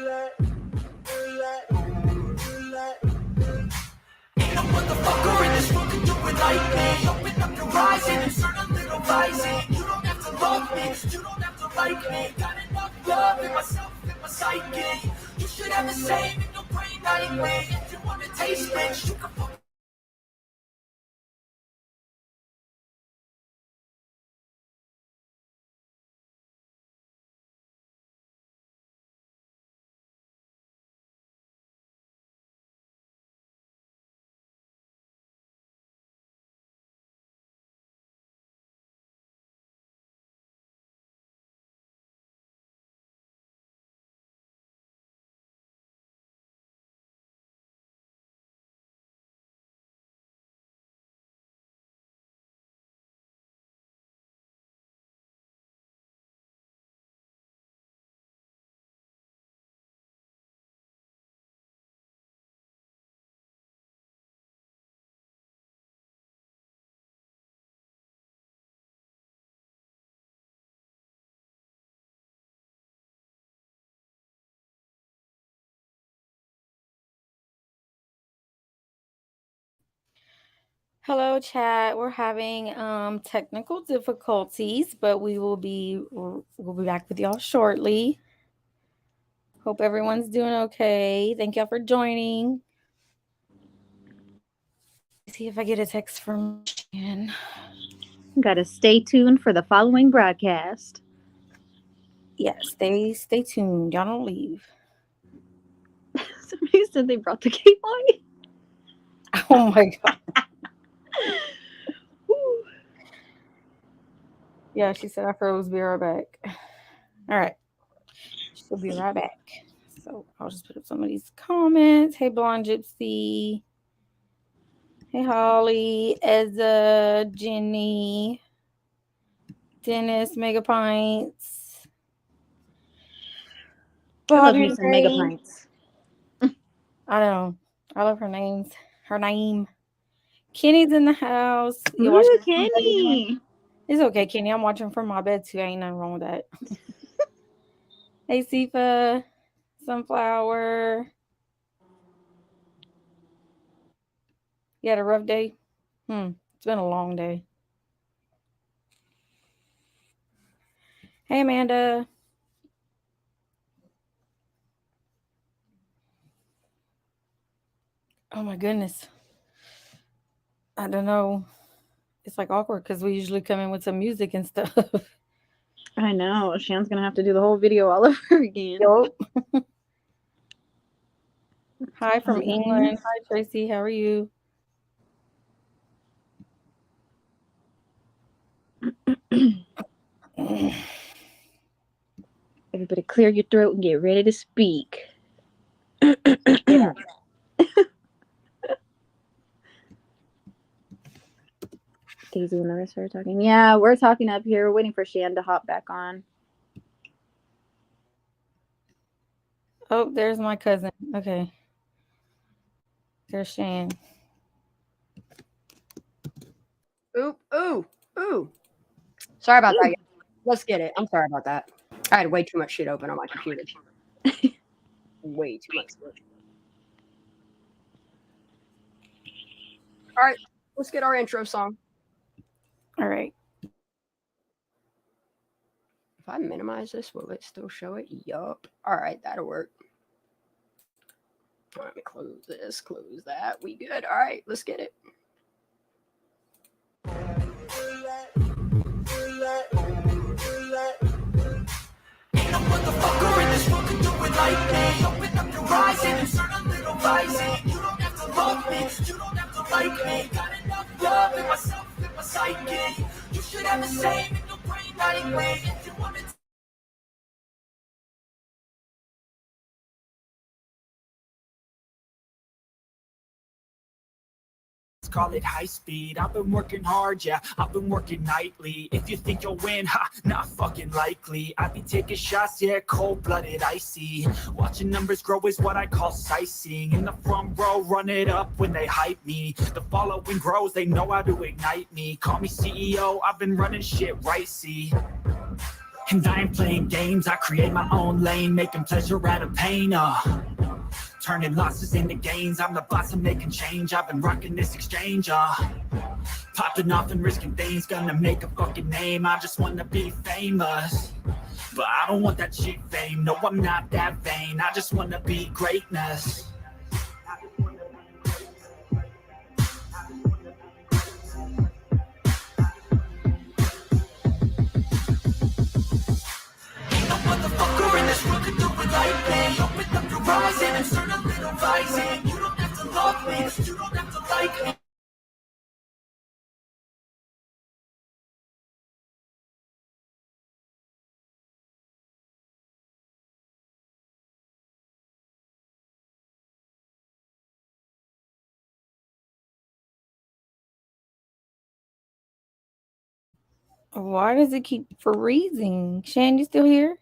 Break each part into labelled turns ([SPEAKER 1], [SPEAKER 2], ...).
[SPEAKER 1] Ain't no motherfucker in this world can do it like me. Open up your eyes and insert a little rising. You don't have to love me, you don't have to like me. Got enough love in myself and my psyche. You should have the same in your brain nightly. If you wanna taste bitch, you can fuck.
[SPEAKER 2] Hello, chat. We're having technical difficulties, but we'll be back with y'all shortly. Hope everyone's doing okay. Thank y'all for joining. Let me see if I get a text from Shan.
[SPEAKER 3] Gotta stay tuned for the following broadcast.
[SPEAKER 2] Yes, stay tuned. Y'all don't leave.
[SPEAKER 3] Somebody said they brought the cake on.
[SPEAKER 2] Oh my god. Yeah, she said after it was be right back. All right. She'll be right back. So I'll just put up some of these comments. Hey, Blonde Gypsy. Hey, Holly, Ezza, Jenny, Dennis, Mega Pints.
[SPEAKER 3] I love me some Mega Pints.
[SPEAKER 2] I know. I love her names. Her name. Kenny's in the house. You
[SPEAKER 3] Ooh,
[SPEAKER 2] watching
[SPEAKER 3] Kenny.
[SPEAKER 2] It's okay, Kenny. I'm watching from my bed too. Ain't nothing wrong with that. Hey, Sifa. Sunflower. You had a rough day? It's been a long day. Hey, Amanda. Oh my goodness. I don't know. It's like awkward because we usually come in with some music and stuff.
[SPEAKER 3] I know. Shan's gonna have to do the whole video all over again.
[SPEAKER 2] Yup. Hi from England. Hi, Tracy. How are you?
[SPEAKER 3] Everybody clear your throat and get ready to speak.
[SPEAKER 2] Yeah.
[SPEAKER 3] Daisy and Larissa are talking. Yeah, we're talking up here. We're waiting for Shan to hop back on.
[SPEAKER 2] Oh, there's my cousin. Okay. There's Shan.
[SPEAKER 4] Ooh. Sorry about that. Let's get it. I'm sorry about that. I had way too much shit open on my computer. Way too much. All right, let's get our intro song.
[SPEAKER 2] All right.
[SPEAKER 4] If I minimize this, will it still show it? Yup. All right, that'll work. Let me close this, close that. We good. All right, let's get it.
[SPEAKER 1] Ain't no motherfucker in this world can do it like me. Open up your eyes and insert a little rising. You don't have to love me, you don't have to like me. Got enough love in myself and my psyche. You should have the same in your brain nightly. If you wanna call it high speed. I've been working hard, yeah, I've been working nightly. If you think you'll win, not fucking likely. I be taking shots, yeah, cold-blooded, icy. Watching numbers grow is what I call sightseeing. In the front row, run it up when they hype me. The following grows, they know how to ignite me. Call me CEO, I've been running shit right, see. And I ain't playing games, I create my own lane, making pleasure out of pain, turning losses into gains, I'm the boss, I'm making change, I've been rocking this exchange, popping off and risking things, gonna make a fucking name, I just wanna be famous, but I don't want that cheap fame, no I'm not that vain, I just wanna be greatness. Motherfucker in this world could do it like me. Open up your eyes and insert a little rising. You don't have to love me, you don't have to like me.
[SPEAKER 2] Why does it keep freezing? Shan, you still here?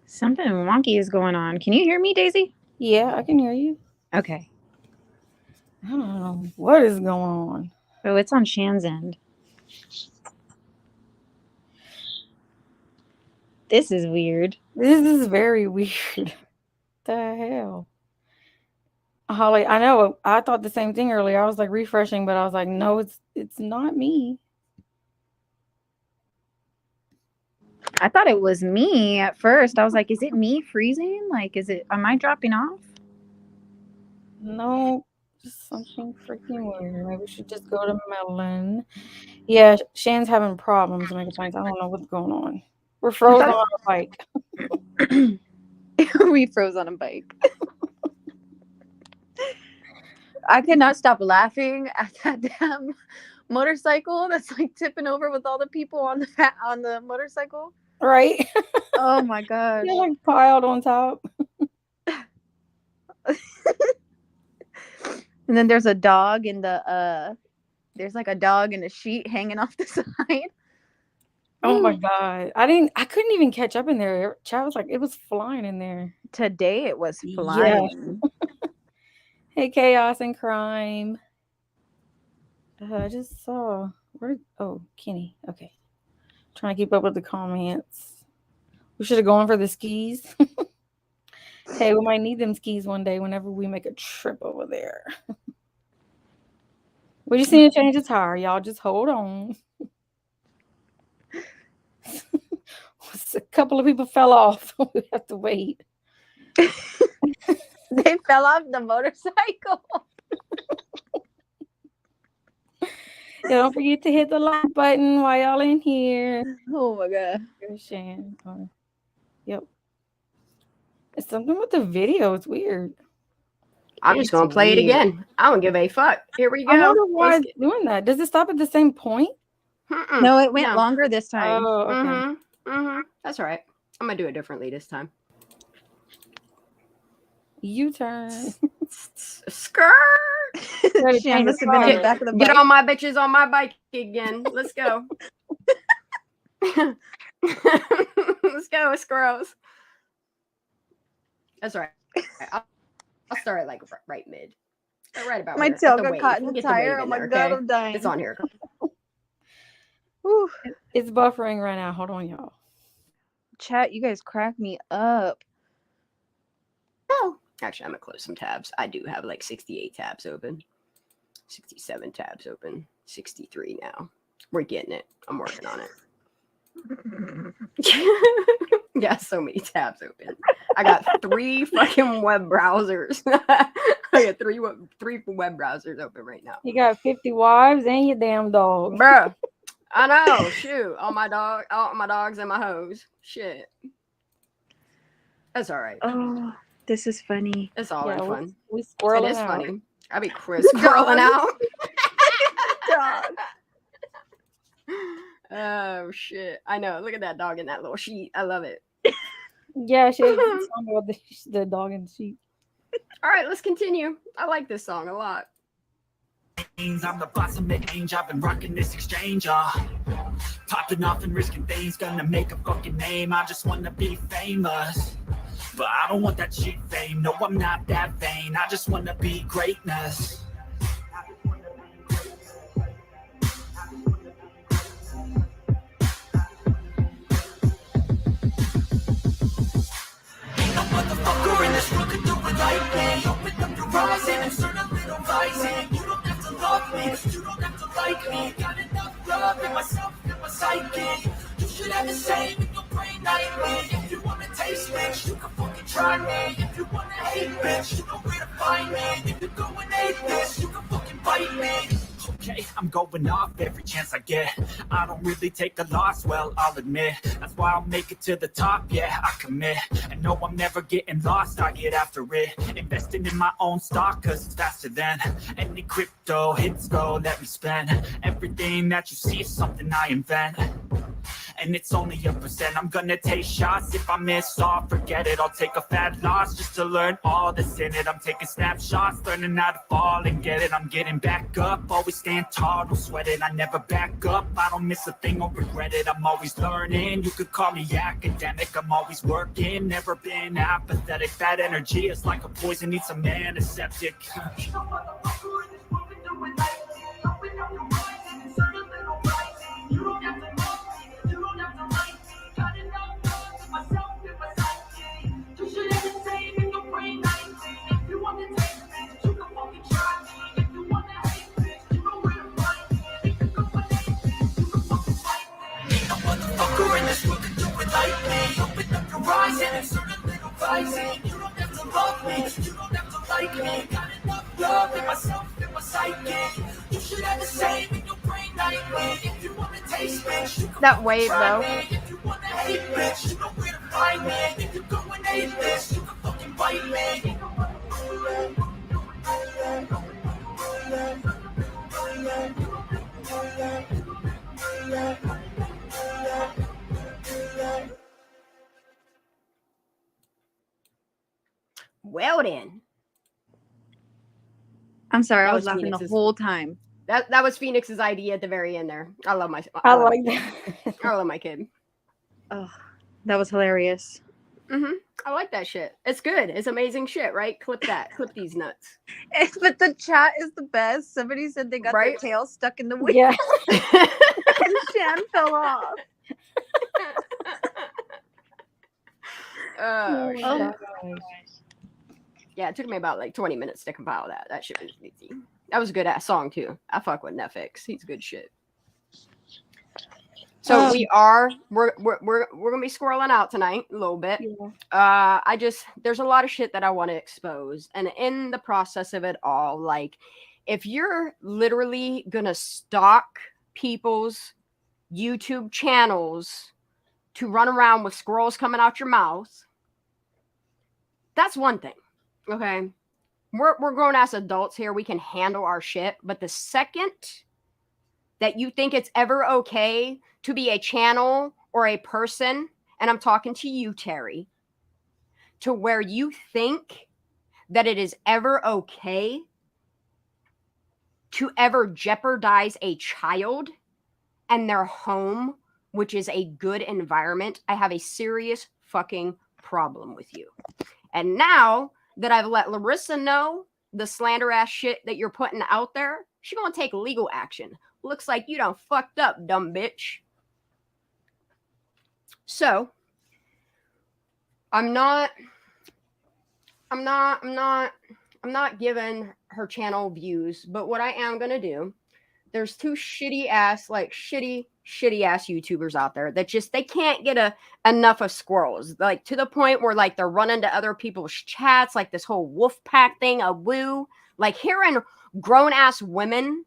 [SPEAKER 3] Something wonky is going on. Can you hear me, Daisy?
[SPEAKER 2] Yeah, I can hear you.
[SPEAKER 3] Okay.
[SPEAKER 2] I don't know what is going on.
[SPEAKER 3] Oh, it's on Shan's end. This is weird.
[SPEAKER 2] This is very weird. The hell? Holly, I know. I thought the same thing earlier. I was like refreshing, but I was like, no, it's not me.
[SPEAKER 3] I thought it was me at first. I was like, is it me freezing? Like, am I dropping off?
[SPEAKER 2] No, just something freaking weird. Maybe we should just go to Melon. Yeah, Shan's having problems making points. I don't know what's going on. We're frozen on a bike.
[SPEAKER 3] We froze on a bike. I could not stop laughing at that damn motorcycle that's like tipping over with all the people on the motorcycle.
[SPEAKER 2] Right?
[SPEAKER 3] Oh my gosh.
[SPEAKER 2] They're like piled on top.
[SPEAKER 3] And then there's a dog in the there's like a dog in a sheet hanging off the side.
[SPEAKER 2] Oh my god. I couldn't even catch up in there. Chad was like, it was flying in there.
[SPEAKER 3] Today it was flying.
[SPEAKER 2] Yeah. Hey, chaos and crime. I just saw Kenny. Okay. Trying to keep up with the comments. We should have gone for the skis. Hey, we might need them skis one day whenever we make a trip over there. We just need to change the tire. Y'all just hold on. A couple of people fell off. We have to wait.
[SPEAKER 3] They fell off the motorcycle.
[SPEAKER 2] Yeah, don't forget to hit the like button while y'all in here.
[SPEAKER 3] Oh my god.
[SPEAKER 2] Here's Shan. Yep. It's something with the video. It's weird.
[SPEAKER 4] I'm just gonna play it again. I don't give a fuck. Here we go.
[SPEAKER 2] I wonder why it's doing that. Does it stop at the same point?
[SPEAKER 3] No, it went longer this time.
[SPEAKER 2] Oh, okay.
[SPEAKER 4] That's all right. I'm gonna do it differently this time.
[SPEAKER 2] U-turn.
[SPEAKER 4] Skirt.
[SPEAKER 3] Shan must have been in the back of the bike.
[SPEAKER 4] Get all my bitches on my bike again. Let's go. Let's go, squirrels. That's all right. I'll start at like right mid. Right about
[SPEAKER 3] my
[SPEAKER 4] here.
[SPEAKER 3] tail got caught in the tire. Oh my god,
[SPEAKER 4] okay?
[SPEAKER 3] I'm dying.
[SPEAKER 4] It's on here.
[SPEAKER 3] Whew.
[SPEAKER 2] It's buffering right now. Hold on, y'all.
[SPEAKER 3] Chat, you guys crack me up.
[SPEAKER 4] Oh, actually, I'm gonna close some tabs. I do have like 68 tabs open, 67 tabs open, 63 now. We're getting it. I'm working on it. Yeah, so many tabs open. I got 3 fucking web browsers. I got three web browsers open right now.
[SPEAKER 2] You got 50 wives and your damn dog.
[SPEAKER 4] Bruh. I know. Shoot. All my dogs and my hoes. Shit. That's all right.
[SPEAKER 3] Oh, this is funny.
[SPEAKER 4] It's all in fun.
[SPEAKER 2] We squirreling
[SPEAKER 4] It is
[SPEAKER 2] out.
[SPEAKER 4] funny. I be squirreling out. Oh shit. I know. Look at that dog in that little sheet. I love it.
[SPEAKER 2] Yeah, she was talking about the dog and the sheep.
[SPEAKER 4] All right, let's continue. I like this song a lot.
[SPEAKER 1] I'm the boss of mid-range, I've been rocking this exchange, popping off and risking things, gonna make a fucking name, I just wanna be famous, but I don't want that cheap fame, no I'm not that vain, I just wanna be greatness. lightly. Open up your eyes and insert a little rising. You don't have to love me, you don't have to like me. Got enough love in myself and my psyche. You should have the same in your brain nightly. If you wanna taste, bitch, you can fucking try me. If you wanna hate, bitch, you know where to find me. If you're going hate this, you can fucking bite me. Okay, I'm going off every chance I get. I don't really take a loss, well, I'll admit. That's why I'll make it to the top, yeah, I commit. I know I'm never getting lost, I get after it. Investing in my own stock, cause it's faster than any crypto hits go. Let me spend everything that you see is something I invent. And it's only a percent. I'm gonna take shots. If I miss all, forget it. I'll take a fat loss just to learn all that's in it. I'm taking snapshots, learning how to fall and get it. I'm getting back up, always stand tall, don't sweat it. I never back up, I don't miss a thing or regret it. I'm always learning, you could call me academic. I'm always working, never been apathetic. That energy is like a poison, needs some antiseptic. In this world can do it lightly. Open up your eyes and insert a little rising. You don't have to love me, you don't have to like me. Got enough love in myself and my psyche. You should have the same in your brain nightly. If you wanna taste, bitch, you can
[SPEAKER 3] That wave
[SPEAKER 1] try
[SPEAKER 3] though.
[SPEAKER 1] me. If you wanna hate, bitch, you know where to find me. If you're going hate this, you can fucking bite me.
[SPEAKER 4] Well then,
[SPEAKER 3] I'm sorry,
[SPEAKER 4] That
[SPEAKER 3] I
[SPEAKER 4] was
[SPEAKER 3] was laughing the
[SPEAKER 4] Phoenix's-
[SPEAKER 3] whole time.
[SPEAKER 4] that was Phoenix's idea at the very end there. I love my.
[SPEAKER 2] I
[SPEAKER 4] love
[SPEAKER 2] like
[SPEAKER 4] my-
[SPEAKER 2] that.
[SPEAKER 4] I love my kid.
[SPEAKER 3] Oh, that was hilarious.
[SPEAKER 4] I like that shit. It's good. It's amazing shit, right? Clip that. Clip these nuts.
[SPEAKER 3] But the chat is the best. Somebody said they got
[SPEAKER 4] Right?
[SPEAKER 3] their tail stuck in the wheel
[SPEAKER 2] Yeah.
[SPEAKER 3] and Shan fell off.
[SPEAKER 4] Oh, shit.
[SPEAKER 2] Oh,
[SPEAKER 4] Yeah, it took me about like 20 minutes to compile that. That shit was easy. That was a good ass song too. I fuck with Netflix. He's good shit. So we're gonna be squirreling out tonight a little bit.
[SPEAKER 2] yeah.
[SPEAKER 4] There's a lot of shit that I want to expose, and in the process of it all, like if you're literally gonna stalk people's YouTube channels to run around with squirrels coming out your mouth, that's one thing. Okay. We're grown ass adults here. We can handle our shit. But the second that you think it's ever okay to be a channel or a person, and I'm talking to you, Terry, to where you think that it is ever okay to ever jeopardize a child and their home, which is a good environment, I have a serious fucking problem with you. And now that I've let Larissa know the slander ass shit that you're putting out there, she's gonna take legal action. Looks like you done fucked up, dumb bitch. So I'm not giving her channel views, but what I am gonna do, there's two shitty ass YouTubers out there that just they can't get enough of squirrels, like to the point where like they're running to other people's chats, like this whole wolf pack thing, a woo, like hearing grown ass women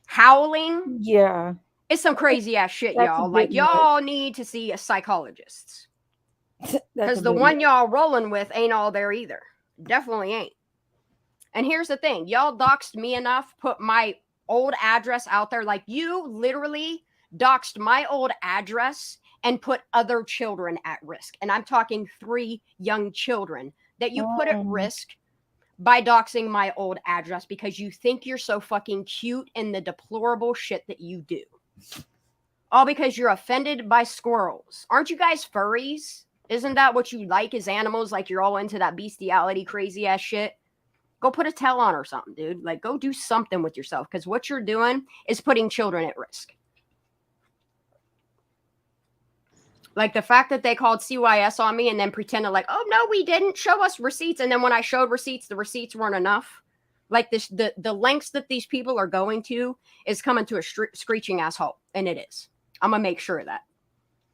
[SPEAKER 4] howling.
[SPEAKER 2] Yeah.
[SPEAKER 4] It's some crazy ass shit,
[SPEAKER 2] That's
[SPEAKER 4] y'all.
[SPEAKER 2] a
[SPEAKER 4] Like
[SPEAKER 2] bit
[SPEAKER 4] y'all need to see a psychologist, because the one y'all rolling with ain't all there either. Definitely ain't. And here's the thing, y'all doxed me enough, put my old address out there. Like you literally doxed my old address and put other children at risk. And I'm talking 3 young children that you put at risk by doxing my old address because you think you're so fucking cute in the deplorable shit that you do. All because you're offended by squirrels. Aren't you guys furries? Isn't that what you like as animals? Like you're all into that bestiality, crazy ass shit? Go put a tail on or something, dude. Like, go do something with yourself, because what you're doing is putting children at risk. Like the fact that they called CYS on me and then pretended like, oh no, we didn't show us receipts. And then when I showed receipts, the receipts weren't enough. Like this, the lengths that these people are going to is coming to a screeching asshole. And it is. I'm going to make sure of that.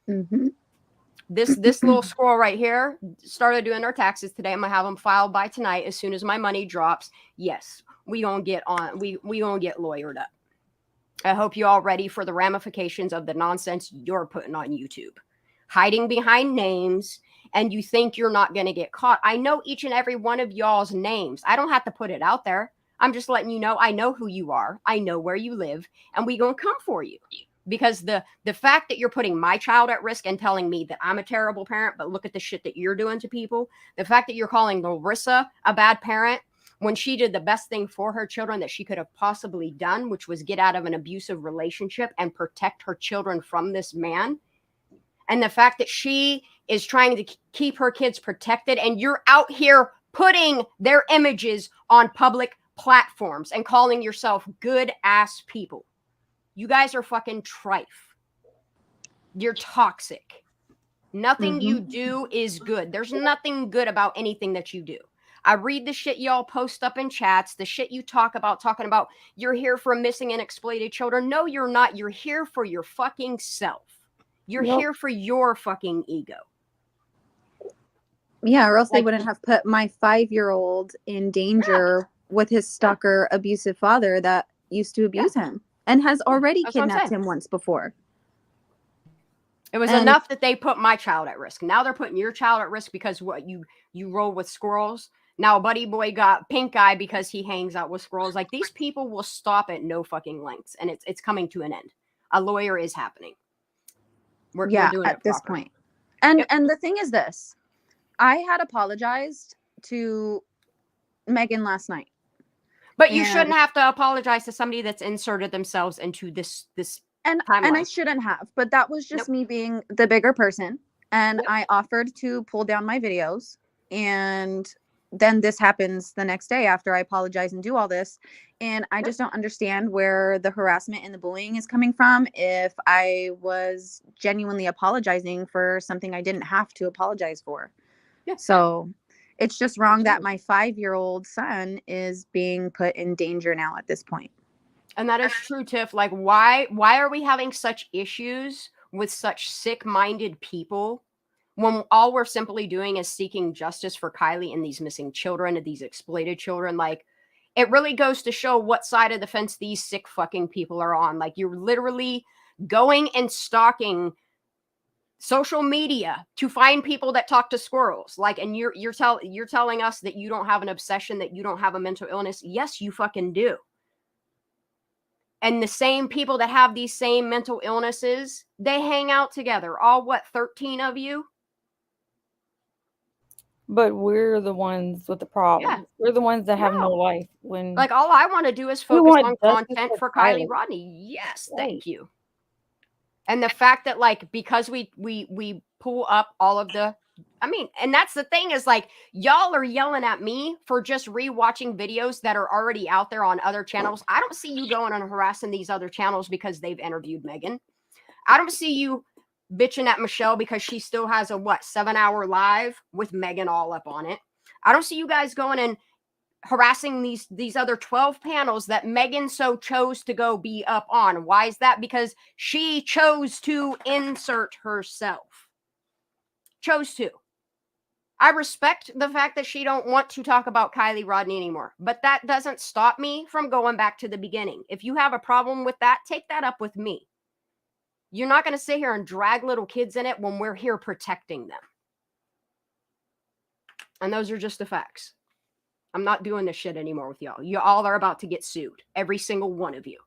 [SPEAKER 3] Mm-hmm.
[SPEAKER 4] This little squirrel right here started doing their taxes today. I'm going to have them filed by tonight. As soon as my money drops. Yes, we going to get on. We going to get lawyered up. I hope you all ready for the ramifications of the nonsense you're putting on YouTube. Hiding behind names, and you think you're not going to get caught. I know each and every one of y'all's names. I don't have to put it out there. I'm just letting you know I know who you are. I know where you live, and we going to come for you. Because the fact that you're putting my child at risk and telling me that I'm a terrible parent, but look at the shit that you're doing to people. The fact that you're calling Larissa a bad parent when she did the best thing for her children that she could have possibly done, which was get out of an abusive relationship and protect her children from this man. And the fact that she is trying to keep her kids protected, and you're out here putting their images on public platforms and calling yourself good ass people. You guys are fucking trife. You're toxic. Nothing you do is good. There's nothing good about anything that you do. I read the shit y'all post up in chats, the shit you talking about you're here for missing and exploited children. No, you're not. You're here for your fucking self. You're here for your fucking ego.
[SPEAKER 3] Yeah, or else they wouldn't have put my 5-year-old in danger with his stalker, abusive father that used to abuse him and has already kidnapped him once before.
[SPEAKER 4] It was enough that they put my child at risk. Now they're putting your child at risk because what you roll with squirrels. Now Buddy Boy got pink eye because he hangs out with squirrels. Like these people will stop at no fucking lengths, and it's coming to an end. A lawyer is happening. We're doing
[SPEAKER 3] at this point. And the thing is this, I had apologized to Megan last night.
[SPEAKER 4] But you shouldn't have to apologize to somebody that's inserted themselves into this
[SPEAKER 3] and I shouldn't have, but that was just me being the bigger person. And I offered to pull down my videos, and then this happens the next day after I apologize and do all this. And I just don't understand where the harassment and the bullying is coming from if I was genuinely apologizing for something I didn't have to apologize for. Yeah. So it's just wrong that my 5-year-old son is being put in danger now at this point.
[SPEAKER 4] And that is true, Tiff. Like, why are we having such issues with such sick-minded people when all we're simply doing is seeking justice for Kylie and these missing children and these exploited children? Like, it really goes to show what side of the fence these sick fucking people are on. Like, you're literally going and stalking social media to find people that talk to squirrels. Like, and you're telling us that you don't have an obsession, that you don't have a mental illness. Yes, you fucking do. And the same people that have these same mental illnesses, they hang out together. All 13 of you?
[SPEAKER 2] But we're the ones with the problem. Yeah. We're the ones that have no life. When
[SPEAKER 4] like all I want to do is focus on content for Kylie Rodney. Yes, thank you. And the fact that like because we pull up all of the, I mean, and that's the thing is like y'all are yelling at me for just rewatching videos that are already out there on other channels. I don't see you going and harassing these other channels because they've interviewed Megan. I don't see you bitching at Michelle because she still has a 7-hour live with Megan all up on it. I don't see you guys going and harassing these other 12 panels that Megan so chose to go be up on. Why is that? Because she chose to insert herself. Chose to. I respect the fact that she don't want to talk about Kylie Rodney anymore, but that doesn't stop me from going back to the beginning. If you have a problem with that, take that up with me. You're not going to sit here and drag little kids in it when we're here protecting them. And those are just the facts. I'm not doing this shit anymore with y'all. You all are about to get sued. Every single one of you.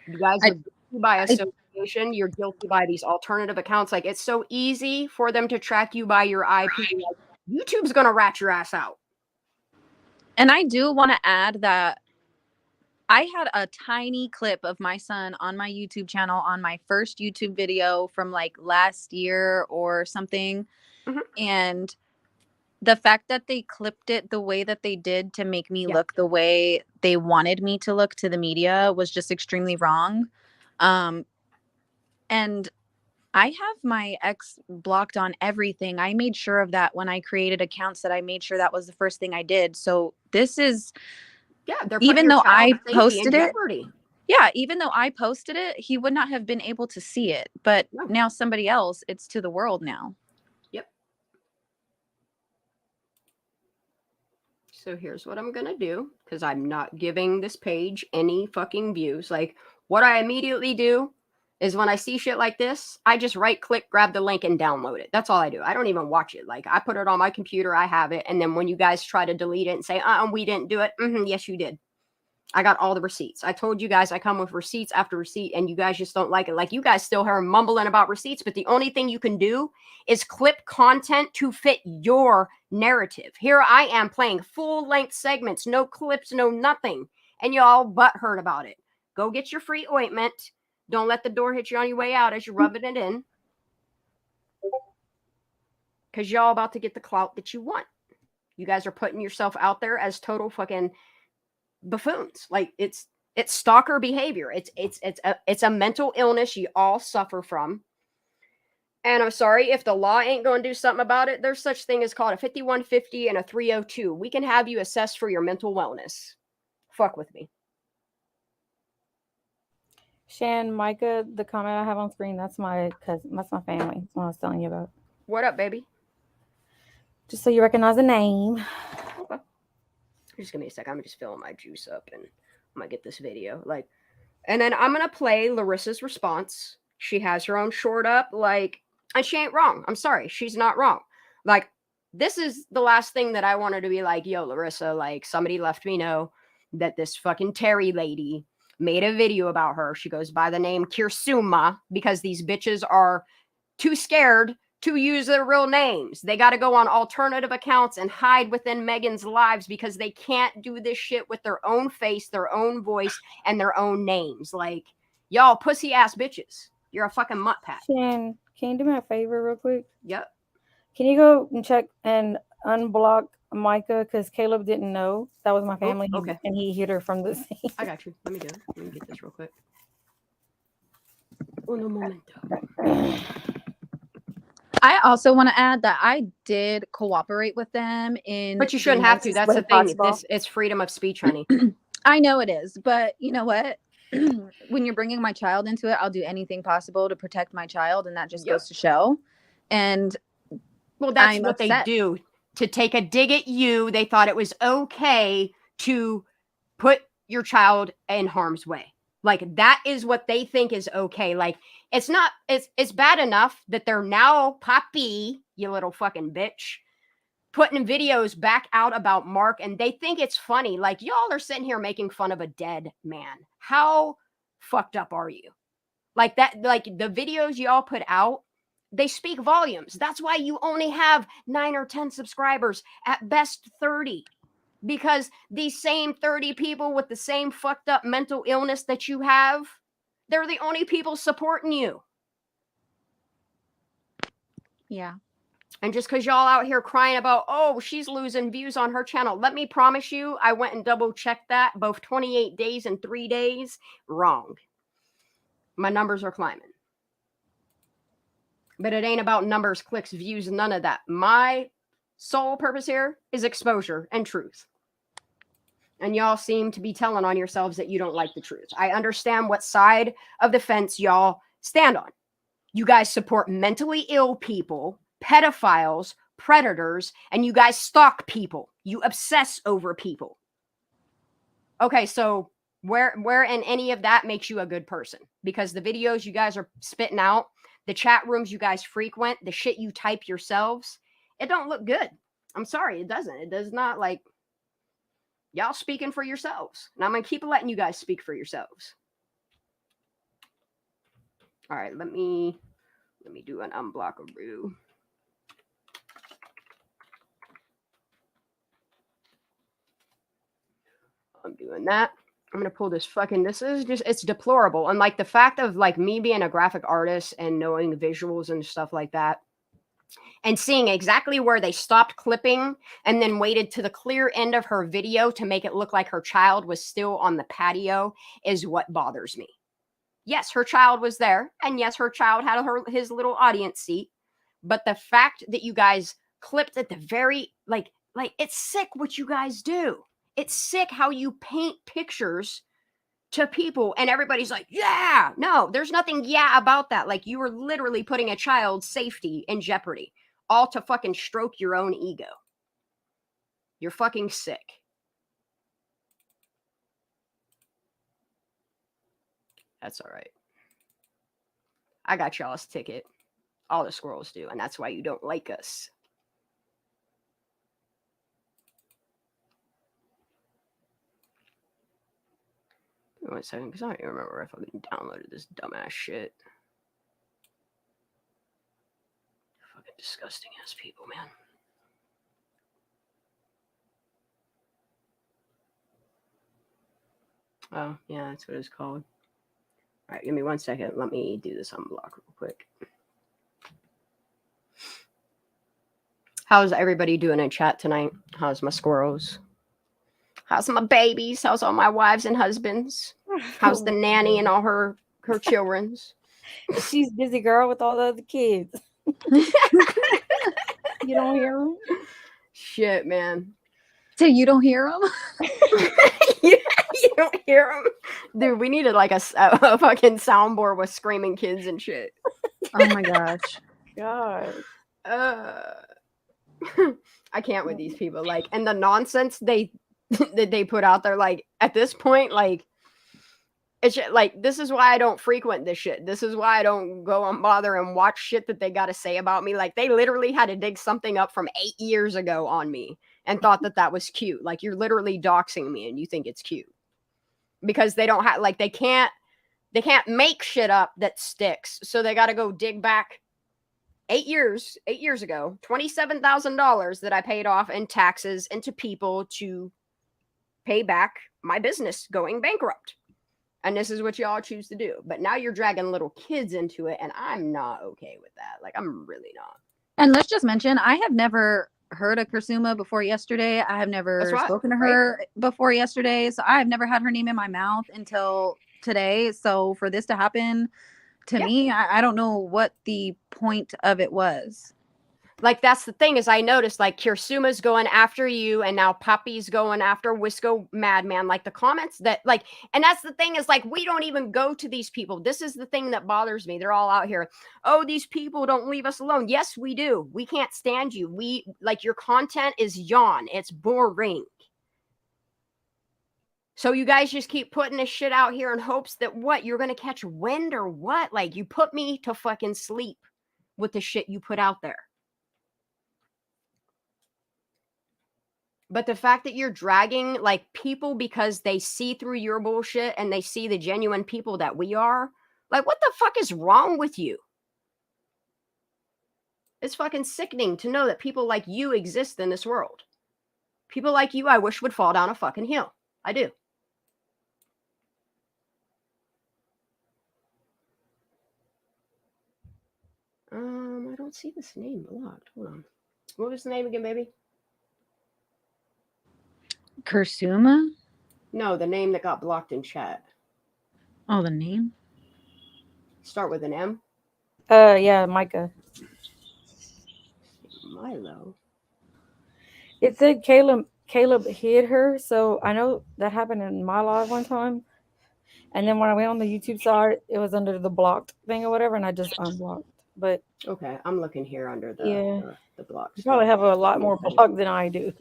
[SPEAKER 4] You guys are guilty by association. You're guilty by these alternative accounts. Like, it's so easy for them to track you by your IP. Like, YouTube's going to rat your ass out.
[SPEAKER 3] And I do want to add that I had a tiny clip of my son on my YouTube channel on my first YouTube video from like last year or something. Mm-hmm. And the fact that they clipped it the way that they did to make me look the way they wanted me to look to the media was just extremely wrong. And I have my ex blocked on everything. I made sure of that when I created accounts, that I made sure that was the first thing I did. So this is,
[SPEAKER 4] they're
[SPEAKER 3] even
[SPEAKER 4] putting your
[SPEAKER 3] though I
[SPEAKER 4] child's safety in
[SPEAKER 3] posted it,
[SPEAKER 4] jeopardy.
[SPEAKER 3] yeah, even though I posted it, he would not have been able to see it. But
[SPEAKER 4] No.
[SPEAKER 3] now somebody else, it's to the world now.
[SPEAKER 4] Yep. So here's what I'm going to do, because I'm not giving this page any fucking views. Like, what I immediately do is when I see shit like this, I just right click, grab the link and download it. That's all I do. I don't even watch it. Like, I put it on my computer, I have it. And then when you guys try to delete it and say, we didn't do it. Yes, you did. I got all the receipts. I told you guys I come with receipts after receipt, and you guys just don't like it. Like, you guys still hear mumbling about receipts, but the only thing you can do is clip content to fit your narrative. Here I am playing full-length segments, no clips, no nothing, and y'all butthurt about it. Go get your free ointment. Don't let the door hit you on your way out as you're rubbing it in, because y'all about to get the clout that you want. You guys are putting yourself out there as total fucking buffoons. Like, it's stalker behavior. It's a mental illness you all suffer from. And I'm sorry, if the law ain't going to do something about it, there's such thing as called a 5150 and a 302. We can have you assessed for your mental wellness. Fuck with me.
[SPEAKER 2] Shan, Micah, the comment I have on screen, that's my cousin. That's my family. That's what I was telling you about.
[SPEAKER 4] What up, baby?
[SPEAKER 2] Just so you recognize the name.
[SPEAKER 4] Okay. Just give me a sec. I'm just filling my juice up, and I'm going to get this video. Like, and then I'm going to play Larissa's response. She has her own short up, like, and she ain't wrong. I'm sorry. She's not wrong. Like, this is the last thing that I want her to be like, yo, Larissa, like, somebody left me know that this fucking Terry lady made a video about her. She goes by the name Kirsuma, because these bitches are too scared to use their real names. They got to go on alternative accounts and hide within Megan's lives because they can't do this shit with their own face, their own voice, and their own names. Like, y'all pussy ass bitches. You're a fucking mutt pat.
[SPEAKER 2] Shan, can you do me a favor real quick?
[SPEAKER 4] Yep.
[SPEAKER 2] Can you go and check and unblock Micah? Because Caleb didn't know that was my family.
[SPEAKER 4] Oh, okay.
[SPEAKER 2] And he hid her from the scene.
[SPEAKER 4] I got you. Let me do it. Let me get this real quick. Uno momento.
[SPEAKER 3] I also want to add that I did cooperate with them in.
[SPEAKER 4] But you shouldn't have to. That's the thing. It's freedom of speech, honey.
[SPEAKER 3] I know it is, but you know what? When you're bringing my child into it, I'll do anything possible to protect my child, and that just goes to show. And
[SPEAKER 4] well, that's what they do to take a dig at you. They thought it was okay to put your child in harm's way. Like, that is what they think is okay. Like, it's not, it's bad enough that they're now, Poppy, you little fucking bitch, putting videos back out about Mark, and they think it's funny. Like, y'all are sitting here making fun of a dead man. How fucked up are you? Like, that, like, the videos y'all put out, they speak volumes. That's why you only have 9 or 10 subscribers, at best 30. Because these same 30 people with the same fucked up mental illness that you have, they're the only people supporting you.
[SPEAKER 3] Yeah.
[SPEAKER 4] And just because y'all out here crying about, oh, she's losing views on her channel, let me promise you, I went and double checked that, both 28 days and 3 days. Wrong. My numbers are climbing. But it ain't about numbers, clicks, views, none of that. My sole purpose here is exposure and truth. And y'all seem to be telling on yourselves that you don't like the truth. I understand what side of the fence y'all stand on. You guys support mentally ill people, pedophiles, predators, and you guys stalk people. You obsess over people. Okay, so where in any of that makes you a good person? Because the videos you guys are spitting out, the chat rooms you guys frequent, the shit you type yourselves, it don't look good. I'm sorry, it doesn't. It does not. Like, y'all speaking for yourselves. And I'm going to keep letting you guys speak for yourselves. All right, let me do an unblockaroo. I'm doing that. I'm going to pull this fucking, this is just, it's deplorable. And like the fact of like me being a graphic artist and knowing the visuals and stuff like that, and seeing exactly where they stopped clipping and then waited to the clear end of her video to make it look like her child was still on the patio is what bothers me. Yes, her child was there, and yes, her child had his little audience seat. But the fact that you guys clipped at the very like it's sick what you guys do. It's sick how you paint pictures to people and everybody's like, yeah, no, there's nothing yeah about that. Like, you were literally putting a child's safety in jeopardy, all to fucking stroke your own ego. You're fucking sick. That's all right. I got y'all's ticket. All the squirrels do, and that's why you don't like us. Give me 1 second, because I don't even remember if I fucking downloaded this dumbass shit. Fucking disgusting ass people, man. Oh, yeah, that's what it's called. All right, give me 1 second. Let me do this unblock real quick. How's everybody doing in chat tonight? How's my squirrels? How's my babies? How's all my wives and husbands? How's the nanny and all her children's?
[SPEAKER 2] She's busy, girl, with all the other kids. You don't hear them?
[SPEAKER 4] Shit, man.
[SPEAKER 3] So you don't hear them?
[SPEAKER 4] you don't hear them? Dude, we needed like a fucking soundboard with screaming kids and shit.
[SPEAKER 3] Oh my gosh.
[SPEAKER 2] God.
[SPEAKER 4] I can't with these people. Like, and the nonsense they put out there, like, at this point, like, it's just, like, this is why I don't frequent this shit. This is why I don't go and bother and watch shit that they got to say about me. Like, they literally had to dig something up from 8 years ago on me and thought that was cute. Like, you're literally doxing me and you think it's cute because they don't have, like, they can't make shit up that sticks. So they got to go dig back 8 years ago, $27,000 that I paid off in taxes into people to pay back my business going bankrupt. And this is what y'all choose to do. But now you're dragging little kids into it, and I'm not okay with that. Like, I'm really not.
[SPEAKER 3] And let's just mention, I have never heard of Kursuma before yesterday. I have never spoken to her before yesterday. So I've never had her name in my mouth until today. So for this to happen to me, I don't know what the point of it was.
[SPEAKER 4] Like, that's the thing is I noticed, like, Kirsuma's going after you, and now Poppy's going after Wisco Madman. Like, the comments that, like, and that's the thing is, like, we don't even go to these people. This is the thing that bothers me. They're all out here. Oh, these people don't leave us alone. Yes, we do. We can't stand you. We, like, your content is yawn. It's boring. So you guys just keep putting this shit out here in hopes that what? You're going to catch wind or what? Like, you put me to fucking sleep with the shit you put out there. But the fact that you're dragging, like, people because they see through your bullshit and they see the genuine people that we are, like, what the fuck is wrong with you? It's fucking sickening to know that people like you exist in this world. People like you, I wish would fall down a fucking hill. I do. I don't see this name blocked. Hold on. What was the name again, baby?
[SPEAKER 3] Kursuma?
[SPEAKER 4] No, the name that got blocked in chat.
[SPEAKER 3] Oh, the name?
[SPEAKER 4] Start with an M?
[SPEAKER 2] Yeah, Micah.
[SPEAKER 4] Milo.
[SPEAKER 2] It said Caleb hid her, so I know that happened in my live one time. And then when I went on the YouTube side, it was under the blocked thing or whatever, and I just unblocked. But
[SPEAKER 4] okay, I'm looking here under the block.
[SPEAKER 2] You probably have a lot more blocked than I do.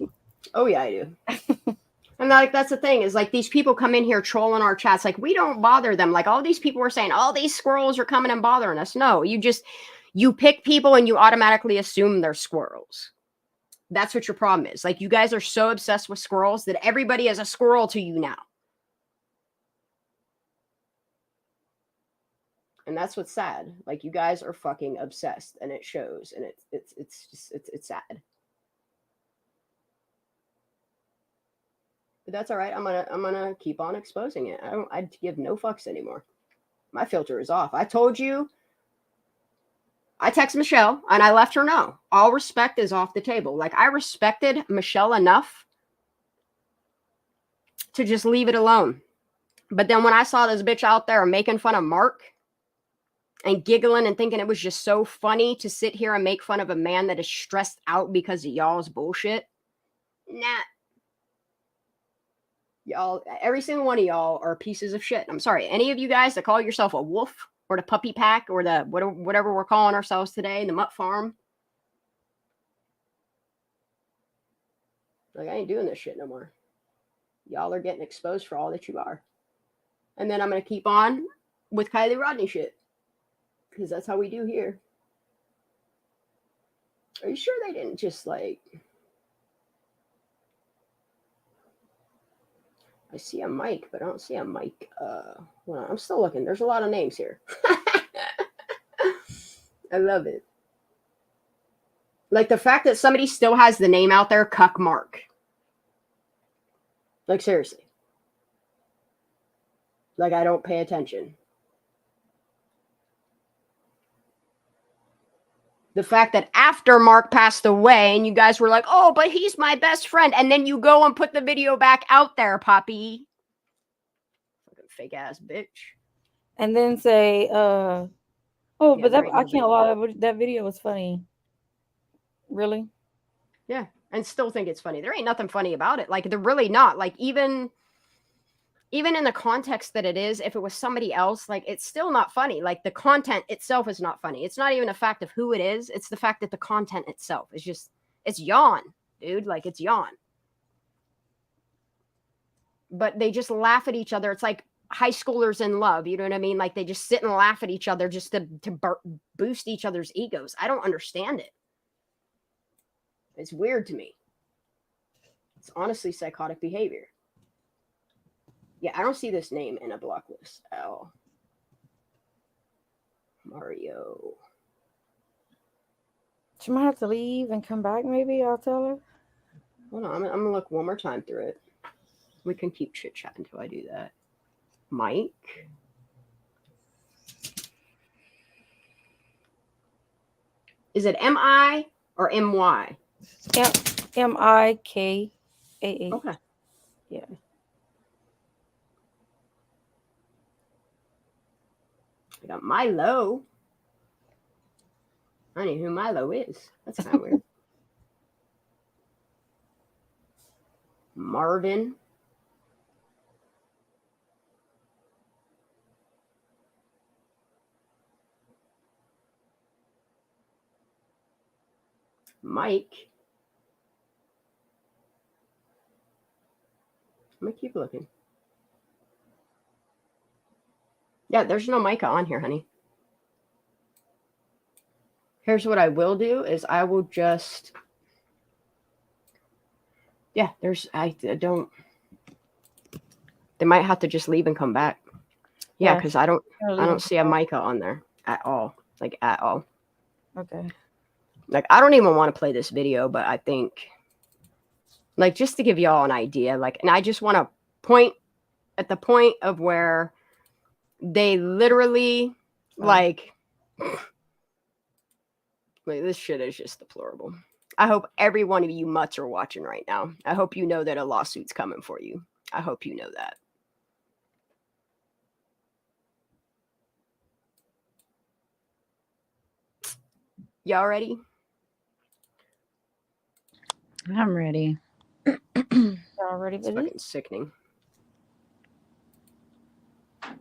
[SPEAKER 4] Oh yeah, I do. And like, that's the thing is, like, these people come in here trolling our chats. Like, we don't bother them. Like, all these people were saying, all these squirrels are coming and bothering us. No, you pick people and you automatically assume they're squirrels. That's what your problem is. Like, you guys are so obsessed with squirrels that everybody is a squirrel to you now. And that's what's sad. Like, you guys are fucking obsessed, and it shows, and it's sad. But that's all right. I'm gonna keep on exposing it. I give no fucks anymore. My filter is off. I told you. I text Michelle and I left her know. All respect is off the table. Like, I respected Michelle enough to just leave it alone. But then when I saw this bitch out there making fun of Mark and giggling and thinking it was just so funny to sit here and make fun of a man that is stressed out because of y'all's bullshit. Nah. Y'all, every single one of y'all are pieces of shit. I'm sorry. Any of you guys that call yourself a wolf or the puppy pack or the whatever we're calling ourselves today, the Mutt Farm. Like, I ain't doing this shit no more. Y'all are getting exposed for all that you are. And then I'm going to keep on with Kylie Rodney shit. Because that's how we do here. Are you sure they didn't just like... I see a mic, but I don't see a mic. Hold on, I'm still looking. There's a lot of names here. I love it. Like the fact that somebody still has the name out there, Cuck Mark. Like seriously. Like I don't pay attention. The fact that after Mark passed away and you guys were like, oh, but he's my best friend. And then you go and put the video back out there, Poppy. Fucking fake ass bitch.
[SPEAKER 2] And then say, oh,
[SPEAKER 4] Yeah,
[SPEAKER 2] but that,
[SPEAKER 4] right,
[SPEAKER 2] I can't lie, that video was funny. Really?
[SPEAKER 4] Yeah. And still think it's funny. There ain't nothing funny about it. Like, they're really not. Like, even in the context that it is, if it was somebody else, like, it's still not funny. Like, the content itself is not funny. It's not even a fact of who it is. It's the fact that the content itself is just, it's yawn, dude. Like, it's yawn. But they just laugh at each other. It's like high schoolers in love. You know what I mean? Like, they just sit and laugh at each other just to boost each other's egos. I don't understand it. It's weird to me. It's honestly psychotic behavior. Yeah, I don't see this name in a block list at all. Mario.
[SPEAKER 2] She might have to leave and come back, maybe. I'll tell her.
[SPEAKER 4] Hold on, I'm going to look one more time through it. We can keep chit-chatting until I do that. Mike. Is it M-I or M-Y?
[SPEAKER 2] M-I-K-A-A.
[SPEAKER 4] Okay.
[SPEAKER 2] Yeah.
[SPEAKER 4] I got Milo. I don't know who Milo is. That's kind of weird. Marvin. Mike. I'm going to keep looking. Yeah, there's no Micah on here, honey. Here's what I will do is I will just... Yeah, I don't... They might have to just leave and come back. Yeah, because I don't see a Micah on there at all. Like, at all.
[SPEAKER 2] Okay.
[SPEAKER 4] Like, I don't even want to play this video, but I think... Like, just to give y'all an idea, like, and I just want to point at the point of where they literally, like, this shit is just deplorable. I hope every one of you mutts are watching right now. I hope you know that a lawsuit's coming for you. I hope you know that. Y'all ready?
[SPEAKER 3] I'm ready.
[SPEAKER 2] Y'all ready for
[SPEAKER 4] It's
[SPEAKER 2] this?
[SPEAKER 4] fucking sickening. What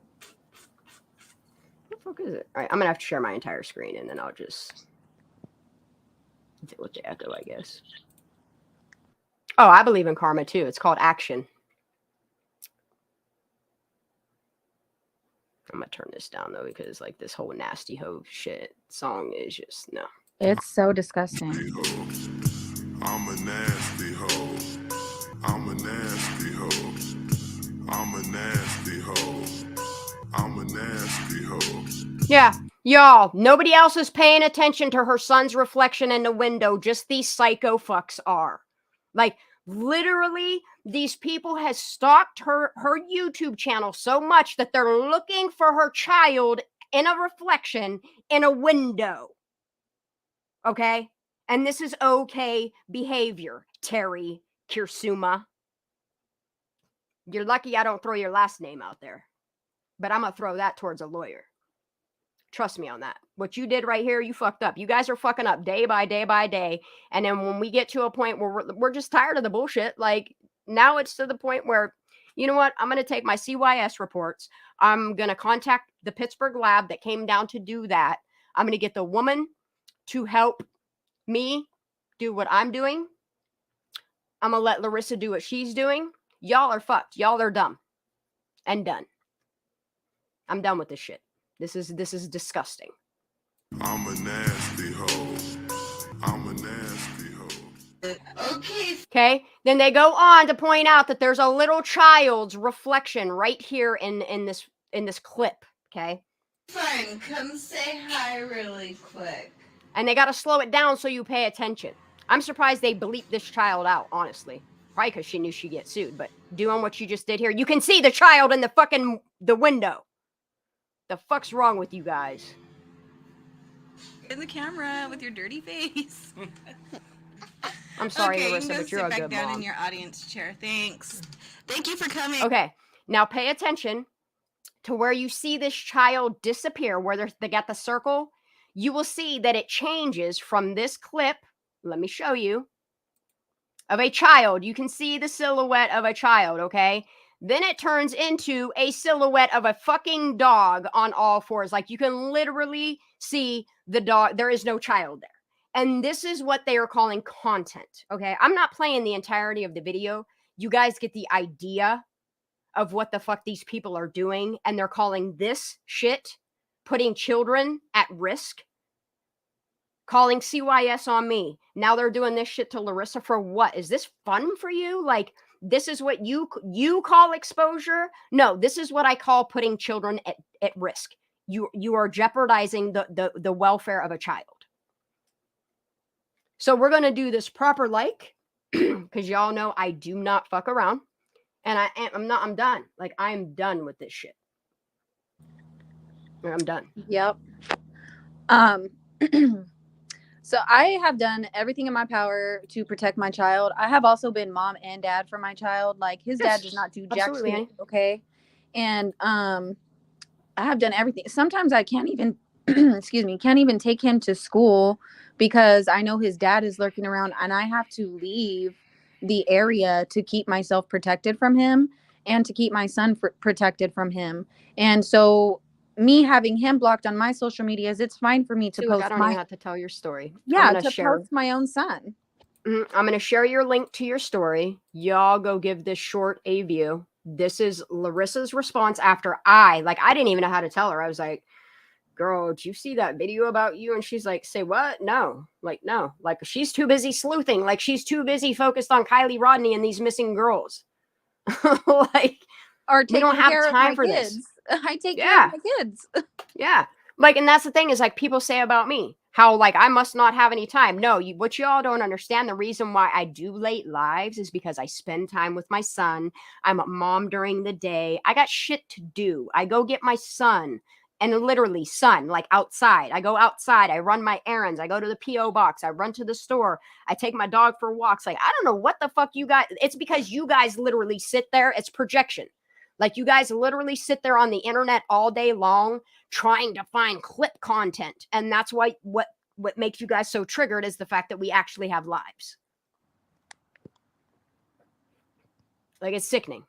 [SPEAKER 4] the fuck is it? All right, I'm gonna have to share my entire screen and then I'll just deal with the echo, I guess. Oh, I believe in karma too. It's called action. I'm gonna turn this down though because like this whole nasty hoe shit song is just no.
[SPEAKER 3] It's so disgusting.
[SPEAKER 5] I'm a nasty hoe. I'm a nasty hoe. I'm a nasty hoe. I'm a nasty hoe.
[SPEAKER 4] Yeah, y'all, nobody else is paying attention to her son's reflection in the window. Just these psycho fucks are. Like, literally, these people has stalked her YouTube channel so much that they're looking for her child in a reflection in a window. Okay? And this is okay behavior, Terry Kirsuma. You're lucky I don't throw your last name out there. But I'm going to throw that towards a lawyer. Trust me on that. What you did right here, you fucked up. You guys are fucking up day by day by day. And then when we get to a point where we're just tired of the bullshit, like now it's to the point where, you know what? I'm going to take my CYS reports. I'm going to contact the Pittsburgh lab that came down to do that. I'm going to get the woman to help me do what I'm doing. I'm going to let Larissa do what she's doing. Y'all are fucked. Y'all are dumb and done. I'm done with this shit. This is disgusting.
[SPEAKER 5] I'm a nasty hoe. I'm a nasty hoe.
[SPEAKER 4] Okay. Then they go on to point out that there's a little child's reflection right here in this clip. Okay.
[SPEAKER 6] Fine, come say hi really quick.
[SPEAKER 4] And they got to slow it down so you pay attention. I'm surprised they bleeped this child out, honestly. Probably because she knew she'd get sued. But doing what you just did here, you can see the child in the window. The fuck's wrong with you guys?
[SPEAKER 6] In the camera with your dirty face.
[SPEAKER 4] I'm sorry,
[SPEAKER 6] okay,
[SPEAKER 4] Larissa, but you're a
[SPEAKER 6] sit
[SPEAKER 4] good
[SPEAKER 6] back down
[SPEAKER 4] mom.
[SPEAKER 6] in your audience chair. Thanks. Thank you for coming.
[SPEAKER 4] Okay, now pay attention to where you see this child disappear, where they got the circle. You will see that it changes from this clip. Let me show you. Of a child. You can see the silhouette of a child, okay? Then it turns into a silhouette of a fucking dog on all fours. Like you can literally see the dog. There is no child there. And this is what they are calling content, okay? I'm not playing the entirety of the video. You guys get the idea of what the fuck these people are doing. And they're calling this shit putting children at risk. Calling CYS on me. Now they're doing this shit to Larissa for what? Is this fun for you? Like, this is what you call exposure? No, this is what I call putting children at risk. You are jeopardizing the welfare of a child. So we're going to do this proper like, because y'all know I do not fuck around. And I'm done. Like, I'm done with this shit. I'm done.
[SPEAKER 3] Yep. So I have done everything in my power to protect my child. I have also been mom and dad for my child. Like his dad does not do jack shit, okay? And I have done everything. Sometimes I can't even can't even take him to school because I know his dad is lurking around and I have to leave the area to keep myself protected from him and to keep my son protected from him. And so me having him blocked on my social medias, it's fine for me to post.
[SPEAKER 4] I don't even have to tell your story.
[SPEAKER 3] Yeah, to post my own son.
[SPEAKER 4] I'm going to share your link to your story. Y'all go give this short a view. This is Larissa's response after I didn't even know how to tell her. I was like, girl, did you see that video about you? And she's like, say what? No. Like, no. Like, she's too busy sleuthing. Like, she's too busy focused on Kylie Rodney and these missing girls. Like,
[SPEAKER 3] or
[SPEAKER 4] we don't have time for this.
[SPEAKER 3] I take care of my kids.
[SPEAKER 4] Yeah. Like, and that's the thing is like people say about me, how like I must not have any time. No, what y'all don't understand, the reason why I do late lives is because I spend time with my son. I'm a mom during the day. I got shit to do. I go get my son, and literally son, like outside. I go outside. I run my errands. I go to the P.O. box. I run to the store. I take my dog for walks. Like, I don't know what the fuck you guys, it's because you guys literally sit there. It's projection. Like you guys literally sit there on the internet all day long trying to find clip content. And that's why what makes you guys so triggered is the fact that we actually have lives. Like, it's sickening.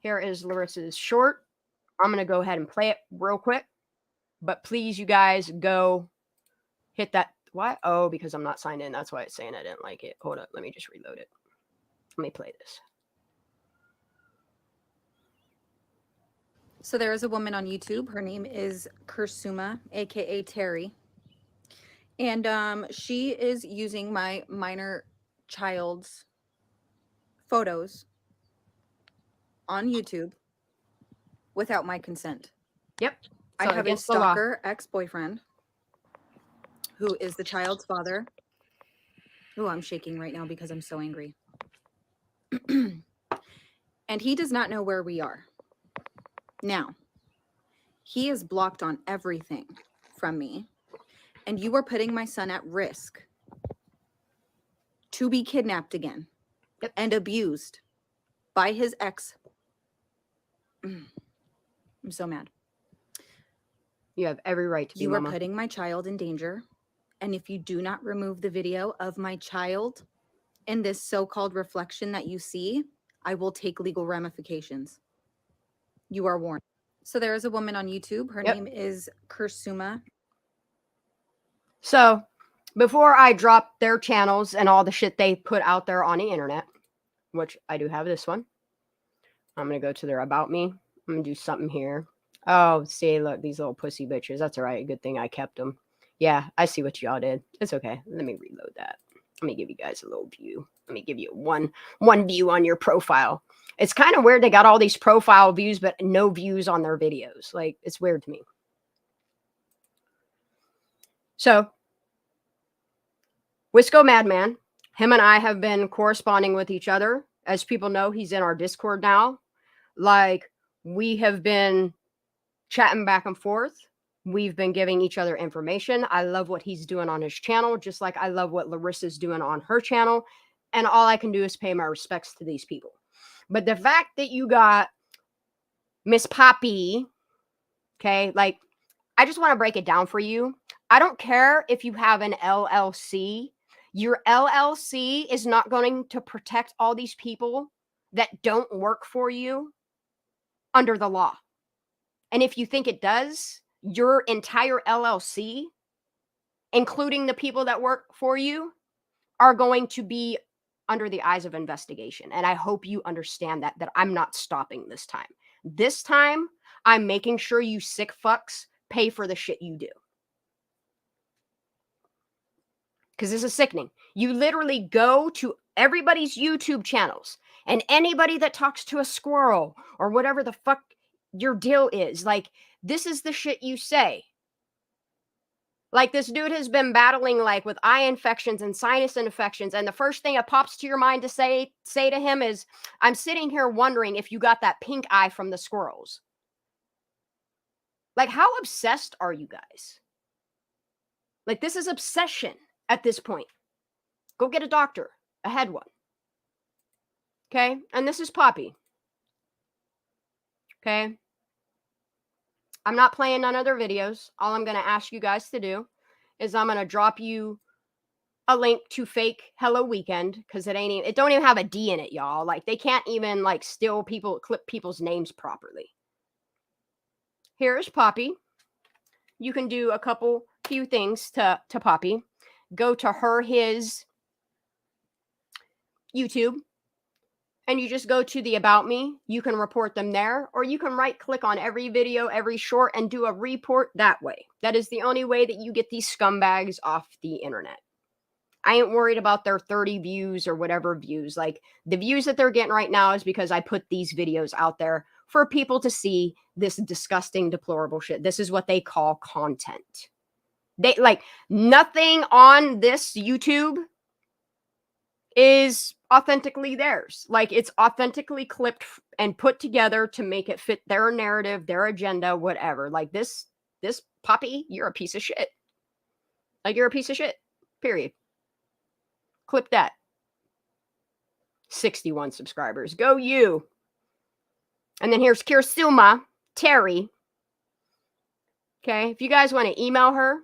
[SPEAKER 4] Here is Larissa's short. I'm going to go ahead and play it real quick. But please, you guys, go hit that. Why? Oh, because I'm not signed in. That's why it's saying I didn't like it. Hold up. Let me just reload it. Let me play this.
[SPEAKER 2] So there is a woman on YouTube. Her name is Kursuma, aka Terry. And she is using my minor child's photos on YouTube without my consent.
[SPEAKER 4] Yep.
[SPEAKER 2] I have a stalker ex-boyfriend who is the child's father. Oh, I'm shaking right now because I'm so angry. And he does not know where we are. Now, he is blocked on everything from me, and you are putting my son at risk to be kidnapped again and abused
[SPEAKER 7] by his ex. I'm so mad.
[SPEAKER 4] You have every right to be,
[SPEAKER 7] You are
[SPEAKER 4] Mama.
[SPEAKER 7] putting my child in danger. And if you do not remove the video of my child in this so-called reflection that you see, I will take legal ramifications. You are warned. So there is a woman on YouTube. Her name is Kursuma.
[SPEAKER 4] So before I drop their channels and all the shit they put out there on the internet, which I do have this one, I'm going to go to their About Me. I'm going to do something here. Oh, see, look, these little pussy bitches. That's all right. Good thing I kept them. Yeah, I see what y'all did. It's okay. Let me reload that. Let me give you guys a little view. Let me give you one view on your profile. It's kind of weird they got all these profile views, but no views on their videos. Like, it's weird to me. So, Wisco Madman, him and I have been corresponding with each other. As people know, he's in our Discord now. Like, we have been chatting back and forth. We've been giving each other information. I love what he's doing on his channel, just like I love what Larissa's doing on her channel. And all I can do is pay my respects to these people. But the fact that you got Miss Poppy, okay, like, I just want to break it down for you. I don't care if you have an LLC. Your LLC is not going to protect all these people that don't work for you under the law. And if you think it does, your entire LLC, including the people that work for you, are going to be under the eyes of investigation. And I hope you understand that I'm not stopping this time. This time, I'm making sure you sick fucks pay for the shit you do. Because this is sickening. You literally go to everybody's YouTube channels, and anybody that talks to a squirrel or whatever the fuck your deal is, like, this is the shit you say. Like, this dude has been battling, like, with eye infections and sinus infections, and the first thing that pops to your mind to say to him is, I'm sitting here wondering if you got that pink eye from the squirrels. Like, how obsessed are you guys? Like, this is obsession at this point. Go get a doctor, a head one. Okay? And this is Poppy. Okay? I'm not playing none of their videos. All I'm going to ask you guys to do is I'm going to drop you a link to fake Hello Weekend, because it don't even have a D in it, y'all. Like, they can't even, like, clip people's names properly. Here's Poppy. You can do a few things to Poppy. Go to his YouTube, and you just go to the About Me. You can report them there, or you can right click on every video, every short, and do a report that way. That is the only way that you get these scumbags off the internet. I ain't worried about their 30 views or whatever views. Like, the views that they're getting right now is because I put these videos out there for people to see this disgusting, deplorable shit. This is what they call content. They, like, nothing on this YouTube is authentically theirs. Like, it's authentically clipped and put together to make it fit their narrative, their agenda, whatever. Like, this Poppy, you're a piece of shit. Like, you're a piece of shit. Period. Clip that. 61 subscribers. Go you. And then here's Kursuma, Terry. Okay, if you guys want to email her,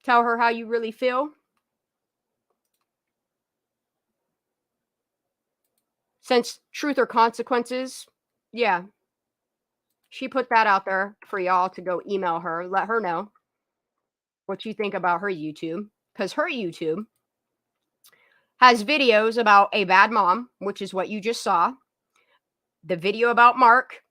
[SPEAKER 4] tell her how you really feel. Since Truth or Consequences, yeah, she put that out there for y'all to go email her. Let her know what you think about her YouTube. Because her YouTube has videos about a bad mom, which is what you just saw. The video about Mark,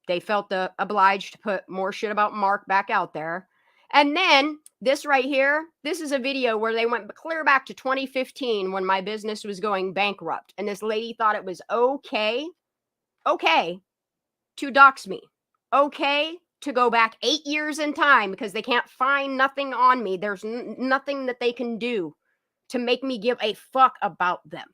[SPEAKER 4] they felt obliged to put more shit about Mark back out there. And then this right here, this is a video where they went clear back to 2015 when my business was going bankrupt. And this lady thought it was okay to dox me. Okay to go back 8 years in time because they can't find nothing on me. There's nothing that they can do to make me give a fuck about them.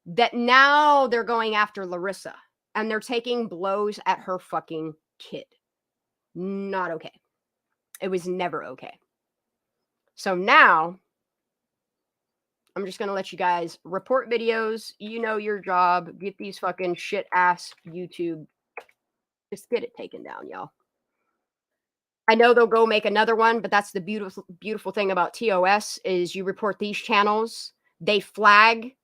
[SPEAKER 4] That now they're going after Larissa and they're taking blows at her fucking kid. Not okay. It was never okay. So now I'm just going to let you guys report videos. You know your job. Get these fucking shit ass YouTube. Just get it taken down, y'all. I know they'll go make another one, but that's the beautiful thing about TOS is you report these channels. They flag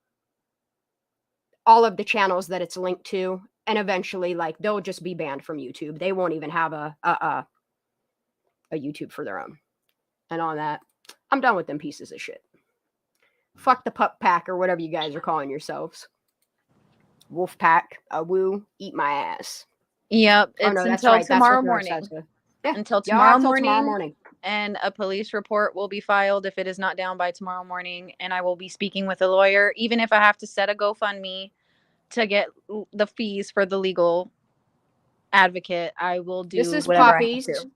[SPEAKER 4] all of the channels that it's linked to. And eventually, like, they'll just be banned from YouTube. They won't even have a YouTube for their own. And on that, I'm done with them pieces of shit. Fuck the pup pack or whatever you guys are calling yourselves. Wolf pack, a woo, eat my ass.
[SPEAKER 3] Yep. It's until tomorrow morning.
[SPEAKER 4] Yeah,
[SPEAKER 3] until tomorrow morning. And a police report will be filed if it is not down by tomorrow morning. And I will be speaking with a lawyer, even if I have to set a GoFundMe to get the fees for the legal advocate. I will do
[SPEAKER 4] this is
[SPEAKER 3] whatever
[SPEAKER 4] Poppies.
[SPEAKER 3] I have to.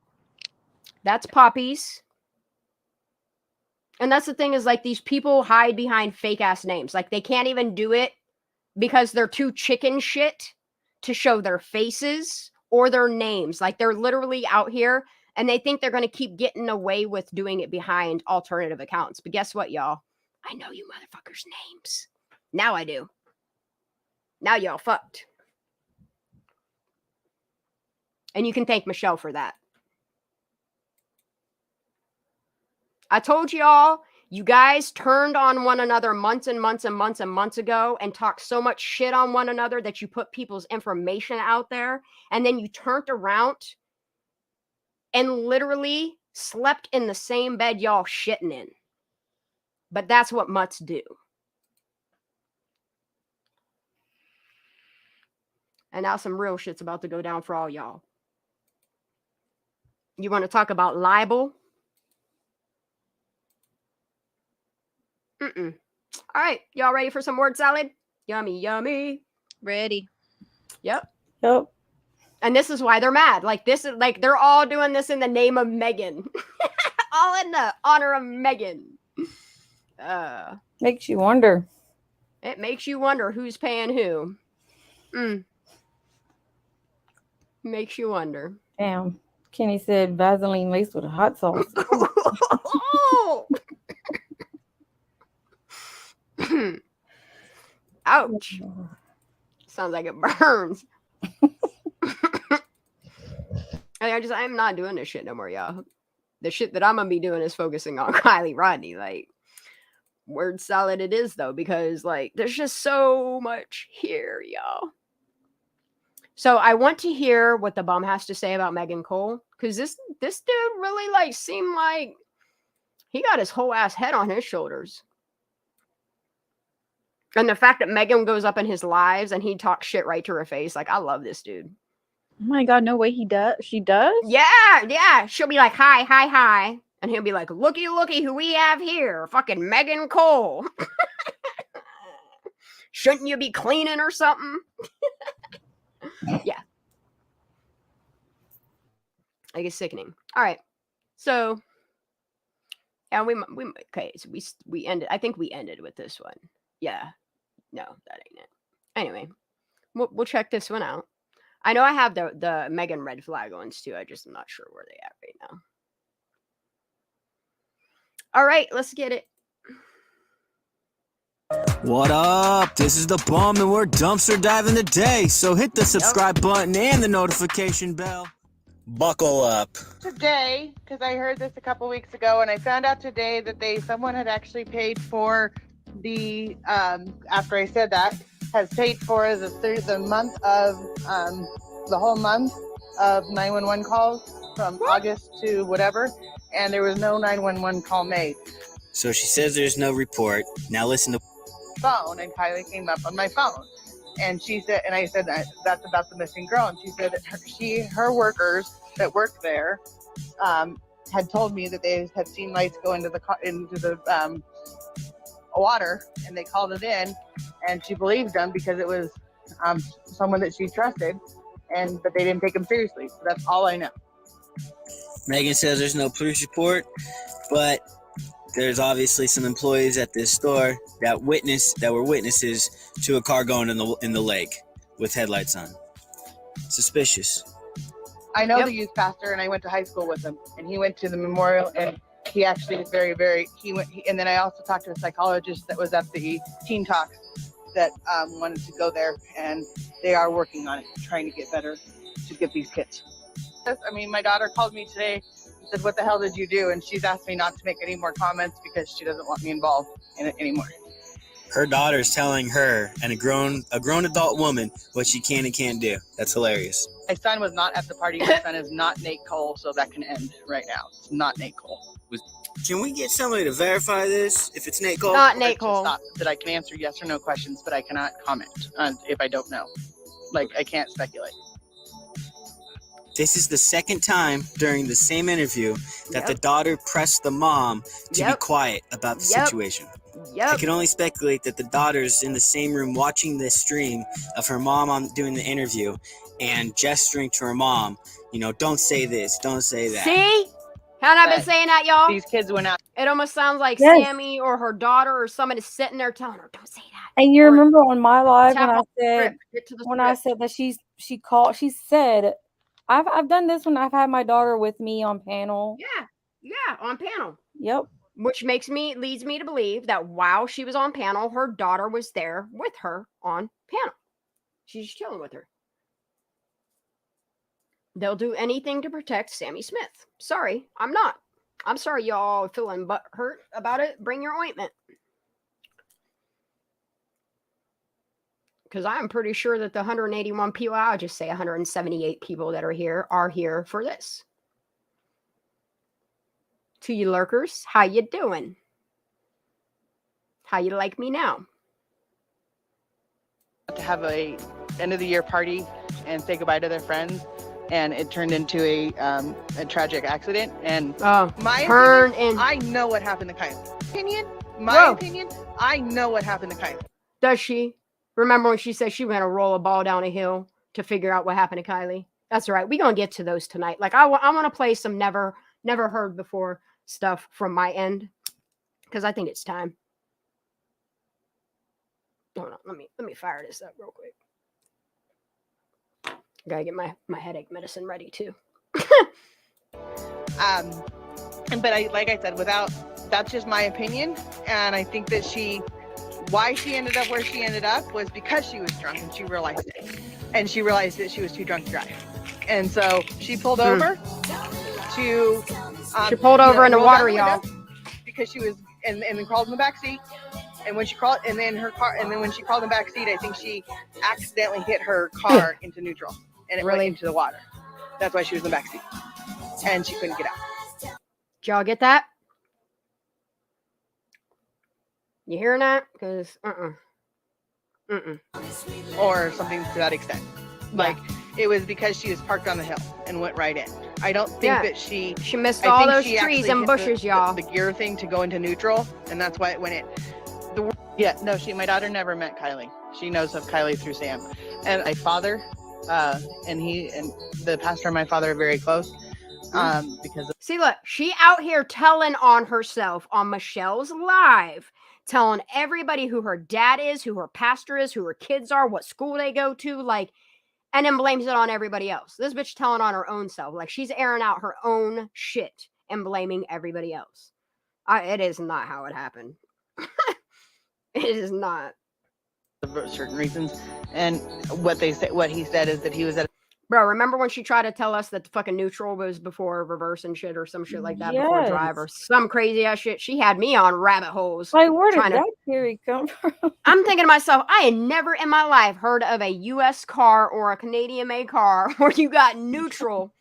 [SPEAKER 4] That's Poppies. And that's the thing is, like, these people hide behind fake ass names. Like, they can't even do it because they're too chicken shit to show their faces or their names. Like, they're literally out here and they think they're going to keep getting away with doing it behind alternative accounts. But guess what, y'all? I know you motherfuckers' names. Now I do. Now y'all fucked. And you can thank Michelle for that. I told y'all, you guys turned on one another months and months and months and months ago and talked so much shit on one another that you put people's information out there. And then you turned around and literally slept in the same bed y'all shitting in. But that's what mutts do. And now some real shit's about to go down for all y'all. You want to talk about libel? All right. Y'all ready for some word salad? Yummy, yummy.
[SPEAKER 3] Ready.
[SPEAKER 4] Yep.
[SPEAKER 2] Yep.
[SPEAKER 4] And this is why they're mad. Like, this is like they're all doing this in the name of Megan. All in the honor of Megan.
[SPEAKER 2] Makes you wonder.
[SPEAKER 4] It makes you wonder who's paying who. Makes you wonder.
[SPEAKER 2] Damn. Kenny said Vaseline laced with a hot sauce.
[SPEAKER 4] Ouch. Sounds like it burns. I'm not doing this shit no more, y'all. The shit that I'm gonna be doing is focusing on Kylie Rodney. Like, word salad it is, though, because, like, there's just so much here, y'all. So I want to hear what the bum has to say about Megan Cole, because this dude really, like, seemed like he got his whole ass head on his shoulders. And the fact that Megan goes up in his lives and he talks shit right to her face, like, I love this dude.
[SPEAKER 3] Oh my God, no way he does. She does?
[SPEAKER 4] Yeah. She'll be like, hi. And he'll be like, looky, who we have here. Fucking Megan Cole. Shouldn't you be cleaning or something? Yeah. Like, it's sickening. All right. So, yeah, okay, so we ended, I think we ended with this one. Yeah. No, that ain't it. Anyway, we'll check this one out. I know I have the Megan red flag ones too. I just am not sure where they at right now. All right, let's get it.
[SPEAKER 8] What up? This is the Bum and we're dumpster diving today. So hit the subscribe button and the notification bell. Buckle up.
[SPEAKER 9] Today, because I heard this a couple weeks ago, and I found out today that someone had actually paid for the after I said that, has paid for the month of the whole month of 911 calls from August to whatever, and there was no 911 call made.
[SPEAKER 8] So she says there's no report. Now listen to
[SPEAKER 9] phone, and Kylie came up on my phone, and she said, and I said that's about the missing girl, and she said that her workers that worked there had told me that they had seen lights go into the water, and they called it in, and she believed them because it was someone that she trusted, but they didn't take him seriously. So that's all I know.
[SPEAKER 8] Megan says there's no police report, but there's obviously some employees at this store that were witnesses to a car going in the lake with headlights on. Suspicious.
[SPEAKER 9] I know the youth pastor, and I went to high school with him, and he went to the memorial, and he actually was very, and then I also talked to a psychologist that was at the Teen Talks that wanted to go there, and they are working on it, trying to get better to get these kids. I mean, my daughter called me today and said, "What the hell did you do?" And she's asked me not to make any more comments because she doesn't want me involved in it anymore.
[SPEAKER 8] Her daughter's telling her and a grown adult woman what she can and can't do. That's hilarious.
[SPEAKER 9] My son was not at the party. My son is not Nate Cole, so that can end right now. It's not Nate Cole.
[SPEAKER 8] Can we get somebody to verify this? If it's Nate Cole?
[SPEAKER 4] Not Nate Cole.
[SPEAKER 9] Stop, that I can answer yes or no questions, but I cannot comment on if I don't know. Like, I can't speculate.
[SPEAKER 8] This is the second time during the same interview that the daughter pressed the mom to be quiet about the situation. I can only speculate that the daughter's in the same room watching this stream of her mom doing the interview and gesturing to her mom, you know, don't say this, don't say that.
[SPEAKER 4] See? Haven't I been saying that, y'all?
[SPEAKER 9] These kids went out.
[SPEAKER 4] It almost sounds like Sammy or her daughter or somebody sitting there telling her, don't say that.
[SPEAKER 2] And you remember on my live when
[SPEAKER 4] I
[SPEAKER 2] said that she said, I've done this when I've had my daughter with me on panel.
[SPEAKER 4] Yeah, on panel.
[SPEAKER 2] Yep.
[SPEAKER 4] Which leads me to believe that while she was on panel, her daughter was there with her on panel. She's chilling with her. They'll do anything to protect Sammy Smith. Sorry, I'm not. I'm sorry y'all feeling hurt about it. Bring your ointment. Because I'm pretty sure that the 181 people, I'll just say 178 people that are here for this. To you lurkers, how you doing? How you like me now?
[SPEAKER 9] To have a end of the year party and say goodbye to their friends, and it turned into a tragic accident. And I know what happened to Kylie. My opinion, I know what happened to Kylie.
[SPEAKER 4] Does she? Remember when she said she was going to roll a ball down a hill to figure out what happened to Kylie? That's right. We're going to get to those tonight. Like I want to play some never heard before stuff from my end because I think it's time. Hold on, let me fire this up real quick. Gotta get my headache medicine ready too.
[SPEAKER 9] But like I said, that's just my opinion, and I think that why she ended up where she ended up was because she was drunk and she realized it, and she realized that she was too drunk to drive, and so she pulled over to.
[SPEAKER 4] She pulled over in the water, y'all,
[SPEAKER 9] because she was and then crawled in the back seat. And when she crawled, and then when she crawled in the back seat, I think she accidentally hit her car into neutral, and it went into the water. That's why she was in the back seat, and she couldn't get out.
[SPEAKER 4] Did y'all get that? You hearing that? Because
[SPEAKER 9] or something to that extent. Like it was because she was parked on the hill and went right in. I don't think that she
[SPEAKER 4] missed all those trees and bushes, y'all.
[SPEAKER 9] The gear thing to go into neutral, and that's why it went in. My daughter never met Kylie. She knows of Kylie through Sam. And my father, and the pastor and my father are very close.
[SPEAKER 4] See, look, she out here telling on herself on Michelle's live, telling everybody who her dad is, who her pastor is, who her kids are, what school they go to, like, and then blames it on everybody else. This bitch telling on her own self. Like, she's airing out her own shit and blaming everybody else. It is not how it happened. It is not.
[SPEAKER 9] For certain reasons, and what he said is that he was at.
[SPEAKER 4] Bro, remember when she tried to tell us that the fucking neutral was before reverse and shit or some shit like that before drive or some crazy ass shit? She had me on rabbit holes.
[SPEAKER 2] Like, where did that theory come from?
[SPEAKER 4] I'm thinking to myself, I had never in my life heard of a U.S. car or a Canadian-made car where you got neutral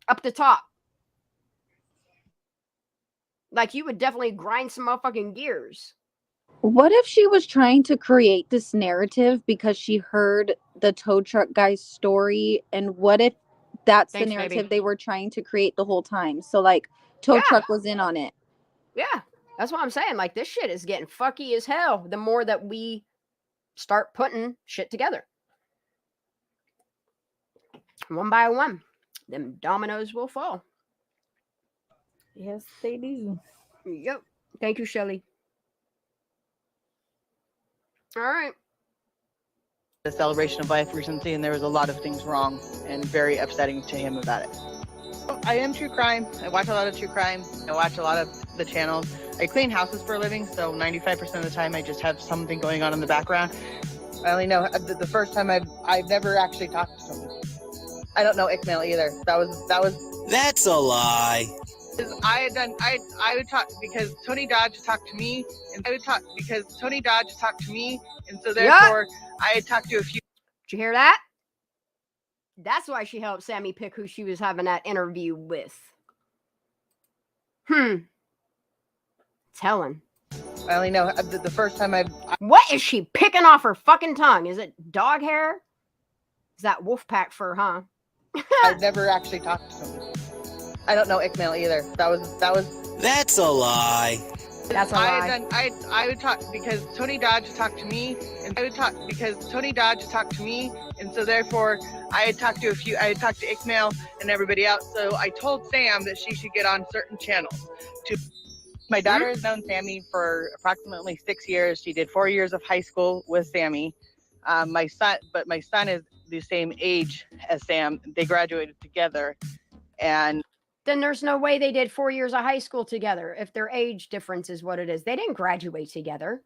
[SPEAKER 4] up the top. Like, you would definitely grind some motherfucking gears.
[SPEAKER 3] What if she was trying to create this narrative because she heard the tow truck guy's story? And what if that's the narrative they were trying to create the whole time? So, like, tow truck was in on it.
[SPEAKER 4] Yeah, that's what I'm saying. Like, this shit is getting fucky as hell the more that we start putting shit together. One by one, them dominoes will fall.
[SPEAKER 2] Yes, they do.
[SPEAKER 4] Yep. Thank you, Shelly. All right.
[SPEAKER 9] The celebration of life recently, and there was a lot of things wrong and very upsetting to him about it. I am true crime. I watch a lot of true crime. I watch a lot of the channels. I clean houses for a living, so 95% of the time I just have something going on in the background. I only know the first time I've never actually talked to someone. I don't know Ickmail either. That was.
[SPEAKER 8] That's a lie.
[SPEAKER 9] I would talk because Tony Dodge talked to me, and I would talk because Tony Dodge talked to me, and so therefore I had talked to a few.
[SPEAKER 4] Did you hear that? That's why she helped Sammy pick who she was having that interview with. Telling.
[SPEAKER 9] I only know the first time
[SPEAKER 4] What is she picking off her fucking tongue? Is it dog hair? Is that wolf pack fur, huh?
[SPEAKER 9] I've never actually talked to someone. I don't know Ickmail either. That was.
[SPEAKER 8] That's a lie.
[SPEAKER 4] That's a lie.
[SPEAKER 9] I would talk because Tony Dodge talked to me, and I would talk because Tony Dodge talked to me, and so therefore I had talked to Ickmail and everybody else. So I told Sam that she should get on certain channels. My daughter has known Sammy for approximately 6 years. She did 4 years of high school with Sammy. My son is the same age as Sam. They graduated together, and
[SPEAKER 4] then there's no way they did 4 years of high school together if their age difference is what it is. They didn't graduate together.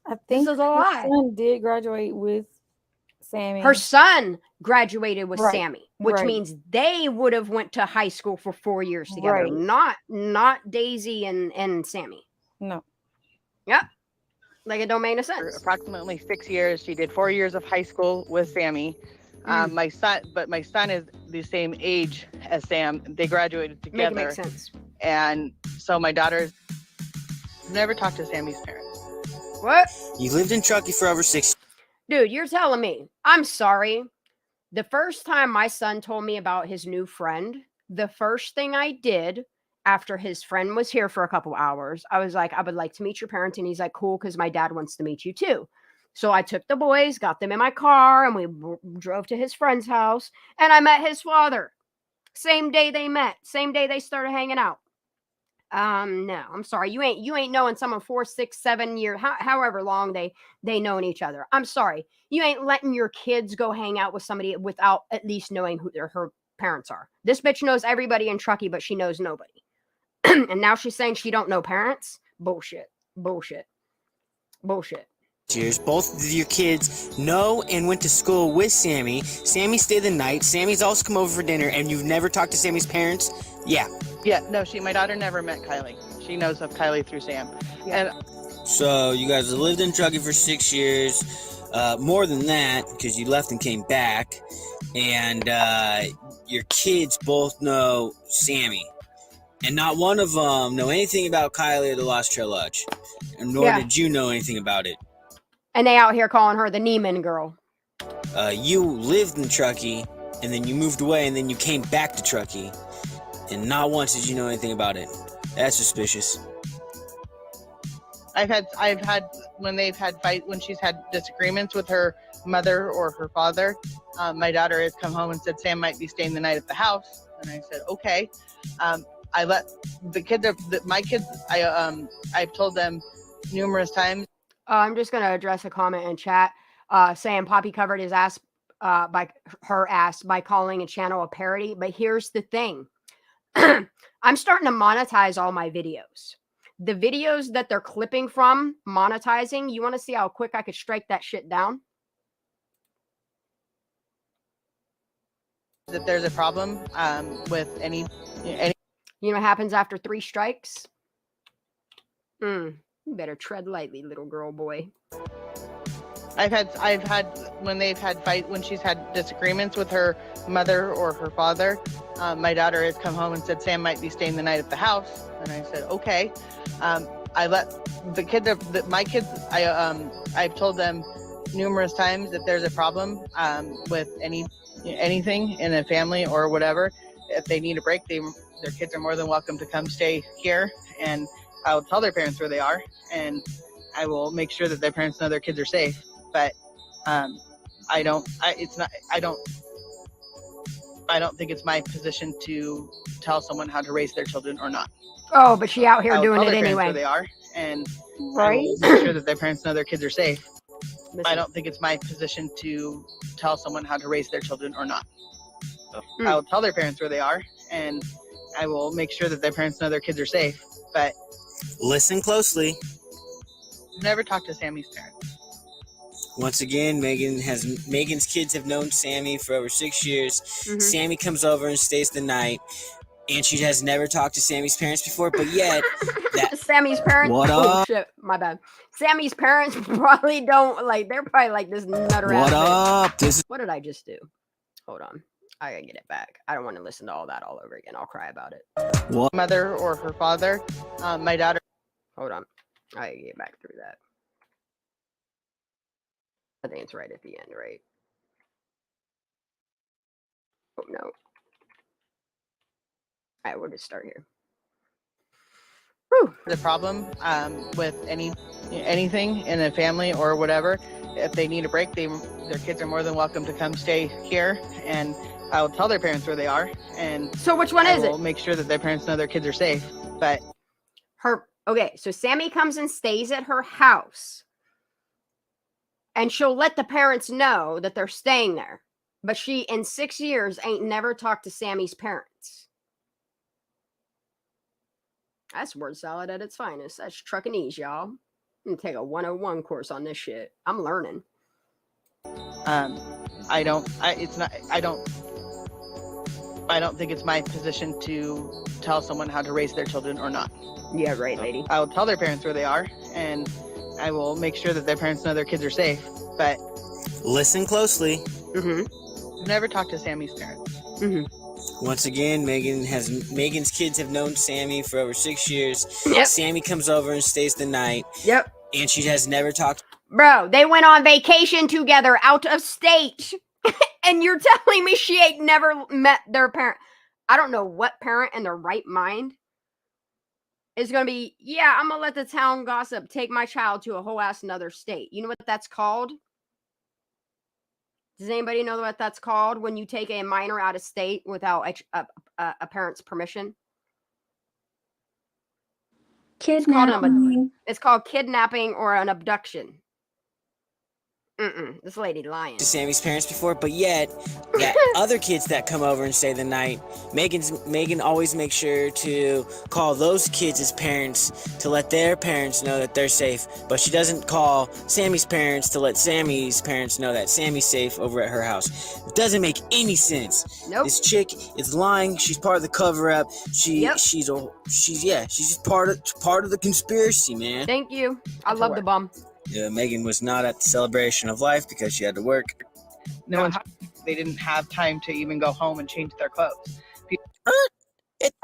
[SPEAKER 2] I think
[SPEAKER 4] this is a lie.
[SPEAKER 2] Her son did graduate with Sammy.
[SPEAKER 4] Her son graduated with
[SPEAKER 2] Right.
[SPEAKER 4] Sammy, which
[SPEAKER 2] Right.
[SPEAKER 4] means they would have went to high school for 4 years together,
[SPEAKER 2] Right.
[SPEAKER 4] not Daisy and Sammy.
[SPEAKER 2] No.
[SPEAKER 4] Yep. Like it don't make no
[SPEAKER 9] for
[SPEAKER 4] sense.
[SPEAKER 9] approximately 6 years. She did 4 years of high school with Sammy. My son is the same age as Sam. They graduated together.
[SPEAKER 4] Make sense.
[SPEAKER 9] And so my daughter's never talked to Sammy's parents.
[SPEAKER 4] What?
[SPEAKER 8] You lived in Truckee for over 6 years.
[SPEAKER 4] Dude, you're telling me. I'm sorry. The first time my son told me about his new friend, the first thing I did after his friend was here for a couple hours, I was like, I would like to meet your parents. And he's like, cool, because my dad wants to meet you too. So I took the boys, got them in my car, and we drove to his friend's house. And I met his father. Same day they met. Same day they started hanging out. No, I'm sorry. You ain't knowing someone 4, 6, 7 years, however long they known each other. I'm sorry. You ain't letting your kids go hang out with somebody without at least knowing who her parents are. This bitch knows everybody in Truckee, but she knows nobody. And now she's saying she don't know parents. Bullshit.
[SPEAKER 8] Years. Both of your kids know and went to school with Sammy. Sammy stayed the night. Sammy's also come over for dinner, and you've never talked to Sammy's parents? Yeah.
[SPEAKER 9] Yeah, no, my daughter never met Kylie. She knows of Kylie through Sam.
[SPEAKER 4] Yeah.
[SPEAKER 9] And
[SPEAKER 8] So you guys have lived in Truckee for 6 years. More than that, because you left and came back. And your kids both know Sammy. And not one of them know anything about Kylie or the Lost Trail Lodge. And nor did you know anything about it.
[SPEAKER 4] And they out here calling her the Neiman girl.
[SPEAKER 8] You lived in Truckee, and then you moved away, and then you came back to Truckee. And not once did you know anything about it. That's suspicious.
[SPEAKER 9] I've had when she's had disagreements with her mother or her father, my daughter has come home and said Sam might be staying the night at the house, and I said okay. I let the kids my kids. I've told them numerous times.
[SPEAKER 4] I'm just gonna address a comment in chat saying Poppy covered his ass by calling a channel a parody. But here's the thing. I'm starting to monetize all my videos. The videos that they're clipping from monetizing, you want to see how quick I could strike that shit down?
[SPEAKER 9] That there's a problem with any.
[SPEAKER 4] You know what happens after 3 strikes? You better tread lightly, little girl, boy.
[SPEAKER 9] I've had when she's had disagreements with her mother or her father, my daughter has come home and said Sam might be staying the night at the house, and I said okay. I let the kids my kids. I've told them numerous times that there's a problem with anything in a family or whatever. If they need a break, their kids are more than welcome to come stay here, and I'll tell their parents where they are, and I will make sure that their parents know their kids are safe. But I don't think it's my position to tell someone how to raise their children or not.
[SPEAKER 4] Oh, but she out here
[SPEAKER 9] I'll
[SPEAKER 4] doing
[SPEAKER 9] tell
[SPEAKER 4] it
[SPEAKER 9] their parents
[SPEAKER 4] anyway.
[SPEAKER 9] where they are, and
[SPEAKER 2] Right.
[SPEAKER 9] I will make sure that their parents know their kids are safe.
[SPEAKER 4] Listen,
[SPEAKER 9] I don't think it's my position to tell someone how to raise their children or not. I will tell their parents where they are, and I will make sure that their parents know their kids are safe. But
[SPEAKER 8] Listen closely.
[SPEAKER 9] never talk to Sammy's parents.
[SPEAKER 8] Once again, Megan's kids have known Sammy for over 6 years. Sammy comes over and stays the night, and she has never talked to Sammy's parents before, but yet
[SPEAKER 4] Sammy's parents.
[SPEAKER 8] What
[SPEAKER 4] Oh
[SPEAKER 8] up?
[SPEAKER 4] shit, my bad. Sammy's parents probably don't like. They're probably like this nutter.
[SPEAKER 8] What
[SPEAKER 4] ass
[SPEAKER 8] up?
[SPEAKER 4] What did I just do? Hold on, I gotta get it back. I don't want to listen to all that all over again. I'll cry about it.
[SPEAKER 8] What?
[SPEAKER 9] Mother or her father. My daughter.
[SPEAKER 4] Hold on, I gotta get back through that. I think it's right at the end, right? Oh no. All right, we'll just start here. Whew.
[SPEAKER 9] The problem with anything in a family or whatever, if they need a break, their kids are more than welcome to come stay here, and I will tell their parents where they are, and
[SPEAKER 4] So which one is
[SPEAKER 9] I will
[SPEAKER 4] it?
[SPEAKER 9] make sure that their parents know their kids are safe. But
[SPEAKER 4] Okay, so Sammy comes and stays at her house, and she'll let the parents know that they're staying there. But she, in 6 years, ain't never talked to Sammy's parents. That's word salad at its finest. That's truckinese, y'all. I'm gonna take a 101 course on this shit. I'm learning.
[SPEAKER 9] I don't think it's my position to tell someone how to raise their children or not.
[SPEAKER 4] Yeah, right, lady.
[SPEAKER 9] I will tell their parents where they are, and I will make sure that their parents know their kids are safe. But
[SPEAKER 8] Listen closely.
[SPEAKER 9] never talk to Sammy's parents.
[SPEAKER 8] Once again, Megan's kids have known Sammy for over 6 years.
[SPEAKER 4] Yep.
[SPEAKER 8] Sammy comes over and stays the night,
[SPEAKER 4] Yep.
[SPEAKER 8] and she has never talked.
[SPEAKER 4] Bro, they went on vacation together out of state. And you're telling me she ain't never met their parent. I don't know what parent in their right mind is going to be, yeah, I'm going to let the town gossip take my child to a whole ass another state. You know what that's called? Does anybody know what that's called when you take a minor out of state without a parent's permission?
[SPEAKER 2] Kidnapping.
[SPEAKER 4] It's called kidnapping or an abduction. This lady lying.
[SPEAKER 8] To Sammy's parents before, but yet that other kids that come over and stay the night, Megan always makes sure to call those kids' parents to let their parents know that they're safe, but she doesn't call Sammy's parents to let Sammy's parents know that Sammy's safe over at her house. It doesn't make any sense.
[SPEAKER 4] Nope.
[SPEAKER 8] This chick is lying. She's part of the cover-up. She's just part of the conspiracy, man.
[SPEAKER 4] Thank you. I love the bum.
[SPEAKER 8] Megan was not at the celebration of life because she had to work.
[SPEAKER 9] They didn't have time to even go home and change their clothes.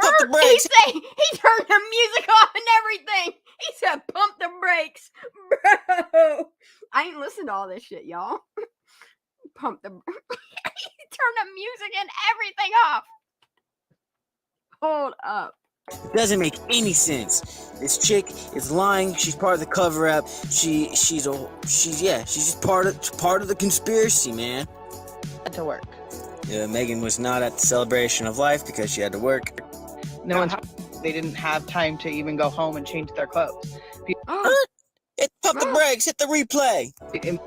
[SPEAKER 8] Pump the brakes.
[SPEAKER 4] He turned the music off and everything. He said, "Pump the brakes, bro." I ain't listened to all this shit, y'all. Pump the. He turned the music and everything off. Hold up.
[SPEAKER 8] It doesn't make any sense. This chick is lying. She's part of the cover-up. She's just part of the conspiracy, man.
[SPEAKER 9] Had to work.
[SPEAKER 8] Megan was not at the celebration of life because she had to work.
[SPEAKER 9] They didn't have time to even go home and change their clothes.
[SPEAKER 8] Pump the brakes. Hit the replay.
[SPEAKER 9] They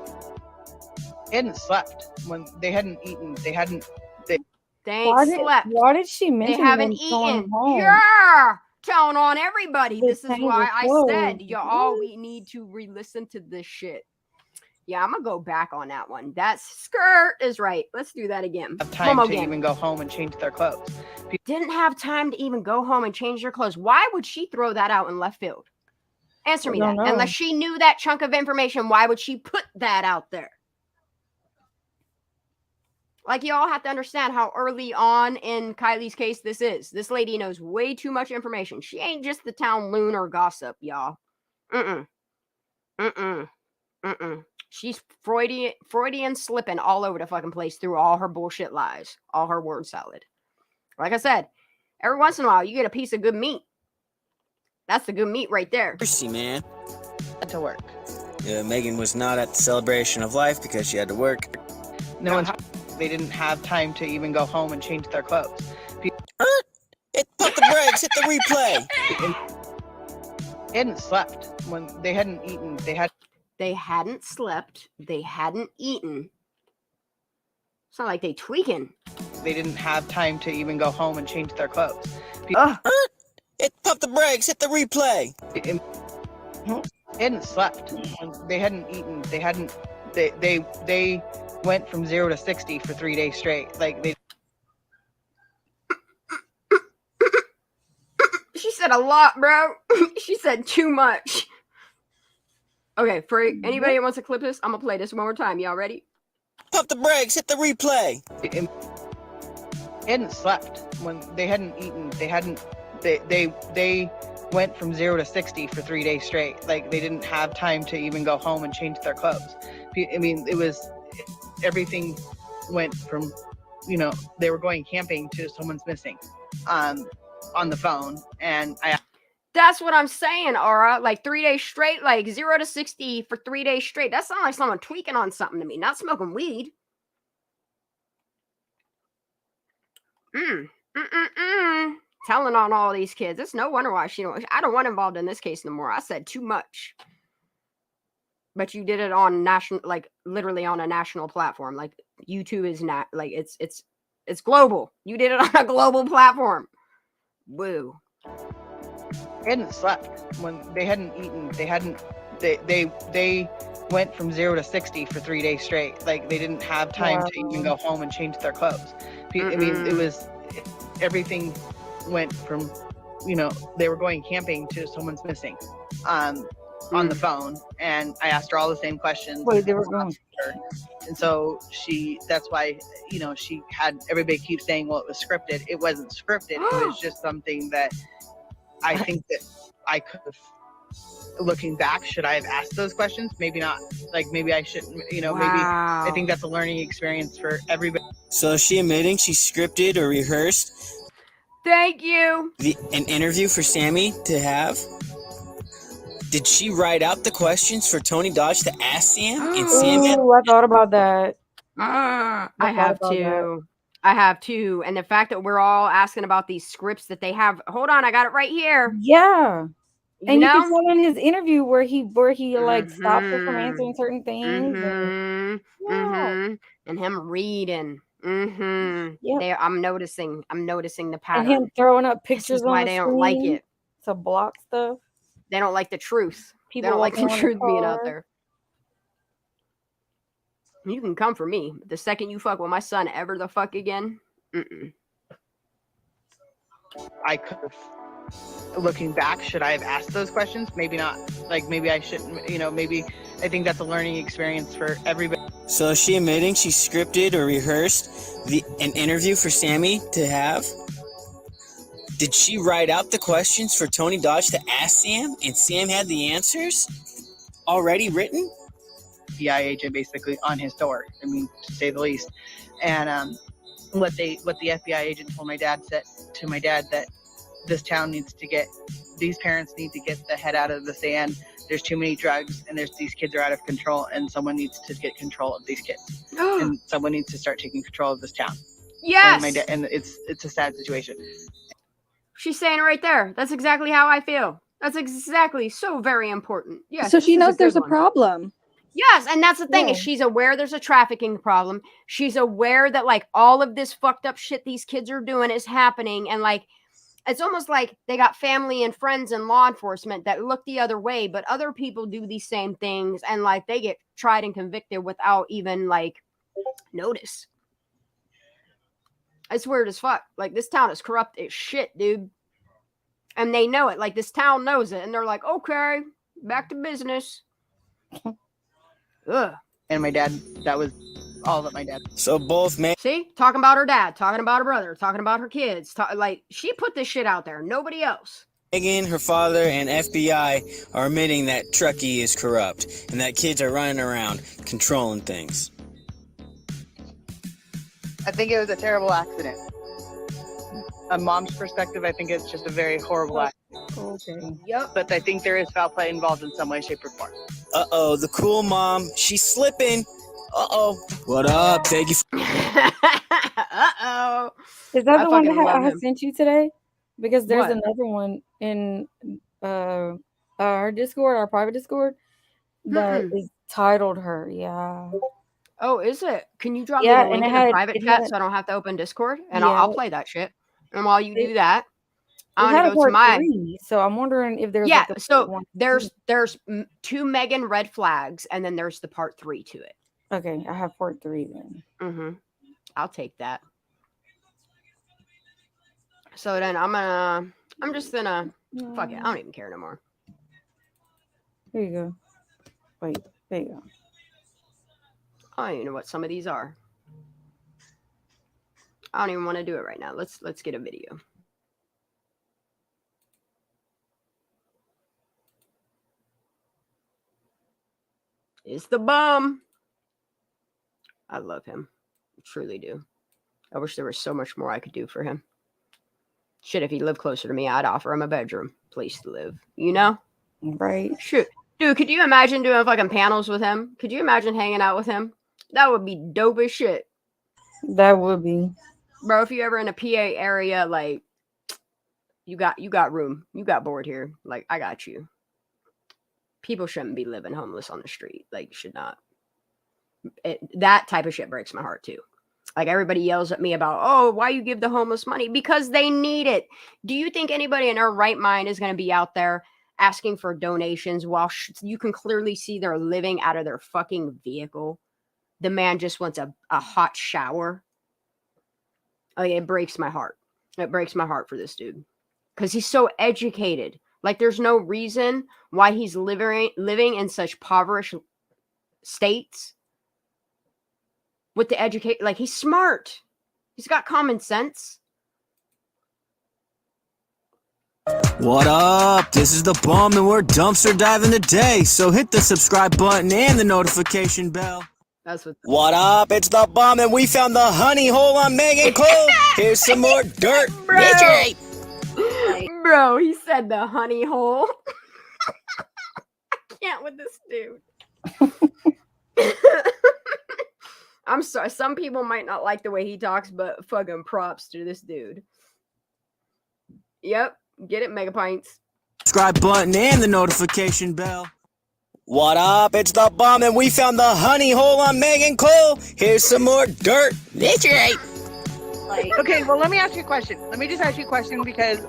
[SPEAKER 9] hadn't slept when they hadn't eaten. They
[SPEAKER 4] ain't slept.
[SPEAKER 2] Why did she mention
[SPEAKER 4] They haven't
[SPEAKER 2] them going
[SPEAKER 4] eaten.
[SPEAKER 2] home?
[SPEAKER 4] Yeah, telling on everybody.
[SPEAKER 2] They
[SPEAKER 4] This is
[SPEAKER 2] changed
[SPEAKER 4] why
[SPEAKER 2] the
[SPEAKER 4] I
[SPEAKER 2] clothes.
[SPEAKER 4] said, y'all, we need to re-listen to this shit. Yeah, I'm gonna go back on that one. That skirt is right. Let's do that again.
[SPEAKER 9] have time to even go home and change their clothes.
[SPEAKER 4] Didn't have time to even go home and change their clothes. Why would she throw that out in left field? Answer me that.
[SPEAKER 2] don't know.
[SPEAKER 4] Unless she knew that chunk of information, why would she put that out there? Like, y'all have to understand how early on in Kylie's case this is. This lady knows way too much information. She ain't just the town loon or gossip, y'all. She's Freudian slipping all over the fucking place through all her bullshit lies, all her word salad. Like I said, every once in a while, you get a piece of good meat. That's the good meat right there.
[SPEAKER 8] Mercy, man.
[SPEAKER 9] Had to work.
[SPEAKER 8] Megan was not at the celebration of life because she had to work.
[SPEAKER 9] They didn't have time to even go home and change their clothes.
[SPEAKER 8] Pump the brakes. Hit the replay.
[SPEAKER 9] They hadn't slept when they hadn't eaten.
[SPEAKER 4] They hadn't slept. They hadn't eaten. It's not like they tweaking.
[SPEAKER 9] they didn't have time to even go home and change their clothes.
[SPEAKER 8] Pump the brakes, hit the replay.
[SPEAKER 9] They hadn't slept. They hadn't eaten. They went from 0 to 60 for 3 days straight. Like they.
[SPEAKER 4] She said a lot, bro. She said too much. Okay, for anybody that wants to clip this, I'm gonna play this one more time. Y'all ready?
[SPEAKER 8] Pump the brakes, hit the replay.
[SPEAKER 9] They hadn't slept. When they hadn't eaten. They went from 0 to 60 for 3 days straight. Like they didn't have time to even go home and change their clothes. I mean, it was everything went from, they were going camping to someone's missing, on the phone, and
[SPEAKER 4] That's what I'm saying, Aura. Like 3 days straight, like 0 to 60 for 3 days straight. That sounds like someone tweaking on something to me, not smoking weed. Telling on all these kids. It's no wonder why I don't want involved in this case no more. I said too much. But you did it on national, like literally on a national platform. Like YouTube is not like it's global. You did it on a global platform. Woo.
[SPEAKER 9] they hadn't slept. When they hadn't eaten. They went from 0 to 60 for 3 days straight. Like they didn't have time to even go home and change their clothes. I mean, it was everything went from, they were going camping to someone's missing, on the phone, and I asked her all the same questions.
[SPEAKER 2] Wait, they were going.
[SPEAKER 9] And so that's why, she had, everybody keeps saying, well, it was scripted. It wasn't scripted. It was just something that I think that I could have, looking back, should I have asked those questions? Maybe not. Like maybe I shouldn't, maybe I think that's a learning experience for everybody.
[SPEAKER 8] So is she admitting she scripted or rehearsed
[SPEAKER 4] Thank you.
[SPEAKER 8] an interview for Sammy to have? Did she write out the questions for Tony Dodge to ask Sam? And Sam had...
[SPEAKER 2] I thought about that.
[SPEAKER 4] I have too. And the fact that we're all asking about these scripts that they have. Hold on, I got it right here.
[SPEAKER 2] Yeah. And you can tell in his interview where he like stopped her from answering certain things.
[SPEAKER 4] And him reading. Yep. I'm noticing the pattern.
[SPEAKER 2] And him throwing up pictures on
[SPEAKER 4] why
[SPEAKER 2] the
[SPEAKER 4] they don't like
[SPEAKER 2] screen
[SPEAKER 4] it.
[SPEAKER 2] To block stuff.
[SPEAKER 4] They don't like the truth.
[SPEAKER 2] People
[SPEAKER 4] they don't like the truth
[SPEAKER 2] the
[SPEAKER 4] being out there. You can come for me. The second you fuck with my son ever the fuck again.
[SPEAKER 9] I could have, looking back, should I have asked those questions? Maybe not. Like maybe I shouldn't, maybe I think that's a learning experience for everybody.
[SPEAKER 8] So is she admitting she scripted or rehearsed an interview for Sammy to have? Did she write out the questions for Tony Dodge to ask Sam, and Sam had the answers already written?
[SPEAKER 9] FBI agent basically on his door, I mean, to say the least. And what the FBI agent told my dad that this town needs to get, these parents need to get the head out of the sand. There's too many drugs, and these kids are out of control, and someone needs to get control of these kids. And someone needs to start taking control of this town.
[SPEAKER 4] Yes.
[SPEAKER 9] And it's a sad situation.
[SPEAKER 4] She's saying it right there. That's exactly how I feel. That's exactly so very important. Yes.
[SPEAKER 3] So she knows there's a problem.
[SPEAKER 4] Yes, and that's the thing is she's aware there's a trafficking problem. She's aware that like all of this fucked up shit these kids are doing is happening, and like it's almost like they got family and friends in law enforcement that look the other way, but other people do these same things, and like they get tried and convicted without even like notice. It's weird as fuck. Like this town is corrupt as shit, dude. And they know it. Like this town knows it. And they're like, okay, back to business. Ugh.
[SPEAKER 9] And my dad, that was all that my dad.
[SPEAKER 8] So both men.
[SPEAKER 4] See? Talking about her dad, talking about her brother, talking about her kids. Like she put this shit out there. Nobody else.
[SPEAKER 8] Megan, her father, and FBI are admitting that Truckee is corrupt and that kids are running around controlling things.
[SPEAKER 9] I think it was a terrible accident. A mom's perspective, I think it's just a very horrible accident.
[SPEAKER 2] Okay.
[SPEAKER 4] Yep.
[SPEAKER 9] But I think there is foul play involved in some way, shape, or form.
[SPEAKER 8] Uh-oh, the cool mom, she's slipping. Uh-oh. What up? Thank you.
[SPEAKER 4] Uh-oh.
[SPEAKER 2] Is that the one that I sent you today? Because there's another one in our Discord, our private Discord, that is titled her. Yeah.
[SPEAKER 4] Oh, is it? Can you drop me
[SPEAKER 2] Yeah,
[SPEAKER 4] the
[SPEAKER 2] and
[SPEAKER 4] link
[SPEAKER 2] it
[SPEAKER 4] in the
[SPEAKER 2] had
[SPEAKER 4] private
[SPEAKER 2] it
[SPEAKER 4] chat
[SPEAKER 2] had
[SPEAKER 4] so I don't have to open Discord? And
[SPEAKER 2] yeah,
[SPEAKER 4] I'll play that shit. And while you do that,
[SPEAKER 2] it
[SPEAKER 4] I'm
[SPEAKER 2] had
[SPEAKER 4] gonna
[SPEAKER 2] a
[SPEAKER 4] go to
[SPEAKER 2] part
[SPEAKER 4] my
[SPEAKER 2] 3. So I'm wondering if there's
[SPEAKER 4] yeah.
[SPEAKER 2] like a part
[SPEAKER 4] So
[SPEAKER 2] 1.
[SPEAKER 4] there's 2 Megan red flags, and then there's the part 3 to it.
[SPEAKER 2] Okay, I have part 3 then.
[SPEAKER 4] Mm-hmm. I'll take that. So then I'm just gonna fuck it. I don't even care no more.
[SPEAKER 2] Here you go. Wait, there you go.
[SPEAKER 4] I don't even know what some of these are. I don't even want to do it right now. Let's get a video. It's the bum. I love him. I truly do. I wish there was so much more I could do for him. Shit, if he lived closer to me, I'd offer him a bedroom, place to live. You know?
[SPEAKER 2] Right.
[SPEAKER 4] Shoot. Dude, could you imagine doing fucking panels with him? Could you imagine hanging out with him? That would be dope as shit.
[SPEAKER 2] That would be.
[SPEAKER 4] Bro, if you ever in a PA area, like, you got room. You got board here. Like, I got you. People shouldn't be living homeless on the street. Like, should not. That type of shit breaks my heart, too. Like, everybody yells at me about, oh, why you give the homeless money? Because they need it. Do you think anybody in their right mind is going to be out there asking for donations while you can clearly see they're living out of their fucking vehicle? The man just wants a hot shower. Like, it breaks my heart. It breaks my heart for this dude. Because he's so educated. Like, there's no reason why he's living in such impoverished states with the educate. Like, he's smart. He's got common sense.
[SPEAKER 8] What up? This is the Bum, and we're dumpster diving today. So hit the subscribe button and the notification bell.
[SPEAKER 4] That's
[SPEAKER 8] What up? It's the Bum, and we found the honey hole on Megan Cole. Here's some more dirt.
[SPEAKER 4] Bro, he said the honey hole. I can't with this dude. I'm sorry. Some people might not like the way he talks, but fucking props to this dude. Yep. Get it, Megapints.
[SPEAKER 8] Subscribe button and the notification bell. What up? It's the Bum, and we found the honey hole on Megan Cole. Here's some more dirt.
[SPEAKER 9] Okay, well, let me ask you a question. Let me just ask you a question because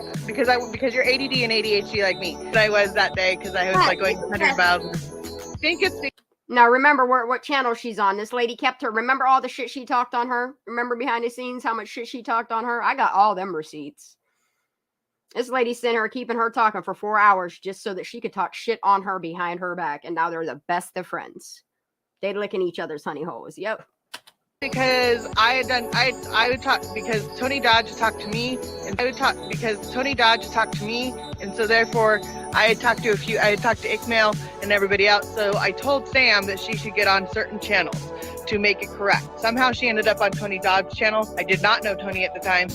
[SPEAKER 9] you're ADD and ADHD like me. I was that day because I was like going 100 miles. Think it's
[SPEAKER 4] now. Remember what channel she's on. This lady kept her. Remember all the shit she talked on her. Remember behind the scenes how much shit she talked on her. I got all them receipts. This lady sent her, keeping her talking for 4 hours just so that she could talk shit on her behind her back. And now they're the best of friends. They licking each other's honey holes. Yep.
[SPEAKER 9] Because I would talk because Tony Dodge talked to me, and I would talk because Tony Dodge talked to me, and so therefore I had talked to Ickmail and everybody else. So I told Sam that she should get on certain channels to make it correct. Somehow she ended up on Tony Dodge's channel. I did not know Tony at the time.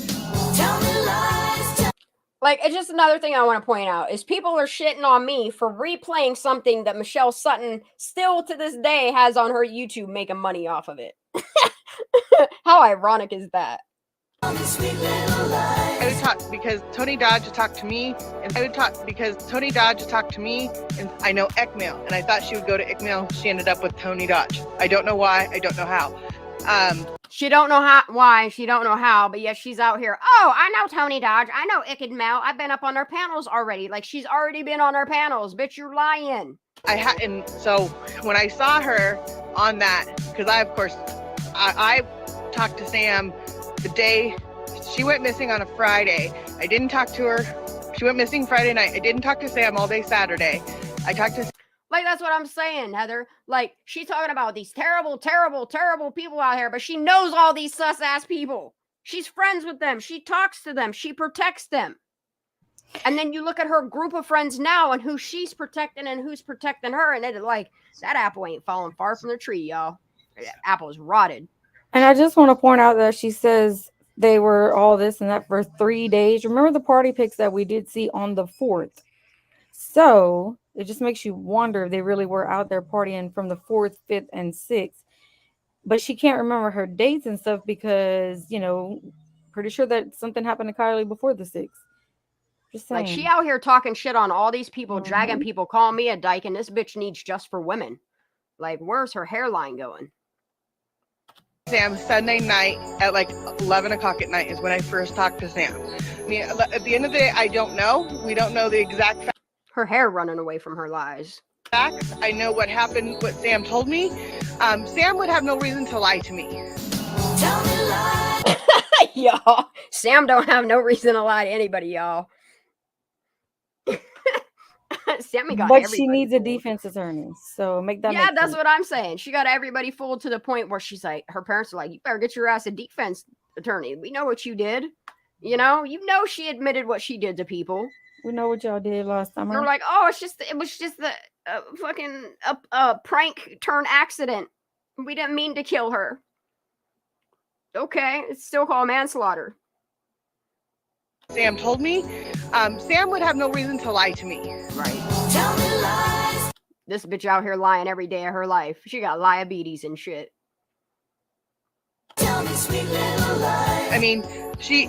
[SPEAKER 4] Like, it's just another thing I want to point out is people are shitting on me for replaying something that Michelle Sutton still to this day has on her YouTube making money off of it. How ironic is that?
[SPEAKER 9] I would talk because Tony Dodge talked to me, and I would talk because Tony Dodge talked to me, and I know Ickmail, and I thought she would go to Ickmail. She ended up with Tony Dodge. I don't know why. I don't know how.
[SPEAKER 4] She don't know why. She don't know how. But yet she's out here. Oh, I know Tony Dodge. I know Ickmail. I've been up on her panels already. Like, she's already been on her panels. Bitch, you're lying.
[SPEAKER 9] And so when I saw her on that, because I talked to Sam the day she went missing on a Friday. I didn't talk to her. She went missing Friday night. I didn't talk to Sam all day Saturday. I talked to
[SPEAKER 4] Like, that's what I'm saying, Heather. Like, she's talking about these terrible, terrible, terrible people out here, but she knows all these sus-ass people. She's friends with them. She talks to them. She protects them. And then you look at her group of friends now and who she's protecting and who's protecting her, and it's like, that apple ain't falling far from the tree, y'all. That apple is rotted.
[SPEAKER 2] And I just want to point out that she says they were all this and that for 3 days. Remember the party pics that we did see on the 4th? So it just makes you wonder if they really were out there partying from the 4th, 5th, and 6th. But she can't remember her dates and stuff because, pretty sure that something happened to Kylie before the 6th. Just saying.
[SPEAKER 4] Like, she out here talking shit on all these people, dragging people, calling me a dyke, and this bitch needs just for women. Like, where's her hairline going?
[SPEAKER 9] Sam Sunday night at like 11 o'clock at night is when I first talked to Sam. I mean, at the end of the day, I don't know. We don't know the exact
[SPEAKER 4] Her hair running away from her lies.
[SPEAKER 9] facts. I know what happened, what Sam told me. Sam would have no reason to lie to me.
[SPEAKER 4] Y'all, Sam don't have no reason to lie to anybody, y'all. Sammy got
[SPEAKER 2] But
[SPEAKER 4] everybody
[SPEAKER 2] she needs a
[SPEAKER 4] fooled.
[SPEAKER 2] defense attorney, so make that.
[SPEAKER 4] Yeah,
[SPEAKER 2] make
[SPEAKER 4] that's
[SPEAKER 2] sense.
[SPEAKER 4] what I'm saying. She got everybody fooled to the point where she's like, her parents are like, "You better get your ass a defense attorney. We know what you did. You know she admitted what she did to people."
[SPEAKER 2] We know what y'all did last summer.
[SPEAKER 4] They're like, "Oh, it was just the fucking prank turn accident. We didn't mean to kill her." Okay, it's still called manslaughter.
[SPEAKER 9] Sam told me. Sam would have no reason to lie to me.
[SPEAKER 4] Right. This bitch out here lying every day of her life. She got diabetes and shit.
[SPEAKER 9] I mean, she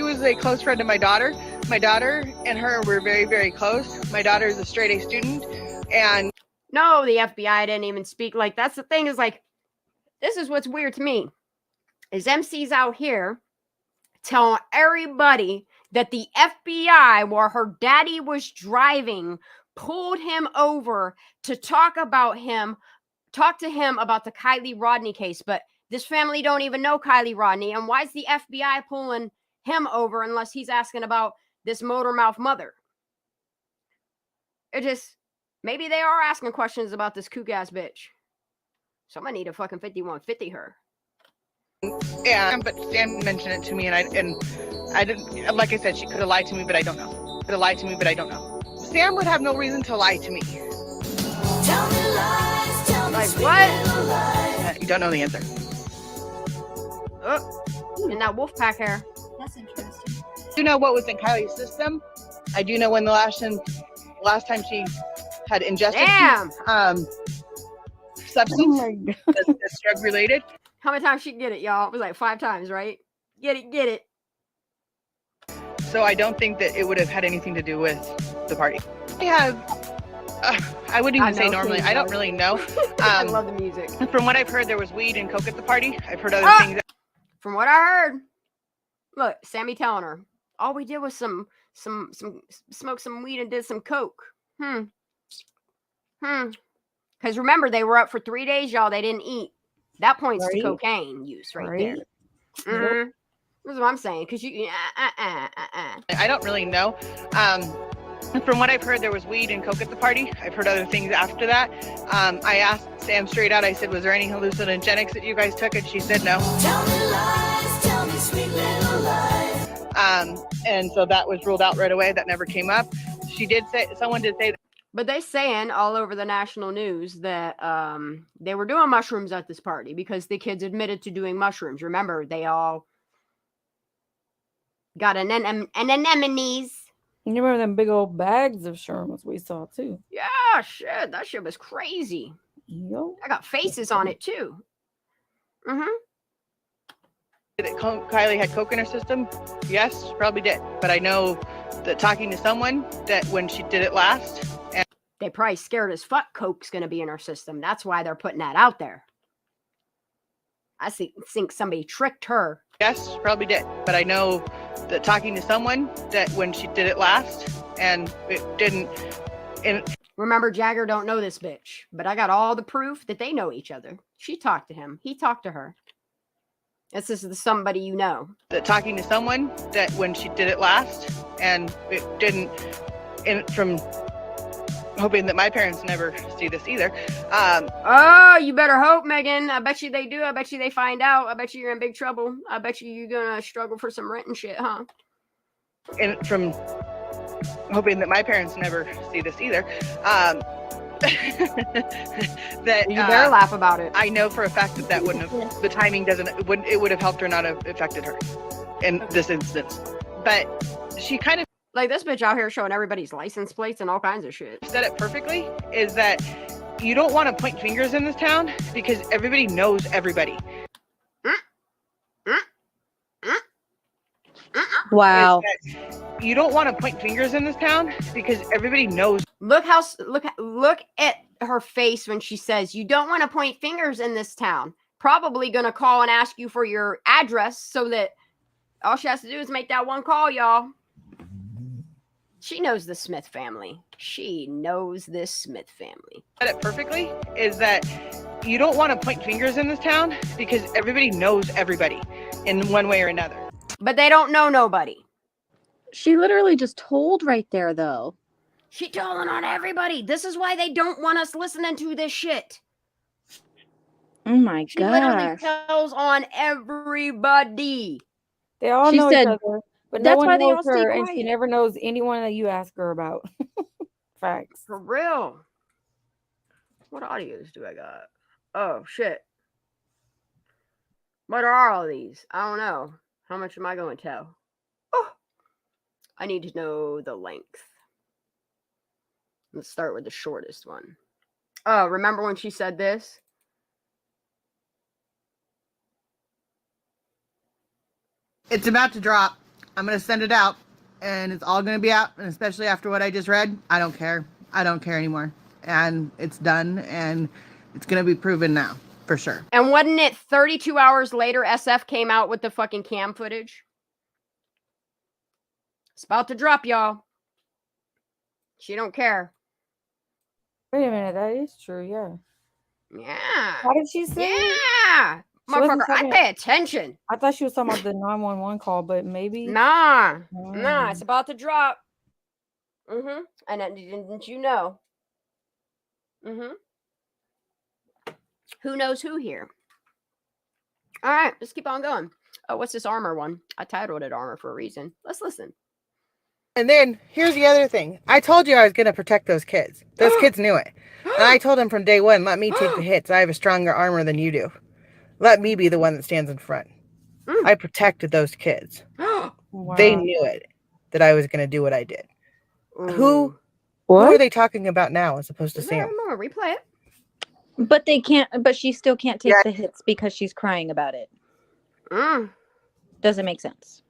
[SPEAKER 9] was a close friend of my daughter. My daughter and her were very, very close. My daughter is a straight A student, and
[SPEAKER 4] no, the FBI didn't even speak. Like, that's the thing, is like, this is what's weird to me, is MC's out here telling everybody that the FBI, while her daddy was driving, pulled him over to talk to him about the Kylie Rodney case. But this family don't even know Kylie Rodney. And why is the FBI pulling him over unless he's asking about this motor mouth mother? It just, maybe they are asking questions about this kook ass bitch. Somebody need a fucking 5150 her.
[SPEAKER 9] Yeah, but Sam mentioned it to me, and I didn't. Like I said, she could have lied to me, but I don't know. Could have lied to me, but I don't know. Sam would have no reason to lie to me.
[SPEAKER 4] Like what?
[SPEAKER 9] You don't know the answer.
[SPEAKER 4] Oh, and that wolf pack hair.
[SPEAKER 7] That's interesting.
[SPEAKER 9] I do know what was in Kylie's system. I do know when the last time she had ingested substance that's drug related.
[SPEAKER 4] How many times she can get it, y'all? It was like 5 times, right? Get it.
[SPEAKER 9] So I don't think that it would have had anything to do with the party. I wouldn't even say normally. I don't really know.
[SPEAKER 4] I love the music.
[SPEAKER 9] From what I've heard, there was weed and coke at the party. I've heard other things.
[SPEAKER 4] From what I heard, look, Sammy telling her, all we did was smoke some weed and did some coke. Because remember, they were up for 3 days, y'all. They didn't eat. That points to cocaine use right there. Mm-hmm. That's what I'm saying. Because you,
[SPEAKER 9] I don't really know. From what I've heard, there was weed and coke at the party. I've heard other things after that. I asked Sam straight out. I said, "Was there any hallucinogenics that you guys took?" And she said no. Tell me sweet little lies. And so that was ruled out right away. That never came up. Someone did say that.
[SPEAKER 4] But they saying all over the national news that they were doing mushrooms at this party because the kids admitted to doing mushrooms. Remember, they all got an anemones.
[SPEAKER 2] You remember them big old bags of shrooms we saw too?
[SPEAKER 4] Yeah, shit. That shit was crazy.
[SPEAKER 2] Yo.
[SPEAKER 4] I got faces on it too.
[SPEAKER 9] That Kylie had coke in her system? Yes, probably did. But I know that talking to someone that when she did it last,
[SPEAKER 4] they probably scared as fuck coke's going to be in her system. That's why they're putting that out there. I think somebody tricked her.
[SPEAKER 9] Yes, probably did. But I know that talking to someone that when she did it last and it didn't.
[SPEAKER 4] Remember, Jagger don't know this bitch, but I got all the proof that they know each other. She talked to him. He talked to her. This is somebody you know.
[SPEAKER 9] That talking to someone that when she did it last and it didn't. From hoping that my parents never see this either.
[SPEAKER 4] Oh, you better hope, Megan. I bet you they do. I bet you they find out. I bet you you're in big trouble. I bet you're gonna struggle for some rent and shit, huh?
[SPEAKER 9] And from hoping that my parents never see this either. That
[SPEAKER 4] you better laugh about it.
[SPEAKER 9] I know for a fact that wouldn't have. The timing it would have helped her, not have affected her in this instance. But she kind of.
[SPEAKER 4] Like this bitch out here showing everybody's license plates and all kinds of shit.
[SPEAKER 9] Said it perfectly, is that you don't want to point fingers in this town because everybody knows everybody.
[SPEAKER 3] Wow.
[SPEAKER 9] You don't want to point fingers in this town because everybody knows.
[SPEAKER 4] Look at her face when she says you don't want to point fingers in this town. probably going to call and ask you for your address so that all she has to do is make that one call, y'all. She knows the Smith family. She knows this Smith family.
[SPEAKER 9] Said it perfectly is that you don't want to point fingers in this town because everybody knows everybody in one way or another.
[SPEAKER 4] But they don't know nobody.
[SPEAKER 3] She literally just told right there, though.
[SPEAKER 4] She telling on everybody. This is why they don't want us listening to this shit.
[SPEAKER 3] Oh my
[SPEAKER 4] She literally
[SPEAKER 3] gosh.
[SPEAKER 4] tells on everybody.
[SPEAKER 2] They all
[SPEAKER 3] She
[SPEAKER 2] know
[SPEAKER 3] said,
[SPEAKER 2] each other, but no
[SPEAKER 3] that's
[SPEAKER 2] one
[SPEAKER 3] why they
[SPEAKER 2] knows
[SPEAKER 3] all stay
[SPEAKER 2] her, and she
[SPEAKER 3] quiet.
[SPEAKER 2] never knows anyone that you ask her about. Facts.
[SPEAKER 4] For real. What audios do I got? Oh, shit. What are all these? I don't know. How much am I going to tell? Oh, I need to know the length. Let's start with the shortest one. Oh, remember when she said this?
[SPEAKER 9] It's about to drop. I'm going to send it out and it's all going to be out. And especially after what I just read, I don't care. I don't care anymore. And it's done and it's going to be proven now for sure.
[SPEAKER 4] And wasn't it 32 hours later SF came out with the fucking cam footage? It's about to drop, y'all. She don't care.
[SPEAKER 2] Wait a minute, that is true. Yeah.
[SPEAKER 4] Yeah.
[SPEAKER 2] How did she say?
[SPEAKER 4] Yeah.
[SPEAKER 2] She wasn't
[SPEAKER 4] Motherfucker, I
[SPEAKER 2] talking-
[SPEAKER 4] pay attention.
[SPEAKER 2] I thought she was talking about the 911 call, but maybe.
[SPEAKER 4] Nah, it's about to drop. And then, didn't you know? Who knows who here? All right, let's keep on going. Oh, what's this armor one? I titled it armor for a reason. Let's listen.
[SPEAKER 9] And then here's the other thing. I told you I was going to protect those kids. Those kids knew it. And I told them from day one, let me take the hits. I have a stronger armor than you do. Let me be the one that stands in front. I protected those kids.
[SPEAKER 2] Wow.
[SPEAKER 9] They knew it, that I was going to do what I did. Who
[SPEAKER 2] What?
[SPEAKER 9] are they talking about now as opposed to Sam?
[SPEAKER 4] I'm gonna replay it.
[SPEAKER 3] But they can't, but she still can't take the hits because she's crying about it. Doesn't make sense.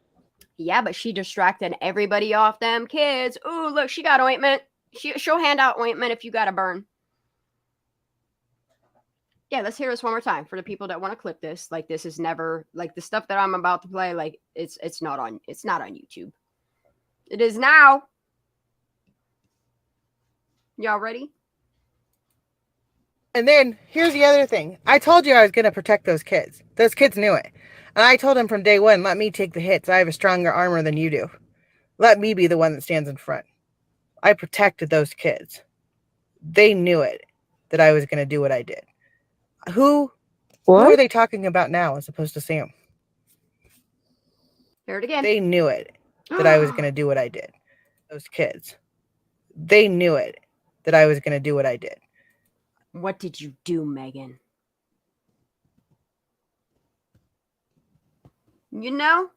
[SPEAKER 4] Yeah, but she distracted everybody off them kids. Ooh, look, she got ointment. She'll hand out ointment if you got a burn. Yeah, let's hear this one more time for the people that want to clip this. Like, this is never like the stuff that I'm about to play. Like, it's not on YouTube. It is now. Y'all ready?
[SPEAKER 9] And then here's the other thing. I told you I was going to protect those kids. Those kids knew it. And I told them from day one, let me take the hits. I have a stronger armor than you do. Let me be the one that stands in front. I protected those kids. They knew it, that I was going to do what I did. Who are they talking about now as opposed to Sam?
[SPEAKER 4] Hear it again.
[SPEAKER 9] They knew it, that I was going to do what I did. Those kids. They knew it, that I was going to do what I did.
[SPEAKER 4] What did you do, Megan? You know?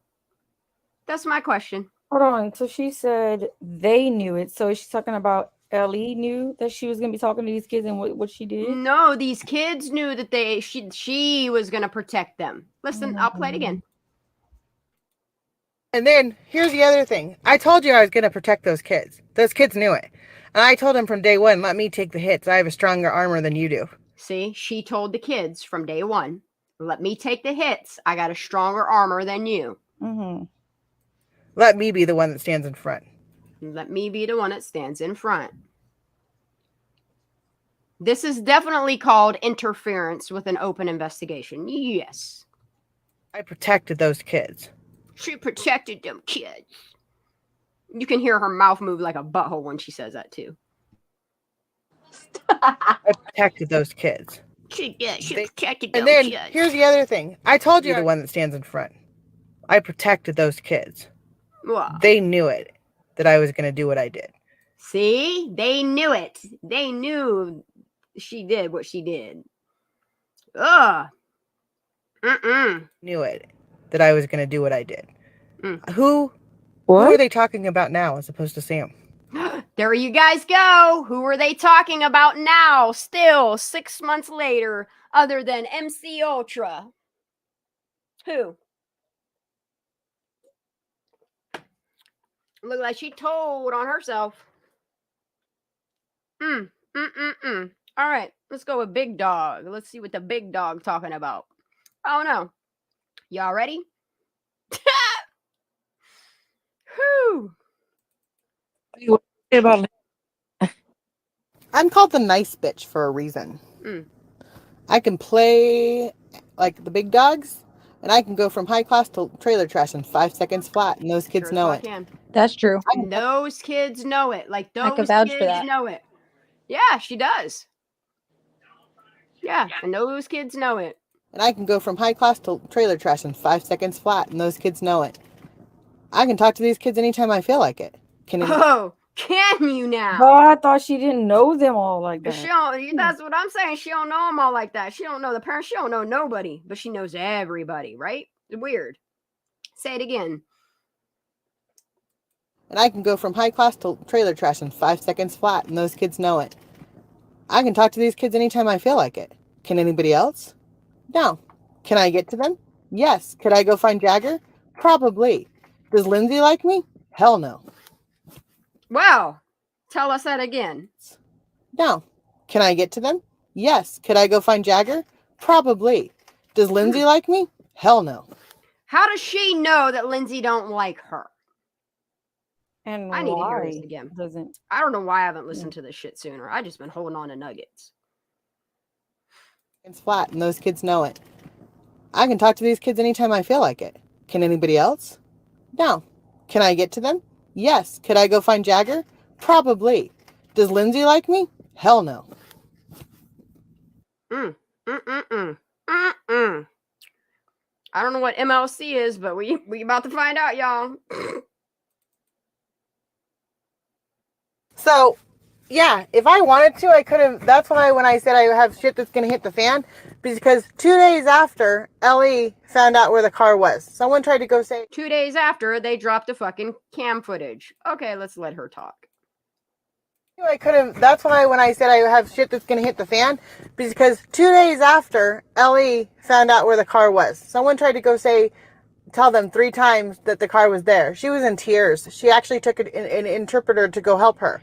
[SPEAKER 4] That's my question.
[SPEAKER 2] Hold on. So she said they knew it. So she's talking about Ellie knew that she was going to be talking to these kids and what she did?
[SPEAKER 4] No, these kids knew that she was going to protect them. Listen, I'll play it again.
[SPEAKER 9] And then here's the other thing. I told you I was going to protect those kids. Those kids knew it. And I told them from day one, let me take the hits. I have a stronger armor than you do.
[SPEAKER 4] See, she told the kids from day one, let me take the hits. I got a stronger armor than you.
[SPEAKER 9] Let me be the one that stands in front.
[SPEAKER 4] Let me be the one that stands in front. This is definitely called interference with an open investigation. Yes.
[SPEAKER 9] I protected those kids.
[SPEAKER 4] She protected them kids. You can hear her mouth move like a butthole when she says that too.
[SPEAKER 9] I protected those kids.
[SPEAKER 4] She protected them
[SPEAKER 9] And then
[SPEAKER 4] kids.
[SPEAKER 9] here's the other thing. I told you the one that stands in front. I protected those kids.
[SPEAKER 4] Wow.
[SPEAKER 9] They knew it, that I was going to do what I did.
[SPEAKER 4] See? They knew it. They knew she did what she did. Ugh.
[SPEAKER 9] Knew it, that I was going to do what I did. Who are they talking about now as opposed to Sam?
[SPEAKER 4] There you guys go. Who are they talking about now? Still 6 months later, other than MC Ultra. Who? Look like she told on herself. All right, let's go with Big Dog. Let's see what the Big Dog talking about. Oh no. Y'all ready? Whew.
[SPEAKER 9] I'm called the nice bitch for a reason. I can play like the big dogs, and I can go from high class to trailer trash in 5 seconds flat, and those kids know it.
[SPEAKER 3] That's true.
[SPEAKER 4] Those kids know it. Like
[SPEAKER 3] I could
[SPEAKER 4] those
[SPEAKER 3] vouch for
[SPEAKER 4] kids
[SPEAKER 3] that.
[SPEAKER 4] know it. Yeah, she does. Yeah, and those kids know it.
[SPEAKER 9] And I can go from high class to trailer trash in 5 seconds flat, and those kids know it. I can talk to these kids anytime I feel like it.
[SPEAKER 4] Oh, can you now?
[SPEAKER 2] But I thought she didn't know them all like that.
[SPEAKER 4] She don't, that's what I'm saying. She don't know them all like that. She don't know the parents. She don't know nobody, but she knows everybody, right? Weird. Say it again.
[SPEAKER 9] And I can go from high class to trailer trash in 5 seconds flat, and those kids know it. I can talk to these kids anytime I feel like it. Can anybody else? No. Can I get to them? Yes. Could I go find Jagger? Probably. Does Lindsay like me? Hell no.
[SPEAKER 4] Wow. Tell us that again.
[SPEAKER 9] No. Can I get to them? Yes. Could I go find Jagger? Probably. Does Lindsay like me? Hell no.
[SPEAKER 4] How does she know that Lindsay don't like her?
[SPEAKER 2] And
[SPEAKER 4] I need to hear this again. I don't know why I haven't listened to this shit sooner. I just been holding on to nuggets.
[SPEAKER 9] It's flat, and those kids know it. I can talk to these kids anytime I feel like it. Can anybody else? No. Can I get to them? Yes. Could I go find Jagger? Probably. Does Lindsay like me? Hell no.
[SPEAKER 4] I don't know what MLC is, but we about to find out, y'all.
[SPEAKER 9] So, yeah, if I wanted to, I could have. That's why when I said I have shit that's going to hit the fan, because 2 days after, Ellie found out where the car was. Someone tried to go say...
[SPEAKER 4] 2 days after, they dropped the fucking cam footage. Okay, let's let her talk.
[SPEAKER 9] I could have. That's why when I said I have shit that's going to hit the fan, because 2 days after, Ellie found out where the car was. Someone tried to go tell them 3 times that the car was there. She was in tears. She actually took an interpreter to go help her,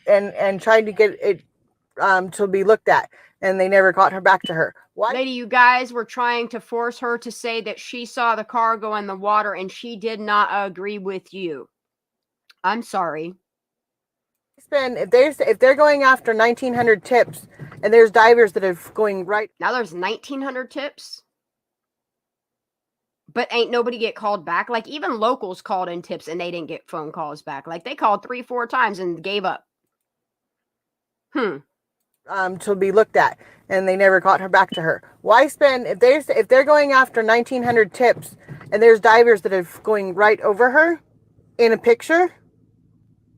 [SPEAKER 9] and tried to get it to be looked at, and they never got her back to her. Why?
[SPEAKER 4] Lady, you guys were trying to force her to say that she saw the car go in the water, and she did not agree with you. I'm sorry.
[SPEAKER 9] If they're going after 1,900 tips, and there's divers that are going right
[SPEAKER 4] now, there's 1,900 tips. But ain't nobody get called back. Like, even locals called in tips and they didn't get phone calls back. Like, they called 3-4 times and gave up.
[SPEAKER 9] To be looked at, and they never got her back to her. Why spend if they're going after 1,900 tips, and there's divers that are going right over her in a picture,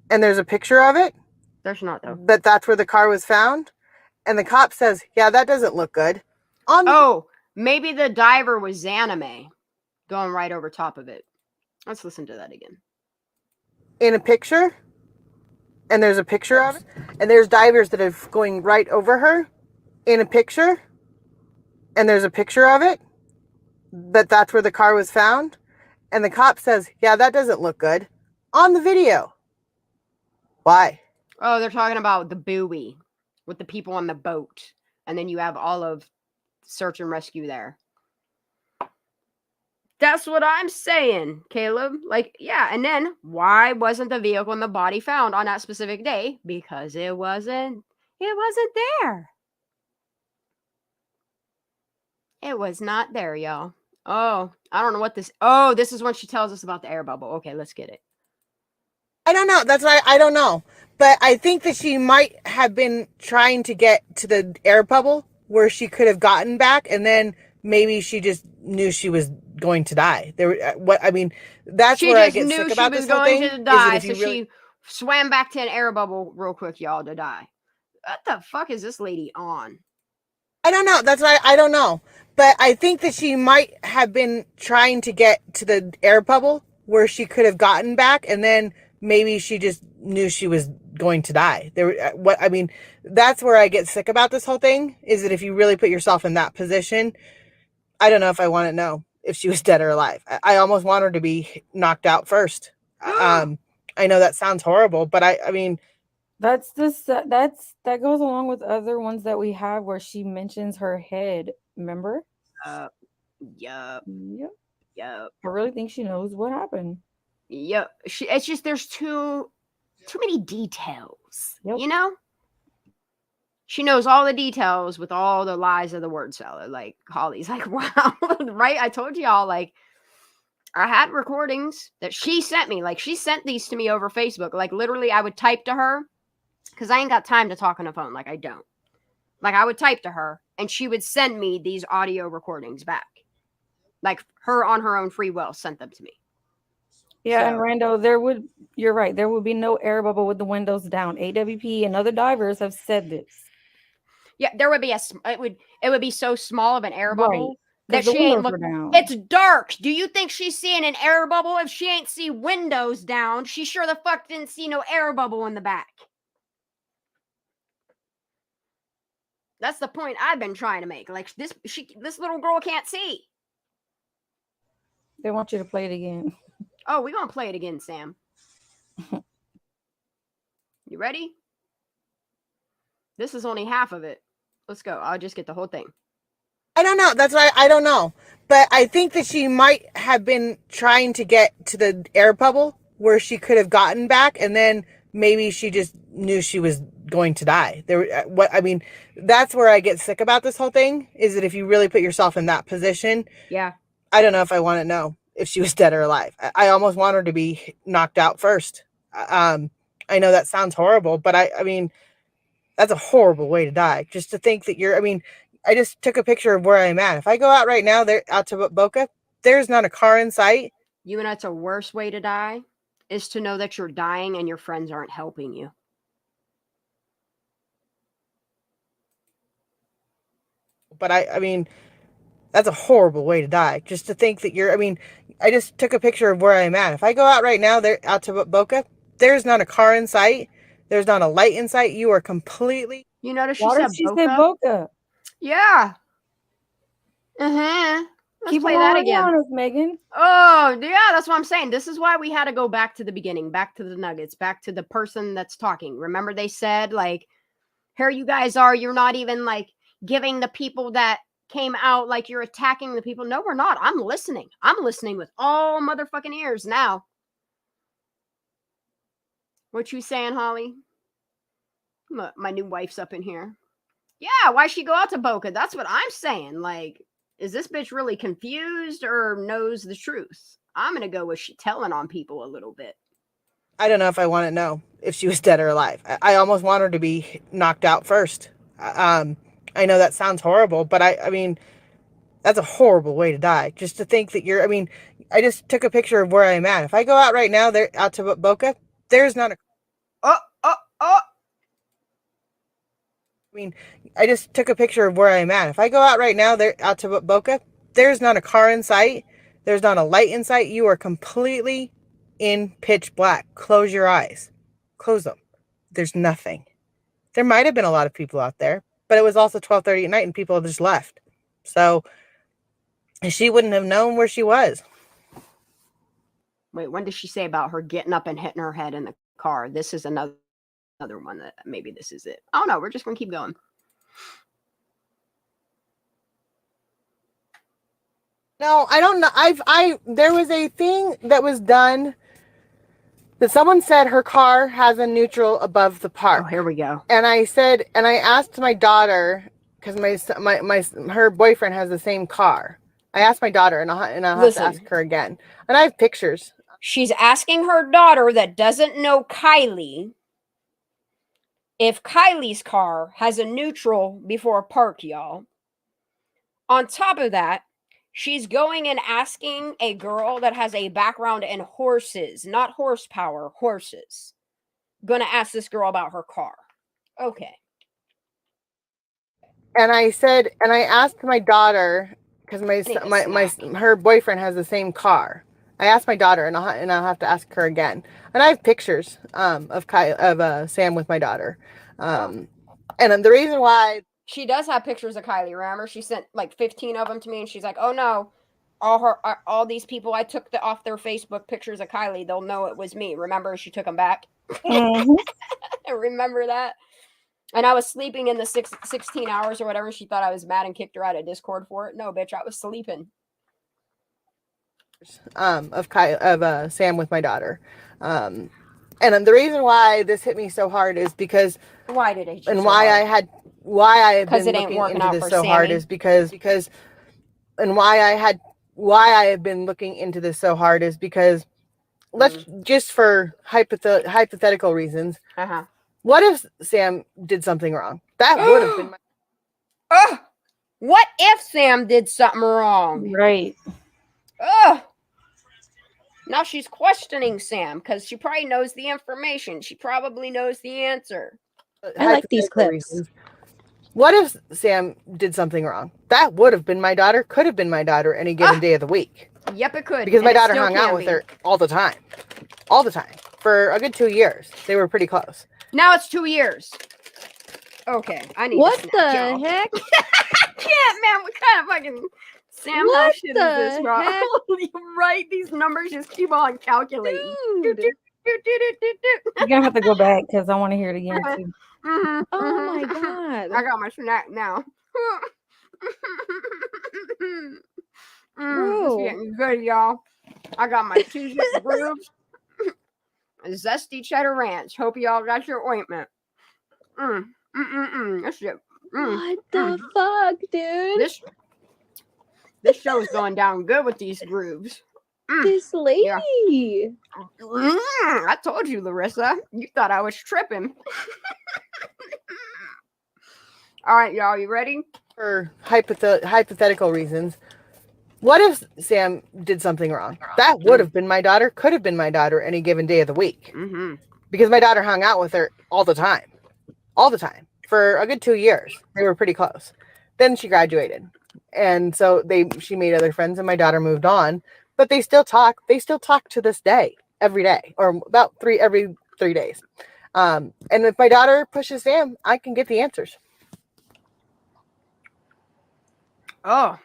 [SPEAKER 9] and there's a picture of it?
[SPEAKER 4] There's not, though.
[SPEAKER 9] But that's where the car was found, and the cop says, "Yeah, that doesn't look good."
[SPEAKER 4] Maybe the diver was Zanime. Going right over top of it. Let's listen to that again.
[SPEAKER 9] In a picture, and there's a picture of it, and there's divers that are going right over her in a picture, and there's a picture of it, but that's where the car was found, and the cop says, "Yeah, that doesn't look good," on the video. Why?
[SPEAKER 4] Oh, they're talking about the buoy with the people on the boat, and then you have all of search and rescue there. That's what I'm saying, Caleb. Like, yeah, and then why wasn't the vehicle and the body found on that specific day? Because it wasn't there. It was not there, y'all. Oh, I don't know what this... Oh, this is when she tells us about the air bubble. Okay, let's get it.
[SPEAKER 9] I don't know. That's why I don't know. But I think that she might have been trying to get to the air bubble where she could have gotten back, and then maybe she just knew she was going to die. That's where I get sick about this whole thing.
[SPEAKER 4] She just knew she was going to die, so she swam back to an air bubble real quick, y'all, to die. What the fuck is this lady on?
[SPEAKER 9] I don't know. That's why I don't know. But I think that she might have been trying to get to the air bubble where she could have gotten back, and then maybe she just knew she was going to die. That's where I get sick about this whole thing, is that if you really put yourself in that position, I don't know if I want to know if she was dead or alive. I almost want her to be knocked out first. I know that sounds horrible, but I mean,
[SPEAKER 2] that goes along with other ones that we have where she mentions her head. Remember?
[SPEAKER 4] Yup.
[SPEAKER 2] I really think she knows what happened.
[SPEAKER 4] Yep. It's just there's too many details.
[SPEAKER 2] Yep.
[SPEAKER 4] You know? She knows all the details with all the lies of the word salad. Like Holly's like, wow, right? I told y'all, like, I had recordings that she sent me. Like, she sent these to me over Facebook. Like, literally, I would type to her because I ain't got time to talk on the phone. Like, I don't. Like, I would type to her and she would send me these audio recordings back. Like, her on her own free will sent them to me.
[SPEAKER 2] Yeah, and Rando, you're right. There would be no air bubble with the windows down. AWP and other divers have said this.
[SPEAKER 4] Yeah, there would be it would be so small of an air bubble that
[SPEAKER 2] the
[SPEAKER 4] she ain't
[SPEAKER 2] windows
[SPEAKER 4] look.
[SPEAKER 2] are down.
[SPEAKER 4] It's dark. Do you think she's seeing an air bubble? If she ain't see windows down, she sure the fuck didn't see no air bubble in the back. That's the point I've been trying to make. Like this little girl can't see.
[SPEAKER 2] They want you to play it again.
[SPEAKER 4] Oh, we're gonna play it again, Sam. You ready? This is only half of it. Let's go. I'll just get the whole thing.
[SPEAKER 9] I don't know. That's why I don't know. But I think that she might have been trying to get to the air bubble where she could have gotten back, and then maybe she just knew she was going to die. That's where I get sick about this whole thing, is that if you really put yourself in that position,
[SPEAKER 4] yeah,
[SPEAKER 9] I don't know if I want to know if she was dead or alive. I almost want her to be knocked out first. I know that sounds horrible, but I mean, that's a horrible way to die. Just to think that I just took a picture of where I'm at. If I go out right now, out to Boca, there's not a car in sight.
[SPEAKER 4] You know, that's a worse way to die, is to know that you're dying and your friends aren't helping you.
[SPEAKER 9] But I mean, that's a horrible way to die. Just to think that I just took a picture of where I'm at. If I go out right now, out to Boca, there's not a car in sight. There's not a light in sight. You are completely.
[SPEAKER 4] You notice
[SPEAKER 2] she said Boca.
[SPEAKER 4] Yeah. Let's
[SPEAKER 2] Keep
[SPEAKER 4] play that again.
[SPEAKER 2] On us, Megan.
[SPEAKER 4] Oh, yeah, that's what I'm saying. This is why we had to go back to the beginning, back to the nuggets, back to the person that's talking. Remember they said, like, here you guys are, you're not even, like, giving the people that came out, like, you're attacking the people. No, we're not. I'm listening. I'm listening with all motherfucking ears now. What you saying, Holly? My new wife's up in here. Yeah, why she go out to Boca? That's what I'm saying. Like, is this bitch really confused or knows the truth? I'm going to go with she telling on people a little bit.
[SPEAKER 9] I don't know if I want to know if she was dead or alive. I almost want her to be knocked out first. I know that sounds horrible, but I mean, that's a horrible way to die. Just to think that I just took a picture of where I'm at. If I go out right now, out to Boca, there's not a. I mean, I just took a picture of where I'm at. If I go out right now, out to Boca, there's not a car in sight. There's not a light in sight. You are completely in pitch black. Close your eyes. Close them. There's nothing. There might have been a lot of people out there, but it was also 12:30 at night and people just left. So she wouldn't have known where she was.
[SPEAKER 4] Wait, when did she say about her getting up and hitting her head in the car? This is another one that maybe this is it. Oh no, we're just gonna keep going.
[SPEAKER 9] No, I don't know. There was a thing that was done that someone said her car has a neutral above the park.
[SPEAKER 4] Oh, here we go.
[SPEAKER 9] And I asked my daughter, because her boyfriend has the same car. I asked my daughter, and I'll have to ask her again. And I have pictures.
[SPEAKER 4] She's asking her daughter that doesn't know Kylie if Kylie's car has a neutral before a park, y'all. On top of that, she's going and asking a girl that has a background in horses, not horsepower, horses. Gonna ask this girl about her car. Okay.
[SPEAKER 9] And I asked my daughter, because her boyfriend has the same car. I asked my daughter, and I'll have to ask her again. And I have pictures of Sam with my daughter. And the reason why
[SPEAKER 4] she does have pictures of Kylie. Remember, she sent like 15 of them to me, and she's like, "Oh no, all these people I took off their Facebook pictures of Kylie. They'll know it was me." Remember, she took them back. Mm-hmm. Remember that? And I was sleeping in the 16 hours or whatever. She thought I was mad and kicked her out of Discord for it. No, bitch, I was sleeping.
[SPEAKER 9] Of Sam with my daughter. And the reason why this hit me so hard is because
[SPEAKER 4] why did it?
[SPEAKER 9] And why I have been
[SPEAKER 4] looking
[SPEAKER 9] into this so hard is because why I have been looking into this so hard is because let's just for hypothetical reasons. What if Sam did something wrong? That would have been my
[SPEAKER 4] what if Sam did something wrong?
[SPEAKER 2] Right.
[SPEAKER 4] Now she's questioning Sam because she probably knows the information. She probably knows the answer.
[SPEAKER 2] I like these clips.
[SPEAKER 9] Reasons. What if Sam did something wrong? That would have been my daughter, could have been my daughter any given day of the week.
[SPEAKER 4] Yep, it could.
[SPEAKER 9] Because my daughter hung out with her all the time. All the time. For a good 2 years. They were pretty close.
[SPEAKER 4] Now it's 2 years. Okay, I need
[SPEAKER 3] What
[SPEAKER 4] to
[SPEAKER 3] the
[SPEAKER 4] snap,
[SPEAKER 3] heck?
[SPEAKER 4] I can't, man. What kind of fucking Sam
[SPEAKER 3] What
[SPEAKER 4] shit is
[SPEAKER 3] the
[SPEAKER 4] this, bro?
[SPEAKER 3] heck?
[SPEAKER 4] Right? These numbers just keep on calculating.
[SPEAKER 3] Dude.
[SPEAKER 2] You're gonna have to go back because I want to hear it again too.
[SPEAKER 3] Oh my god.
[SPEAKER 4] I got my snack now.
[SPEAKER 3] Bro.
[SPEAKER 4] It's getting good, y'all. I got my two zip grooves. Zesty cheddar ranch. Hope y'all got your ointment. This shit.
[SPEAKER 3] What the fuck, dude?
[SPEAKER 4] This show's going down good with these grooves.
[SPEAKER 3] This lady.
[SPEAKER 4] Yeah. I told you, Larissa. You thought I was tripping. All right, y'all. You ready?
[SPEAKER 9] For hypothetical reasons. What if Sam did something wrong? That would have been my daughter, could have been my daughter any given day of the week. Because my daughter hung out with her all the time. All the time. For a good 2 years. They were pretty close. Then she graduated. And so she made other friends and my daughter moved on. But they still talk. They still talk to this day. Every day. Or about every 3 days. And if my daughter pushes Sam, I can get the answers.
[SPEAKER 4] Oh,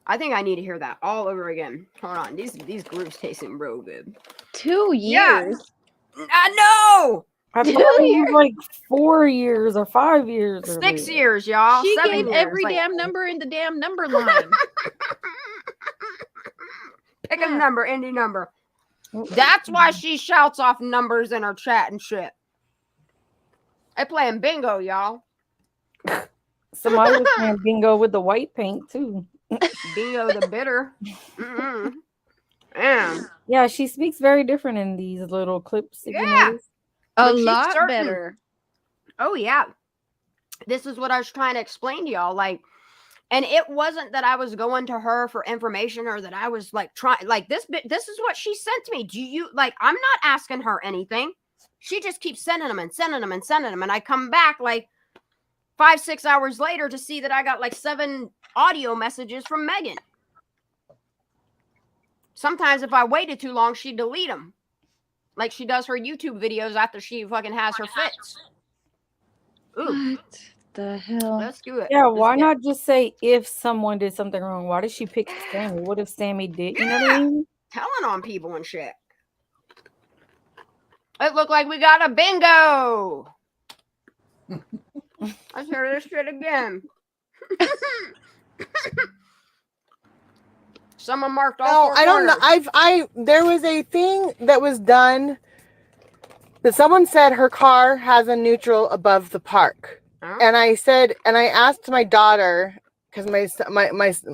[SPEAKER 4] I think I need to hear that all over again. Hold on. These grooves tasting real good.
[SPEAKER 3] 2 years?
[SPEAKER 4] I know!
[SPEAKER 2] I thought it was like 4 years or 5 years. Or
[SPEAKER 4] 6 years, y'all.
[SPEAKER 3] She
[SPEAKER 4] 7
[SPEAKER 3] gave
[SPEAKER 4] years.
[SPEAKER 3] every damn number in the damn number line.
[SPEAKER 4] Pick a number, any number. That's why she shouts off numbers in her chat and shit. I playing bingo, y'all.
[SPEAKER 2] Somebody was playing bingo with the white paint too.
[SPEAKER 4] Bingo the bitter. Damn.
[SPEAKER 2] Yeah, she speaks very different in these little clips. If you notice.
[SPEAKER 3] A lot better.
[SPEAKER 4] Oh yeah. This is what I was trying to explain to y'all. Like, and it wasn't that I was going to her for information or that I was like trying like this is what she sent to me. Do you like I'm not asking her anything. She just keeps sending them and sending them and sending them. And I come back like 5-6 hours later to see that I got like 7 audio messages from Megan. Sometimes if I waited too long, she'd delete them. Like she does her YouTube videos after she fucking has her fits. Ooh.
[SPEAKER 3] What the hell?
[SPEAKER 4] Let's do it.
[SPEAKER 2] Yeah, why not just say if someone did something wrong? Why did she pick Sammy? What if Sammy did? You know what I mean?
[SPEAKER 4] Telling on people and shit. It looked like we got a bingo. Let's hear this shit again. Someone marked all.
[SPEAKER 9] No, I don't know. There was a thing that was done that someone said her car has a neutral above the park.
[SPEAKER 4] Huh?
[SPEAKER 9] And I asked my daughter, because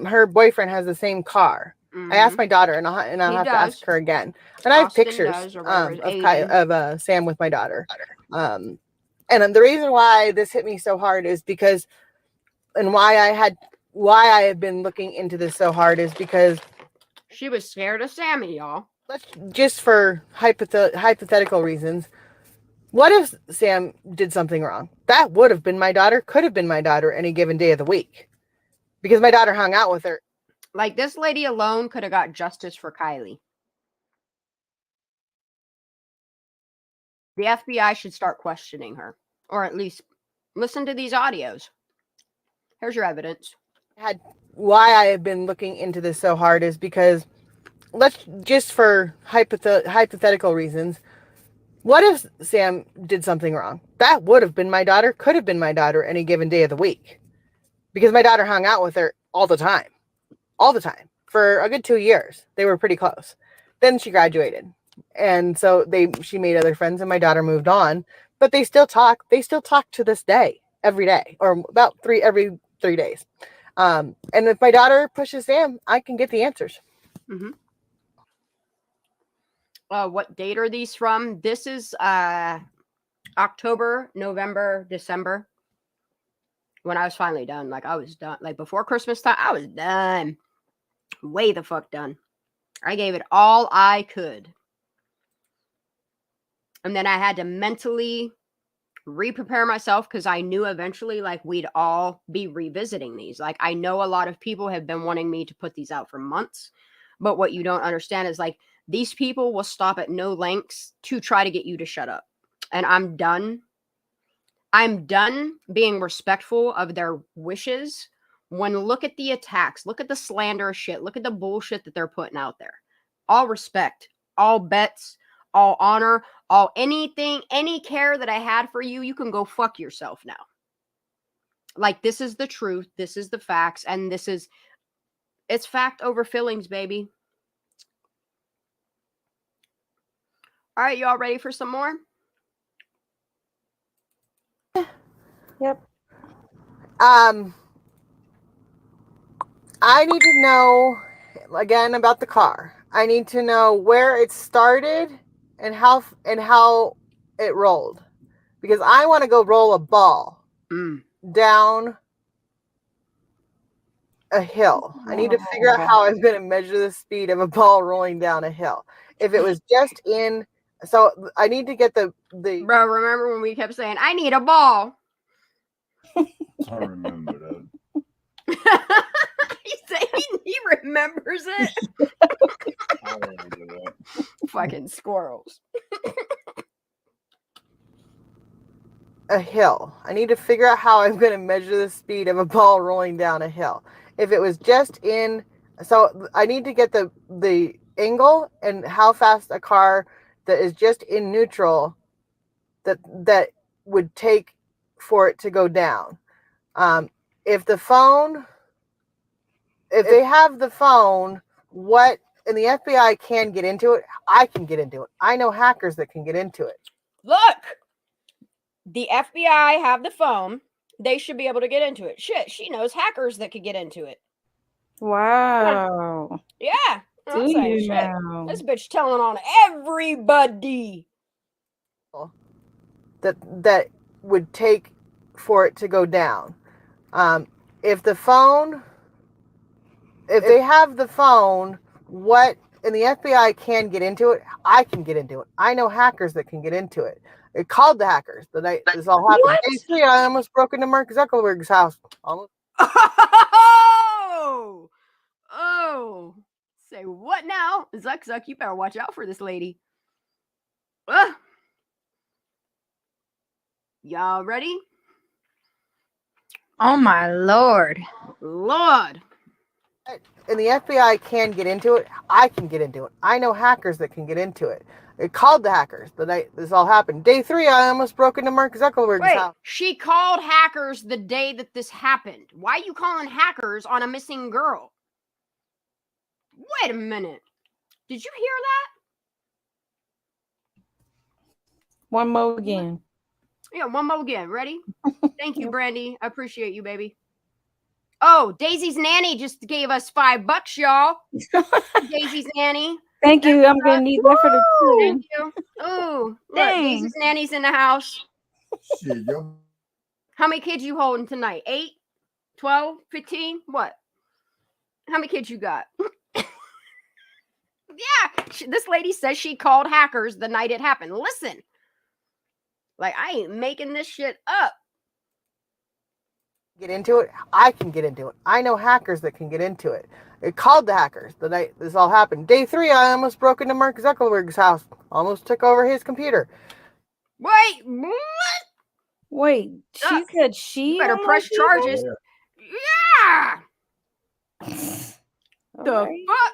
[SPEAKER 9] her boyfriend has the same car. I asked my daughter, and I'll have to ask her again. And I have
[SPEAKER 4] Austin
[SPEAKER 9] pictures
[SPEAKER 4] does, or
[SPEAKER 9] of Sam with my daughter. And the reason why this hit me so hard is because, and why I have been looking into this so hard is because
[SPEAKER 4] she was scared of Sammy, y'all.
[SPEAKER 9] Let's just for hypothetical reasons. What if Sam did something wrong? That would have been my daughter, could have been my daughter any given day of the week. Because my daughter hung out with her.
[SPEAKER 4] Like this lady alone could have got justice for Kylie. The FBI should start questioning her. Or at least listen to these audios. Here's your evidence.
[SPEAKER 9] Why I have been looking into this so hard is because let's just for hypothetical reasons. What if Sam did something wrong? That would have been my daughter, could have been my daughter any given day of the week. Because my daughter hung out with her all the time. For a good 2 years. They were pretty close. Then she graduated. And so she made other friends and my daughter moved on. But they still talk. They still talk to this day, every day, or about every 3 days. And if my daughter pushes Sam, I can get the answers.
[SPEAKER 4] Mm-hmm. What date are these from? This is October, November, December. When I was finally done. Like, I was done. Like, before Christmas time, I was done. Way the fuck done. I gave it all I could. And then I had to mentally re-prepare myself because I knew eventually, like, we'd all be revisiting these. Like, I know a lot of people have been wanting me to put these out for months. But what you don't understand is, like, these people will stop at no lengths to try to get you to shut up. And I'm done. I'm done being respectful of their wishes when look at the attacks, look at the slanderous shit, look at the bullshit that they're putting out there. All respect, all bets, all honor, all anything, any care that I had for you, you can go fuck yourself now. Like, this is the truth. This is the facts. And it's fact over feelings, baby. All right, y'all ready for some more?
[SPEAKER 2] Yep.
[SPEAKER 9] I need to know, again, about the car. I need to know where it started and how it rolled. Because I want to go roll a ball down a hill. I need to figure out how I'm going to measure the speed of a ball rolling down a hill. If it was just in... So I need to get the...
[SPEAKER 4] Bro, remember when we kept saying, I need a ball?
[SPEAKER 10] I remember that.
[SPEAKER 4] He said he remembers it.
[SPEAKER 10] I remember that.
[SPEAKER 4] Fucking squirrels.
[SPEAKER 9] A hill. I need to figure out how I'm going to measure the speed of a ball rolling down a hill. If it was just in... So I need to get the angle and how fast a car that is just in neutral that would take for it to go down. If they have the phone, what, and the FBI can get into it, I can get into it. I know hackers that can get into it.
[SPEAKER 4] Look, the FBI have the phone. They should be able to get into it. Shit, she knows hackers that could get into it.
[SPEAKER 2] Wow.
[SPEAKER 4] Yeah.
[SPEAKER 2] Do you know?
[SPEAKER 4] This bitch telling on everybody.
[SPEAKER 9] That would take for it to go down. If they have the phone, what, and the FBI can get into it, I can get into it. I know hackers that can get into it. It called the hackers the night this all happened.
[SPEAKER 2] What?
[SPEAKER 9] Day 3, I almost broke into Mark Zuckerberg's house. Almost.
[SPEAKER 4] Oh. Say what now? Zuck, you better watch out for this lady. Y'all ready?
[SPEAKER 3] Oh my Lord.
[SPEAKER 4] Lord.
[SPEAKER 9] And the FBI can get into it, I can get into it. I know hackers that can get into it. It called the hackers the night this all happened. Day 3, I almost broke into Mark Zuckerberg's house.
[SPEAKER 4] She called hackers the day that this happened. Why are you calling hackers on a missing girl? Wait a minute. Did you hear that?
[SPEAKER 2] One more again.
[SPEAKER 4] Yeah, one more again. Ready? Thank you, Brandy. I appreciate you, baby. Oh, Daisy's nanny just gave us $5, y'all. Daisy's nanny.
[SPEAKER 2] Thank you. I'm gonna need that for the crew.
[SPEAKER 4] Thank you. Oh, look, Daisy's nanny's in the house.
[SPEAKER 10] Shit, yo.
[SPEAKER 4] How many kids you holding tonight? 8, 12, 15? What? How many kids you got? Yeah, this lady says she called hackers the night it happened. Listen, like, I ain't making this shit up.
[SPEAKER 9] Get into it, I can get into it. I know hackers that can get into it. It called the hackers the night this all happened. Day 3, I almost broke into Mark Zuckerberg's house. Almost took over his computer.
[SPEAKER 4] Wait, what?
[SPEAKER 2] Wait, she said she
[SPEAKER 4] You better press charges. Yeah. The fuck?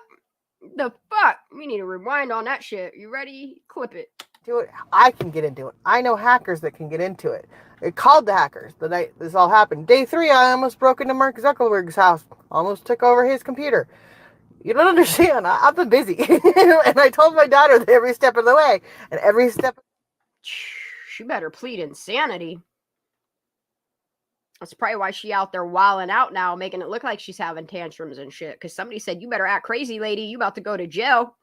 [SPEAKER 4] The fuck? We need to rewind on that shit. You ready? Clip it.
[SPEAKER 9] into it. I can get into it. I know hackers that can get into it. It called the hackers the night this all happened. Day 3, I almost broke into Mark Zuckerberg's house. Almost took over his computer. You don't understand. I've been busy. And I told my daughter that every step of the way. And every step...
[SPEAKER 4] She better plead insanity. That's probably why she out there wilding out now, making it look like she's having tantrums and shit. Because somebody said, you better act crazy, lady. You about to go to jail.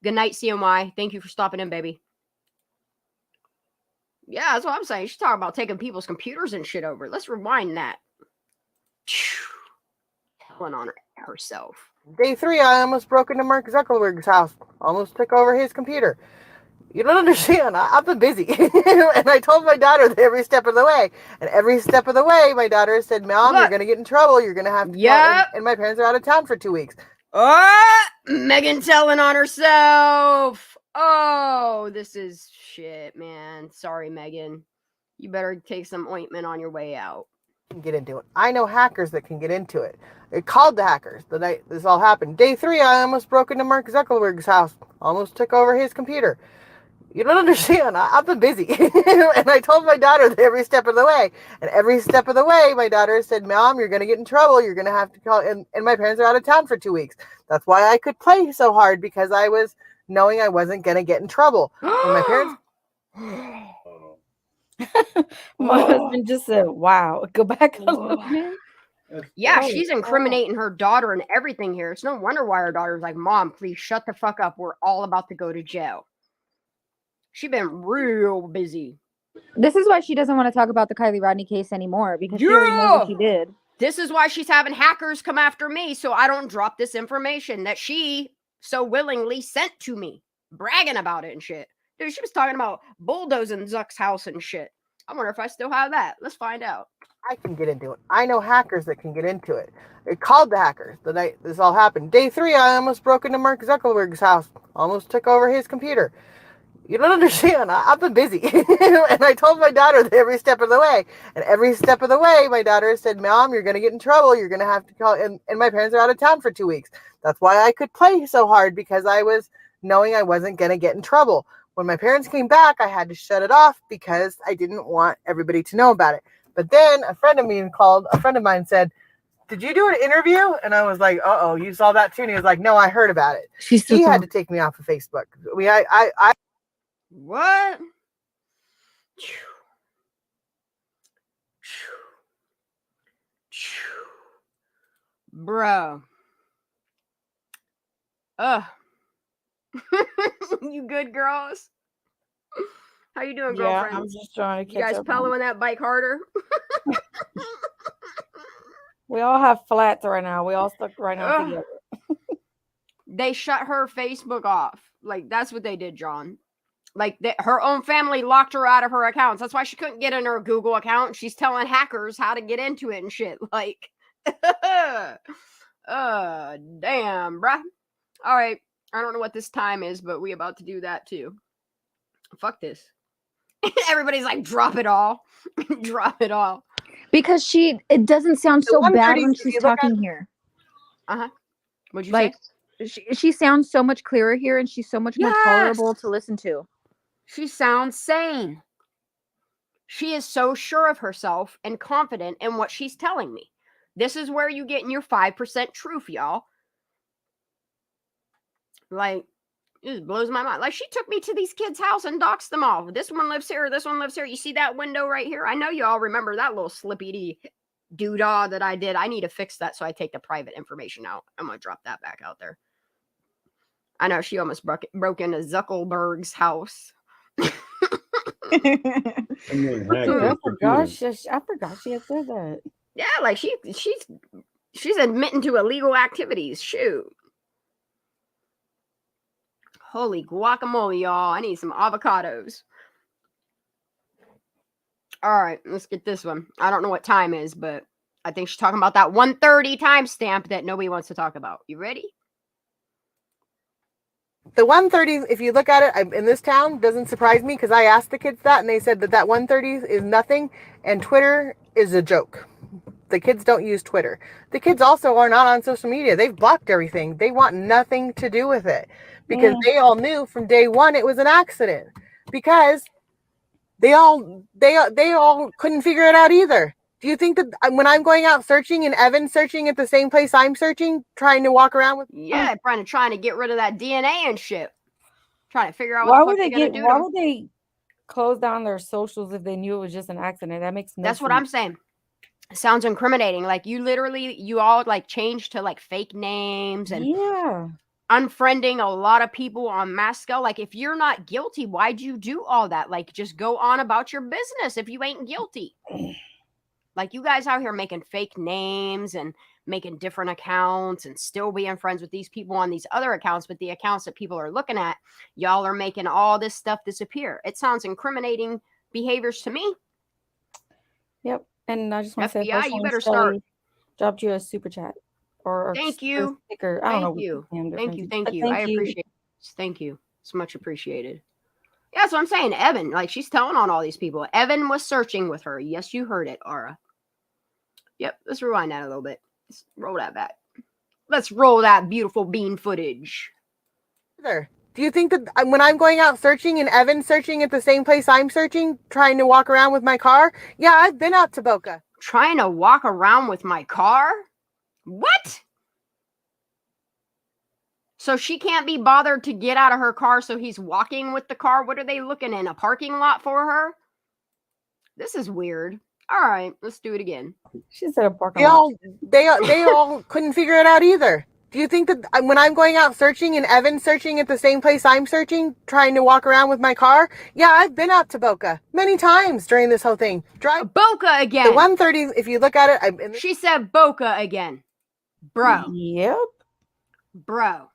[SPEAKER 4] Good night, CMY. Thank you for stopping in, baby. Yeah, that's what I'm saying. She's talking about taking people's computers and shit over. Let's rewind that. Telling on herself.
[SPEAKER 9] Day 3, I almost broke into Mark Zuckerberg's house. Almost took over his computer. You don't understand. I've been busy. And I told my daughter that every step of the way. And every step of the way, my daughter said, Mom, you're going to get in trouble. You're going to have to...
[SPEAKER 4] Yep.
[SPEAKER 9] And my parents are out of town for 2 weeks.
[SPEAKER 4] Oh, Megan telling on herself. Oh, this is shit, man. Sorry, Megan. You better take some ointment on your way out.
[SPEAKER 9] Get into it. I know hackers that can get into it. It called the hackers the night this all happened. Day 3, I almost broke into Mark Zuckerberg's house. Almost took over his computer. You don't understand. I've been busy. And I told my daughter that every step of the way. And every step of the way, my daughter said, Mom, you're going to get in trouble. You're going to have to call... And my parents are out of town for 2 weeks. That's why I could play so hard, because I was knowing I wasn't going to get in trouble. When my parents...
[SPEAKER 2] My husband just said, wow. Go back and listen.
[SPEAKER 4] Yeah, she's incriminating her daughter and everything here. It's no wonder why her daughter's like, Mom, please shut the fuck up. We're all about to go to jail. She been real busy.
[SPEAKER 3] This is why she doesn't want to talk about the Kylie Rodney case anymore, because she already knows what she did.
[SPEAKER 4] This is why she's having hackers come after me so I don't drop this information that she so willingly sent to me, bragging about it and shit. Dude, she was talking about bulldozing Zuck's house and shit. I wonder if I still have that. Let's find out.
[SPEAKER 9] I can get into it. I know hackers that can get into it. It called the hackers the night this all happened. Day 3, I almost broke into Mark Zuckerberg's house. Almost took over his computer. You don't understand. I've been busy. And I told my daughter that every step of the way. And every step of the way, my daughter said, Mom, you're going to get in trouble. You're going to have to call... And my parents are out of town for 2 weeks. That's why I could play so hard, because I was knowing I wasn't going to get in trouble. When my parents came back, I had to shut it off because I didn't want everybody to know about it. But then a friend of mine said, did you do an interview? And I was like, uh-oh, you saw that too? And he was like, no, I heard about it. He had to take me off of Facebook.
[SPEAKER 4] What? Bro. You good, girls? How you doing, girlfriend?
[SPEAKER 2] I'm just trying to catch
[SPEAKER 4] you guys
[SPEAKER 2] up.
[SPEAKER 4] following that bike harder?
[SPEAKER 2] We all have flats right now. We all stuck right now together.
[SPEAKER 4] They shut her Facebook off. Like, that's what they did, John. Like, her own family locked her out of her accounts. That's why she couldn't get in her Google account. She's telling hackers how to get into it and shit. Like, damn, bruh. All right. I don't know what this time is, but we about to do that too. Fuck this. Everybody's like, drop it all. Drop it all.
[SPEAKER 3] Because it doesn't sound so bad when she's talking here.
[SPEAKER 4] Uh-huh. What'd you
[SPEAKER 3] say? She sounds so much clearer here, and she's so much more tolerable to listen to.
[SPEAKER 4] She sounds sane. She is so sure of herself and confident in what she's telling me. This is where you get in your 5% truth, y'all. Like, it just blows my mind. Like, she took me to these kids' house and doxed them all. This one lives here. This one lives here. You see that window right here? I know you all remember that little slippy doodah that I did. I need to fix that so I take the private information out. I'm going to drop that back out there. I know she almost broke into Zuckerberg's house.
[SPEAKER 2] I forgot she had said that.
[SPEAKER 4] Yeah, like she's admitting to illegal activities. Shoot. Holy guacamole, y'all. I need some avocados. All right, let's get this one. I don't know what time is, but I think she's talking about that 1:30 timestamp that nobody wants to talk about. You ready?
[SPEAKER 9] The 1:30, if you look at it, in this town, doesn't surprise me, because I asked the kids that, and they said that 1:30 is nothing, and Twitter is a joke. The kids don't use Twitter. The kids also are not on social media. They've blocked everything. They want nothing to do with it. because they all knew from day one it was an accident, because they all couldn't figure it out either. Do you think that when I'm going out searching and Evan's searching at the same place I'm searching, trying to walk around with?
[SPEAKER 4] Yeah, trying to get rid of that DNA and shit. Trying to figure out
[SPEAKER 2] Why
[SPEAKER 4] what the fuck they're gonna do.
[SPEAKER 2] Why would they close down their socials if they knew it was just an accident? That makes no sense.
[SPEAKER 4] That's what I'm saying. It sounds incriminating. Like you all like changed to like fake names and unfriending a lot of people on mass scale. Like, if you're not guilty, why'd you do all that? Like, just go on about your business if you ain't guilty. Like, you guys out here making fake names and making different accounts and still being friends with these people on these other accounts, but the accounts that people are looking at, y'all are making all this stuff disappear. It sounds incriminating behaviors to me.
[SPEAKER 2] Yep. And I just want to say,
[SPEAKER 4] FBI, you better start.
[SPEAKER 2] Dropped you a super chat or
[SPEAKER 4] thank you.
[SPEAKER 2] Sticker. I don't know.
[SPEAKER 4] Thank you. I appreciate it. Thank you. It's much appreciated. Yeah, that's what I'm saying. Evan, like, she's telling on all these people. Evan was searching with her. Yes, you heard it, Aura. Yep. Let's rewind that a little bit. Let's roll that back. Let's roll that beautiful bean footage.
[SPEAKER 9] Do you think that when I'm going out searching and Evan's searching at the same place I'm searching, trying to walk around with my car? Yeah, I've been out to Boca.
[SPEAKER 4] Trying to walk around with my car? What? So she can't be bothered to get out of her car, so he's walking with the car? What are they looking in? A parking lot for her? This is weird. All right, let's do it again.
[SPEAKER 2] She said a parking lot.
[SPEAKER 9] They all couldn't figure it out either. Do you think that when I'm going out searching and Evan's searching at the same place I'm searching, trying to walk around with my car? Yeah, I've been out to Boca many times during this whole thing.
[SPEAKER 4] Boca again.
[SPEAKER 9] The 130, if you look at it.
[SPEAKER 4] She said Boca again. Bro.
[SPEAKER 2] Yep.
[SPEAKER 4] Bro.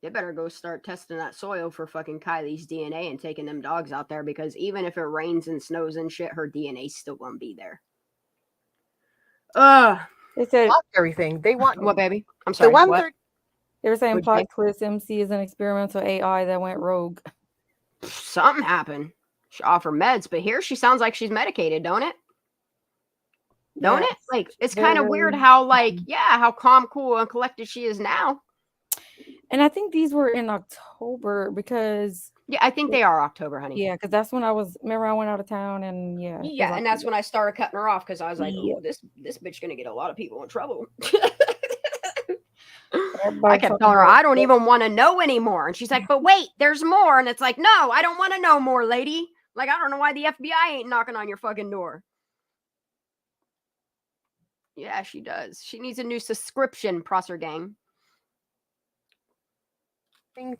[SPEAKER 4] They better go start testing that soil for fucking Kylie's DNA and taking them dogs out there, because even if it rains and snows and shit, her DNA's still gonna be there.
[SPEAKER 2] They said
[SPEAKER 9] everything. They want
[SPEAKER 4] what, baby? I'm sorry. What?
[SPEAKER 2] They were saying Plot Twist MC is an experimental AI that went rogue.
[SPEAKER 4] Something happened. She offered meds, but here she sounds like she's medicated, don't it? Don't it? Like, it's kind of weird how, like, how calm, cool, and collected she is now.
[SPEAKER 2] And I think these were in October because...
[SPEAKER 4] Yeah, I think they are October, honey.
[SPEAKER 2] Yeah, because that's when I went out of town and
[SPEAKER 4] Yeah, and that's when I started cutting her off because I was like, oh, this bitch going to get a lot of people in trouble. I kept telling her, I don't even want to know anymore. And she's like, but wait, there's more. And it's like, no, I don't want to know more, lady. Like, I don't know why the FBI ain't knocking on your fucking door. Yeah, she does. She needs a new subscription, Prosser Gang.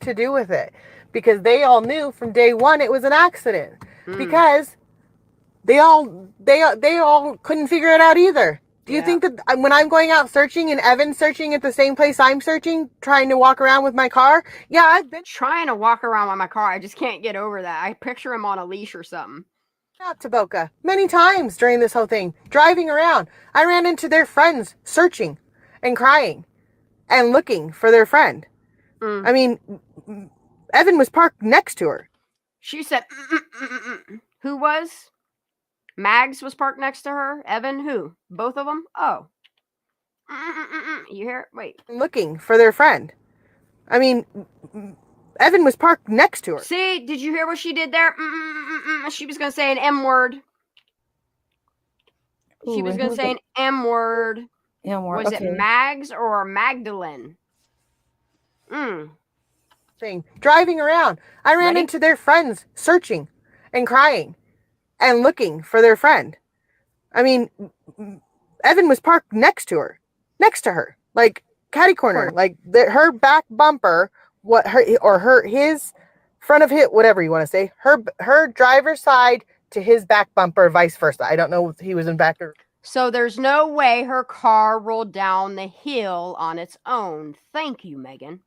[SPEAKER 9] To do with it, because they all knew from day one it was an accident, because they all couldn't figure it out either. Do you think that when I'm going out searching and Evan's searching at the same place I'm searching, trying to walk around with my car? Yeah, I've been
[SPEAKER 4] trying to walk around with my car. I just can't get over that. I picture him on a leash or something.
[SPEAKER 9] Out to Boca many times during this whole thing, driving around. I ran into their friends searching and crying and looking for their friend. I mean, Evan was parked next to her.
[SPEAKER 4] She said, Who was? Mags was parked next to her. Evan, who? Both of them? Oh. You hear it? Wait.
[SPEAKER 9] Looking for their friend. I mean, Evan was parked next to her.
[SPEAKER 4] See, did you hear what she did there? She was going to say an M word. She was going to say an M word. Was it Mags or Magdalene?
[SPEAKER 9] Thing. Driving around. I ran into their friends searching and crying and looking for their friend. I mean, Evan was parked next to her, like catty corner, like her back bumper, his front of hit, whatever you want to say, her driver's side to his back bumper, vice versa. I don't know if he was in back or.
[SPEAKER 4] So there's no way her car rolled down the hill on its own. Thank you, Megan.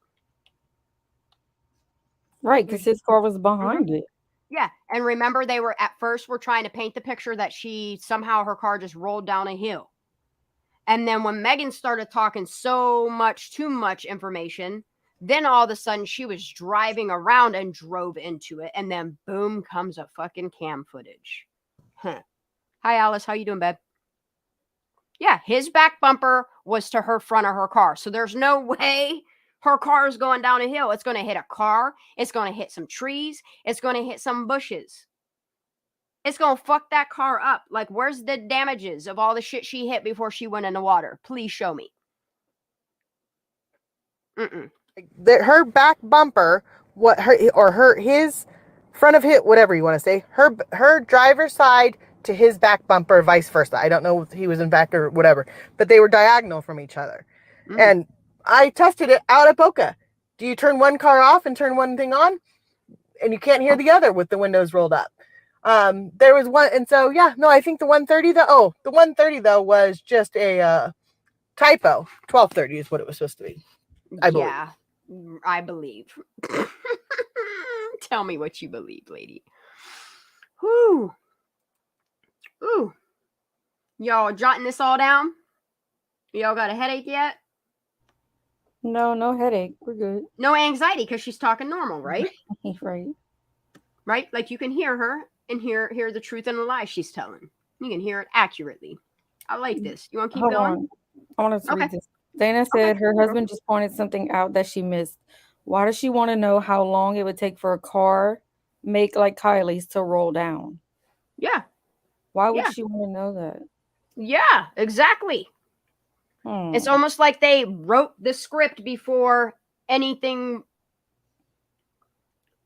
[SPEAKER 2] Right, because his car was behind it.
[SPEAKER 4] Yeah, and remember they were trying to paint the picture that somehow her car just rolled down a hill. And then when Megan started talking too much information, then all of a sudden she was driving around and drove into it. And then boom comes a fucking cam footage. Hi, Alice. How you doing, babe? Yeah, his back bumper was to her front of her car. So there's no way her car is going down a hill. It's going to hit a car. It's going to hit some trees. It's going to hit some bushes. It's going to fuck that car up. Like, where's the damages of all the shit she hit before she went in the water? Please show me.
[SPEAKER 9] Her back bumper, his front of hit, whatever you want to say, her driver's side to his back bumper, vice versa. I don't know if he was in back or whatever, but they were diagonal from each other. And I tested it out at Boca. Do you turn one car off and turn one thing on? And you can't hear the other with the windows rolled up. There was one, and so yeah, no, I think the 130 the 130 though was just a typo. 1230 is what it was supposed to be. I believe.
[SPEAKER 4] Tell me what you believe, lady. Whew. Ooh. Y'all jotting this all down? Y'all got a headache yet?
[SPEAKER 2] No headache. We're good.
[SPEAKER 4] No anxiety because she's talking normal, right?
[SPEAKER 2] Right.
[SPEAKER 4] Right? Like you can hear her and hear the truth and the lie she's telling. You can hear it accurately. I like this. You want to keep going?
[SPEAKER 2] On. I want to read this. Dana said her husband just pointed something out that she missed. Why does she want to know how long it would take for a car make like Kylie's to roll down?
[SPEAKER 4] Yeah.
[SPEAKER 2] Why would she want to know that?
[SPEAKER 4] Yeah, exactly. It's almost like they wrote the script before anything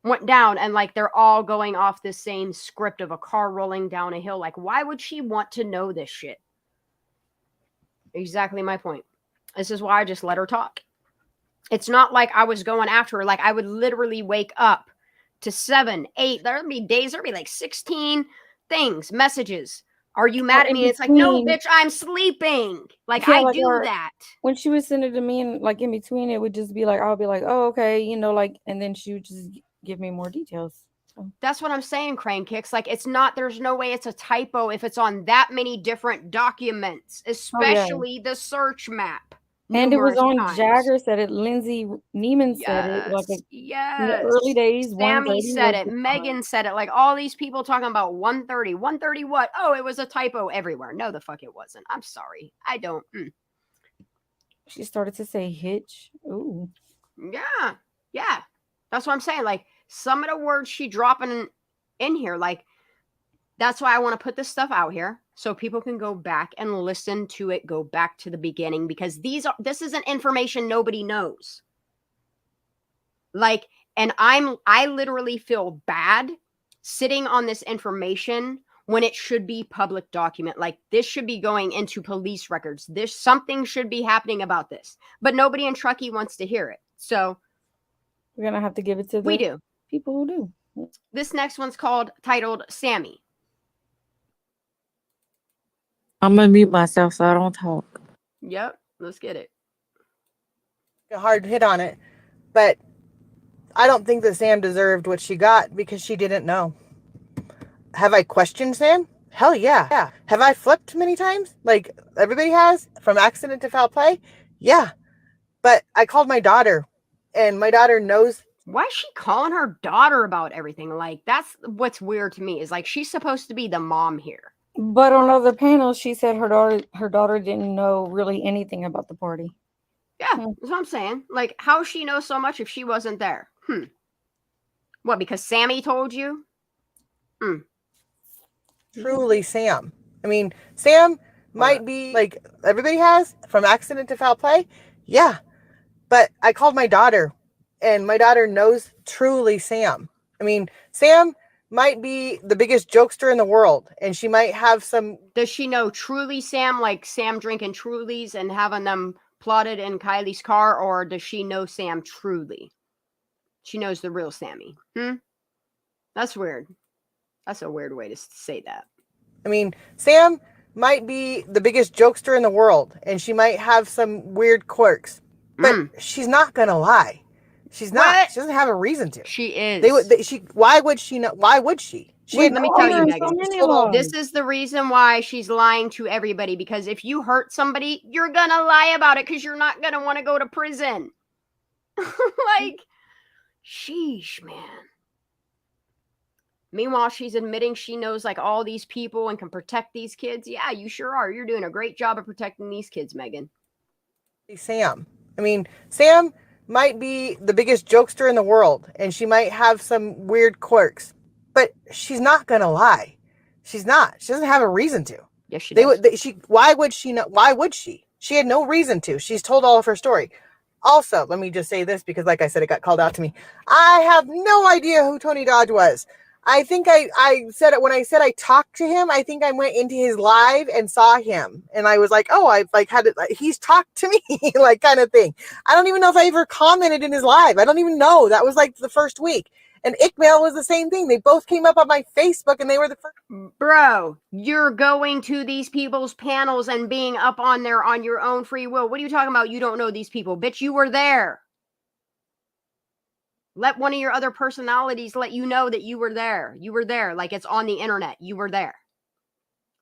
[SPEAKER 4] went down, and like they're all going off the same script of a car rolling down a hill. Like, why would she want to know this shit? Exactly my point. This is why I just let her talk. It's not like I was going after her. Like, I would literally wake up to 7, 8. There'd be days, there'd be like 16 things, messages. Are you mad at me? It's like, no, bitch, I'm sleeping. Like, I do that.
[SPEAKER 2] When she would send it to me, and like in between, it would just be like, I'll be like, oh, okay, you know, like, and then she would just give me more details. So.
[SPEAKER 4] That's what I'm saying, Crane Kicks. Like, it's not, there's no way it's a typo if it's on that many different documents, especially the search map.
[SPEAKER 2] And it was on Jagger said it. Lindsay Neiman said it. Like in the early days.
[SPEAKER 4] Sammy said it. Megan said it. Like all these people talking about 130. 130 what? Oh, it was a typo everywhere. No, the fuck it wasn't. I'm sorry. I don't.
[SPEAKER 2] She started to say hitch. Ooh.
[SPEAKER 4] Yeah. Yeah. That's what I'm saying. Like some of the words she dropping in here, like that's why I want to put this stuff out here so people can go back and listen to it, go back to the beginning, because this isn't information nobody knows. Like, and I literally feel bad sitting on this information when it should be public document. Like this should be going into police records. Something should be happening about this, but nobody in Truckee wants to hear it. So
[SPEAKER 2] we're going to have to give it to the people who do.
[SPEAKER 4] This next one's titled Sammy.
[SPEAKER 11] I'm gonna mute myself so I don't talk.
[SPEAKER 4] Yep, let's get it.
[SPEAKER 9] A hard hit on it, but I don't think that Sam deserved what she got because she didn't know. Have I questioned Sam? Hell yeah. Have I flipped many times? Like everybody has, from accident to foul play? Yeah. But I called my daughter, and my daughter knows.
[SPEAKER 4] Why is she calling her daughter about everything? Like, that's what's weird to me, is like she's supposed to be the mom here.
[SPEAKER 2] But on other panels, she said her daughter didn't know really anything about the party.
[SPEAKER 4] Yeah, that's what I'm saying. Like, how she knows so much if she wasn't there? What, because Sammy told you?
[SPEAKER 9] Truly Sam. I mean, Sam might be, like everybody has, from accident to foul play. Yeah. But I called my daughter, and my daughter knows truly Sam. I mean, Sam might be the biggest jokester in the world, and she might have some.
[SPEAKER 4] Does she know truly Sam, like Sam drinking Trulies and having them plotted in Kylie's car, or does she know Sam truly? She knows the real Sammy. That's weird. That's a weird way to say that.
[SPEAKER 9] I mean, Sam might be the biggest jokester in the world, and she might have some weird quirks, but she's not gonna lie. She's not. What? She doesn't have a reason to.
[SPEAKER 4] She is.
[SPEAKER 9] Why would she know? Why would she?
[SPEAKER 4] Wait, let me tell you, Megan. This is the reason why she's lying to everybody, because if you hurt somebody, you're gonna lie about it because you're not gonna want to go to prison. Like, sheesh, man. Meanwhile, she's admitting she knows like all these people and can protect these kids. Yeah, you sure are. You're doing a great job of protecting these kids, Megan.
[SPEAKER 9] Sam. I mean, Sam might be the biggest jokester in the world, and she might have some weird quirks, but she's not gonna lie. She's not. She doesn't have a reason to.
[SPEAKER 4] Yes, she does.
[SPEAKER 9] Why would she not? Why would she? She had no reason to. She's told all of her story. Also, let me just say this because, like I said, it got called out to me. I have no idea who Tony Dodge was. I think I said it when I said I talked to him. I think I went into his live and saw him, and I was like, "Oh, I've like had it. Like, he's talked to me, like kind of thing." I don't even know if I ever commented in his live. I don't even know. That was like the first week. And Ickmail was the same thing. They both came up on my Facebook, and they were the first.
[SPEAKER 4] Bro, you're going to these people's panels and being up on there on your own free will. What are you talking about? You don't know these people, bitch. You were there. Let one of your other personalities let you know that you were there. You were there. Like it's on the internet. You were there.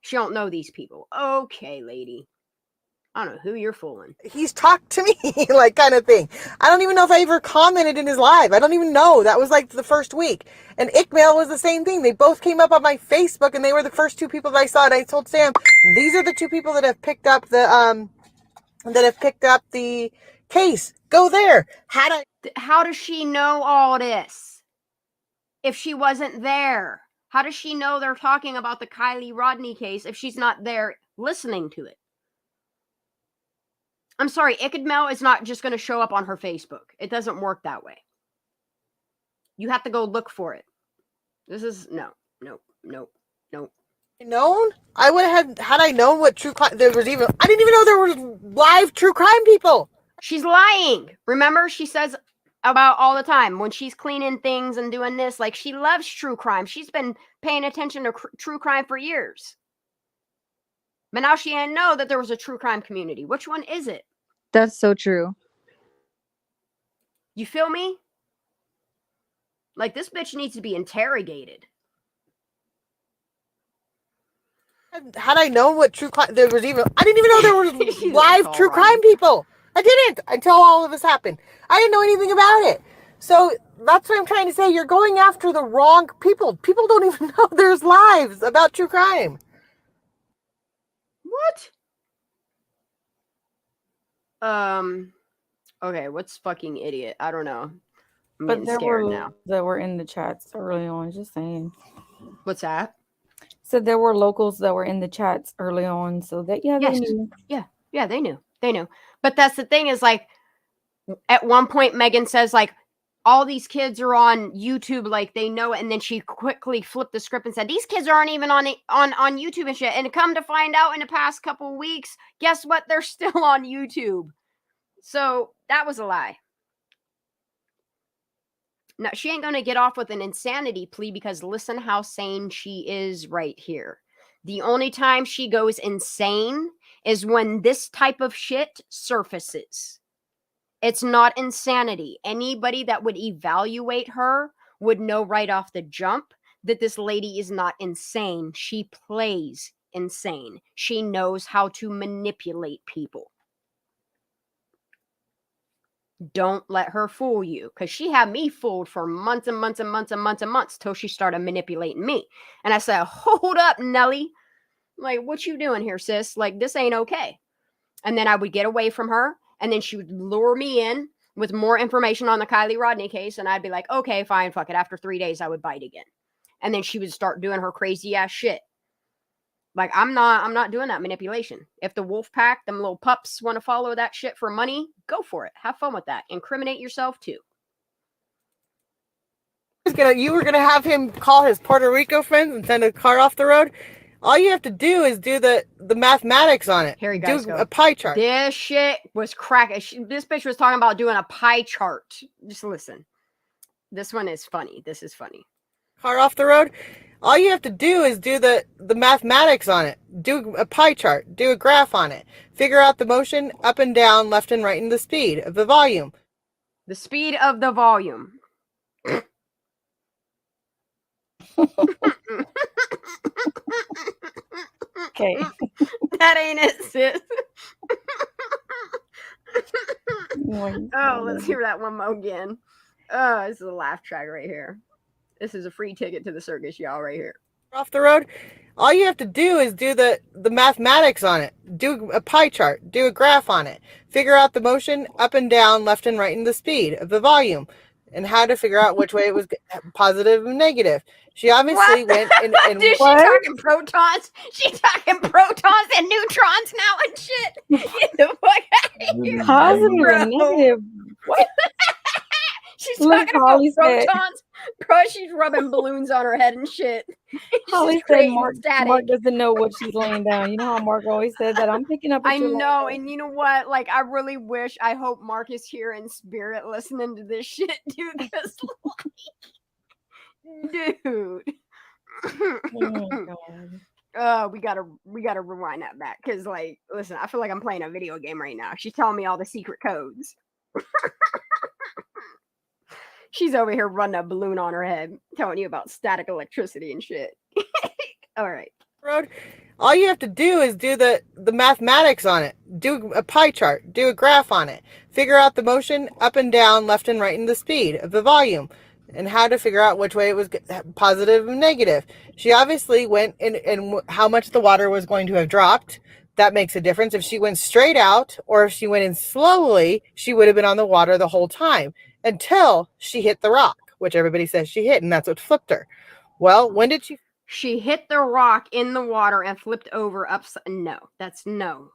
[SPEAKER 4] She don't know these people. Okay, lady. I don't know who you're fooling.
[SPEAKER 9] He's talked to me, like kind of thing. I don't even know if I ever commented in his live. I don't even know. That was like the first week. And Ickmail was the same thing. They both came up on my Facebook, and they were the first two people that I saw. And I told Sam, these are the two people that have picked up the case. Go there.
[SPEAKER 4] How does she know all this if she wasn't there? How does she know they're talking about the Kylie Rodney case if she's not there listening to it? I'm sorry, Ickmail is not just going to show up on her Facebook. It doesn't work that way. You have to go look for it. This is no.
[SPEAKER 9] Known? I would have had I known what true crime there was even. I didn't even know there were live true crime people.
[SPEAKER 4] She's lying. Remember, she says about all the time when she's cleaning things and doing this, like she loves true crime. She's been paying attention to true crime for years. But now she didn't know that there was a true crime community. Which one is it?
[SPEAKER 3] That's so true.
[SPEAKER 4] You feel me? Like this bitch needs to be interrogated.
[SPEAKER 9] Had I known what true crime there was even. I didn't even know there were live true crime people. I didn't until all of this happened. I didn't know anything about it. So that's what I'm trying to say. You're going after the wrong people. People don't even know there's lives about true crime.
[SPEAKER 4] What? Okay, what's fucking idiot? I don't know. I'm
[SPEAKER 2] But
[SPEAKER 4] getting
[SPEAKER 2] there
[SPEAKER 4] scared
[SPEAKER 2] were
[SPEAKER 4] now.
[SPEAKER 2] that were in the chats early on. Just saying.
[SPEAKER 4] What's that?
[SPEAKER 2] So there were locals that were in the chats early on. So that they knew.
[SPEAKER 4] Yeah, they knew. They knew. But that's the thing is like at one point Megan says like all these kids are on YouTube, like they know it, and then she quickly flipped the script and said these kids aren't even on YouTube and shit. And come to find out in the past couple of weeks, guess what? They're still on YouTube. So that was a lie. No, she ain't gonna get off with an insanity plea because listen how sane she is right here. The only time she goes insane is when this type of shit surfaces. It's not insanity. Anybody that would evaluate her would know right off the jump that this lady is not insane. She plays insane. She knows how to manipulate people. Don't let her fool you, because she had me fooled for months and months and months and months and months till she started manipulating me. And I said, hold up, Nelly. Like, what you doing here, sis? Like, this ain't okay. And then I would get away from her, and then she would lure me in with more information on the Kylie Rodney case, and I'd be like, okay, fine, fuck it. After 3 days, I would bite again. And then she would start doing her crazy ass shit. Like, I'm not doing that manipulation. If the wolf pack, them little pups want to follow that shit for money, go for it. Have fun with that. Incriminate yourself too.
[SPEAKER 9] You were gonna have him call his Puerto Rico friends and send a car off the road. All you have to do is do the mathematics on it.
[SPEAKER 4] Here you guys
[SPEAKER 9] do
[SPEAKER 4] go.
[SPEAKER 9] A pie chart.
[SPEAKER 4] This shit was cracking. This bitch was talking about doing a pie chart. Just listen. This one is funny. This is funny.
[SPEAKER 9] Car off the road. All you have to do is do the mathematics on it. Do a pie chart. Do a graph on it. Figure out the motion up and down, left and right, and the speed of the volume.
[SPEAKER 4] The speed of the volume.
[SPEAKER 2] Okay.
[SPEAKER 4] That ain't it, sis.
[SPEAKER 2] Oh,
[SPEAKER 4] Oh, let's hear that one more again. Oh, this is a laugh track right here. This is a free ticket to the circus, y'all, right here.
[SPEAKER 9] Off the road, all you have to do is do the mathematics on it. Do a pie chart, do a graph on it, figure out the motion up and down, left and right, and the speed of the volume, and how to figure out which way it was positive and negative. She obviously went and
[SPEAKER 4] Dude, she talking protons. She talking protons and neutrons now and shit. Get the fuck out of here.
[SPEAKER 2] Positive
[SPEAKER 4] bro.
[SPEAKER 2] and negative. What?
[SPEAKER 4] She's
[SPEAKER 2] Look,
[SPEAKER 4] talking about
[SPEAKER 2] Holly said-
[SPEAKER 4] protons. Bro, she's rubbing balloons on her head and shit. She's
[SPEAKER 2] Holly said
[SPEAKER 4] creating
[SPEAKER 2] Mark
[SPEAKER 4] static.
[SPEAKER 2] doesn't know what she's laying down. You know how Mark always said that? I'm picking up what
[SPEAKER 4] I
[SPEAKER 2] you're laying
[SPEAKER 4] know,
[SPEAKER 2] down.
[SPEAKER 4] and you know what? Like, I really wish, I hope Mark is here in spirit listening to this shit, dude. Because, like, dude.
[SPEAKER 2] Oh my God.
[SPEAKER 4] We gotta rewind that back. Cause like, listen, I feel like I'm playing a video game right now. She's telling me all the secret codes. She's over here running a balloon on her head, telling you about static electricity and shit. All right.
[SPEAKER 9] road, all you have to do is do the mathematics on it. Do a pie chart, do a graph on it, figure out the motion up and down, left and right, and the speed of the volume, and how to figure out which way it was positive and negative. She obviously went and how much the water was going to have dropped. That makes a difference. If she went straight out or if she went in slowly, she would have been on the water the whole time until she hit the rock, which everybody says she hit, and that's what flipped her. Well, when did she?
[SPEAKER 4] She hit the rock in the water and flipped over upside. No, that's no.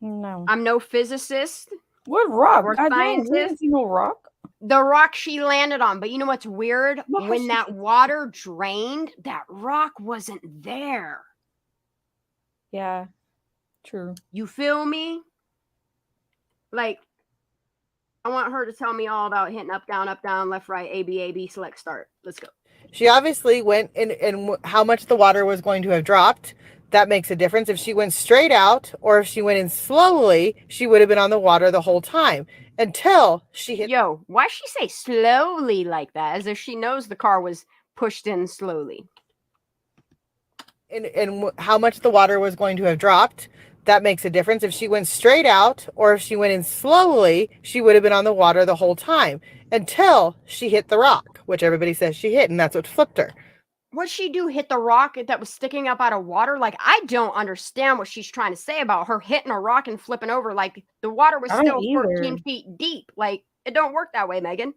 [SPEAKER 4] I'm no physicist.
[SPEAKER 2] What rock?
[SPEAKER 4] Or
[SPEAKER 2] God dang, we
[SPEAKER 4] scientist.
[SPEAKER 2] didn't see no rock.
[SPEAKER 4] The rock she landed on. But you know what's weird?
[SPEAKER 2] What
[SPEAKER 4] When
[SPEAKER 2] she-
[SPEAKER 4] that water drained, that rock wasn't there.
[SPEAKER 2] Yeah, true.
[SPEAKER 4] You feel me? Like, I want her to tell me all about hitting up, down, left, right, A, B, select, start. Let's go.
[SPEAKER 9] She obviously went and how much the water was going to have dropped. That makes a difference. If she went straight out or if she went in slowly, she would have been on the water the whole time until she hit.
[SPEAKER 4] Yo, why she say slowly like that? As if she knows the car was pushed in slowly.
[SPEAKER 9] And how much the water was going to have dropped. That makes a difference. If she went straight out or if she went in slowly, she would have been on the water the whole time until she hit the rock, which everybody says she hit, and that's what flipped her.
[SPEAKER 4] What'd she do? Hit the rock that was sticking up out of water? Like, I don't understand what she's trying to say about her hitting a rock and flipping over. Like, the water was
[SPEAKER 2] I don't
[SPEAKER 4] still 14
[SPEAKER 2] either.
[SPEAKER 4] feet deep. Like, it don't work that way, Megan.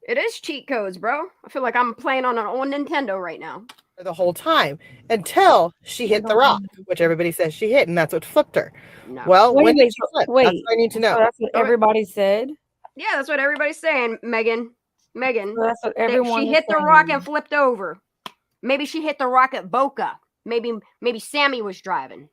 [SPEAKER 4] It is cheat codes, bro. I feel like I'm playing on an old Nintendo right now.
[SPEAKER 9] The whole time until she hit the rock, which everybody says she hit, and that's what flipped her.
[SPEAKER 4] No.
[SPEAKER 9] Well, when did she
[SPEAKER 2] so-
[SPEAKER 9] flip?
[SPEAKER 2] wait.
[SPEAKER 9] That's what I need to know.
[SPEAKER 2] So that's what everybody said.
[SPEAKER 4] Yeah, that's what everybody's saying, Megan.
[SPEAKER 2] So that's what
[SPEAKER 4] That
[SPEAKER 2] everyone
[SPEAKER 4] she
[SPEAKER 2] is
[SPEAKER 4] hit the rock
[SPEAKER 2] saying.
[SPEAKER 4] and flipped over. Maybe she hit the rock at Boca. Maybe Sammy was driving.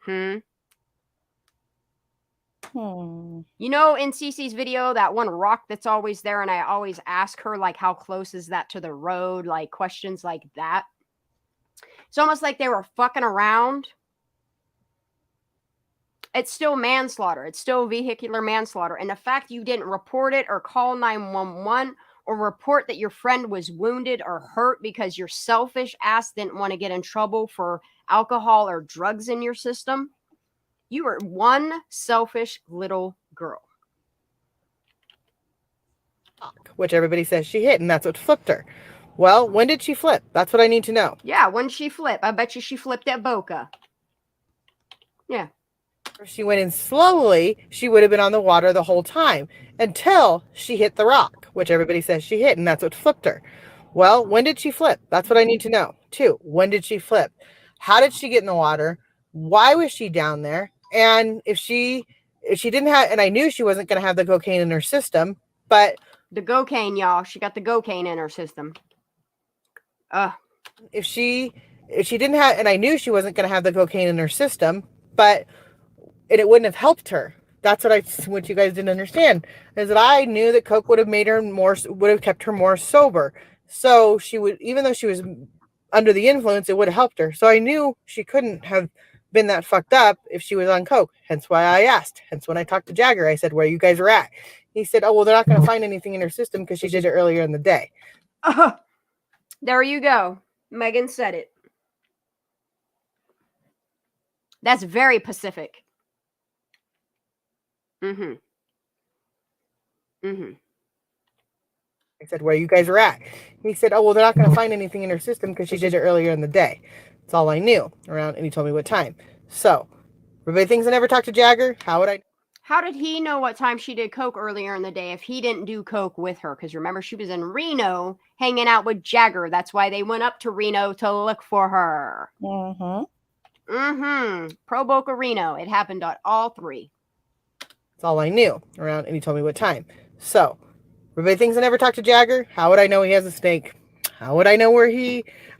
[SPEAKER 4] You know, in Cece's video, that one rock that's always there, and I always ask her, like, how close is that to the road? Like, questions like that. It's almost like they were fucking around. It's still manslaughter. It's still vehicular manslaughter. And the fact you didn't report it or call 911 or report that your friend was wounded or hurt because your selfish ass didn't want to get in trouble for alcohol or drugs in your system, you are one selfish little girl.
[SPEAKER 9] Which everybody says she hit, and that's what flipped her. Well, when did she flip? That's what I need to know.
[SPEAKER 4] Yeah, when she flipped? I bet you she flipped at Boca. Yeah.
[SPEAKER 9] If she went in slowly, she would have been on the water the whole time until she hit the rock, which everybody says she hit, and that's what flipped her. Well, when did she flip? That's what I need to know, too. When did she flip? How did she get in the water? Why was she down there? And if she didn't have, and I knew she wasn't going to have the cocaine in her system, but
[SPEAKER 4] the cocaine, y'all, she got the cocaine in her system.
[SPEAKER 9] If she didn't have, and I knew she wasn't going to have the cocaine in her system, but it wouldn't have helped her. That's what you guys didn't understand, is that I knew that coke would have kept her more sober. So she would, even though she was under the influence, it would have helped her. So I knew she couldn't have been that fucked up if she was on coke. Hence why I asked. Hence when I talked to Jagger, I said, where you guys are at. He said, oh, well, they're not going to find anything in her system because she did it earlier in the day.
[SPEAKER 4] There you go. Megan said it. That's very Pacific. Mm-hmm.
[SPEAKER 9] I said, where you guys are at. He said, oh, well, they're not going to find anything in her system because she did it earlier in the day. That's all I knew around, and he told me what time. So, everybody thinks I never talked to Jagger. How would I?
[SPEAKER 4] How did he know what time she did coke earlier in the day if he didn't do coke with her? Because remember, she was in Reno hanging out with Jagger. That's why they went up to Reno to look for her. Pro Boca Reno. It happened on all three.
[SPEAKER 9] That's all I knew around, and he told me what time. So, everybody thinks I never talked to Jagger. How would I know he has a snake? How would I know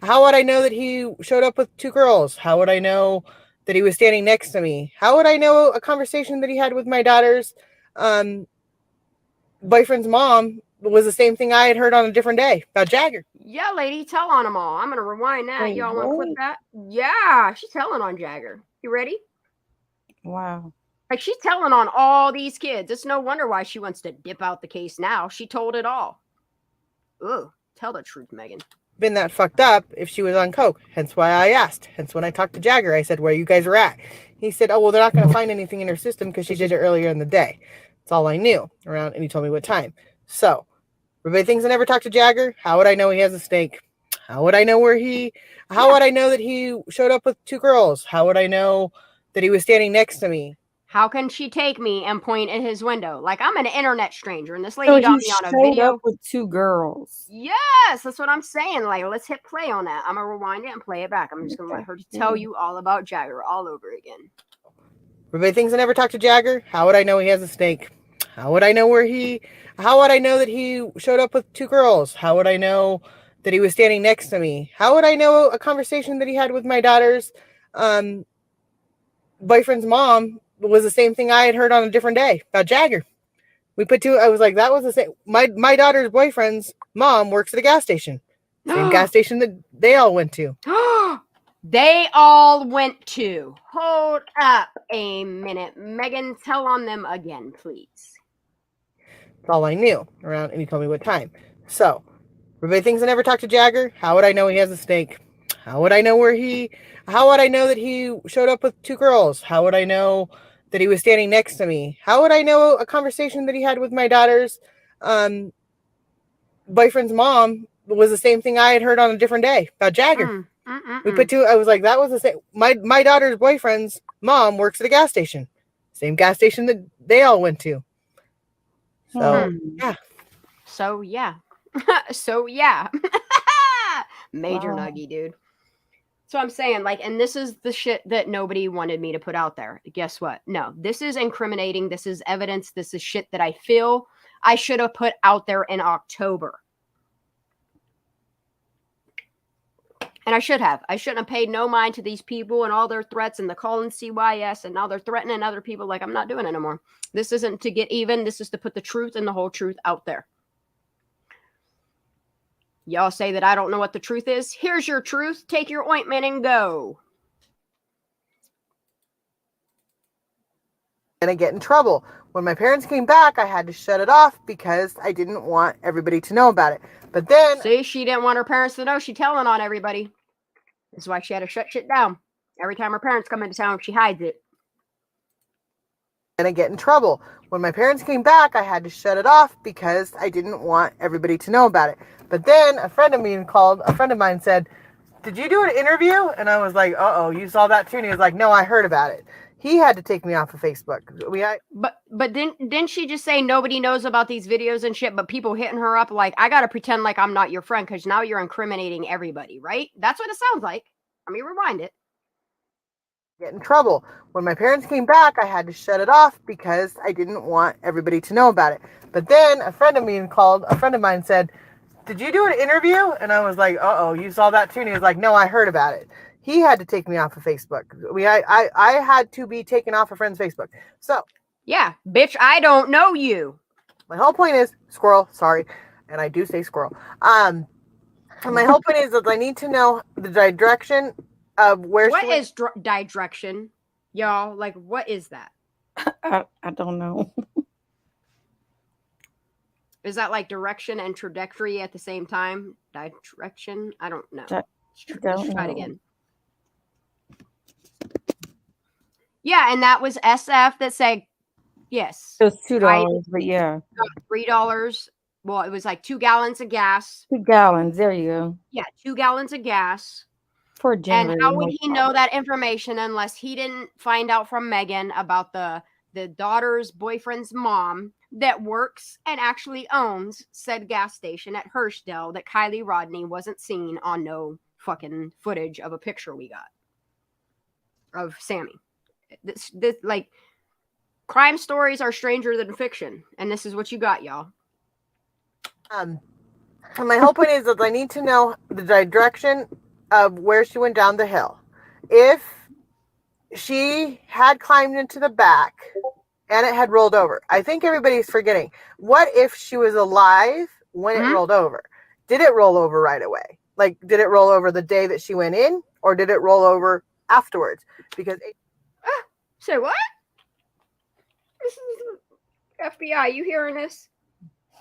[SPEAKER 9] how would I know that he showed up with two girls? How would I know that he was standing next to me? How would I know a conversation that he had with my daughter's boyfriend's mom was the same thing I had heard on a different day about Jagger?
[SPEAKER 4] Yeah, lady, tell on them all. I'm going to rewind that.
[SPEAKER 2] Wait,
[SPEAKER 4] Y'all want to
[SPEAKER 2] what?
[SPEAKER 4] clip that? Yeah, she's telling on Jagger. You ready?
[SPEAKER 2] Wow.
[SPEAKER 4] Like, she's telling on all these kids. It's no wonder why she wants to dip out the case now. She told it all. Ugh, tell the truth, Megan.
[SPEAKER 9] Been that fucked up if she was on coke. Hence why I asked. Hence when I talked to Jagger, I said, where you guys are at. He said, oh, well, they're not going to find anything in her system because she did it earlier in the day. That's all I knew around, and he told me what time. So, everybody thinks I never talked to Jagger. How would I know he has a snake? How would I know how would I know that he showed up with two girls? How would I know that he was standing next to me?
[SPEAKER 4] How can she take me and point at his window? Like, I'm an internet stranger, and this
[SPEAKER 2] So
[SPEAKER 4] lady got
[SPEAKER 2] he
[SPEAKER 4] me on a
[SPEAKER 2] showed
[SPEAKER 4] video.
[SPEAKER 2] up with two girls.
[SPEAKER 4] Yes, that's what I'm saying. Like, let's hit play on that. I'm going to rewind it and play it back. I'm just going to let her tell you all about Jagger all over again.
[SPEAKER 9] Everybody thinks I never talked to Jagger. How would I know he has a snake? How would I know how would I know that he showed up with two girls? How would I know that he was standing next to me? How would I know a conversation that he had with my daughter's boyfriend's mom was the same thing I had heard on a different day about Jagger? I was like, that was the same. My daughter's boyfriend's mom works at a gas station. Same gas station that they all went to.
[SPEAKER 4] They all went to. Hold up a minute. Megan, tell on them again, please.
[SPEAKER 9] That's all I knew around, and he told me what time. So, everybody thinks I never talked to Jagger. How would I know he has a snake? How would I know how would I know that he showed up with two girls? How would I know that he was standing next to me? How would I know a conversation that he had with my daughter's boyfriend's mom was the same thing I had heard on a different day about Jagger? I was like, that was the same. My daughter's boyfriend's mom works at a gas station. Same gas station that they all went to. So, yeah.
[SPEAKER 4] So, yeah. So, yeah. Major nuggy, dude. So I'm saying, like, and this is the shit that nobody wanted me to put out there. Guess what? No, this is incriminating. This is evidence. This is shit that I feel I should have put out there in October. And I should have. I shouldn't have paid no mind to these people and all their threats and the calling CYS, and now they're threatening other people. Like, I'm not doing it anymore. This isn't to get even. This is to put the truth and the whole truth out there. Y'all say that I don't know what the truth is. Here's your truth. Take your ointment and go.
[SPEAKER 9] And I get in trouble. When my parents came back, I had to shut it off because I didn't want everybody to know about it. But then...
[SPEAKER 4] See, she didn't want her parents to know. She's telling on everybody. That's why she had to shut shit down. Every time her parents come into town, she hides it.
[SPEAKER 9] And I get in trouble. When my parents came back, I had to shut it off because I didn't want everybody to know about it. But then a friend of mine said, did you do an interview? And I was like, uh-oh, you saw that too? And he was like, no, I heard about it. He had to take me off of Facebook.
[SPEAKER 4] But didn't she just say nobody knows about these videos and shit, but people hitting her up like, I got to pretend like I'm not your friend because now you're incriminating everybody, right? That's what it sounds like. Let me rewind it.
[SPEAKER 9] Get in trouble. When my parents came back, I had to shut it off because I didn't want everybody to know about it. But then a friend of mine said, did you do an interview? And I was like, uh-oh, you saw that too? And he was like, no, I heard about it. He had to take me off of Facebook. I had to be taken off a friend's Facebook. So,
[SPEAKER 4] yeah, bitch, I don't know you.
[SPEAKER 9] My whole point is, squirrel, sorry, and I do say squirrel. And my whole point is that I need to know the direction of where.
[SPEAKER 4] What is direction, y'all? Like, what is that?
[SPEAKER 2] I don't know.
[SPEAKER 4] Is that like direction and trajectory at the same time? Direction? I don't know. Let's try it again. Yeah, and that was SF that said, Yes.
[SPEAKER 2] It was
[SPEAKER 4] I
[SPEAKER 2] $2, but yeah.
[SPEAKER 4] got $3. Well, it was like 2 gallons of gas.
[SPEAKER 2] 2 gallons. There you go.
[SPEAKER 4] Yeah, 2 gallons of gas.
[SPEAKER 2] For a
[SPEAKER 4] And
[SPEAKER 2] generator.
[SPEAKER 4] how would
[SPEAKER 2] no
[SPEAKER 4] he know
[SPEAKER 2] problem.
[SPEAKER 4] that information unless he didn't find out from Megan about the daughter's boyfriend's mom that works and actually owns said gas station at Hirschdale that Kylie Rodney wasn't seen on no fucking footage of a picture we got of Sammy. This like crime stories are stranger than fiction, and this is what you got, y'all.
[SPEAKER 9] My whole point is that I need to know the direction of where she went down the hill. If she had climbed into the back and it had rolled over, I think everybody's forgetting. What if she was alive when it rolled over? Did it roll over right away? Like, did it roll over the day that she went in, or did it roll over afterwards? Because
[SPEAKER 4] say what? This is FBI. You hearing this?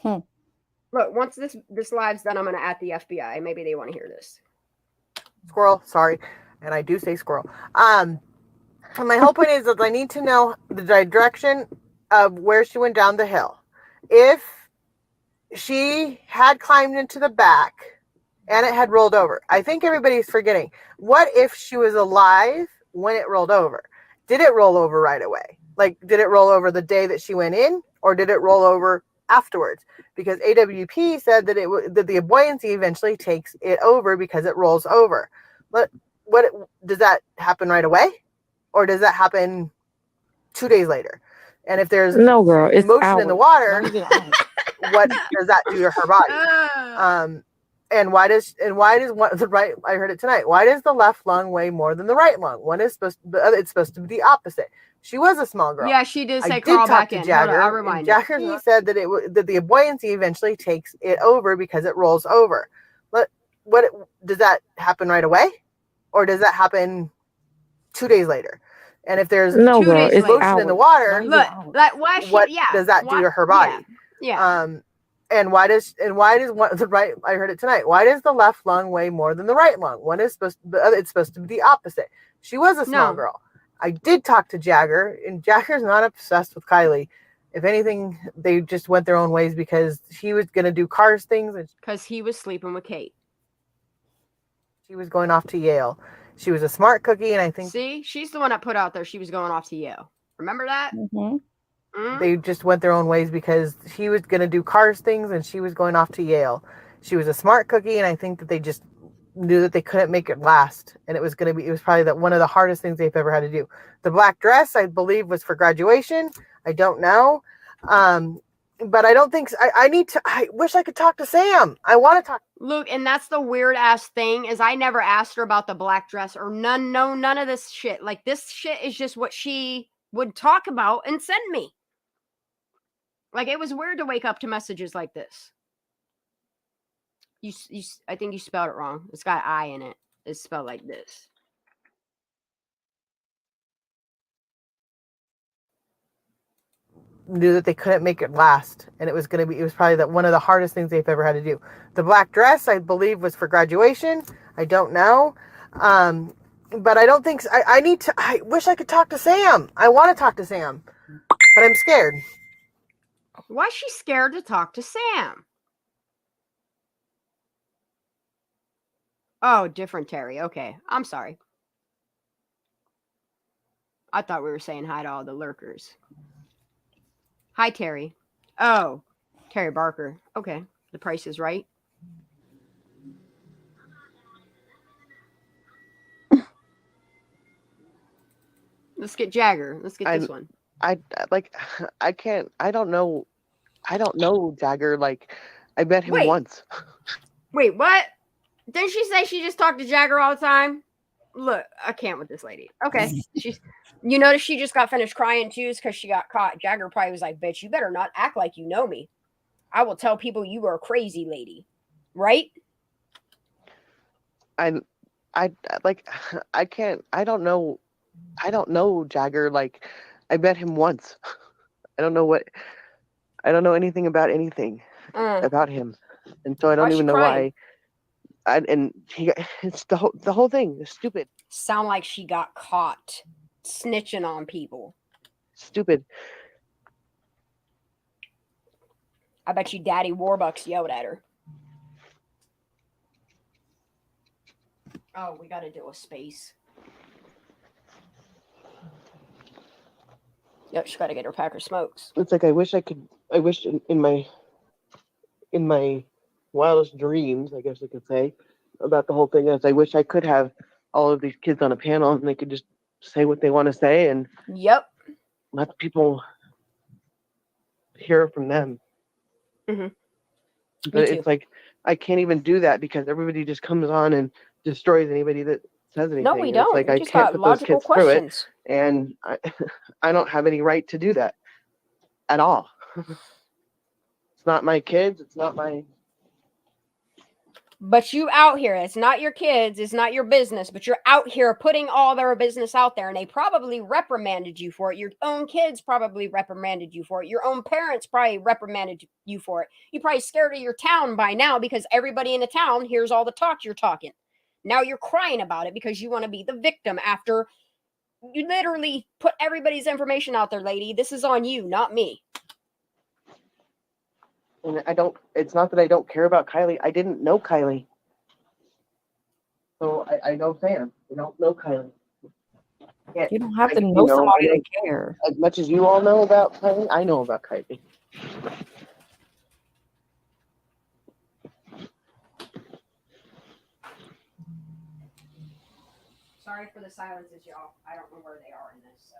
[SPEAKER 4] Look, once this live's done, I'm gonna at the FBI. Maybe they want to hear this.
[SPEAKER 9] Squirrel, sorry, and I do say squirrel. My whole point is that I need to know the direction of where she went down the hill. If she had climbed into the back and it had rolled over, I think everybody's forgetting. What if she was alive when it rolled over? Did it roll over right away? Like, did it roll over the day that she went in, or did it roll over afterwards? Because AWP said that that the buoyancy eventually takes it over because it rolls over. What does that happen right away, or does that happen 2 days later? And if there's
[SPEAKER 11] No, girl, it's
[SPEAKER 9] motion in the water, what does that do to her body? And why does one, the right? I heard it tonight. Why does the left lung weigh more than the right lung? One is it's supposed to be the opposite. She was a small girl.
[SPEAKER 4] Yeah, she did say
[SPEAKER 9] I
[SPEAKER 4] crawl
[SPEAKER 9] did talk
[SPEAKER 4] back
[SPEAKER 9] to
[SPEAKER 4] in.
[SPEAKER 9] Jagger.
[SPEAKER 4] I'll remind
[SPEAKER 9] Jagger
[SPEAKER 4] you.
[SPEAKER 9] said that that the buoyancy eventually takes it over because it rolls over. What does that happen right away, or does that happen 2 days later? And if there's motion in the water,
[SPEAKER 4] look, like why she?
[SPEAKER 9] what
[SPEAKER 4] Yeah,
[SPEAKER 9] does that do to her body?
[SPEAKER 4] Yeah.
[SPEAKER 9] And why does one, the right? I heard it tonight. Why does the left lung weigh more than the right lung? One is it's supposed to be the opposite. She was a small girl. I did talk to Jagger, and Jagger's not obsessed with Kylie. If anything, they just went their own ways because he was going to do Cars things, and
[SPEAKER 4] because he was sleeping with Kate.
[SPEAKER 9] She was going off to Yale. She was a smart cookie, and I think
[SPEAKER 4] she's the one that put out there she was going off to Yale. Remember that?
[SPEAKER 9] They just went their own ways because he was going to do Cars things, and she was going off to Yale. She was a smart cookie, and I think that they just knew that they couldn't make it last, and it was probably one of the hardest things they've ever had to do. The black dress, I believe, was for graduation. I don't know, but I don't think so. I wish I could talk to Sam. I want to talk.
[SPEAKER 4] Luke, and that's the weird ass thing is I never asked her about the black dress or none of this shit. Like, this shit is just what she would talk about and send me. Like, it was weird to wake up to messages like this. I think you spelled it wrong. It's got I in it. It's spelled like this.
[SPEAKER 9] Knew that they couldn't make it last, and it was probably one of the hardest things they've ever had to do. The black dress, I believe, was for graduation. I don't know, but I don't think so. I wish I could talk to Sam. I want to talk to Sam, but I'm scared.
[SPEAKER 4] Why is she scared to talk to Sam? Oh, different Terry. Okay, I'm sorry. I thought we were saying hi to all the lurkers. Hi, Terry. Oh, Terry Barker. Okay, the price is right. Let's get Jagger. Let's get this one.
[SPEAKER 12] I don't know Jagger. Like, I met him once.
[SPEAKER 4] Wait, what? Didn't she say she just talked to Jagger all the time? Look, I can't with this lady. Okay. You notice she just got finished crying too because she got caught. Jagger probably was like, bitch, you better not act like you know me. I will tell people you were a crazy lady. Right?
[SPEAKER 12] I don't know Jagger. Like, I met him once. I don't know anything about anything about him. And so I don't even know why. It's the whole thing is stupid.
[SPEAKER 4] Sound like she got caught snitching on people.
[SPEAKER 12] Stupid.
[SPEAKER 4] I bet you Daddy Warbucks yelled at her. Oh, we got to do a space. Yep, she got to get her pack of smokes.
[SPEAKER 12] It's like I wish in my wildest dreams, I guess I could say, about the whole thing is I wish I could have all of these kids on a panel and they could just say what they want to say and
[SPEAKER 4] yep,
[SPEAKER 12] let people hear from them.
[SPEAKER 4] Mm-hmm.
[SPEAKER 12] But it's like I can't even do that because everybody just comes on and destroys anybody that says anything.
[SPEAKER 4] No, we don't.
[SPEAKER 12] It's like
[SPEAKER 4] we
[SPEAKER 12] I
[SPEAKER 4] just
[SPEAKER 12] can't
[SPEAKER 4] got
[SPEAKER 12] put those
[SPEAKER 4] logical
[SPEAKER 12] kids through it,
[SPEAKER 4] questions.
[SPEAKER 12] and I don't have any right to do that at all. It's not my kids. It's not my.
[SPEAKER 4] But you out here, it's not your kids, it's not your business, but you're out here putting all their business out there, and they probably reprimanded you for it. Your own kids probably reprimanded you for it. Your own parents probably reprimanded you for it. You're probably scared of your town by now because everybody in the town hears all the talk you're talking. Now you're crying about it because you want to be the victim after you literally put everybody's information out there, lady. This is on you, not me.
[SPEAKER 12] And it's not that I don't care about Kylie. I didn't know Kylie. So I know Sam. I don't know Kylie.
[SPEAKER 2] You don't have to know somebody to care.
[SPEAKER 12] As much as you all know about Kylie, I know about Kylie.
[SPEAKER 4] Sorry for the silences, y'all. I don't know where they are in this, so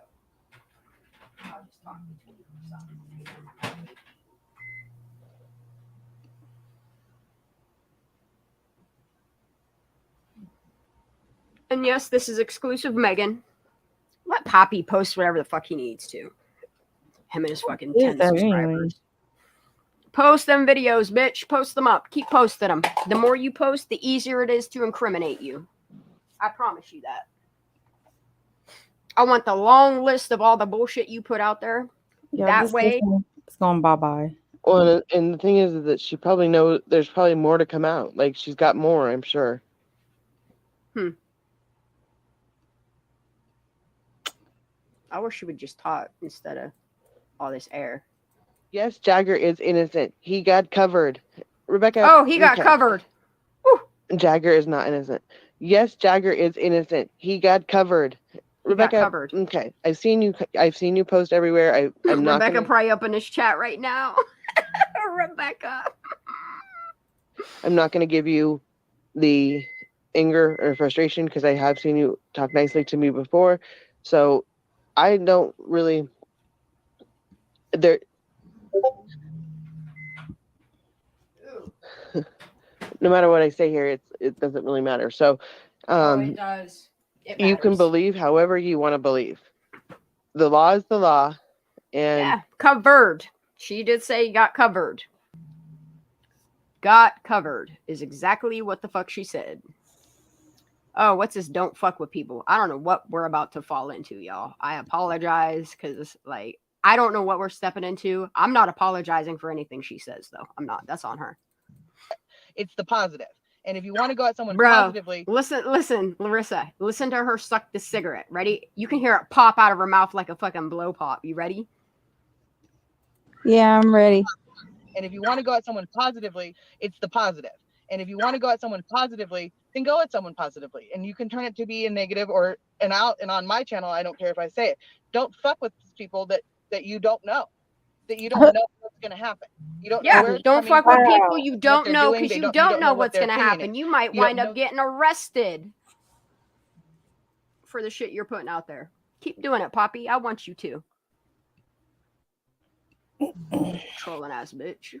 [SPEAKER 4] I'll just talk between some. And yes, this is exclusive Megan. Let Poppy post whatever the fuck he needs to. Him and his fucking 10 subscribers. Post them videos, bitch. Post them up. Keep posting them. The more you post, the easier it is to incriminate you. I promise you that. I want the long list of all the bullshit you put out there.
[SPEAKER 2] Yeah,
[SPEAKER 4] that way.
[SPEAKER 2] It's going bye-bye.
[SPEAKER 12] Well, and the thing is that she probably knows there's probably more to come out. Like, she's got more, I'm sure.
[SPEAKER 4] I wish she would just talk instead of all this air.
[SPEAKER 12] Yes, Jagger is innocent. He got covered. Rebecca.
[SPEAKER 4] Oh, he got covered. Woo.
[SPEAKER 12] Jagger is not innocent. Yes, Jagger is innocent. He got covered. Rebecca.
[SPEAKER 4] Got covered.
[SPEAKER 12] Okay, I've seen you post everywhere. I'm not.
[SPEAKER 4] Rebecca probably up in this chat right now. Rebecca.
[SPEAKER 12] I'm not going to give you the anger or frustration because I have seen you talk nicely to me before. So I don't really. No matter what I say here, it doesn't really matter. So,
[SPEAKER 4] it does.
[SPEAKER 12] You can believe however you want to believe. The law is the law, and
[SPEAKER 4] yeah, covered. She did say got covered. Got covered is exactly what the fuck she said. Oh, what's this? Don't fuck with people. I don't know what we're about to fall into, y'all. I apologize because, like, I don't know what we're stepping into. I'm not apologizing for anything she says, though. I'm not. That's on her.
[SPEAKER 12] It's the positive. And if you want to go at someone positively,
[SPEAKER 4] listen, Larissa, listen to her suck the cigarette. Ready? You can hear it pop out of her mouth like a fucking blow pop. You ready?
[SPEAKER 3] Yeah, I'm ready.
[SPEAKER 12] And if you want to go at someone positively, it's the positive. And if you want to go at someone positively, then go at someone positively. And you can turn it to be a negative or an out. And on my channel, I don't care if I say it. Don't fuck with people that you don't know. That you don't know what's going to happen. You don't know
[SPEAKER 4] don't fuck with people you don't know because you don't know what's going to happen. You might wind up getting arrested for the shit you're putting out there. Keep doing it, Poppy. I want you to. Trolling ass bitch.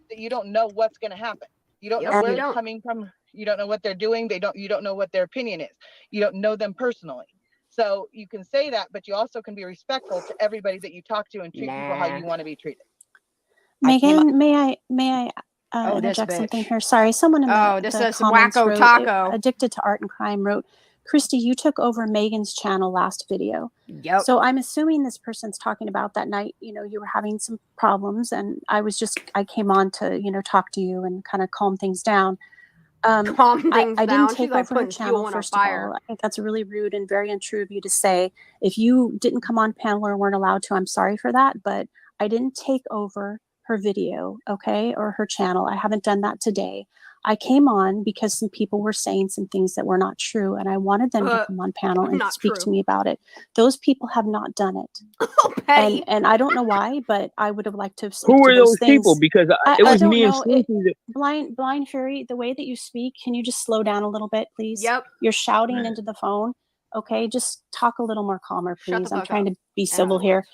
[SPEAKER 12] That you don't know what's going to happen. You don't know where they're coming from. You don't know what they're doing. You don't know what their opinion is. You don't know them personally. So you can say that, but you also can be respectful to everybody that you talk to and treat people how you want to be treated.
[SPEAKER 13] Megan, may I interject something here? Sorry, someone in the comments wrote,
[SPEAKER 4] Taco.
[SPEAKER 13] Addicted to Art and Crime wrote, Christy, you took over Megan's channel last video.
[SPEAKER 4] Yep.
[SPEAKER 13] So I'm assuming this person's talking about that night, you were having some problems and I came on to, talk to you and kind of calm things down. I didn't take over her channel, first of all. I think that's really rude and very untrue of you to say. If you didn't come on panel or weren't allowed to, I'm sorry for that. But I didn't take over her video, okay, or her channel. I haven't done that today. I came on because some people were saying some things that were not true, and I wanted them to come on panel and speak to me about it. Those people have not done it. And I don't know why, but I would have liked to have spoken
[SPEAKER 14] Who
[SPEAKER 13] to
[SPEAKER 14] are
[SPEAKER 13] those
[SPEAKER 14] those
[SPEAKER 13] things.
[SPEAKER 14] people? Because it was me and Slinky.
[SPEAKER 13] Blind Fury, the way that you speak, can you just slow down a little bit, please?
[SPEAKER 4] Yep.
[SPEAKER 13] You're shouting into the phone. Okay, just talk a little more calmer, please. I'm trying to be civil here.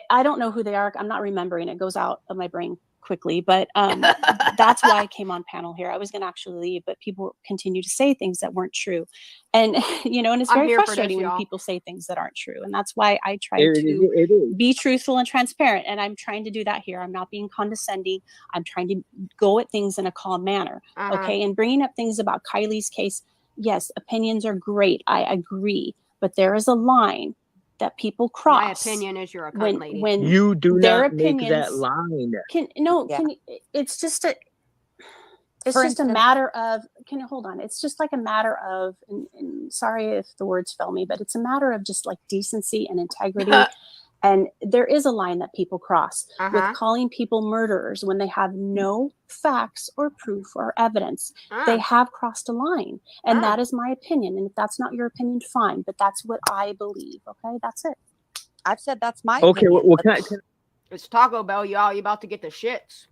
[SPEAKER 13] I don't know who they are. I'm not remembering. It goes out of my brain quickly, but that's why I came on panel here. I was going to actually leave, but people continue to say things that weren't true. And, you know, and it's very frustrating when people say things that aren't true. And that's why I try to be truthful and transparent. And I'm trying to do that here. I'm not being condescending. I'm trying to go at things in a calm manner. Okay. And bringing up things about Kylie's case. Yes, opinions are great. I agree. But there is a line that people cross.
[SPEAKER 4] My opinion is you're a cunt lady.
[SPEAKER 13] When
[SPEAKER 14] You do
[SPEAKER 13] their
[SPEAKER 14] not make
[SPEAKER 13] opinions
[SPEAKER 14] that line.
[SPEAKER 13] it's just a matter of, hold on. It's just like a matter of, and sorry if the words fail me, but it's a matter of just like decency and integrity. And there is a line that people cross with calling people murderers when they have no facts or proof or evidence. They have crossed a line. And that is my opinion. And if that's not your opinion, fine. But that's what I believe. Okay, that's it.
[SPEAKER 15] I've said that's my
[SPEAKER 14] Okay,
[SPEAKER 15] opinion.
[SPEAKER 14] well,
[SPEAKER 4] it's Taco Bell, y'all. You about to get the shits.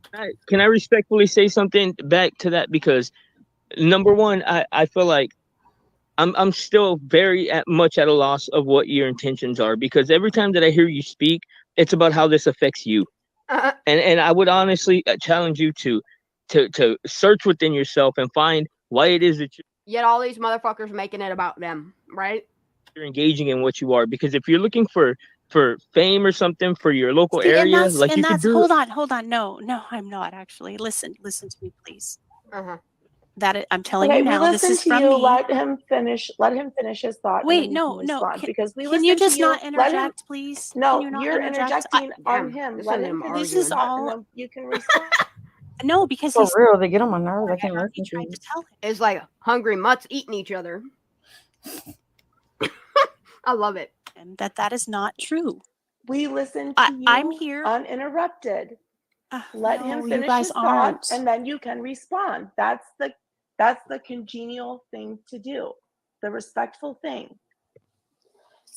[SPEAKER 14] can I respectfully say something back to that? Because number one, I feel like I'm still very much at a loss of what your intentions are, because every time that I hear you speak, it's about how this affects you. And I would honestly challenge you to search within yourself and find why it is that
[SPEAKER 4] Yet all these motherfuckers making it about them, right?
[SPEAKER 14] you're engaging in what you are. Because if you're looking for fame or something for your local area, like you could do.
[SPEAKER 13] Hold on. No, I'm not actually. Listen to me, please. I'm telling you now. This is from me.
[SPEAKER 16] Let him finish his thought.
[SPEAKER 13] Wait, no.
[SPEAKER 16] Because we
[SPEAKER 13] can you just not interject, please?
[SPEAKER 16] No,
[SPEAKER 13] can you not
[SPEAKER 16] you're
[SPEAKER 13] interject?
[SPEAKER 16] interjecting on him. Let him finish.
[SPEAKER 13] This is all.
[SPEAKER 16] And then you can respond.
[SPEAKER 13] No, because
[SPEAKER 11] For real, they get on my nerves. I can't listen to you.
[SPEAKER 4] It's like hungry mutts eating each other. I love it.
[SPEAKER 13] And that is not true.
[SPEAKER 16] We listen to you.
[SPEAKER 13] I'm here
[SPEAKER 16] uninterrupted. Let him finish his thought,
[SPEAKER 13] aren't.
[SPEAKER 16] and then you can respond. That's the congenial thing to do, the respectful thing.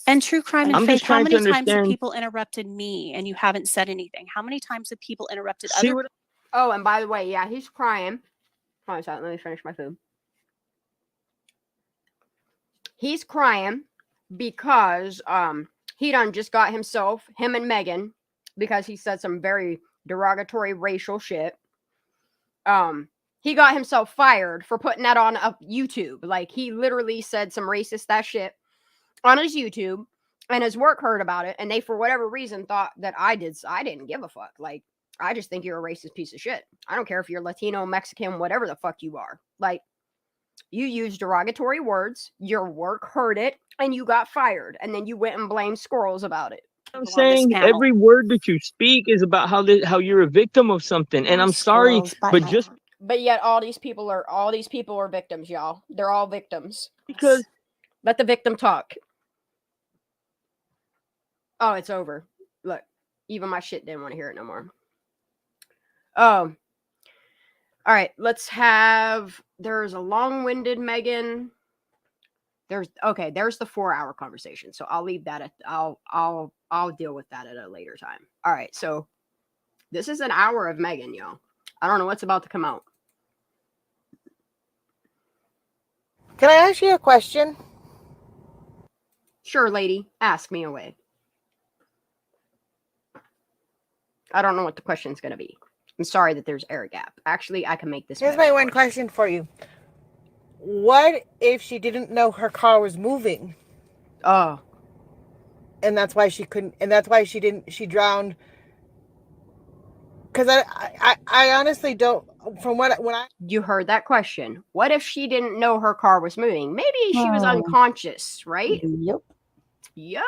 [SPEAKER 13] And true crime and
[SPEAKER 14] I'm
[SPEAKER 13] faith.
[SPEAKER 14] just
[SPEAKER 13] How
[SPEAKER 14] trying to
[SPEAKER 13] many times have
[SPEAKER 14] understand-
[SPEAKER 13] people interrupted me and you haven't said anything? How many times have people interrupted other?
[SPEAKER 4] Oh, and by the way, yeah, he's crying. Hold on a second, let me finish my food. He's crying because he done just got him and Megan, because he said some very derogatory racial shit. He got himself fired for putting that on YouTube. Like, he literally said some racist that shit on his YouTube, and his work heard about it, and they, for whatever reason, thought that I didn't give a fuck. Like, I just think you're a racist piece of shit. I don't care if you're Latino, Mexican, whatever the fuck you are. Like, you used derogatory words, your work heard it, and you got fired, and then you went and blamed squirrels about it.
[SPEAKER 14] I'm saying every word that you speak is about how you're a victim of something, and I'm sorry,
[SPEAKER 4] but yet all these people are victims, y'all. They're all victims.
[SPEAKER 14] Because
[SPEAKER 4] let the victim talk. Oh, it's over. Look, even my shit didn't want to hear it no more. Oh, all right. There's a long-winded Megan. There's the 4-hour conversation. So I'll leave that I'll deal with that at a later time. All right. So this is an hour of Megan, y'all. I don't know what's about to come out.
[SPEAKER 9] Can I ask you a question?
[SPEAKER 4] Sure, lady. Ask me away. I don't know what the question's going to be. I'm sorry that there's air gap. Actually, I can make this.
[SPEAKER 9] Here's my one question for you. What if she didn't know her car was moving?
[SPEAKER 4] Oh.
[SPEAKER 9] And that's why she couldn't, and that's why she drowned. Because I honestly don't,
[SPEAKER 4] You heard that question. What if she didn't know her car was moving? Maybe she was unconscious, right? Yep.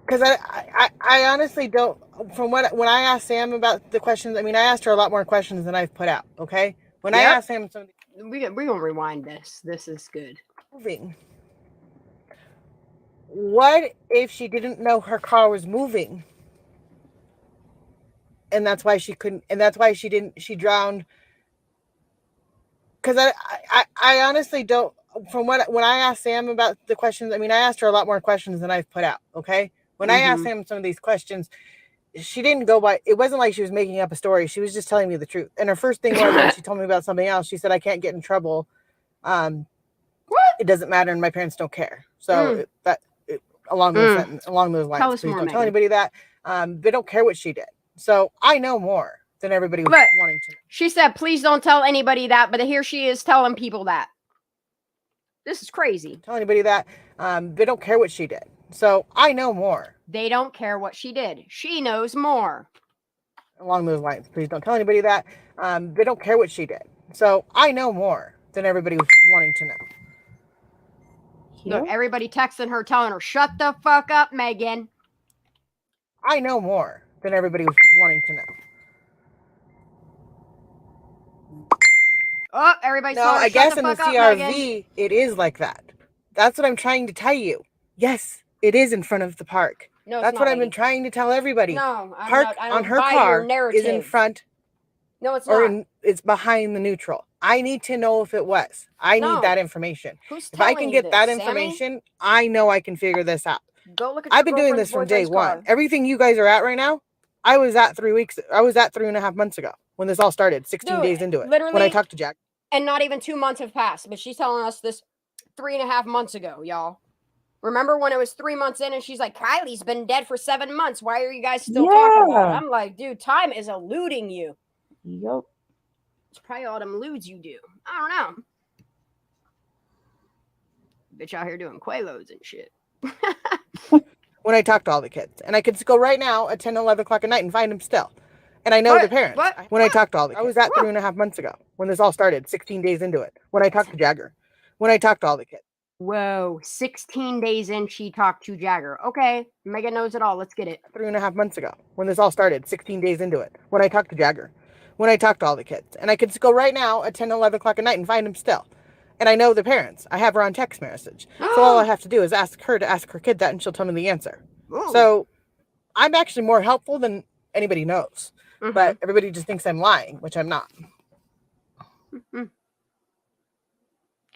[SPEAKER 9] Because I honestly don't, when I asked Sam about the questions, I mean, I asked her a lot more questions than I've put out, okay? When I asked Sam something.
[SPEAKER 4] We're going to rewind this. This is good.
[SPEAKER 9] Moving. What if she didn't know her car was moving?
[SPEAKER 12] and that's why she couldn't, and that's why she drowned. Because I honestly don't, from when I asked Sam about the questions, I mean, I asked her a lot more questions than I've put out, okay? When I asked Sam some of these questions, she didn't go by, it wasn't like she was making up a story. She was just telling me the truth. And her first thing was when she told me about something else, she said, I can't get in trouble. It doesn't matter, and my parents don't care. So along those lines, please don't tell anybody that. They don't care what she did. So I know more than everybody was wanting to know.
[SPEAKER 4] She said, please don't tell anybody that, but here she is telling people that. This is crazy.
[SPEAKER 12] Tell anybody that. They don't care what she did. So I know more.
[SPEAKER 4] They don't care what she did. She knows more.
[SPEAKER 12] Along those lines, please don't tell anybody that. They don't care what she did. So I know more than everybody was wanting to know.
[SPEAKER 4] Look, everybody texting her, telling her, shut the fuck up, Megan.
[SPEAKER 12] I know more than everybody was wanting to know.
[SPEAKER 4] Oh, everybody's
[SPEAKER 12] No,
[SPEAKER 4] telling her,
[SPEAKER 12] I guess
[SPEAKER 4] shut the
[SPEAKER 12] in the
[SPEAKER 4] fuck up,
[SPEAKER 12] CRV,
[SPEAKER 4] Megan.
[SPEAKER 12] it is like that. That's what I'm trying to tell you. Yes, it is in front of the park.
[SPEAKER 4] No, it's
[SPEAKER 12] That's
[SPEAKER 4] not,
[SPEAKER 12] what I've
[SPEAKER 4] lady.
[SPEAKER 12] been trying to tell everybody.
[SPEAKER 4] No,
[SPEAKER 12] Park
[SPEAKER 4] I
[SPEAKER 12] on
[SPEAKER 4] don't
[SPEAKER 12] her
[SPEAKER 4] buy
[SPEAKER 12] car
[SPEAKER 4] your narrative.
[SPEAKER 12] is in front.
[SPEAKER 4] No, it's
[SPEAKER 12] or
[SPEAKER 4] not.
[SPEAKER 12] it's behind the neutral. I need to know if it was. I need that information.
[SPEAKER 4] Who's
[SPEAKER 12] if I
[SPEAKER 4] telling
[SPEAKER 12] can
[SPEAKER 4] you
[SPEAKER 12] get that
[SPEAKER 4] this, Sammy?
[SPEAKER 12] information, I know I can figure this out.
[SPEAKER 4] Go look at
[SPEAKER 12] I've
[SPEAKER 4] your
[SPEAKER 12] been doing this from day
[SPEAKER 4] girlfriend's
[SPEAKER 12] one.
[SPEAKER 4] car.
[SPEAKER 12] Everything you guys are at right now, I was at 3.5 months ago when this all started, 16 days into it.
[SPEAKER 4] Literally,
[SPEAKER 12] when I talked to Jack.
[SPEAKER 4] And not even 2 months have passed, but she's telling us this 3.5 months ago, y'all. Remember when it was 3 months in and she's like, Kylie's been dead for 7 months. Why are you guys still talking about it? I'm like, dude, time is eluding you.
[SPEAKER 11] Yep.
[SPEAKER 4] It's probably all them lewds you do. I don't know. Bitch out here doing quaaludes and shit.
[SPEAKER 12] When I talked to all the kids. And I could go right now at 10, 11 o'clock at night and find them still. And I know the parents. When I talked to all the kids. I was at 3.5 months ago when this all started, 16 days into it. When I talked to Jagger. When I talked to all the kids.
[SPEAKER 4] Whoa, 16 days in, she talked to Jagger. Okay, Megan knows it all. Let's get it.
[SPEAKER 12] 3.5 months ago when this all started, 16 days into it. When I talked to Jagger. When I talked to all the kids. And I could go right now at 10, 11 o'clock at night and find them still. And I know the parents. I have her on text message. So all I have to do is ask her to ask her kid that and she'll tell me the answer. Ooh. So I'm actually more helpful than anybody knows. But everybody just thinks I'm lying, which I'm not.
[SPEAKER 4] Okay,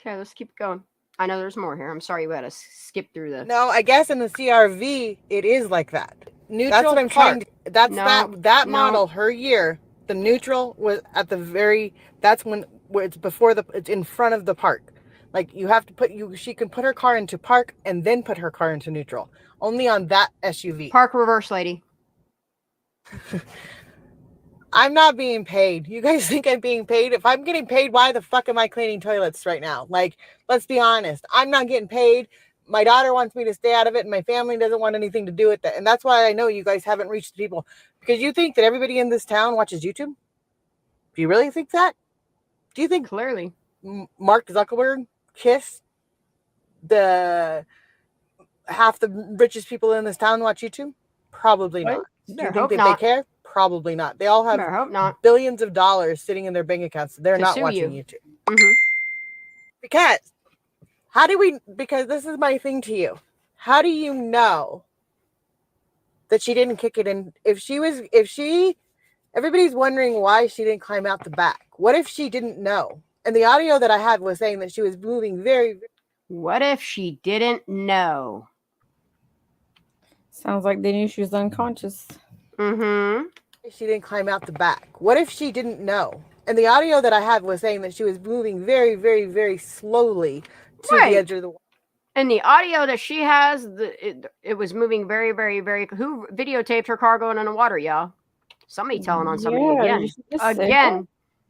[SPEAKER 4] let's keep going. I know there's more here. I'm sorry we had to skip through this.
[SPEAKER 12] No, I guess in the CRV, it is like that. Neutral that's what I'm trying to, that's that model, her year, the neutral was at the very, that's when it's before it's in front of the park. Like you have to she can put her car into park and then put her car into neutral. Only on that SUV.
[SPEAKER 4] Park reverse, lady.
[SPEAKER 12] I'm not being paid. You guys think I'm being paid? If I'm getting paid, why the fuck am I cleaning toilets right now? Like, let's be honest. I'm not getting paid. My daughter wants me to stay out of it, and my family doesn't want anything to do with it. And that's why I know you guys haven't reached the people. Because you think that everybody in this town watches YouTube? Do you really think that? Do you think
[SPEAKER 4] clearly
[SPEAKER 12] Mark Zuckerberg, Kiss, half the richest people in this town watch YouTube? Probably not. Do you think that they care? Probably not. They all have billions of dollars sitting in their bank accounts. They're not watching YouTube. Because because this is my thing to you. How do you know that she didn't kick it in? Everybody's wondering why she didn't climb out the back. What if she didn't know? And the audio that I had was saying that she was moving very.
[SPEAKER 4] What if she didn't know?
[SPEAKER 11] Sounds like they knew she was unconscious.
[SPEAKER 12] She didn't climb out the back. What if she didn't know? And the audio that I had was saying that she was moving very, very, very slowly to the edge of the water.
[SPEAKER 4] And the audio that she has, it was moving very, very, very. Who videotaped her car going in the water, y'all? Somebody telling on somebody again. Again.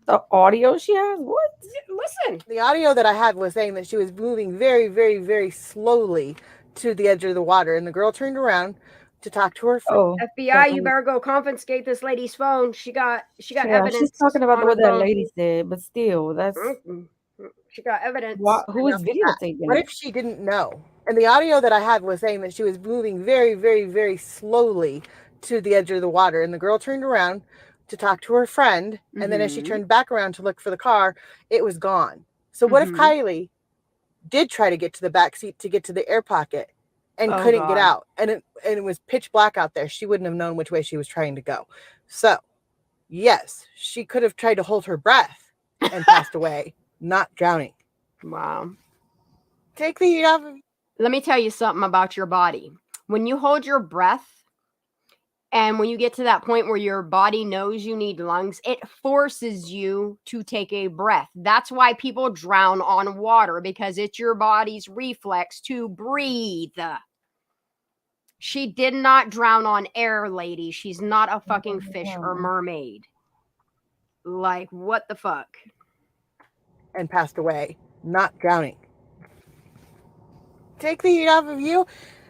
[SPEAKER 11] The audio she has? What?
[SPEAKER 4] Listen.
[SPEAKER 12] The audio that I had was saying that she was moving very, very, very slowly to the edge of the water. And the girl turned around to talk to her friend.
[SPEAKER 4] FBI, you better go confiscate this lady's phone. She got evidence.
[SPEAKER 11] She's talking about what that lady said, but still, that's
[SPEAKER 4] she got evidence.
[SPEAKER 12] Who is videotaping? What if she didn't know? And the audio that I had was saying that she was moving very, very, very slowly to the edge of the water. And the girl turned around to talk to her friend. And then as she turned back around to look for the car, it was gone. So what if Kylie did try to get to the back seat to get to the air pocket and couldn't get out? And it was pitch black out there. She wouldn't have known which way she was trying to go. So Yes, she could have tried to hold her breath and passed away, not drowning.
[SPEAKER 4] Wow.
[SPEAKER 12] Take the heat off of.
[SPEAKER 4] Let me tell you something about your body. When you hold your breath, and when you get to that point where your body knows you need lungs, it forces you to take a breath. That's why people drown on water, because it's your body's reflex to breathe. She did not drown on air, lady. She's not a fucking fish or mermaid. Like, what the fuck?
[SPEAKER 12] And passed away, not drowning. Take the heat off of you.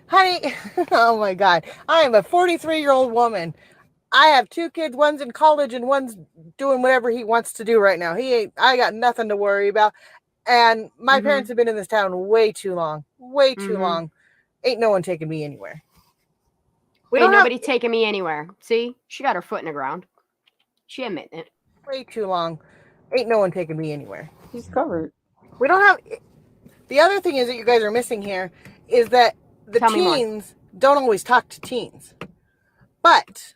[SPEAKER 12] Honey, oh my God. I am a 43-year-old woman. I have 2 kids. One's in college and one's doing whatever he wants to do right now. I got nothing to worry about. And my parents have been in this town way too long. Way too long. Ain't no one taking me anywhere.
[SPEAKER 4] Ain't nobody taking me anywhere. See? She got her foot in the ground. She admitting it.
[SPEAKER 12] Way too long. Ain't no one taking me anywhere.
[SPEAKER 11] He's covered.
[SPEAKER 12] We don't have... The other thing is that you guys are missing here is that the teens don't always talk to teens. But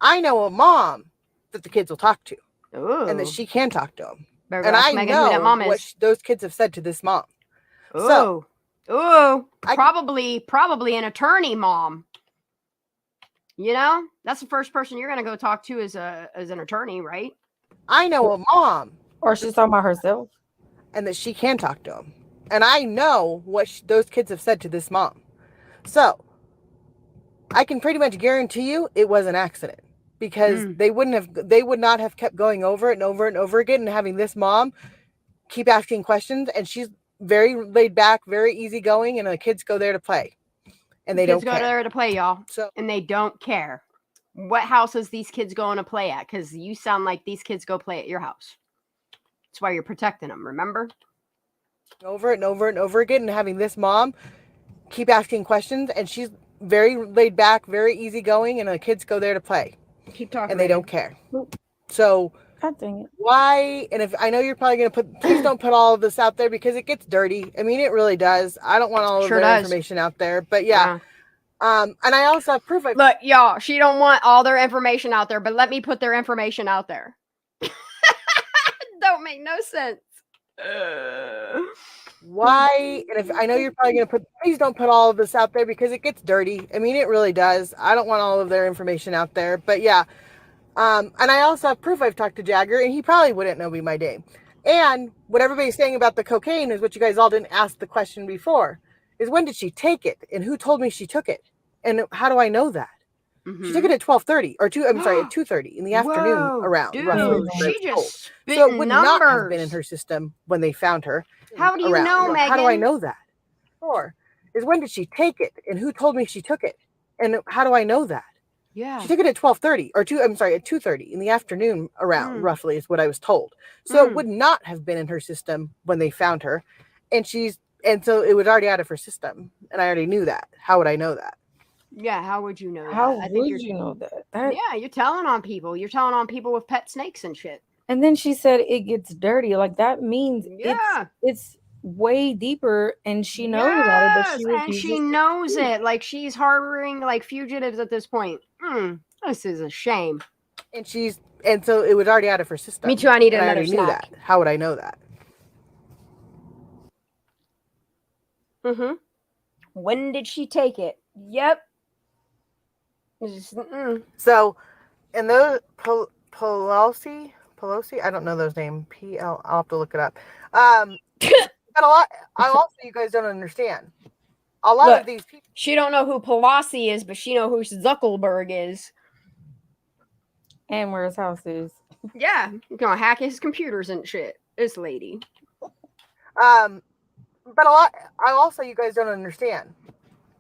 [SPEAKER 12] I know a mom that the kids will talk to.
[SPEAKER 4] Ooh.
[SPEAKER 12] And that she can talk to them.
[SPEAKER 4] Better
[SPEAKER 12] And
[SPEAKER 4] ask
[SPEAKER 12] I
[SPEAKER 4] Megan who that
[SPEAKER 12] know
[SPEAKER 4] mom is.
[SPEAKER 12] what those kids have said to this mom.
[SPEAKER 4] Ooh. Ooh. Probably an attorney mom. You know? That's the first person you're going to go talk to as an attorney, right?
[SPEAKER 12] I know a mom.
[SPEAKER 11] Or she's talking about herself.
[SPEAKER 12] And that she can talk to them. And I know what those kids have said to this mom. So, I can pretty much guarantee you it was an accident. Because they would not have kept going over it and over and over again and having this mom keep asking questions. And she's very laid back, very easygoing, and the kids go there to play. And they don't care.
[SPEAKER 4] Kids go there to play, y'all. And they don't care. What houses these kids going to play at? Because you sound like these kids go play at your house. That's why you're protecting them, remember?
[SPEAKER 12] Over and over and over again and having this mom keep asking questions. And she's very laid back, very easygoing, and the kids go there to play.
[SPEAKER 4] Keep talking.
[SPEAKER 12] And they don't care. So,
[SPEAKER 11] God dang it.
[SPEAKER 12] Why? And if I know you're probably going to please don't put all of this out there because it gets dirty. I mean, it really does. I don't want all of their information out there, but yeah. And I also have proof.
[SPEAKER 4] Look, y'all, she don't want all their information out there, but let me put their information out there. Don't make no sense.
[SPEAKER 12] Why? And if I know you're probably going to please don't put all of this out there because it gets dirty. I mean, it really does. I don't want all of their information out there, but yeah. And I also have proof. I've talked to Jagger and he probably wouldn't know me my day. And what everybody's saying about the cocaine is what you guys all didn't ask the question before is when did she take it and who told me she took it? And how do I know that? She took it at 12:30 or at 2:30 in the afternoon around.
[SPEAKER 4] Dude,
[SPEAKER 12] roughly.
[SPEAKER 4] she just
[SPEAKER 12] So it would not have been in her system when they found her.
[SPEAKER 4] How do you know, Megan?
[SPEAKER 12] How do I know that? Or is when did she take it and who told me she took it? And how do I know that?
[SPEAKER 4] Yeah.
[SPEAKER 12] She took it at 12:30 or at 2:30 in the afternoon around roughly is what I was told. So it would not have been in her system when they found her. And so it was already out of her system. And I already knew that. How would I know that?
[SPEAKER 4] Yeah, how would you know that?
[SPEAKER 11] How would you know that?
[SPEAKER 4] Yeah, you're telling on people. You're telling on people with pet snakes and shit.
[SPEAKER 11] And then she said it gets dirty. Like that means it's way deeper, and she knows about it. But
[SPEAKER 4] she knows it. Like she's harboring like fugitives at this point. This is a shame.
[SPEAKER 12] And so it was already out of her system.
[SPEAKER 4] Me too. I need
[SPEAKER 12] and
[SPEAKER 4] another
[SPEAKER 12] I already
[SPEAKER 4] snack.
[SPEAKER 12] knew that. How would I know that?
[SPEAKER 4] When did she take it? Yep.
[SPEAKER 12] So, and those Pelosi, I don't know those names. I'll have to look it up. But you guys don't understand. A lot of these people.
[SPEAKER 4] She don't know who Pelosi is, but she know who Zuckerberg is.
[SPEAKER 11] And where his house is.
[SPEAKER 4] Yeah, you're gonna hack his computers and shit. This lady.
[SPEAKER 12] But you guys don't understand.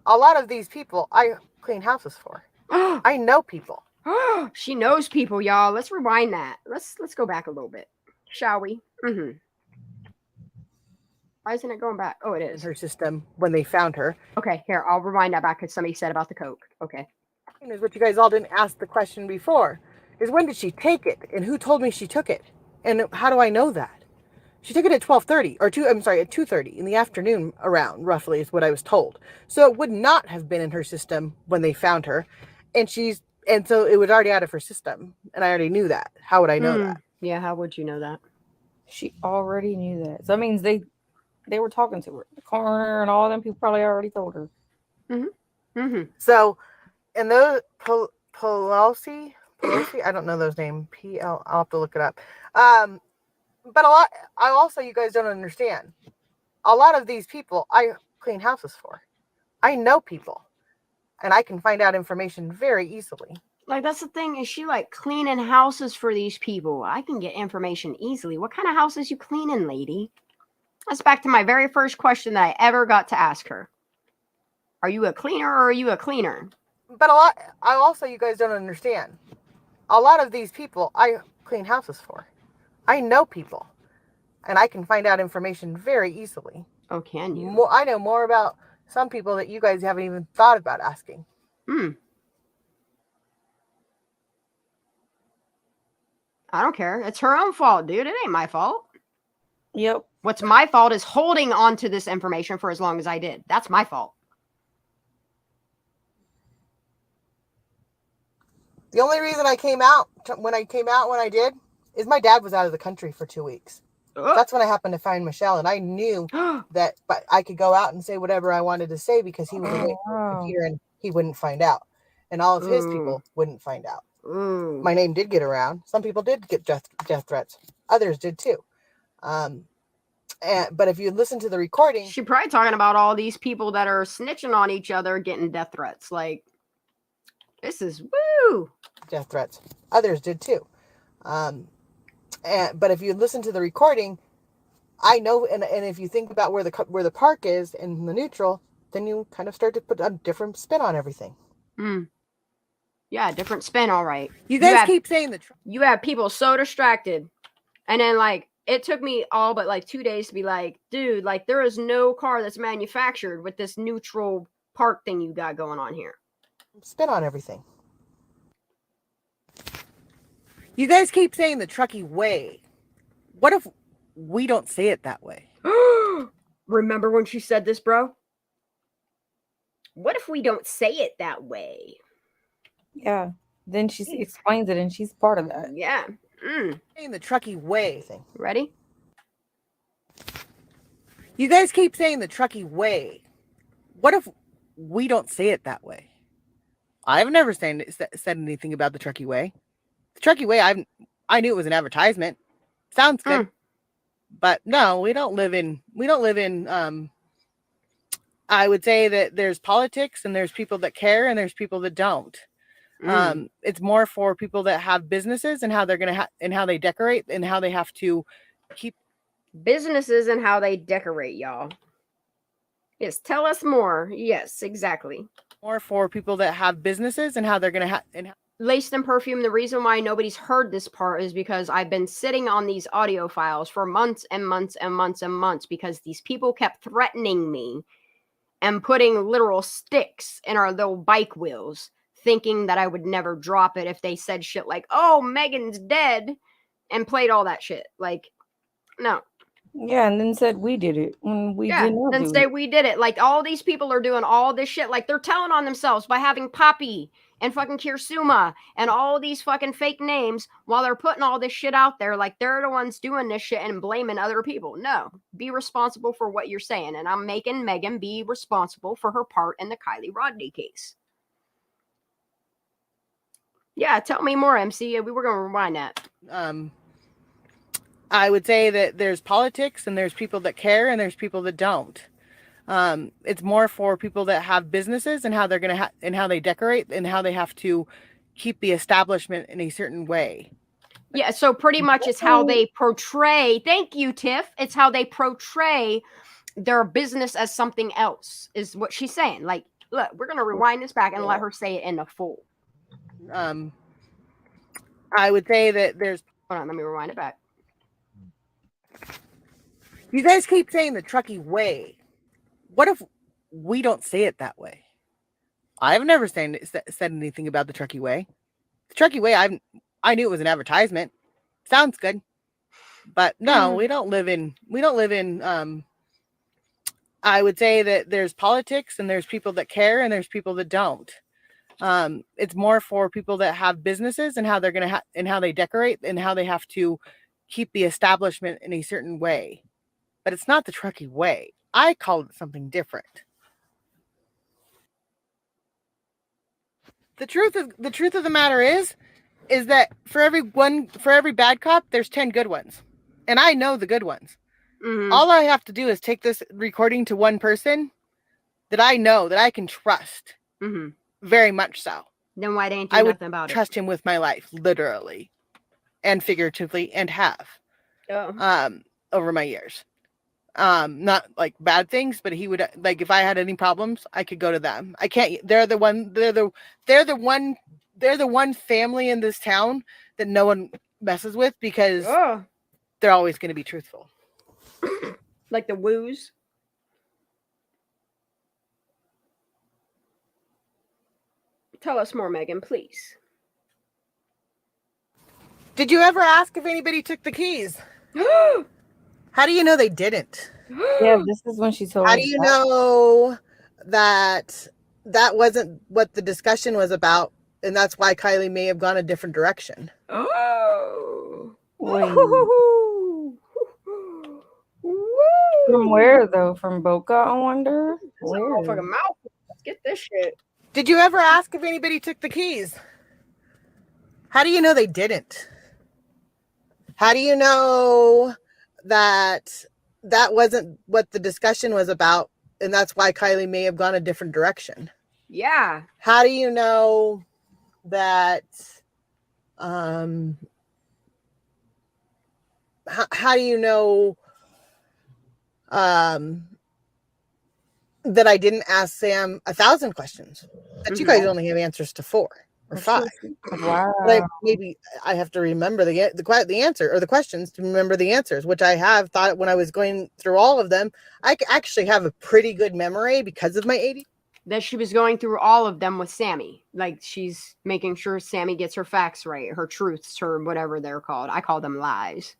[SPEAKER 12] A lot of these people I clean houses for. I know people.
[SPEAKER 4] She knows people, y'all. Let's rewind that. Let's go back a little bit, shall we? Why isn't it going back? Oh, it is.
[SPEAKER 12] In her system when they found her.
[SPEAKER 4] Okay, here, I'll rewind that back because somebody said about the coke. Okay.
[SPEAKER 12] Is what you guys all didn't ask the question before. Is when did she take it and who told me she took it? And how do I know that? She took it at 12:30 or at 2:30 in the afternoon around roughly is what I was told. So it would not have been in her system when they found her. And And so it was already out of her system, and I already knew that. How would I know that?
[SPEAKER 4] Yeah, how would you know that?
[SPEAKER 11] She already knew that. So that means they were talking to her. The coroner and all them people probably already told her.
[SPEAKER 12] So, and those Pelosi, I don't know those names. I'll have to look it up. But you guys don't understand. A lot of these people I clean houses for. I know people, and I can find out information very easily.
[SPEAKER 4] Like, that's the thing. Is she like cleaning houses for these people? I can get information easily. What kind of houses you cleaning, lady? That's back to my very first question that I ever got to ask her. Are you a cleaner or are you a cleaner?
[SPEAKER 12] But you guys don't understand. A lot of these people I clean houses for. I know people, and I can find out information very easily.
[SPEAKER 4] Oh, can you?
[SPEAKER 12] I know more about some people that you guys haven't even thought about asking.
[SPEAKER 4] I don't care. It's her own fault, dude. It ain't my fault.
[SPEAKER 11] Yep.
[SPEAKER 4] What's my fault is holding on to this information for as long as I did. That's my fault.
[SPEAKER 12] The only reason I came out when I did is my dad was out of the country for 2 weeks. That's when I happened to find Michelle, and I knew that but I could go out and say whatever I wanted to say because he was away from the computer and he wouldn't find out. And all of his people wouldn't find out. My name did get around. Some people did get death threats. Others did too. But if you listen to the recording,
[SPEAKER 4] she's probably talking about all these people that are snitching on each other getting death threats. Like, this is woo.
[SPEAKER 12] Death threats. Others did too. But if you listen to the recording, I know, and if you think about where the park is in the neutral, then you kind of start to put a different spin on everything.
[SPEAKER 4] Yeah, different spin. All right.
[SPEAKER 12] You guys keep saying
[SPEAKER 4] you have people so distracted, and then like it took me all but like 2 days to be like, dude, like there is no car that's manufactured with this neutral park thing you got going on here.
[SPEAKER 12] Spin on everything. You guys keep saying the Truckee way. What if we don't say it that way?
[SPEAKER 4] Remember when she said this, bro? What if we don't say it that way?
[SPEAKER 11] Yeah. Then she explains it, and she's part of that.
[SPEAKER 4] Yeah.
[SPEAKER 12] Saying the Truckee way thing.
[SPEAKER 4] Ready?
[SPEAKER 12] You guys keep saying the Truckee way. What if we don't say it that way? I've never said anything about the Truckee way. The Truckee way, I knew it was an advertisement. Sounds good. But no, we don't live in I would say that there's politics and there's people that care and there's people that don't. It's more for people that have businesses and how they're going to and how they decorate and how they have to keep
[SPEAKER 4] businesses and how they decorate, y'all. Yes, tell us more. Yes, exactly.
[SPEAKER 12] More for people that have businesses and how they're going to
[SPEAKER 4] Laced in Perfume, the reason why nobody's heard this part is because I've been sitting on these audio files for months and months and months and months because these people kept threatening me and putting literal sticks in our little bike wheels, thinking that I would never drop it if they said shit like, oh, Megan's dead, and played all that shit. Like, no.
[SPEAKER 11] Yeah, and then said we did it when we did not
[SPEAKER 4] then
[SPEAKER 11] do
[SPEAKER 4] say
[SPEAKER 11] it.
[SPEAKER 4] we did it. Like, all these people are doing all this shit. Like, they're telling on themselves by having Poppy and fucking Kirsuma and all these fucking fake names while they're putting all this shit out there. Like, they're the ones doing this shit and blaming other people. No, be responsible for what you're saying. And I'm making Megan be responsible for her part in the Kylie Rodney case. Yeah, tell me more, MC. We were going to rewind that.
[SPEAKER 12] I would say that there's politics and there's people that care and there's people that don't. It's more for people that have businesses and how they're going to and how they decorate and how they have to keep the establishment in a certain way.
[SPEAKER 4] Yeah, so pretty much it's how they portray. Thank you, Tiff. It's how they portray their business as something else, is what she's saying. Like, look, we're going to rewind this back and let her say it in the full.
[SPEAKER 12] I would say that there's...
[SPEAKER 4] Hold on, let me rewind it back.
[SPEAKER 12] You guys keep saying the Truckee way. What if we don't say it that way? I've never said anything about the Truckee way. The Truckee way, I knew it was an advertisement. Sounds good. But no, we don't live in I would say that there's politics and there's people that care and there's people that don't. It's more for people that have businesses and how they're going to and how they decorate and how they have to keep the establishment in a certain way. But it's not the Truckee way. I call it something different. The truth of the matter is that for every bad cop, there's 10 good ones. And I know the good ones.
[SPEAKER 4] Mm-hmm.
[SPEAKER 12] All I have to do is take this recording to one person that I know that I can trust.
[SPEAKER 4] Mm-hmm.
[SPEAKER 12] Very much so.
[SPEAKER 4] Then why didn't you do nothing about it?
[SPEAKER 12] Trust him with my life, literally and figuratively, and have over my years. Not like bad things, but he would, like, if I had any problems, I could go to them. I can't. They're the one family in this town that no one messes with because they're always going to be truthful.
[SPEAKER 4] Like the woos. Tell us more, Megan, please.
[SPEAKER 12] Did you ever ask if anybody took the keys? How do you know they didn't?
[SPEAKER 11] Yeah, this is when she told
[SPEAKER 12] How
[SPEAKER 11] us
[SPEAKER 12] do you
[SPEAKER 11] that.
[SPEAKER 12] know that wasn't what the discussion was about, and that's why Kylie may have gone a different direction?
[SPEAKER 4] Oh.
[SPEAKER 11] Wait. From where though? From Boca, I wonder? Where?
[SPEAKER 4] Motherfucking mouth. Let's get this shit.
[SPEAKER 12] Did you ever ask if anybody took the keys? How do you know they didn't? How do you know that wasn't what the discussion was about, and that's why Kylie may have gone a different direction?
[SPEAKER 4] Yeah.
[SPEAKER 12] How do you know that how do you know that I didn't ask Sam 1,000 questions? That you guys only have answers to 4 or 5.
[SPEAKER 11] Wow.
[SPEAKER 12] But maybe I have to remember the answer, or the questions to remember the answers, which I have thought when I was going through all of them. I actually have a pretty good memory because of my ADD.
[SPEAKER 4] That she was going through all of them with Sammy. Like, she's making sure Sammy gets her facts right, her truths, her whatever they're called. I call them lies.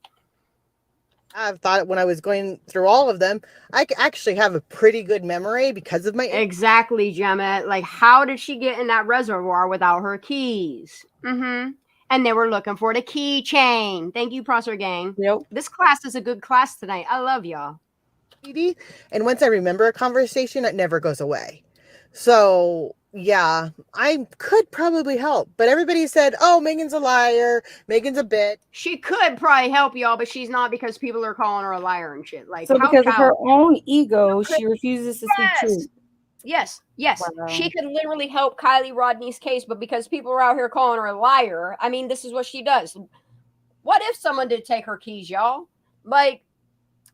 [SPEAKER 12] I've thought when I was going through all of them, I actually have a pretty good memory because of my ADD.
[SPEAKER 4] Exactly, Gemma. Like, how did she get in that reservoir without her keys? Mm-hmm. And they were looking for the keychain. Thank you, Prosser Gang.
[SPEAKER 11] Yep.
[SPEAKER 4] This class is a good class tonight. I love y'all.
[SPEAKER 12] And once I remember a conversation, it never goes away. So, yeah, I could probably help. But everybody said, oh, Megan's a liar. Megan's a bitch.
[SPEAKER 4] She could probably help y'all, but she's not, because people are calling her a liar and shit. Like,
[SPEAKER 11] so because of her own ego, she refuses to speak truth.
[SPEAKER 4] Yes.
[SPEAKER 11] Wow.
[SPEAKER 4] She could literally help Kylie Rodney's case, but because people are out here calling her a liar, I mean, this is what she does. What if someone did take her keys, y'all? Like,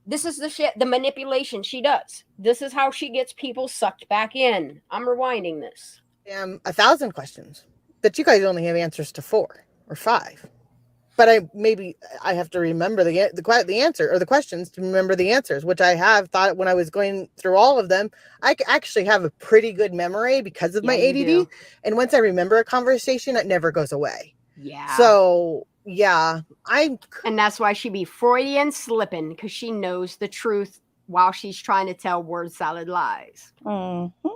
[SPEAKER 4] this is the shit, the manipulation she does. This is how she gets people sucked back in. I'm rewinding this.
[SPEAKER 12] 1,000 questions, but you guys only have answers to 4 or 5. But I have to remember the answer, or the questions to remember the answers, which I have thought when I was going through all of them. I actually have a pretty good memory because of my ADD. And once I remember a conversation, it never goes away.
[SPEAKER 4] Yeah.
[SPEAKER 12] So yeah,
[SPEAKER 4] and that's why she be Freudian slipping, because she knows the truth while she's trying to tell word salad lies.
[SPEAKER 11] Mm-hmm.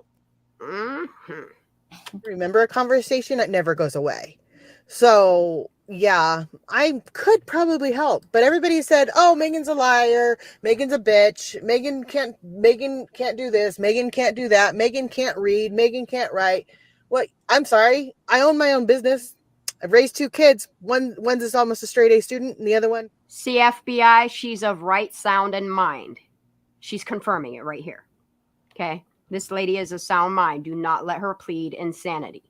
[SPEAKER 4] Mm-hmm.
[SPEAKER 12] Remember a conversation, it never goes away. So yeah, I could probably help, but everybody said, oh, Megan's a liar, Megan's a bitch, Megan can't do this, Megan can't do that, Megan can't read, Megan can't write. What? I'm sorry, I own my own business. I've raised 2 kids. One's is almost a straight A student, and the other one.
[SPEAKER 4] CFBI, she's of right sound and mind. She's confirming it right here. Okay? This lady is a sound mind. Do not let her plead insanity.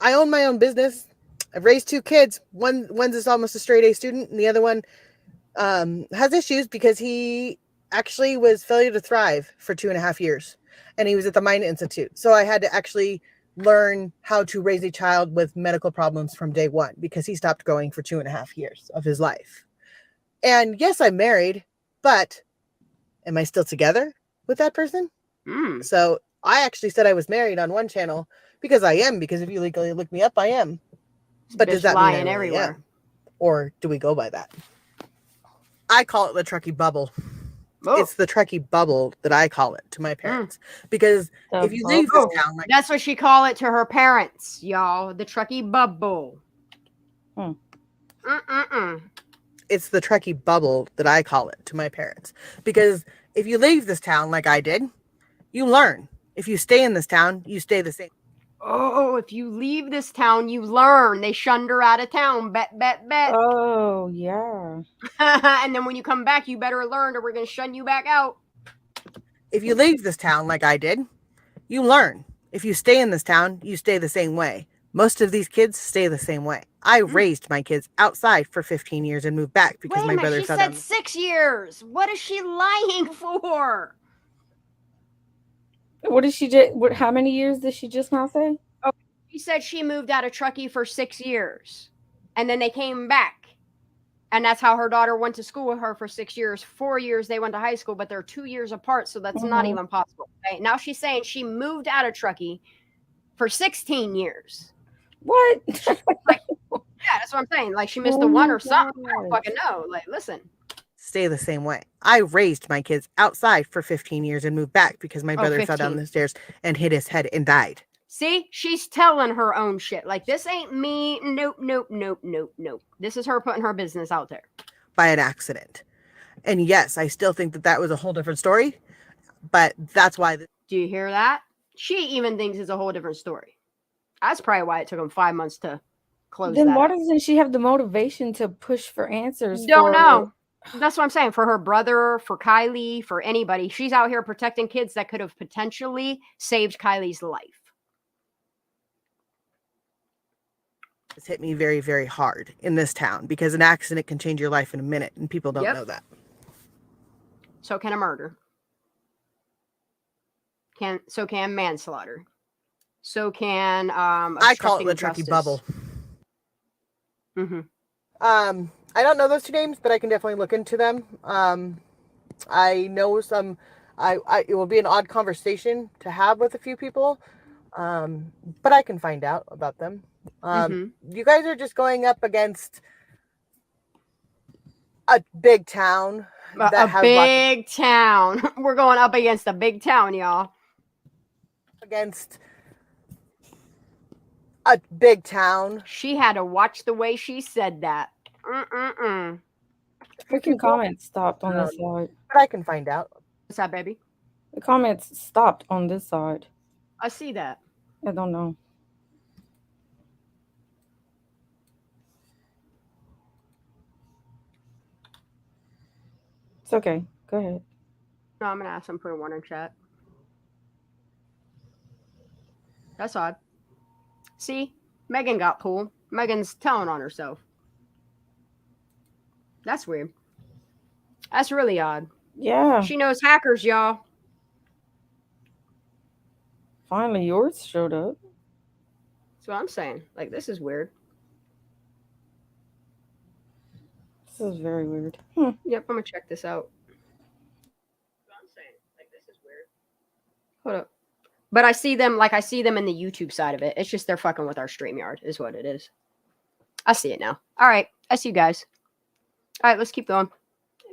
[SPEAKER 12] I own my own business. I've raised 2 kids. One's is almost a straight A student, and the other one has issues because he actually was failure to thrive for 2.5 years, and he was at the Mind Institute. So I had to actually learn how to raise a child with medical problems from day one, because he stopped growing for 2.5 years of his life. And yes, I'm married, but am I still together with that person? So I actually said I was married on one channel because I am, because if you legally look me up, I am. But does that mean I really
[SPEAKER 4] everywhere?
[SPEAKER 12] am? Or do we go by that? I call it the Truckee bubble. It's the Trekkie bubble that I call it to my parents. Because if you leave this town, like
[SPEAKER 4] that's what she call it to her parents, y'all. The Trekkie bubble.
[SPEAKER 12] it's the Trekkie bubble that I call it to my parents. Because if you leave this town like I did, you learn. If you stay in this town, you stay the same.
[SPEAKER 4] Oh, if you leave this town, you learn. They shunned her out of town. Bet.
[SPEAKER 11] Oh, yeah.
[SPEAKER 4] And then when you come back, you better learn or we're going to shun you back out.
[SPEAKER 12] If you leave this town like I did, you learn. If you stay in this town, you stay the same way. Most of these kids stay the same way. I raised my kids outside for 15 years and moved back because my brother
[SPEAKER 4] she
[SPEAKER 12] fell
[SPEAKER 4] said
[SPEAKER 12] down.
[SPEAKER 4] 6 years. What is she lying for?
[SPEAKER 11] What did she just? How many years did she just now say?
[SPEAKER 4] Oh, she said she moved out of Truckee for 6 years, and then they came back, and that's how her daughter went to school with her for 6 years. 4 years they went to high school, but they're 2 years apart, so that's not even possible. Right? Now she's saying she moved out of Truckee for 16 years.
[SPEAKER 11] What?
[SPEAKER 4] Yeah, that's what I'm saying. Like she missed the one or something. I don't fucking know. Like, listen.
[SPEAKER 12] Stay the same way. I raised my kids outside for 15 years and moved back because my brother fell down the stairs and hit his head and died.
[SPEAKER 4] See, she's telling her own shit. Like, this ain't me. Nope. This is her putting her business out there.
[SPEAKER 12] By an accident. And yes, I still think that was a whole different story, but that's why.
[SPEAKER 4] Do you hear that? She even thinks it's a whole different story. That's probably why it took them 5 months to close
[SPEAKER 11] Then
[SPEAKER 4] that
[SPEAKER 11] why
[SPEAKER 4] up.
[SPEAKER 11] doesn't she have the motivation to push for answers?
[SPEAKER 4] Don't know. That's what I'm saying. For her brother, for Kylie, for anybody, she's out here protecting kids that could have potentially saved Kylie's life.
[SPEAKER 12] It's hit me very, very hard in this town because an accident can change your life in a minute, and people don't know that.
[SPEAKER 4] So can a murder. So can manslaughter. So can
[SPEAKER 12] I call it the Trekkie bubble.
[SPEAKER 4] Mm-hmm.
[SPEAKER 12] I don't know those two names, but I can definitely look into them. I know some. It will be an odd conversation to have with a few people, but I can find out about them. You guys are just going up against a big town.
[SPEAKER 4] Town. We're going up against a big town, y'all.
[SPEAKER 12] Against a big town.
[SPEAKER 4] She had to watch the way she said that.
[SPEAKER 11] Freaking comments stopped on this side.
[SPEAKER 12] But I can find out.
[SPEAKER 4] What's that, baby?
[SPEAKER 11] The comments stopped on this side.
[SPEAKER 4] I see that.
[SPEAKER 11] I don't know. It's okay. Go ahead.
[SPEAKER 4] No, I'm gonna ask him for one in chat. That's odd. See, Megan got pulled. Megan's telling on herself. That's weird. That's really odd.
[SPEAKER 11] Yeah.
[SPEAKER 4] She knows hackers, y'all.
[SPEAKER 11] Finally, yours showed up.
[SPEAKER 4] That's what I'm saying. Like, this is weird.
[SPEAKER 11] This is very weird.
[SPEAKER 4] Yep, I'm gonna check this out. That's what I'm saying. Like, this is weird. Hold up. But I see them in the YouTube side of it. It's just they're fucking with our StreamYard, is what it is. I see it now. All right. I see you guys. All right, let's keep going.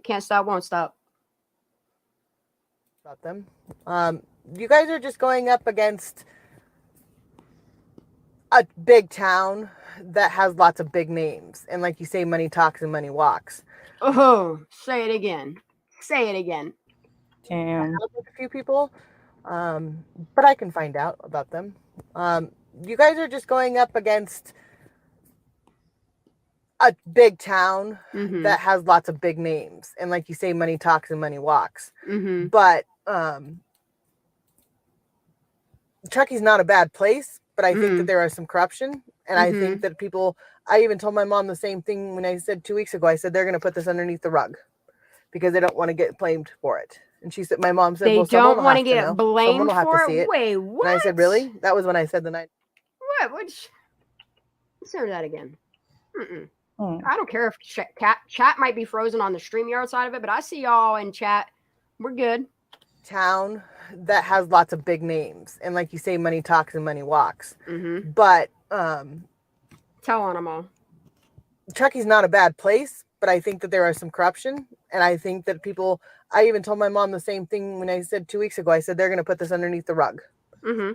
[SPEAKER 4] Can't stop, won't stop.
[SPEAKER 12] About them. You guys are just going up against a big town that has lots of big names. And like you say, money talks and money walks.
[SPEAKER 4] Oh, say it again. Say it again.
[SPEAKER 11] Damn.
[SPEAKER 12] With a few people. But I can find out about them. You guys are just going up against a big town that has lots of big names. And like you say, money talks and money walks. But Truckee's not a bad place, but I think that there is some corruption. And I think that I even told my mom the same thing when I said 2 weeks ago. I said, they're going to put this underneath the rug because they don't want to get blamed for it. And she said, my mom said,
[SPEAKER 4] they
[SPEAKER 12] well,
[SPEAKER 4] don't want to get
[SPEAKER 12] know.
[SPEAKER 4] blamed for
[SPEAKER 12] it.
[SPEAKER 4] Wait, what?
[SPEAKER 12] And I said, really? That was when I said the night.
[SPEAKER 4] What? Let's hear that again. I don't care if chat might be frozen on the StreamYard side of it, but I see y'all in chat. We're good.
[SPEAKER 12] Town that has lots of big names. And like you say, money talks and money walks. But
[SPEAKER 4] tell on them all.
[SPEAKER 12] Truckee's not a bad place, but I think that there is some corruption, and I think that people. I even told my mom the same thing when I said 2 weeks ago. I said they're going to put this underneath the rug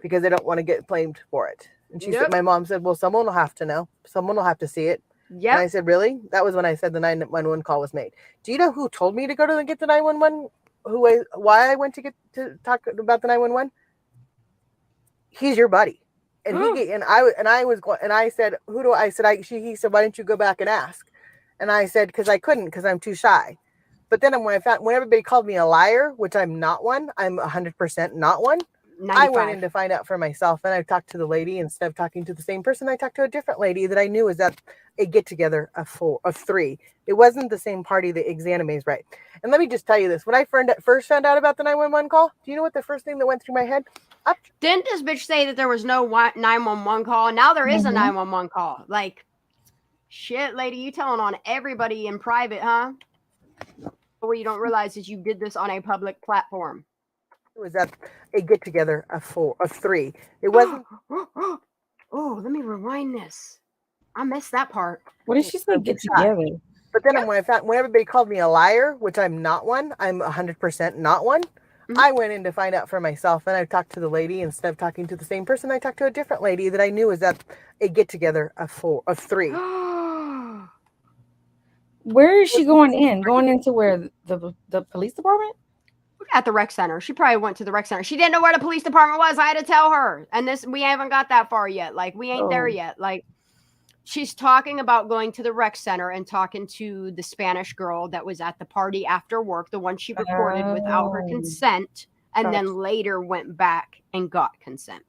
[SPEAKER 12] because they don't want to get blamed for it. And she said, my mom said, well, someone will have to know. Someone will have to see it.
[SPEAKER 4] Yep.
[SPEAKER 12] And I said, really? That was when I said the 911 call was made. Do you know who told me to go to get the 911? Why I went to get to talk about the 911? He's your buddy. And I said, who do I said, he said, why didn't you go back and ask? And I said, because I couldn't, because I'm too shy. But then when everybody called me a liar, which I'm not one, I'm 100% not one.
[SPEAKER 4] 95.
[SPEAKER 12] I went in to find out for myself, and I talked to the lady. Instead of talking to the same person, I talked to a different lady that I knew was at a get-together of 3. It wasn't the same party that Exanime's right. And let me just tell you this. When I first found out about the 911 call, do you know what the first thing that went through my head?
[SPEAKER 4] Didn't this bitch say that there was no 911 call? Now there is a 911 call. Like, shit, lady, you telling on everybody in private, huh? What you don't realize is you did this on a public platform.
[SPEAKER 12] It was at a get-together of 3. It wasn't.
[SPEAKER 4] Oh, let me rewind this. I missed that part.
[SPEAKER 11] What did she say? Get together.
[SPEAKER 12] But then when everybody called me a liar, which I'm not one, I'm 100% not one. I went in to find out for myself, and I talked to the lady. Instead of talking to the same person, I talked to a different lady that I knew was at a get-together of 3.
[SPEAKER 11] Where is she going in? Going into where? The police department?
[SPEAKER 4] At the rec center. She probably went to the rec center. She didn't know where the police department was. I had to tell her. And we haven't got that far yet. Like, we ain't there yet. Like, she's talking about going to the rec center and talking to the Spanish girl that was at the party after work, the one she recorded without her consent, and then later went back and got consent.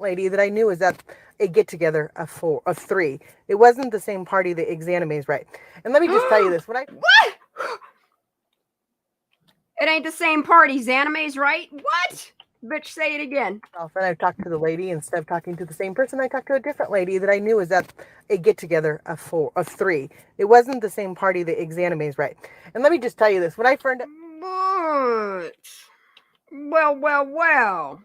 [SPEAKER 12] Lady that I knew was at a get-together of 3. It wasn't the same party that Exanime's right. And let me just tell you this.
[SPEAKER 4] What? It ain't the same party. Xanime's right? What? Bitch, say it again.
[SPEAKER 12] And I talked to the lady. Instead of talking to the same person, I talked to a different lady that I knew was at a get-together of 3. It wasn't the same party that Exanime's right. And let me just tell you this. When I found out...
[SPEAKER 4] Well.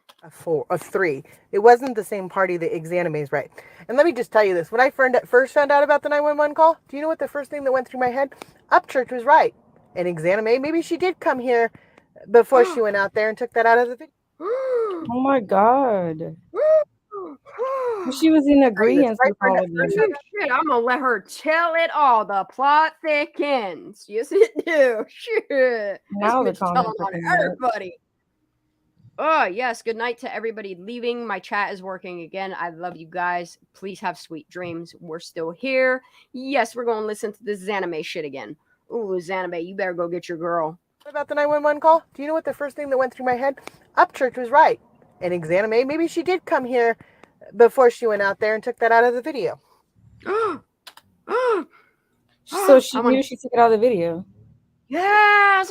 [SPEAKER 12] Of 3. It wasn't the same party that Exanime's right. And let me just tell you this. When I first found out about the 911 call, do you know what the first thing that went through my head? Upchurch was right. And Exanime, maybe she did come here before she went out there and took that out of the video.
[SPEAKER 11] Oh my God. She was in agreement with all of you.
[SPEAKER 4] Shit, I'm gonna let her tell it all. The plot thickens. Yes, it do. Shit.
[SPEAKER 11] Now
[SPEAKER 4] this
[SPEAKER 11] the
[SPEAKER 4] bitch
[SPEAKER 11] comments
[SPEAKER 4] telling
[SPEAKER 11] are
[SPEAKER 4] on
[SPEAKER 11] coming up.
[SPEAKER 4] everybody. Oh yes, good night to everybody leaving. My chat is working again. I love you guys. Please have sweet dreams. We're still here. Yes, we're gonna listen to this Xanime shit again. Ooh, Xanime, you better go get your girl.
[SPEAKER 12] What about the 911 call? Do you know what the first thing that went through my head? Upchurch was right. And Exanime, maybe she did come here before she went out there and took that out of the video.
[SPEAKER 11] So she knew she took it out of the video.
[SPEAKER 4] Yeah,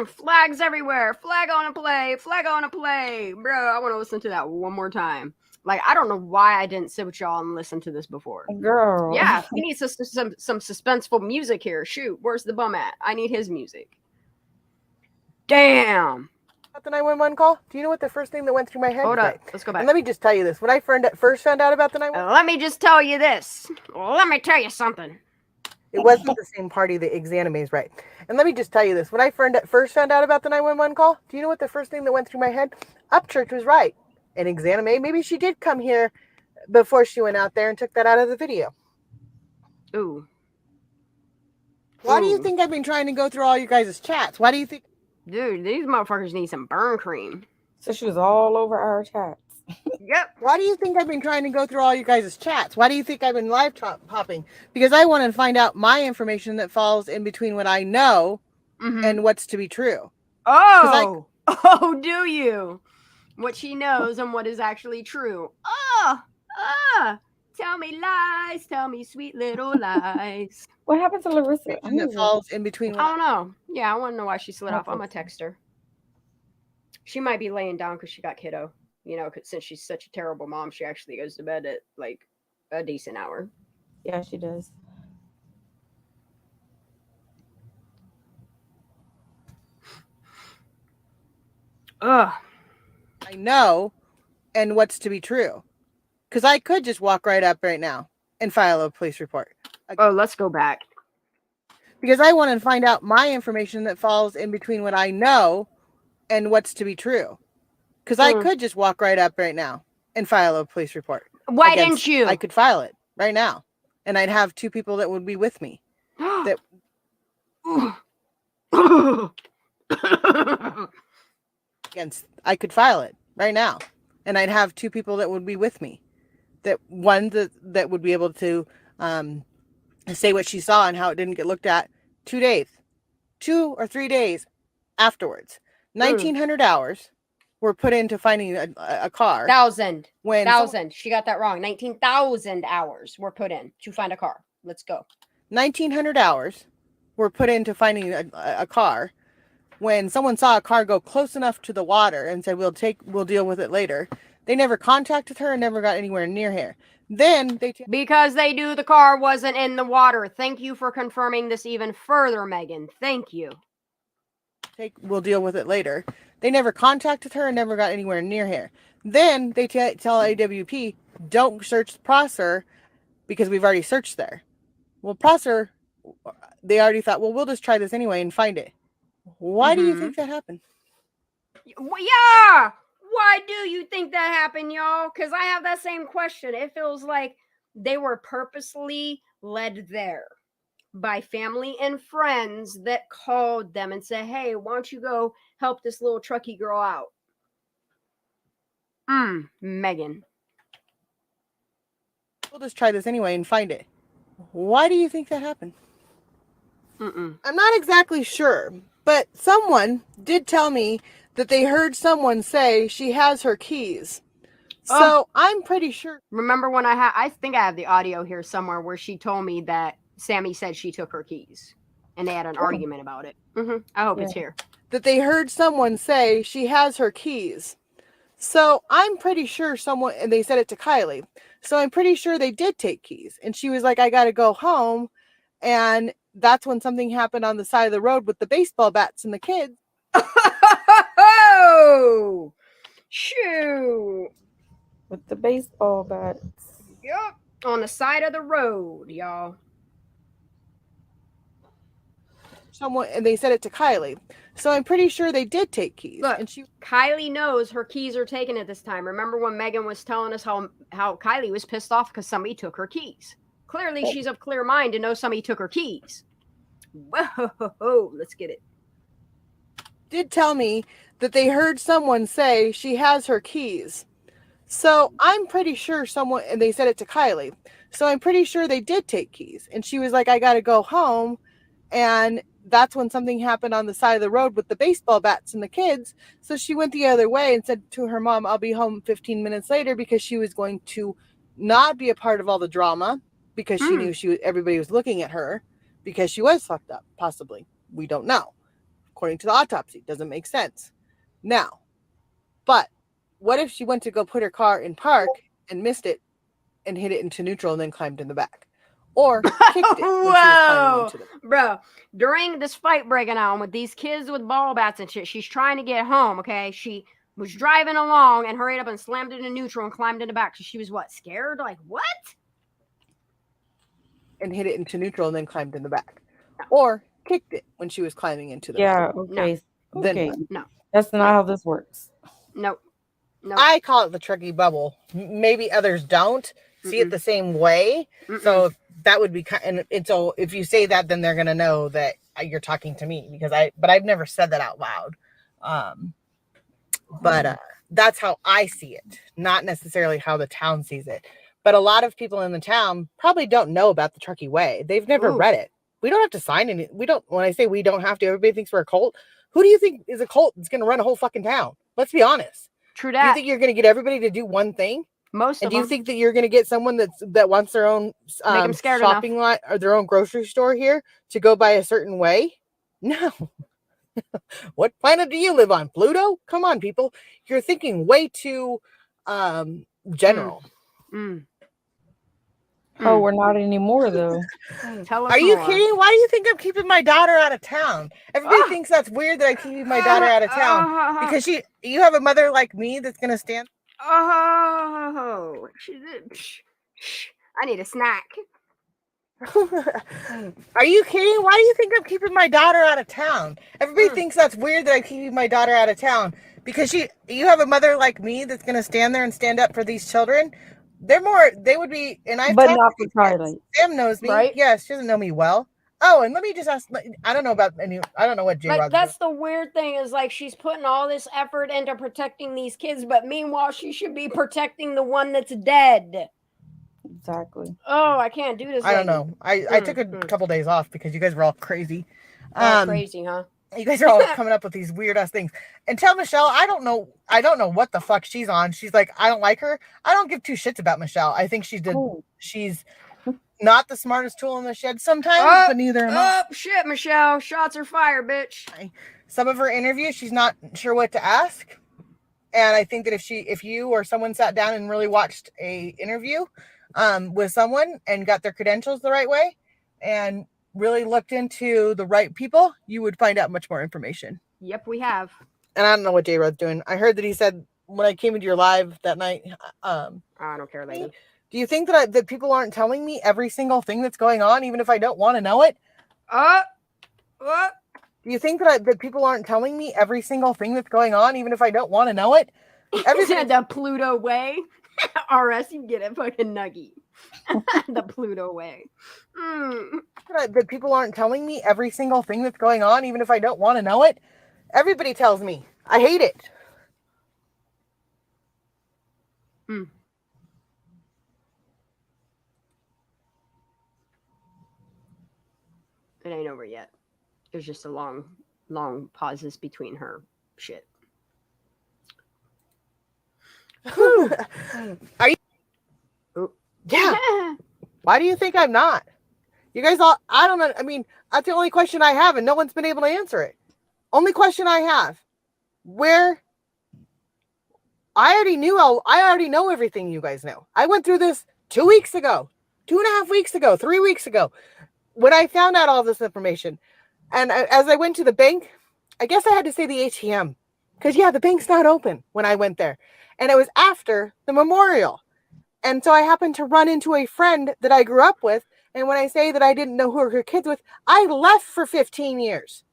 [SPEAKER 4] flags everywhere. Flag on a play. Flag on a play. Bro, I want to listen to that one more time. Like, I don't know why I didn't sit with y'all and listen to this before.
[SPEAKER 11] Girl.
[SPEAKER 4] Yeah, we need some suspenseful music here. Shoot, where's the bum at? I need his music. Damn.
[SPEAKER 12] About the 911 call? Do you know what the first thing that went through my head?
[SPEAKER 4] Hold up. Let's go back.
[SPEAKER 12] And let me just tell you this. When I first found out about the 911
[SPEAKER 4] let me just tell you this. Let me tell you something.
[SPEAKER 12] It wasn't the same party that Exanime's right. And let me just tell you this. When I first found out about the 911 call, do you know what the first thing that went through my head? Upchurch was right. And Exanime, maybe she did come here before she went out there and took that out of the video.
[SPEAKER 4] Ooh.
[SPEAKER 12] Why do you think I've been trying to go through all you guys' chats? Why do you think...
[SPEAKER 4] Dude, these motherfuckers need some burn cream.
[SPEAKER 11] So she was all over our chats.
[SPEAKER 4] Yep.
[SPEAKER 12] Why do you think I've been trying to go through all you guys' chats? Why do you think I've been live popping? Because I want to find out my information that falls in between what I know and what's to be true.
[SPEAKER 4] Oh! Oh, do you? What she knows and what is actually true. Tell me lies. Tell me sweet little lies.
[SPEAKER 11] What happened to Larissa?
[SPEAKER 12] That falls in between.
[SPEAKER 4] I don't know. Yeah, I want to know why she slid off. I'm going to text her. She might be laying down because she got kiddo. You know, since she's such a terrible mom, she actually goes to bed at like a decent hour.
[SPEAKER 11] Yeah, she does.
[SPEAKER 4] Ugh.
[SPEAKER 12] I know and what's to be true. Because I could just walk right up right now and file a police report.
[SPEAKER 4] Oh, let's go back.
[SPEAKER 12] Because I want to find out my information that falls in between what I know and what's to be true. Because I could just walk right up right now and file a police report.
[SPEAKER 4] Why didn't you?
[SPEAKER 12] I could file it right now. And I'd have 2 people that would be with me. That I could file it right now. And I'd have 2 people that would be with me. That one that would be able to say what she saw and how it didn't get looked at 2 days, 2 or 3 days afterwards. 1,900 hours were put into finding a car.
[SPEAKER 4] 1,000. She got that wrong. 19,000 hours were put in to find a car. Let's go.
[SPEAKER 12] 1,900 hours were put into finding a car. When someone saw a car go close enough to the water and said, we'll deal with it later. They never contacted her and never got anywhere near her. Then
[SPEAKER 4] because they knew the car wasn't in the water. Thank you for confirming this even further, Megan. Thank you.
[SPEAKER 12] We'll deal with it later. They never contacted her and never got anywhere near her. Then they tell AWP, don't search Prosser because we've already searched there. Well, Prosser, they already thought, well, we'll just try this anyway and find it. Why do you think that happened?
[SPEAKER 4] Well, yeah. Why do you think that happened, y'all? Because I have that same question. It feels like they were purposely led there by family and friends that called them and said, hey, why don't you go help this little trucky girl out? Megan.
[SPEAKER 12] We'll just try this anyway and find it. Why do you think that happened? I'm not exactly sure, but someone did tell me that they heard someone say she has her keys. So I'm pretty sure.
[SPEAKER 4] Remember when I think I have the audio here somewhere where she told me that Sammy said she took her keys and they had an argument about it. I hope it's here.
[SPEAKER 12] That they heard someone say she has her keys. So I'm pretty sure someone, and they said it to Kylie. So I'm pretty sure they did take keys. And she was like, I got to go home. And that's when something happened on the side of the road with the baseball bats and the kids.
[SPEAKER 4] Oh, shoot.
[SPEAKER 11] With the baseball bats.
[SPEAKER 4] Yep. On the side of the road, y'all.
[SPEAKER 12] Someone, and they said it to Kylie. So I'm pretty sure they did take keys.
[SPEAKER 4] Look,
[SPEAKER 12] and
[SPEAKER 4] Kylie knows her keys are taken at this time. Remember when Megan was telling us how Kylie was pissed off because somebody took her keys? Clearly, she's of clear mind to know somebody took her keys. Whoa, let's get it.
[SPEAKER 12] Did tell me that they heard someone say she has her keys. So I'm pretty sure someone, and they said it to Kylie. So I'm pretty sure they did take keys. And she was like, I got to go home. And that's when something happened on the side of the road with the baseball bats and the kids. So she went the other way and said to her mom, I'll be home 15 minutes later, because she was going to not be a part of all the drama, because she knew everybody was looking at her because she was fucked up. Possibly. We don't know. According to the autopsy, doesn't make sense. Now, but what if she went to go put her car in park and missed it and hit it into neutral and then climbed in the back? Or kicked it when she was climbing into the
[SPEAKER 4] bro, during this fight breaking on with these kids with ball bats and shit, she's trying to get home, okay? She was driving along and hurried up and slammed it in neutral and climbed in the back. So she was what, scared? Like, what?
[SPEAKER 12] And hit it into neutral and then climbed in the back. Or kicked it when she was climbing into the back.
[SPEAKER 11] Okay.
[SPEAKER 12] No.
[SPEAKER 11] Okay.
[SPEAKER 4] No.
[SPEAKER 11] That's not how this works.
[SPEAKER 4] Nope.
[SPEAKER 12] I call it the tricky bubble. Maybe others don't see it the same way. So that would be kind. And so if you say that, then they're gonna know that you're talking to me, because but I've never said that out loud. But that's how I see it, not necessarily how the town sees it. But a lot of people in the town probably don't know about the Truckee Way. They've never read it. We don't have to sign any. We don't. When I say we don't have to, everybody thinks we're a cult. Who do you think is a cult that's going to run a whole fucking town? Let's be honest.
[SPEAKER 4] True that.
[SPEAKER 12] Do you think you're going to get everybody to do one thing?
[SPEAKER 4] Most
[SPEAKER 12] and
[SPEAKER 4] of
[SPEAKER 12] do you
[SPEAKER 4] them.
[SPEAKER 12] think that you're going to get someone that wants their own shopping lot or their own grocery store here to go by a certain way? No. What planet do you live on? Pluto? Come on, people. You're thinking way too general.
[SPEAKER 11] Oh, we're not anymore, though.
[SPEAKER 4] Tell us
[SPEAKER 12] Are you
[SPEAKER 4] more.
[SPEAKER 12] kidding? Why do you think I'm keeping my daughter out of town? Everybody thinks that's weird that I keep my daughter out of town because you have a mother like me that's gonna stand.
[SPEAKER 4] Oh, I need a snack.
[SPEAKER 12] Are you kidding? Why do you think I'm keeping my daughter out of town? Everybody thinks that's weird that I'm keeping my daughter out of town because you have a mother like me that's going to stand there and stand up for these children. They would be, and I've
[SPEAKER 11] But
[SPEAKER 12] talked
[SPEAKER 11] not
[SPEAKER 12] to
[SPEAKER 11] for Charlie.
[SPEAKER 12] Sam knows me.
[SPEAKER 4] Right?
[SPEAKER 12] Yeah, she doesn't know me well. Oh, and let me just ask, I don't know what J-Rod's
[SPEAKER 4] Like, that's the weird thing is like she's putting all this effort into protecting these kids, but meanwhile she should be protecting the one that's dead.
[SPEAKER 11] Exactly.
[SPEAKER 4] Oh, I can't do this.
[SPEAKER 12] I don't know. I took a couple days off because you guys were all crazy.
[SPEAKER 4] Crazy, huh?
[SPEAKER 12] You guys are all coming up with these weird ass things. And tell Michelle, I don't know what the fuck she's on. She's like, I don't like her. I don't give two shits about Michelle. I think she's not the smartest tool in the shed sometimes, but neither am I.
[SPEAKER 4] Oh shit, Michelle. Shots are fired, bitch.
[SPEAKER 12] Some of her interviews, she's not sure what to ask. And I think that if you or someone sat down and really watched a interview with someone and got their credentials the right way and really looked into the right people, you would find out much more information.
[SPEAKER 4] Yep, we have.
[SPEAKER 12] And I don't know what J-Rod's doing. I heard that he said when I came into your live that night.
[SPEAKER 4] I don't care, lady.
[SPEAKER 12] Do you think that people aren't telling me every single thing that's going on, even if I don't want to know it?
[SPEAKER 4] What?
[SPEAKER 12] Do you think that people aren't telling me every single thing that's going on, even if I don't want to know it?
[SPEAKER 4] Everything the Pluto way. RS, you get it, fucking nuggy. The Pluto way.
[SPEAKER 12] That people aren't telling me every single thing that's going on, even if I don't want to know it. Everybody tells me. I hate it.
[SPEAKER 4] It ain't over yet. There's just a long pauses between her shit.
[SPEAKER 12] Are you? Yeah. Why do you think I'm not? You guys all, I don't know. I mean, that's the only question I have, and no one's been able to answer it. Only question I have. Where? I already know everything you guys know. I went through this 2 weeks ago, 2.5 weeks ago, 3 weeks ago, when I found out all this information. And as I went to the bank, I guess I had to say the ATM. Because, the bank's not open when I went there. And it was after the memorial. And so I happened to run into a friend that I grew up with. And when I say that I didn't know who her kids with, I left for 15 years.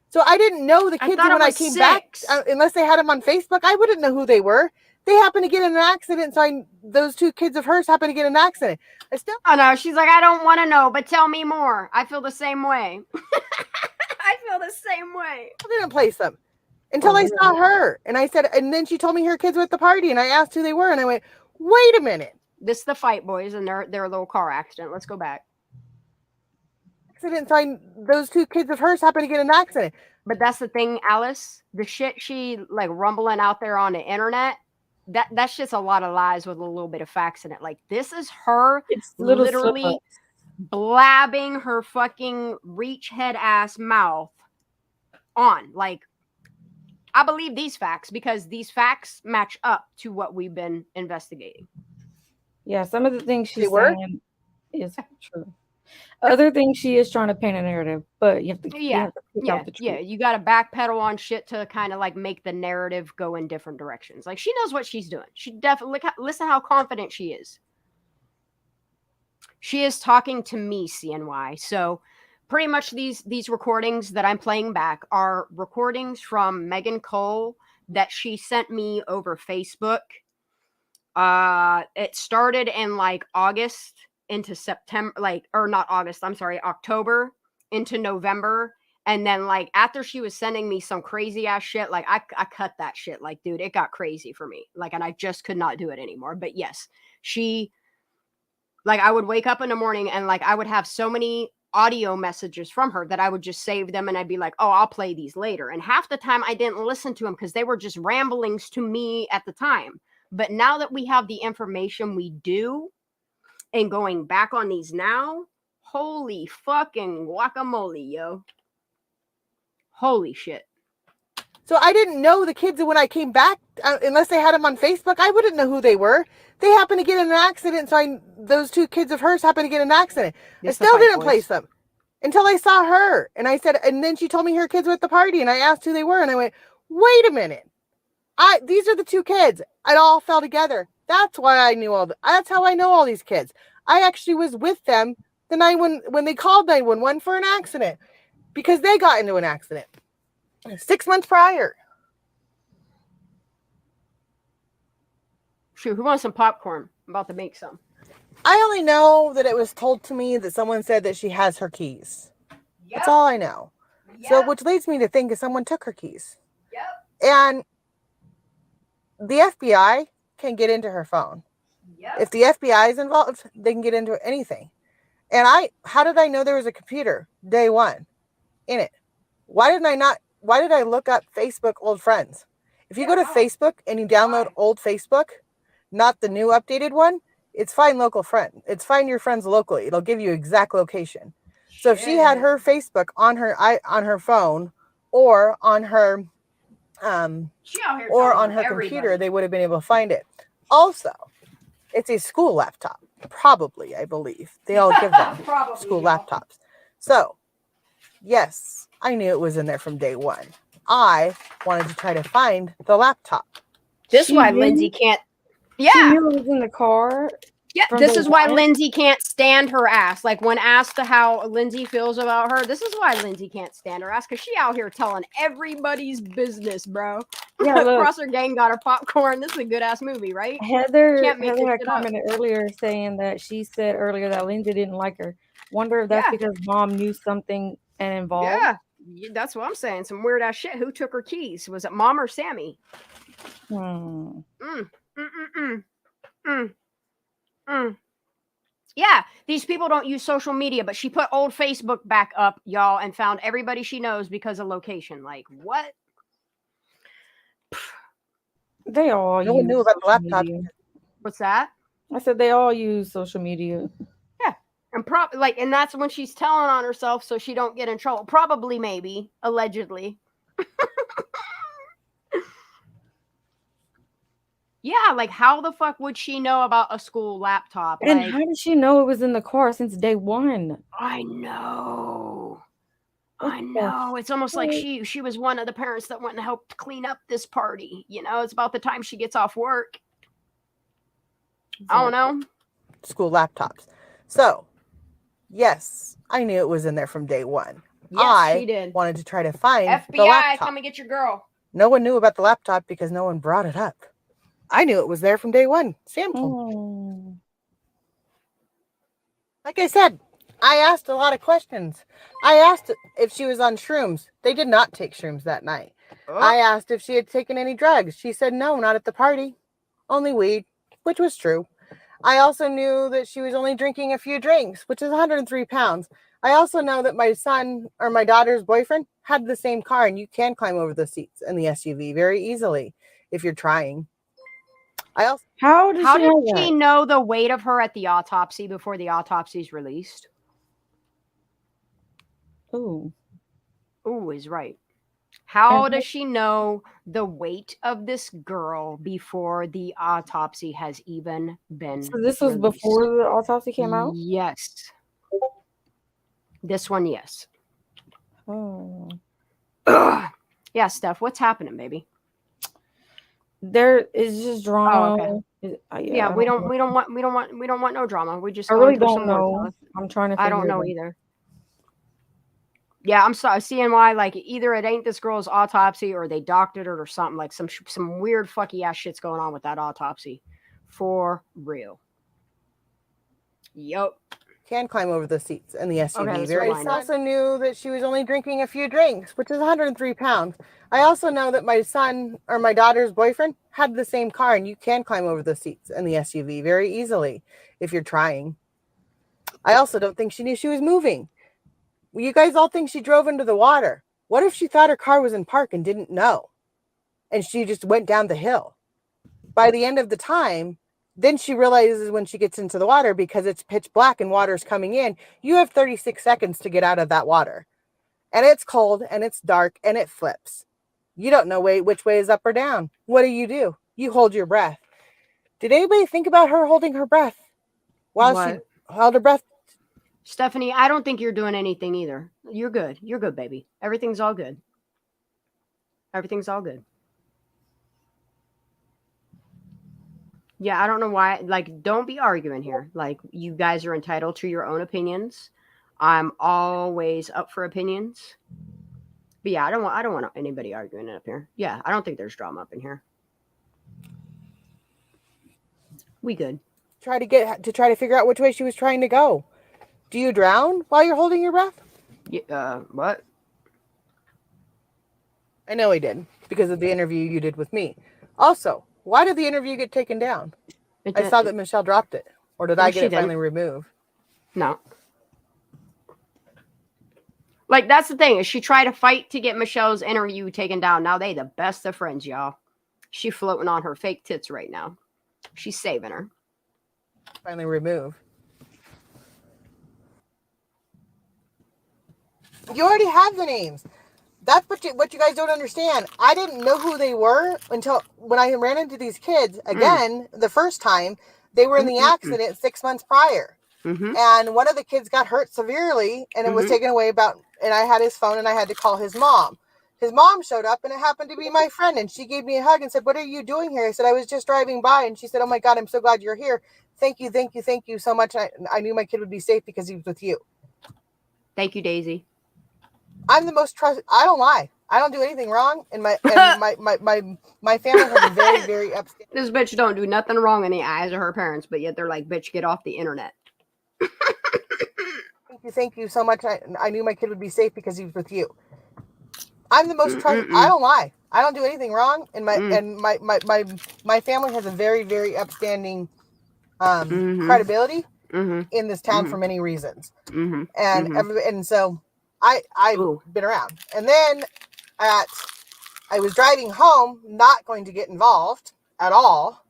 [SPEAKER 12] So I didn't know the kids when I came back, unless they had them on Facebook. I wouldn't know who they were. They happened to get in an accident. So those two kids of hers happened to get in an accident.
[SPEAKER 4] Oh no, she's like, I don't want to know, but tell me more. I feel the same way. I feel the same way.
[SPEAKER 12] I didn't place them until I saw her. And I said, and then she told me her kids were at the party. And I asked who they were. And I went, wait a minute.
[SPEAKER 4] This is the Fight Boys and their little car accident. Let's go back.
[SPEAKER 12] Accident. So those two kids of hers happened to get in an accident.
[SPEAKER 4] But that's the thing, Alice. The shit she like rumbling out there on the internet, that shit's a lot of lies with a little bit of facts in it. Like, this is her literally blabbing her fucking reach head ass mouth on. Like, I believe these facts because these facts match up to what we've been investigating.
[SPEAKER 11] Yeah, some of the things she's saying is true. Other things she is trying to paint a narrative, but you have to pick out the truth.
[SPEAKER 4] You got to backpedal on shit to kind of like make the narrative go in different directions. Like, she knows what she's doing. She definitely listen how confident she is. She is talking to me, CNY. So pretty much these recordings that I'm playing back are recordings from Megan Cole that she sent me over Facebook. It started in like August into September, October into November. And then like after she was sending me some crazy ass shit, like I cut that shit. Like, dude, it got crazy for me. Like, and I just could not do it anymore. But yes, I would wake up in the morning and like I would have so many audio messages from her that I would just save them and I'd be like, oh, I'll play these later. And half the time I didn't listen to them because they were just ramblings to me at the time. But now that we have the information we do and going back on these now, holy fucking guacamole, yo. Holy shit.
[SPEAKER 12] So I didn't know the kids when I came back, unless they had them on Facebook. I wouldn't know who they were. They happened to get in an accident. So those two kids of hers happened to get in an accident. I still didn't place them until I saw her. And I said, and then she told me her kids were at the party. And I asked who they were. And I went, wait a minute. These are the two kids. It all fell together. That's why I knew that's how I know all these kids. I actually was with them when they called 911 for an accident because they got into an accident 6 months prior.
[SPEAKER 4] Shoot, who wants some popcorn? I'm about to make some.
[SPEAKER 12] I only know that it was told to me that someone said that she has her keys. Yep. That's all I know. Yep. So, which leads me to think that someone took her keys.
[SPEAKER 4] Yep.
[SPEAKER 12] And the FBI can get into her phone. Yep. If the FBI is involved, they can get into anything. And how did I know there was a computer day one in it? Why did I look up Facebook old friends? If you go to Facebook and you download old Facebook, not the new updated one, it's find local friend. It's find your friends locally. It'll give you exact location. Shit. So if she had her Facebook on her phone or on her computer, they would have been able to find it. Also, it's a school laptop. Probably, I believe. They all give them school laptops. So, yes, I knew it was in there from day one. I wanted to try to find the laptop.
[SPEAKER 4] This is why Lindsay can't. Yeah.
[SPEAKER 11] She knew it was in the car.
[SPEAKER 4] Yeah, this is why Lindsay can't stand her ass. Like when asked to how Lindsay feels about her, this is why Lindsay can't stand her ass, because she out here telling everybody's business, bro.
[SPEAKER 11] Yeah,
[SPEAKER 4] Crosser Gang got her popcorn. This is a good ass movie, right?
[SPEAKER 11] Heather had commented earlier saying that she said earlier that Lindsay didn't like her. Wonder if that's because mom knew something and involved.
[SPEAKER 4] Yeah, that's what I'm saying. Some weird ass shit. Who took her keys? Was it mom or Sammy? Yeah, these people don't use social media, but she put old Facebook back up, y'all, and found everybody she knows because of location. Like, what?
[SPEAKER 11] They all
[SPEAKER 12] no one knew about the laptop.
[SPEAKER 4] What's that?
[SPEAKER 11] I said they all use social media.
[SPEAKER 4] Yeah, and and that's when she's telling on herself so she don't get in trouble. Probably, maybe, allegedly. Yeah, like how the fuck would she know about a school laptop?
[SPEAKER 11] And how did she know it was in the car since day one?
[SPEAKER 4] I know. It's almost like she was one of the parents that went and helped clean up this party. You know, it's about the time she gets off work. I don't know.
[SPEAKER 12] School laptops. So, yes, I knew it was in there from day one.
[SPEAKER 4] Yes, she did.
[SPEAKER 12] Wanted to try to find
[SPEAKER 4] FBI,
[SPEAKER 12] the laptop.
[SPEAKER 4] come and get your girl.
[SPEAKER 12] No one knew about the laptop because no one brought it up. I knew it was there from day one. Sam told me. Like I said, I asked a lot of questions. I asked if she was on shrooms. They did not take shrooms that night. I asked if she had taken any drugs. She said no, not at the party. Only weed, which was true. I also knew that she was only drinking a few drinks, which is 103 pounds. I also know that my son or my daughter's boyfriend had the same car, and you can climb over the seats in the SUV very easily if you're trying.
[SPEAKER 4] How did she know the weight of her at the autopsy before the autopsy is released? Ooh is right. How does she know the weight of this girl before the autopsy has even been
[SPEAKER 11] So this was
[SPEAKER 4] released?
[SPEAKER 11] before the autopsy came out?
[SPEAKER 4] Yes. This one, yes.
[SPEAKER 11] Oh.
[SPEAKER 4] Yeah, Steph, what's happening, baby?
[SPEAKER 11] There is just drama.
[SPEAKER 4] Oh, okay. Yeah, we don't want no drama. We just
[SPEAKER 11] I really don't know. I'm trying to
[SPEAKER 4] I don't know either. Yeah, I'm sorry. Seeing why, like, either it ain't this girl's autopsy or they doctored it or something. Like some weird fucky ass shit's going on with that autopsy. For real. Yup.
[SPEAKER 12] Can climb over the seats in the SUV.
[SPEAKER 4] Okay,
[SPEAKER 12] I also knew that she was only drinking a few drinks, which is 103 pounds. I also know that my son or my daughter's boyfriend had the same car, and you can climb over the seats in the SUV very easily if you're trying. I also don't think she knew she was moving. You guys all think she drove into the water. What if she thought her car was in park and didn't know? And she just went down the hill. By the end of the time, then she realizes when she gets into the water, because it's pitch black and water's coming in, you have 36 seconds to get out of that water. And it's cold and it's dark and it flips. You don't know which way is up or down. What do? You hold your breath. Did anybody think about her holding her breath while she held her breath?
[SPEAKER 4] Stephanie, I don't think you're doing anything either. You're good. You're good, baby. Everything's all good. Everything's all good. Yeah, I don't know why. Like, don't be arguing here. Like, you guys are entitled to your own opinions. I'm always up for opinions. But yeah, I don't want anybody arguing up here. Yeah, I don't think there's drama up in here. We good.
[SPEAKER 12] Try to figure out which way she was trying to go. Do you drown while you're holding your breath?
[SPEAKER 4] Yeah, what?
[SPEAKER 12] I know he did because of the interview you did with me. Also, why did the interview get taken down? I saw that Michelle dropped it. Or did I get it finally removed?
[SPEAKER 4] No. Like, that's the thing, is she tried to fight to get Michelle's interview taken down. Now they the best of friends, y'all. She floating on her fake tits right now. She's saving her.
[SPEAKER 12] Finally removed. You already have the names. That's what you guys don't understand. I didn't know who they were until when I ran into these kids again the first time. They were in the accident 6 months prior. And one of the kids got hurt severely and it was taken away and I had his phone and I had to call his mom. His mom showed up and it happened to be my friend and she gave me a hug and said, "What are you doing here?" I said, "I was just driving by." And she said, "Oh my God, I'm so glad you're here. Thank you so much. I knew my kid would be safe because he was with you."
[SPEAKER 4] Thank you, Daisy.
[SPEAKER 12] I'm the most trusted. I don't lie. I don't do anything wrong. And my family has a very, very upstanding.
[SPEAKER 4] This bitch don't do nothing wrong in the eyes of her parents, but yet they're like, "Bitch, get off the internet."
[SPEAKER 12] Thank you so much. I knew my kid would be safe because he was with you. I'm the most trusted. I don't lie. I don't do anything wrong. And my family has a very, very upstanding credibility in this town for many reasons. And so I've been around. And then I was driving home, not going to get involved at all.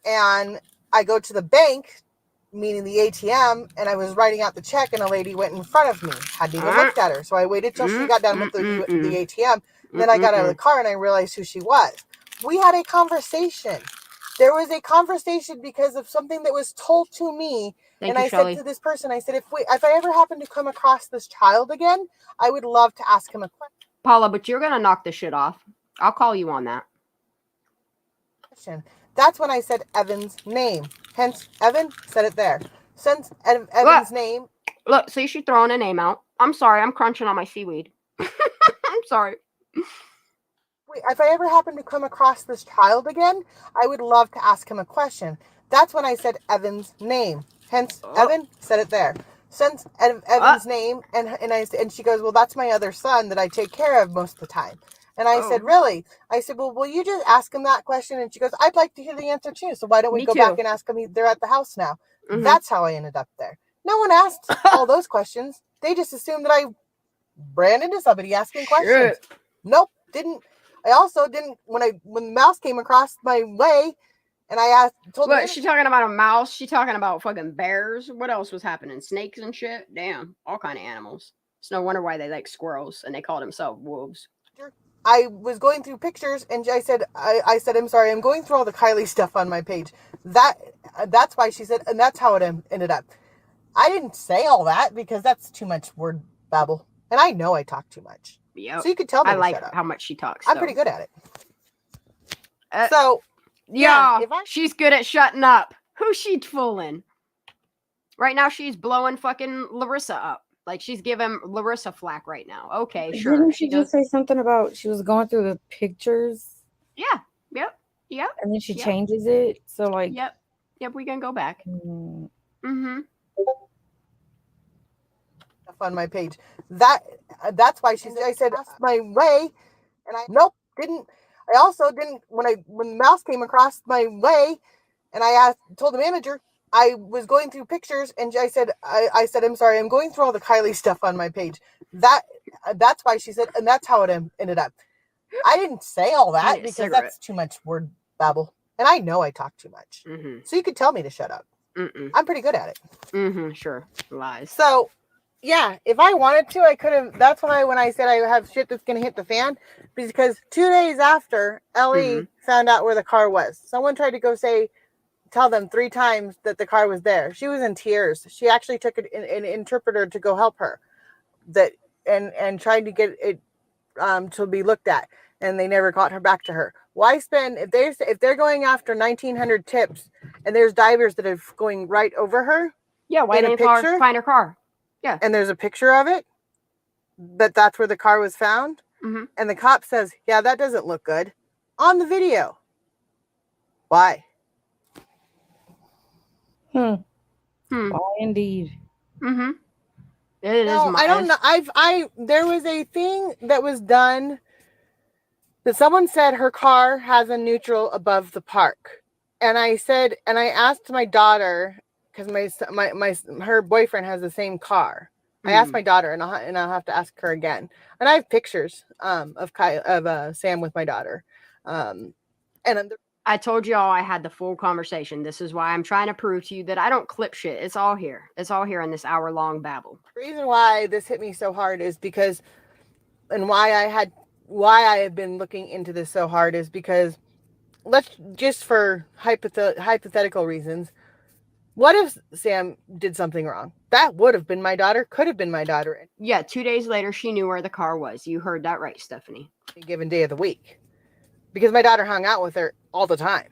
[SPEAKER 12] And I go to the bank, meaning the ATM, and I was writing out the check and a lady went in front of me. Hadn't even looked at her. So I waited till she got done with the ATM. Then I got out of the car and I realized who she was. We had a conversation. There was a conversation because of something that was told to me. I said to this person, I said, if I ever happen to come across this child again, I would love to ask him a
[SPEAKER 4] Paula, but you're going to knock this shit off. I'll call you on that.
[SPEAKER 12] question. That's when I said Evan's name. Hence, Evan said it there. Since Evan's name.
[SPEAKER 4] Look, see, she's throwing a name out. I'm sorry. I'm crunching on my seaweed. I'm sorry.
[SPEAKER 12] If I ever happen to come across this child again, I would love to ask him a question. That's when I said Evan's name. Hence, Evan said it there. Since Evan's name, and she goes, "Well, that's my other son that I take care of most of the time." And I said, "Really?" I said, "Well, will you just ask him that question?" And she goes, "I'd like to hear the answer too. So why don't we go back and ask him? They're at the house now." That's how I ended up there. No one asked all those questions. They just assumed that I ran into somebody asking questions. Nope, didn't. I also didn't when the mouse came across my way, and I told.
[SPEAKER 4] Look, she talking about a mouse. She talking about fucking bears. What else was happening? Snakes and shit. Damn, all kind of animals. It's no wonder why they like squirrels and they call themselves wolves.
[SPEAKER 12] I was going through pictures and I said, "I'm sorry, I'm going through all the Kylie stuff on my page." That's why she said, and that's how it ended up. I didn't say all that because that's too much word babble, and I know I talk too much.
[SPEAKER 4] Yeah,
[SPEAKER 12] so you could tell me.
[SPEAKER 4] I like how much she talks.
[SPEAKER 12] I'm pretty good at it. So
[SPEAKER 4] yeah, she's good at shutting up. Who's she fooling? Right now, she's blowing fucking Larissa up. Like, she's giving Larissa flack right now. Okay, sure.
[SPEAKER 11] Didn't she just say something about she was going through the pictures?
[SPEAKER 4] Yeah. Yep.
[SPEAKER 11] And then she changes it. So, like.
[SPEAKER 4] Yep. We can go back.
[SPEAKER 12] On my page. That's why I said my way, and I didn't. I also didn't when the mouse came across my way, and I told the manager. I was going through pictures and I said, "I'm sorry, I'm going through all the Kylie stuff on my page." That's why she said, and that's how it ended up. I didn't say all that because that's too much word babble, and I know I talk too much. So you could tell me to shut up. I'm pretty good at it.
[SPEAKER 4] Sure, lies.
[SPEAKER 12] So, yeah, if I wanted to, I could have. That's why when I said I have shit that's gonna hit the fan, because 2 days after Ellie found out where the car was, someone tried to go tell them 3 times that the car was there. She was in tears. She actually took an interpreter to go help her, and tried to get it to be looked at, and they never got her back to her.
[SPEAKER 9] Why spend if they're going after 1,900 tips and there's divers that are going right over her?
[SPEAKER 4] Yeah, why didn't they find her car? Yeah,
[SPEAKER 9] and there's a picture of it, but that's where the car was found.
[SPEAKER 4] Mm-hmm.
[SPEAKER 9] And the cop says, "Yeah, that doesn't look good," on the video. Why?
[SPEAKER 11] Why indeed.
[SPEAKER 4] Mm-hmm.
[SPEAKER 9] No, I don't know. There was a thing that was done that someone said her car has a neutral above the park. And I asked my daughter, because her boyfriend has the same car. I asked my daughter, and I'll have to ask her again. And I have pictures of Sam with my daughter.
[SPEAKER 4] I told y'all I had the full conversation. This is why I'm trying to prove to you that I don't clip shit. It's all here. It's all here in this hour-long babble.
[SPEAKER 9] The reason why this hit me so hard is because, and why I have been looking into this so hard is because, let's just for hypothetical reasons, what if Sam did something wrong? That would have been my daughter, could have been my daughter.
[SPEAKER 4] Yeah, 2 days later, she knew where the car was. You heard that right, Stephanie.
[SPEAKER 9] A given day of the week. Because my daughter hung out with her all the time.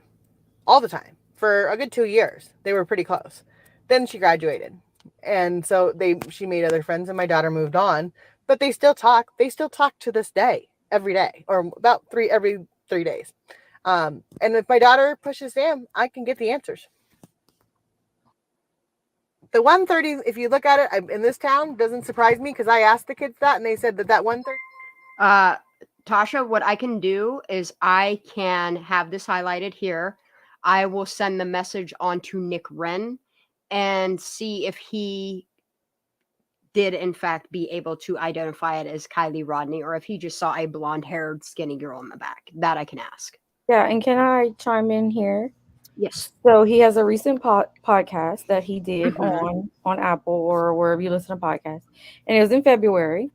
[SPEAKER 9] For a good 2 years. They were pretty close. Then she graduated. And so she made other friends and my daughter moved on. But they still talk. They still talk to this day. Every day. Or about every 3 days. And if my daughter pushes Sam, I can get the answers. The 130, if you look at it in this town, doesn't surprise me because I asked the kids that and they said that 130.
[SPEAKER 4] Tasha, what I can do is I can have this highlighted here. I will send the message on to Nick Wren and see if he did in fact be able to identify it as Kylie Rodney or if he just saw a blonde-haired skinny girl in the back. That I can ask.
[SPEAKER 11] Yeah, and can I chime in here?
[SPEAKER 4] Yes.
[SPEAKER 11] So he has a recent podcast that he did on Apple or wherever you listen to podcasts, and it was in February.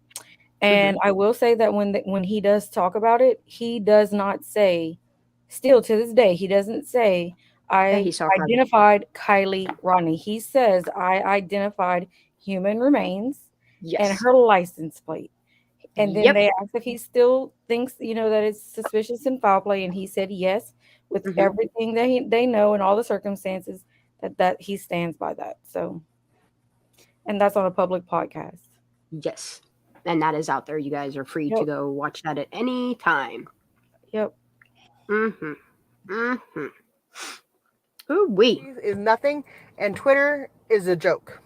[SPEAKER 11] And I will say that when he does talk about it, he does not say, still to this day, he doesn't say, I identified Kylie Rodney. He says, I identified human remains and her license plate. And then they asked if he still thinks, that it's suspicious and foul play. And he said yes, with everything that they know and all the circumstances, that he stands by that. So, and that's on a public podcast.
[SPEAKER 4] Yes. And that is out there. You guys are free to go watch that at any time.
[SPEAKER 11] Yep.
[SPEAKER 4] Ooh-wee.
[SPEAKER 9] Is nothing, and Twitter is a joke.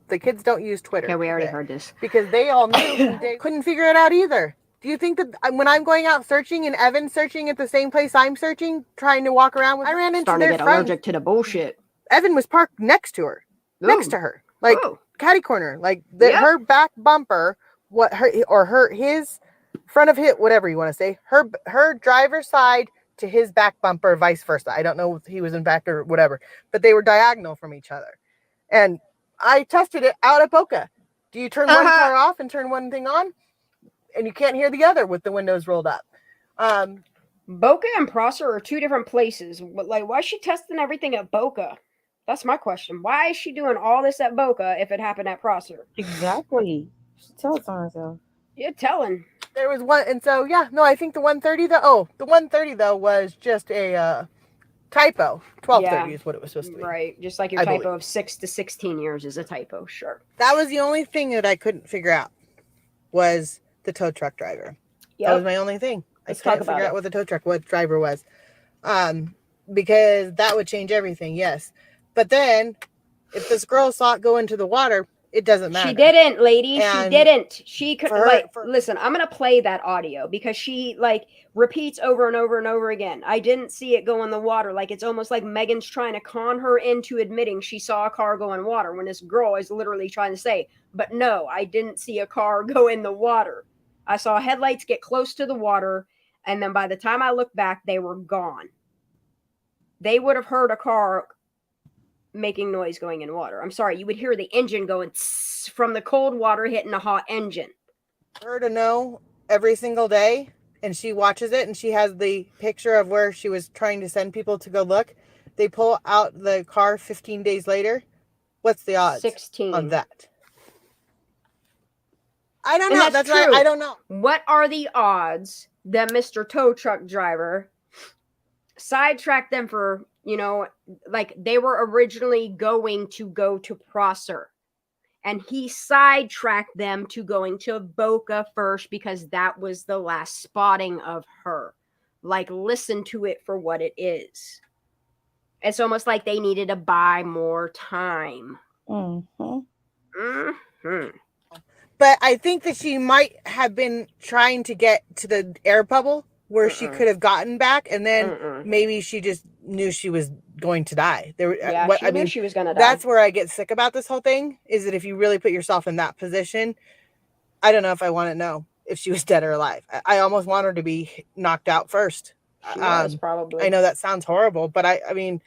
[SPEAKER 9] The kids don't use Twitter.
[SPEAKER 4] Okay, we already heard this.
[SPEAKER 9] Because they all knew they couldn't figure it out either. Do you think that when I'm going out searching and Evan's searching at the same place I'm searching, trying to walk around with, I ran into their friend.
[SPEAKER 4] Allergic to the bullshit.
[SPEAKER 9] Evan was parked next to her, next to her, like catty corner, like her back bumper. His front of hit, whatever you want to say, her driver's side to his back bumper, vice versa. I don't know if he was in back or whatever, but they were diagonal from each other. And I tested it out at Boca. Do you turn one car off and turn one thing on? And you can't hear the other with the windows rolled up.
[SPEAKER 4] Boca and Prosser are two different places. Like, why is she testing everything at Boca? That's my question. Why is she doing all this at Boca if it happened at Prosser?
[SPEAKER 11] Exactly. She tells on herself.
[SPEAKER 4] You're telling.
[SPEAKER 9] There was one, and so I think the 130 the 130 though was just a typo. 1230 is what it was supposed to be.
[SPEAKER 4] Right, just like your typo of 6 to 16 years is a typo. Sure.
[SPEAKER 9] That was the only thing that I couldn't figure out was the tow truck driver. That was my only thing. I couldn't figure out what driver was, because that would change everything. Yes, but then if this girl saw it go into the water, it doesn't matter.
[SPEAKER 4] She didn't, lady. She didn't. She could listen, I'm gonna play that audio because she repeats over and over and over again. I didn't see it go in the water. Like, it's almost like Megan's trying to con her into admitting she saw a car go in water when this girl is literally trying to say, but no, I didn't see a car go in the water. I saw headlights get close to the water, and then by the time I looked back, they were gone. They would have heard a car making noise going in water. I'm sorry, you would hear the engine going from the cold water hitting a hot engine.
[SPEAKER 9] Her to know every single day, and she watches it, and she has the picture of where she was trying to send people to go look. They pull out the car 15 days later. What's the odds
[SPEAKER 4] 16
[SPEAKER 9] on that? I don't know. That's right. I don't know.
[SPEAKER 4] What are the odds that Mr. Tow Truck Driver sidetracked them for, you know, like they were originally going to go to Prosser. And he sidetracked them to going to Boca first because that was the last spotting of her. Like, listen to it for what it is. It's almost like they needed to buy more time.
[SPEAKER 11] Mm-hmm.
[SPEAKER 4] Mm-hmm.
[SPEAKER 12] But I think that she might have been trying to get to the air bubble where she could have gotten back, and then maybe she just knew she was going to die.
[SPEAKER 4] Yeah, she knew she was going to die.
[SPEAKER 12] That's where I get sick about this whole thing, is that if you really put yourself in that position, I don't know if I want to know if she was dead or alive. I almost want her to be knocked out first.
[SPEAKER 4] She was, probably.
[SPEAKER 12] I know that sounds horrible, but I mean,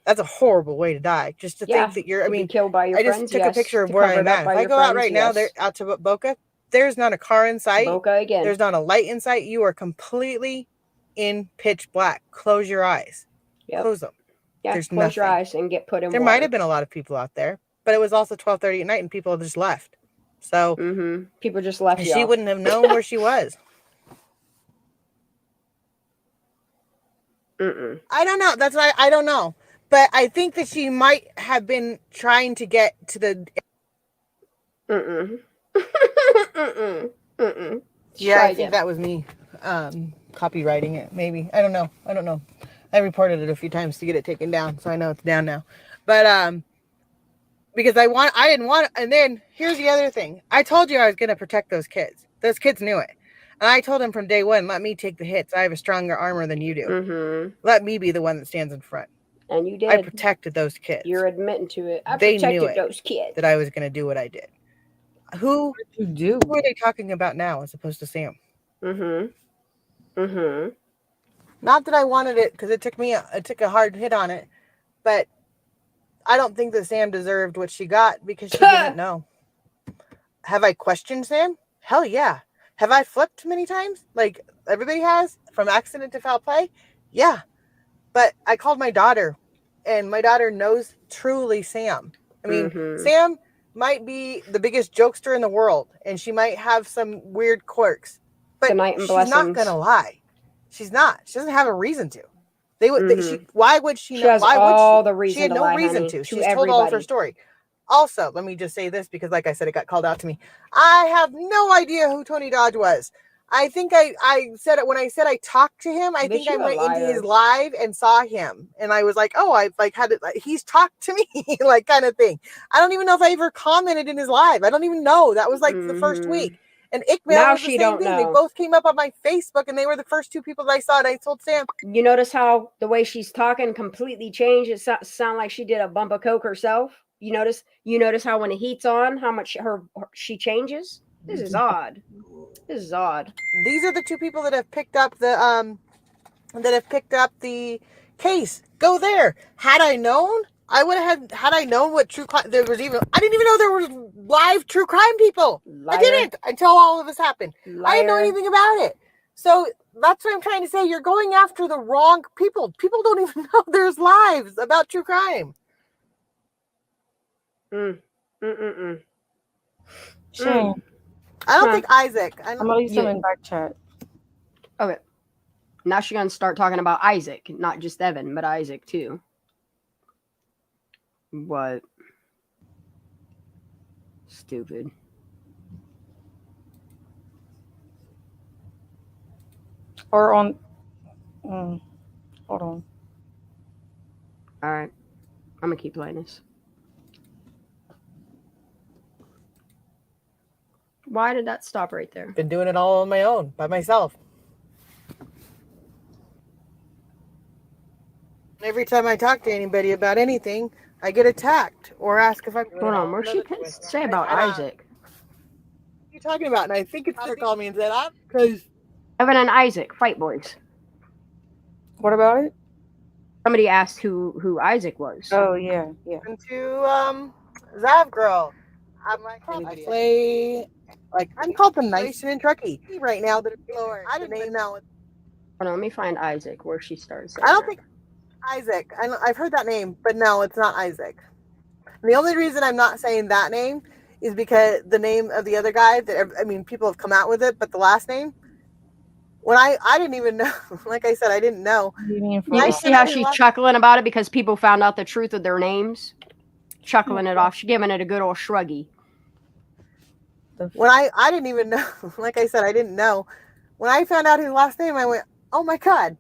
[SPEAKER 12] that's a horrible way to die. Just to think that you're, I mean,
[SPEAKER 4] killed by your
[SPEAKER 12] I
[SPEAKER 4] friends,
[SPEAKER 12] just took a picture of where I'm at. If I go out right now, they're out to Boca, there's not a car in sight.
[SPEAKER 4] Boca again.
[SPEAKER 12] There's not a light in sight. You are completely in pitch black. Close your eyes.
[SPEAKER 4] Yep.
[SPEAKER 12] Close them.
[SPEAKER 4] Yeah,
[SPEAKER 12] There's
[SPEAKER 4] close your
[SPEAKER 12] nothing.
[SPEAKER 4] eyes and get put in
[SPEAKER 12] There
[SPEAKER 4] water.
[SPEAKER 12] might have been a lot of people out there, but it was also 12:30 at night and people just left. So
[SPEAKER 4] people just left.
[SPEAKER 12] She wouldn't have known where she was. I don't know. That's why I don't know. But I think that she might have been trying to get to the. Yeah, I think that was me copywriting it. Maybe. I don't know. I reported it a few times to get it taken down, so I know it's down now. But because I didn't want. And then here's the other thing. I told you I was going to protect those kids. Those kids knew it. And I told him from day one, let me take the hits. I have a stronger armor than you do. Let me be the one that stands in front.
[SPEAKER 4] And you did.
[SPEAKER 12] I protected those kids.
[SPEAKER 4] You're admitting to it. I
[SPEAKER 12] They
[SPEAKER 4] protected
[SPEAKER 12] knew it,
[SPEAKER 4] those kids.
[SPEAKER 12] that I was going to do what I did. Who are they talking about now as opposed to Sam? Not that I wanted it, because it took a hard hit on it, but I don't think that Sam deserved what she got because she didn't know. Have I questioned Sam? Hell yeah. Have I flipped many times? Like everybody has, from accident to foul play? Yeah. But I called my daughter, and my daughter knows truly Sam. I mean, Sam might be the biggest jokester in the world, and she might have some weird quirks, but she's not going to lie. She's not. She doesn't have a reason to. They would. Why would she?
[SPEAKER 4] She has
[SPEAKER 12] why
[SPEAKER 4] all
[SPEAKER 12] would she?
[SPEAKER 4] the reason
[SPEAKER 12] She had
[SPEAKER 4] to
[SPEAKER 12] no
[SPEAKER 4] lie,
[SPEAKER 12] reason
[SPEAKER 4] honey,
[SPEAKER 12] to.
[SPEAKER 4] to
[SPEAKER 12] She's told all of her
[SPEAKER 4] everybody.
[SPEAKER 12] story. Also, let me just say this, because like I said, it got called out to me. I have no idea who Tony Dodge was. I think I said it when I said I talked to him. I think I went into his live and saw him, and I was like, "Oh, I've like had it. Like, he's talked to me, like kind of thing." I don't even know if I ever commented in his live. I don't even know. That was like the first week. And Iqbal
[SPEAKER 4] Now
[SPEAKER 12] was the
[SPEAKER 4] she
[SPEAKER 12] same
[SPEAKER 4] don't
[SPEAKER 12] thing.
[SPEAKER 4] know.
[SPEAKER 12] They both came up on my Facebook, and they were the first two people that I saw. And I told Sam,
[SPEAKER 4] You notice how the way she's talking completely changed? It sound like she did a bump of coke herself. You notice how when the heat's on, how much she changes? This is odd. This is odd.
[SPEAKER 12] these are the two people that have picked up the case. Go there. Had I known, I would have had I known what true crime there was. Even I didn't even know there was live true crime people.
[SPEAKER 4] Liar.
[SPEAKER 12] I didn't until all of this happened. I didn't know
[SPEAKER 4] Liar.
[SPEAKER 12] anything about it. So that's what I'm trying to say. You're going after the wrong people. People don't even know there's lives about true crime.
[SPEAKER 11] Shane.
[SPEAKER 12] I don't think Isaac.
[SPEAKER 11] I'm gonna leave some in back chat.
[SPEAKER 4] Okay. Now she's gonna start talking about Isaac, not just Evan, but Isaac too. What? Stupid.
[SPEAKER 11] Or on. Hold on.
[SPEAKER 4] All right. I'm gonna keep playing this. Why did that stop right there?
[SPEAKER 12] Been doing it all on my own, by myself. Every time I talk to anybody about anything, I get attacked or ask if I'm.
[SPEAKER 4] Hold on, where'd she say about Isaac?
[SPEAKER 12] What are you talking about? And I think it's her called me and said, "I'm because."
[SPEAKER 4] Evan and Isaac, fight boys.
[SPEAKER 11] What about it?
[SPEAKER 4] Somebody asked who Isaac was.
[SPEAKER 11] Oh yeah.
[SPEAKER 12] To Zav Girl. I'm like, I play like I'm called the nice and Truckee right now. That I didn't even know.
[SPEAKER 4] Hold on, let me find Isaac where she starts.
[SPEAKER 12] I don't think Isaac. I've heard that name, but no, it's not Isaac. And the only reason I'm not saying that name is because the name of the other guy that people have come out with it, but the last name
[SPEAKER 9] when I didn't even know. Like I said, I didn't know.
[SPEAKER 4] You see how she's chuckling about it because people found out the truth of their names? Chuckling it off. She's giving it a good old shruggy.
[SPEAKER 9] When I didn't even know. Like I said, I didn't know. When I found out his last name, I went, "Oh my God,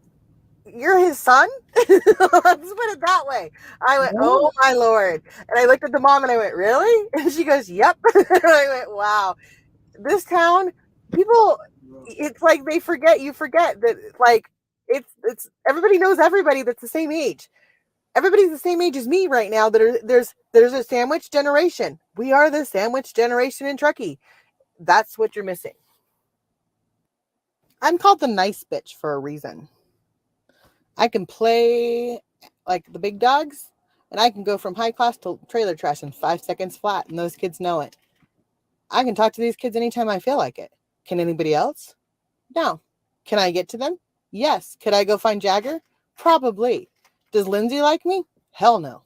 [SPEAKER 9] you're his son?" Let's put it that way. I went, "Oh my Lord." And I looked at the mom and I went, "Really?" And she goes, "Yep." And I went, "Wow. This town, people, it's like you forget that like it's everybody knows everybody that's the same age. Everybody's the same age as me right now. There's a sandwich generation. We are the sandwich generation in Truckee. That's what you're missing. I'm called the nice bitch for a reason. I can play like the big dogs, and I can go from high class to trailer trash in 5 seconds flat, and those kids know it. I can talk to these kids anytime I feel like it. Can anybody else? No. Can I get to them? Yes. Could I go find Jagger? Probably. Does Lindsay like me? Hell no.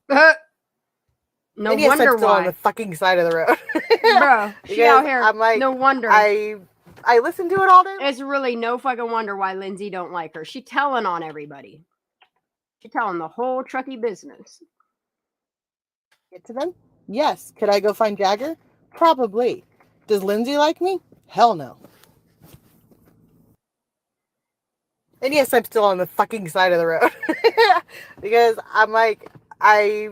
[SPEAKER 4] No
[SPEAKER 9] and yes,
[SPEAKER 4] wonder
[SPEAKER 9] I'm still
[SPEAKER 4] why.
[SPEAKER 9] on the fucking side of the road.
[SPEAKER 4] Bro, she out here.
[SPEAKER 9] I'm like,
[SPEAKER 4] no wonder.
[SPEAKER 9] I listen to it all day.
[SPEAKER 4] It's really no fucking wonder why Lindsay don't like her. She telling on everybody. She telling the whole Truckee business.
[SPEAKER 9] Get to them? Yes. Could I go find Jagger? Probably. Does Lindsay like me? Hell no. And yes, I'm still on the fucking side of the road. Because I'm like, I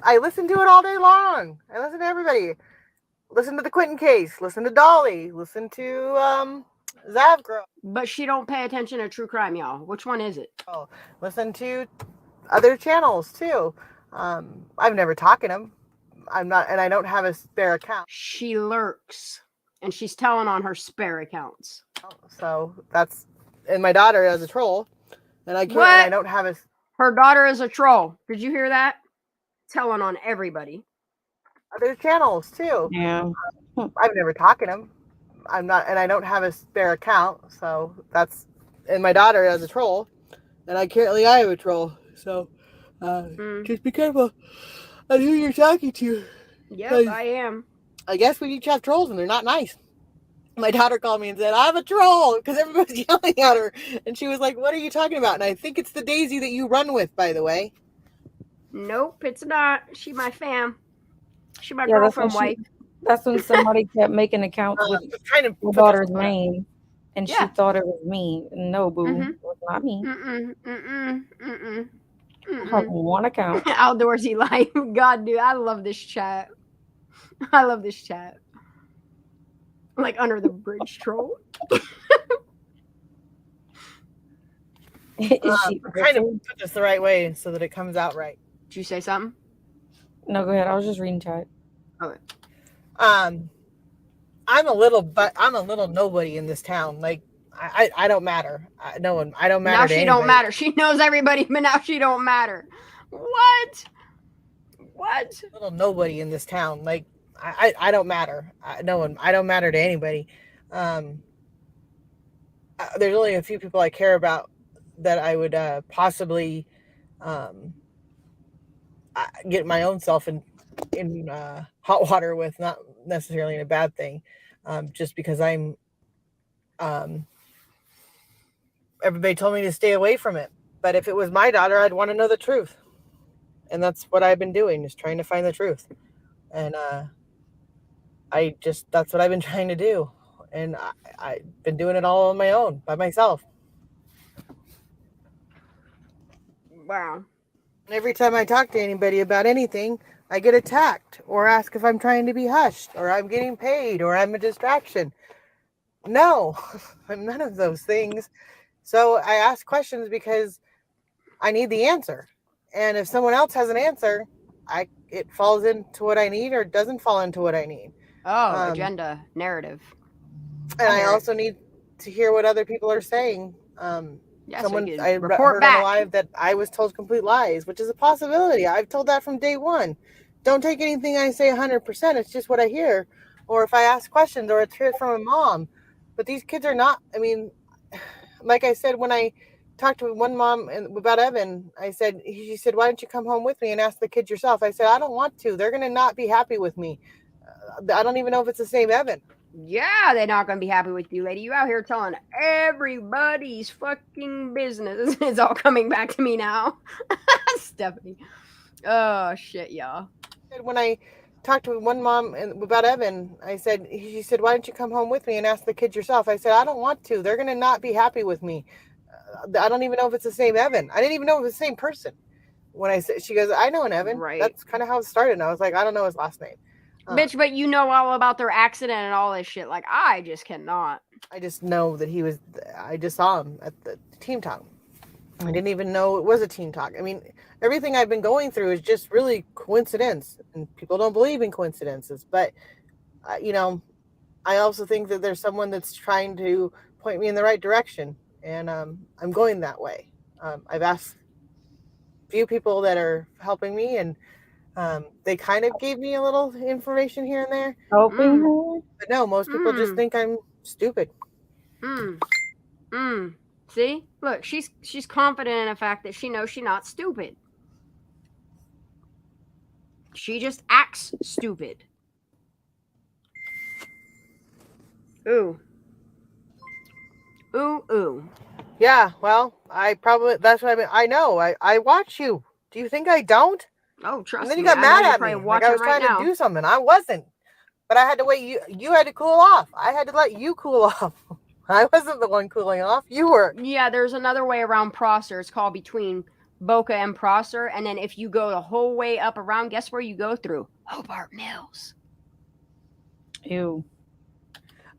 [SPEAKER 9] listen to it all day long. I listen to everybody. Listen to the Quentin case. Listen to Dolly. Listen to Zav Girl.
[SPEAKER 4] But she don't pay attention to true crime, y'all. Which one is it?
[SPEAKER 9] Oh, listen to other channels too. I've never talked to them. I'm not, and I don't have a spare account.
[SPEAKER 4] She lurks, and she's telling on her spare accounts.
[SPEAKER 9] So that's, and my daughter is a troll, and I can't.
[SPEAKER 4] What?
[SPEAKER 9] And I don't have a.
[SPEAKER 4] Her daughter is a troll. Did you hear that? Telling on everybody.
[SPEAKER 9] Other channels too.
[SPEAKER 11] Yeah.
[SPEAKER 9] I've never talked to them. I'm not, and I don't have a spare account. So that's, and my daughter is a troll, and I am a troll. So just be careful on who you're talking to.
[SPEAKER 4] Yep, I am.
[SPEAKER 9] I guess we each have trolls, and they're not nice. My daughter called me and said, "I'm a troll," because everybody's yelling at her. And she was like, "What are you talking about?" And I think it's the Daisy that you run with, by the way.
[SPEAKER 4] Nope, it's not. She my fam. She my girlfriend wife.
[SPEAKER 11] That's when somebody kept making accounts with
[SPEAKER 9] kind of
[SPEAKER 11] my daughter's name, and she thought it was me. No, boo, it was not me. I have one account.
[SPEAKER 4] Outdoorsy life. God, dude, I love this chat. I love this chat. Like under the bridge troll.
[SPEAKER 9] Kind of put this the right way so that it comes out right.
[SPEAKER 4] Did you say something?
[SPEAKER 11] No, go ahead. I was just reading chat.
[SPEAKER 4] Okay.
[SPEAKER 9] I'm a little nobody in this town. Like I don't matter. I don't matter.
[SPEAKER 4] Now she
[SPEAKER 9] to
[SPEAKER 4] don't
[SPEAKER 9] anybody.
[SPEAKER 4] matter. She knows everybody, but now she don't matter. What?
[SPEAKER 9] Little nobody in this town. Like I don't matter. I don't matter to anybody. There's only a few people I care about that I would possibly get my own self in hot water with, not necessarily in a bad thing, just because I'm everybody told me to stay away from it. But if it was my daughter, I'd want to know the truth, and that's what I've been doing, is trying to find the truth. And that's what I've been trying to do, and I've been doing it all on my own, by myself.
[SPEAKER 4] Wow.
[SPEAKER 9] Every time I talk to anybody about anything, I get attacked or ask if I'm trying to be hushed or I'm getting paid or I'm a distraction. No, I'm none of those things. So I ask questions because I need the answer. And if someone else has an answer, it falls into what I need or doesn't fall into what I need.
[SPEAKER 4] Oh, agenda, narrative.
[SPEAKER 9] And I also need to hear what other people are saying.
[SPEAKER 4] Yeah,
[SPEAKER 9] Someone
[SPEAKER 4] so
[SPEAKER 9] I heard on a live that I was told complete lies, which is a possibility. I've told that from day one. Don't take anything I say 100%. It's just what I hear, or if I ask questions, or it's heard from a mom. But these kids are not. I mean, like I said, when I talked to one mom about Evan, she said, "Why don't you come home with me and ask the kids yourself?" I said, "I don't want to. They're gonna not be happy with me. I don't even know if it's the same Evan."
[SPEAKER 4] Yeah, they're not gonna be happy with you, lady. You out here telling everybody's fucking business. It's all coming back to me now. Stephanie. Oh shit, y'all.
[SPEAKER 12] When I talked to one mom about Evan, she said, why don't you come home with me and ask the kids yourself? I said, I don't want to. They're going to not be happy with me. I don't even know if it's the same Evan. I didn't even know it was the same person. When I said, she goes, I know an Evan.
[SPEAKER 4] Right.
[SPEAKER 12] That's kind of how it started. And I was like, I don't know his last name.
[SPEAKER 4] Bitch, but you know all about their accident and all this shit. Like, I just cannot.
[SPEAKER 12] I just know that I just saw him at the team talk. I didn't even know it was a team talk. I mean, everything I've been going through is just really coincidence. And people don't believe in coincidences. But, I also think that there's someone that's trying to point me in the right direction. And I'm going that way. I've asked a few people that are helping me, and they kind of gave me a little information here and there.
[SPEAKER 11] Helping her?
[SPEAKER 12] But no, most people just think I'm stupid.
[SPEAKER 4] See? Look, she's confident in the fact that she knows she's not stupid. She just acts stupid. Ooh. Ooh.
[SPEAKER 12] Yeah, well, that's what I mean. I know. I watch you. Do you think I don't?
[SPEAKER 4] Oh, trust me.
[SPEAKER 12] And then you got mad at me. Like I was trying to do something. I wasn't. But I had to wait. You had to cool off. I had to let you cool off. I wasn't the one cooling off. You were.
[SPEAKER 4] Yeah, there's another way around Prosser. It's called between Boca and Prosser. And then if you go the whole way up around, guess where you go through? Hobart Mills.
[SPEAKER 11] Ew.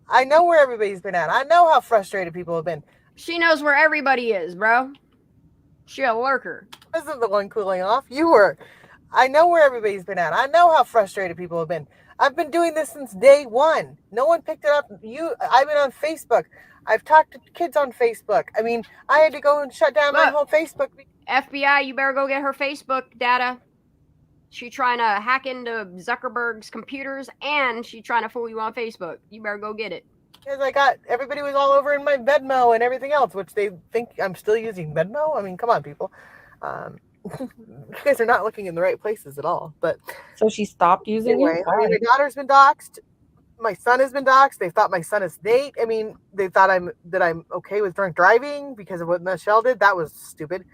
[SPEAKER 12] I know where everybody's been at. I know how frustrated people have been.
[SPEAKER 4] She knows where everybody is, bro. She a lurker.
[SPEAKER 12] I wasn't the one cooling off. You were. I know where everybody's been at. I know how frustrated people have been. I've been doing this since day one. No one picked it up. I've been on Facebook. I've talked to kids on Facebook. I mean, I had to go and shut down my whole Facebook.
[SPEAKER 4] FBI, you better go get her Facebook data. She trying to hack into Zuckerberg's computers, and she trying to fool you on Facebook. You better go get it.
[SPEAKER 12] Because everybody was all over in my Venmo and everything else, which they think I'm still using Venmo. I mean, come on, people. You guys are not looking in the right places at all. But
[SPEAKER 11] so she stopped using it.
[SPEAKER 12] I mean, my daughter's been doxxed. My son has been doxxed. They thought my son is Nate. I mean, they thought I'm okay with drunk driving because of what Michelle did. That was stupid.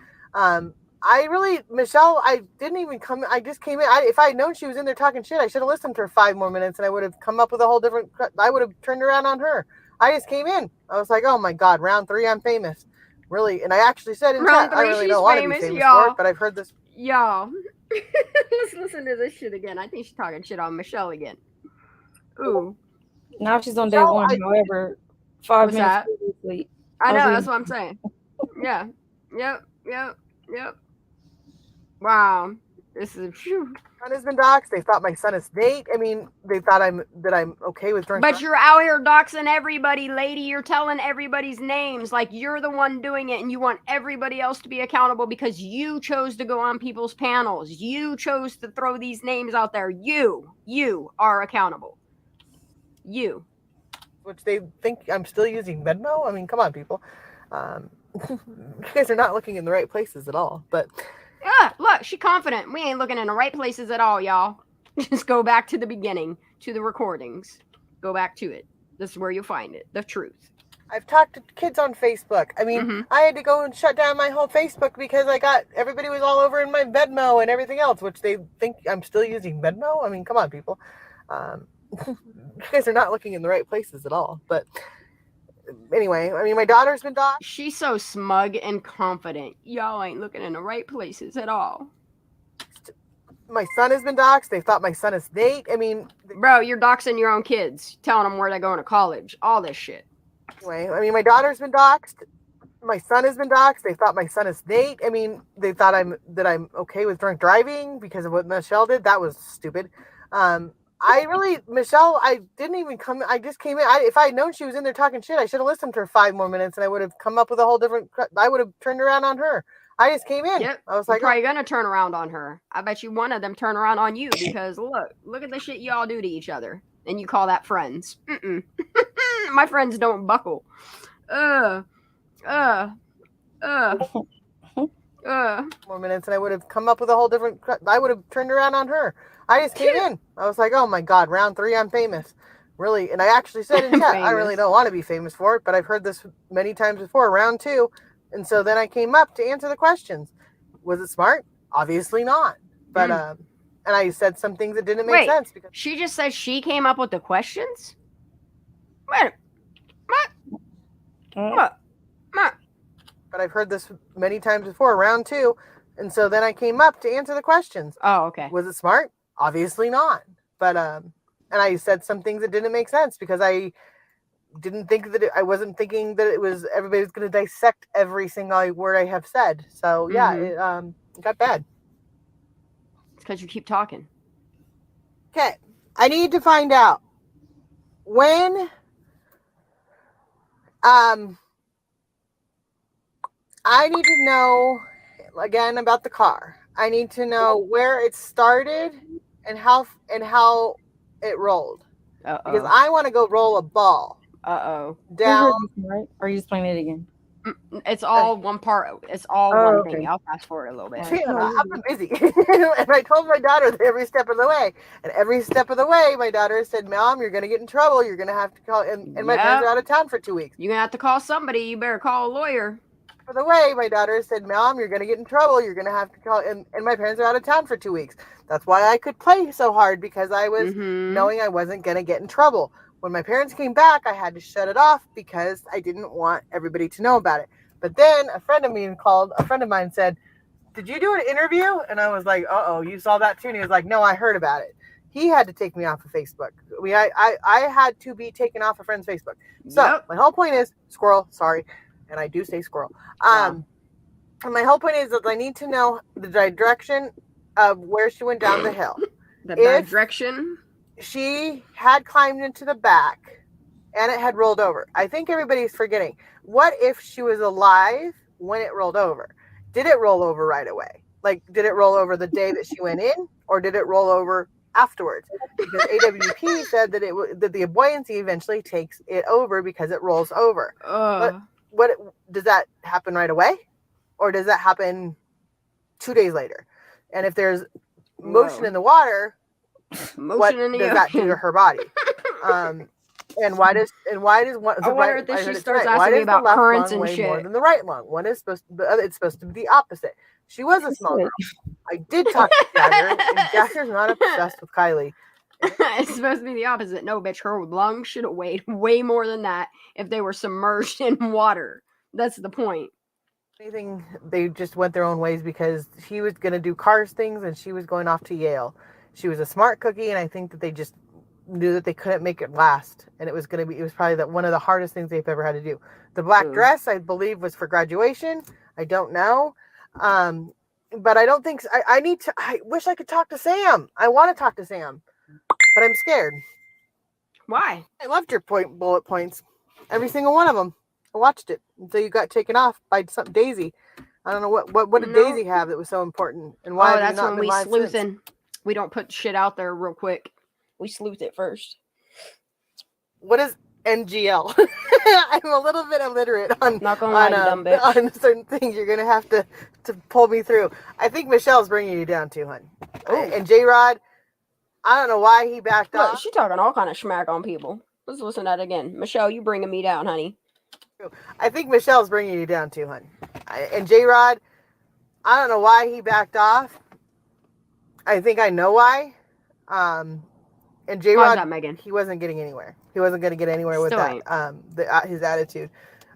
[SPEAKER 12] Michelle, I didn't even come. I just came in. If I had known she was in there talking shit, I should have listened to her 5 more minutes, and I would have come up with a whole different. I would have turned around on her. I just came in. I was like, oh my god, round 3, I'm famous. Really, and I actually said in chat, I really don't want to be famous for it, but I've heard this.
[SPEAKER 4] Y'all, let's listen to this shit again. I think she's talking shit on Michelle again. Ooh.
[SPEAKER 11] Now she's on day one. However, 5 minutes previously.
[SPEAKER 4] I know. That's what I'm saying. Yeah. Yep. Wow. This is. Phew.
[SPEAKER 12] My son has been doxxed. They thought my son is Nate. I mean, they thought I'm okay with drunk.
[SPEAKER 4] But you're out here doxing everybody, lady. You're telling everybody's names like you're the one doing it, and you want everybody else to be accountable because you chose to go on people's panels. You chose to throw these names out there. You are accountable. You.
[SPEAKER 12] Which they think I'm still using Venmo. I mean, come on, people. You guys are not looking in the right places at all. But
[SPEAKER 4] yeah, look, she's confident. We ain't looking in the right places at all, y'all. Just go back to the beginning, to the recordings. Go back to it. This is where you'll find it. The truth.
[SPEAKER 12] I've talked to kids on Facebook. I mean, I had to go and shut down my whole Facebook because everybody was all over in my Venmo and everything else, which they think I'm still using Venmo. I mean, come on, people. You guys are not looking in the right places at all. But anyway, I mean, my daughter's been doxxed.
[SPEAKER 4] She's so smug and confident. Y'all ain't looking in the right places at all.
[SPEAKER 12] My son has been doxxed. They thought my son is Nate. I mean,
[SPEAKER 4] bro, you're doxing your own kids, telling them where they're going to college, all this shit.
[SPEAKER 12] Anyway, I mean, my daughter's been doxxed. My son has been doxxed. They thought my son is Nate. I mean, they thought I'm okay with drunk driving because of what Michelle did. That was stupid. Michelle, I didn't even come. I just came in. If I had known she was in there talking shit, I should have listened to her 5 more minutes, and I would have come up with a whole different. I would have turned around on her. I just came in.
[SPEAKER 4] Yep.
[SPEAKER 12] I was like,
[SPEAKER 4] you're probably gonna turn around on her. I bet you one of them turn around on you because look at the shit y'all do to each other, and you call that friends. My friends don't buckle. More
[SPEAKER 12] minutes, and I would have come up with a whole different. I would have turned around on her. I just came in. I was like, oh my god, round 3, I'm famous. really, and I actually said in chat, I really don't want to be famous for it, but I've heard this many times before, round 2. And so then I came up to answer the questions. Was it smart? Obviously not. But, and I said some things that didn't make sense. Because
[SPEAKER 4] she just said she came up with the questions? Wait, what?
[SPEAKER 12] But I've heard this many times before, round 2. And so then I came up to answer the questions.
[SPEAKER 4] Oh, okay.
[SPEAKER 12] Was it smart? Obviously not. But, and I said some things that didn't make sense because I didn't think that I wasn't thinking that it was everybody was going to dissect every single word I have said. So yeah, it got bad.
[SPEAKER 4] It's because you keep talking.
[SPEAKER 12] Okay, I need to find out when I need to know again about the car. I need to know where it started and how it rolled. Because I want to go roll a ball. Down.
[SPEAKER 11] Right? Or are you just playing it again?
[SPEAKER 4] It's all one part. It's all one thing. I'll fast forward a little bit.
[SPEAKER 12] I've been busy. And I told my daughter that every step of the way. And every step of the way, my daughter said, Mom, you're going to get in trouble. You're going to have to call. And my parents are out of town for 2 weeks.
[SPEAKER 4] You're going to have to call somebody. You better call a lawyer.
[SPEAKER 12] For the way, my daughter said, Mom, you're going to get in trouble. You're going to have to call. And my parents are out of town for 2 weeks. That's why I could play so hard, because I was knowing I wasn't going to get in trouble. When my parents came back, I had to shut it off because I didn't want everybody to know about it. But then a friend of mine said, did you do an interview? And I was like, you saw that too? And he was like, no, I heard about it. He had to take me off of Facebook. I had to be taken off a friend's Facebook. So my whole point is, squirrel, sorry. And I do say squirrel. And my whole point is that I need to know the direction of where she went down the hill.
[SPEAKER 4] The direction?
[SPEAKER 12] She had climbed into the back and it had rolled over. I think everybody's forgetting. What if she was alive when it rolled over? Did it roll over right away? Like, did it roll over the day that she went in, or did it roll over afterwards? Because AWP said that that the buoyancy eventually takes it over because it rolls over. What does that happen right away, or does that happen 2 days later? And if there's motion in the water, what does that do to her body? And why does one?
[SPEAKER 4] I wonder if she starts asking me about currents and shit.
[SPEAKER 12] More than the right lung. One is supposed to. It's supposed to be the opposite. She was a small girl. I did talk to Jagger, and Jagger's not obsessed with Kylie.
[SPEAKER 4] It's supposed to be the opposite. No, bitch, her lungs should have weighed way more than that if they were submerged in water. That's the point.
[SPEAKER 12] Anything, they just went their own ways because he was going to do Cars things and she was going off to Yale. She was a smart cookie, and I think that they just knew that they couldn't make it last, and it was probably one of the hardest things they've ever had to do. The black dress, I believe, was for graduation. I don't know, but I don't think I wish I could talk to Sam. I want to talk to Sam, but I'm scared.
[SPEAKER 4] Why?
[SPEAKER 12] I loved your bullet points, every single one of them. I watched it until you got taken off by some Daisy. I don't know what did Daisy have that was so important, and why?
[SPEAKER 4] Oh, that's when we sleuthing. We don't put shit out there real quick. We sleuth it first.
[SPEAKER 12] What is NGL? I'm a little bit illiterate on certain things. You're gonna have to pull me through. I think Michelle's bringing you down too, hun. And J-Rod, I don't know why he backed off.
[SPEAKER 4] She talking all kind of smack on people. Let's listen to that again. Michelle, you bringing me down, honey.
[SPEAKER 12] I think Michelle's bringing you down too, hun. And J-Rod, I don't know why he backed off. I think I know why. And J-Rod, he wasn't getting anywhere. He wasn't going to get anywhere with that. His attitude.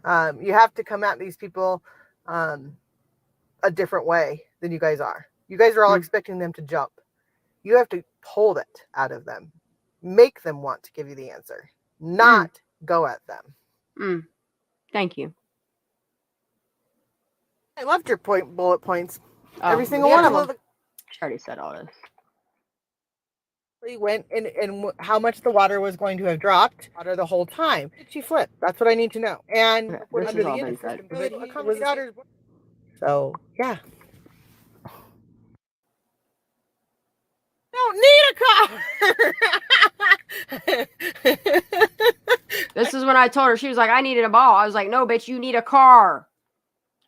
[SPEAKER 12] You have to come at these people a different way than you guys are. You guys are all expecting them to jump. You have to hold it out of them. Make them want to give you the answer, not go at them.
[SPEAKER 4] Thank you.
[SPEAKER 12] I loved your bullet points. Every single one of them.
[SPEAKER 4] I already said all this.
[SPEAKER 12] Went and how much the water was going to have dropped water the whole time. Did she flip? That's what I need to know. And under the influence, so yeah. Don't need a car.
[SPEAKER 4] This is when I told her, she was like, I needed a ball. I was like, no, bitch, you need a car.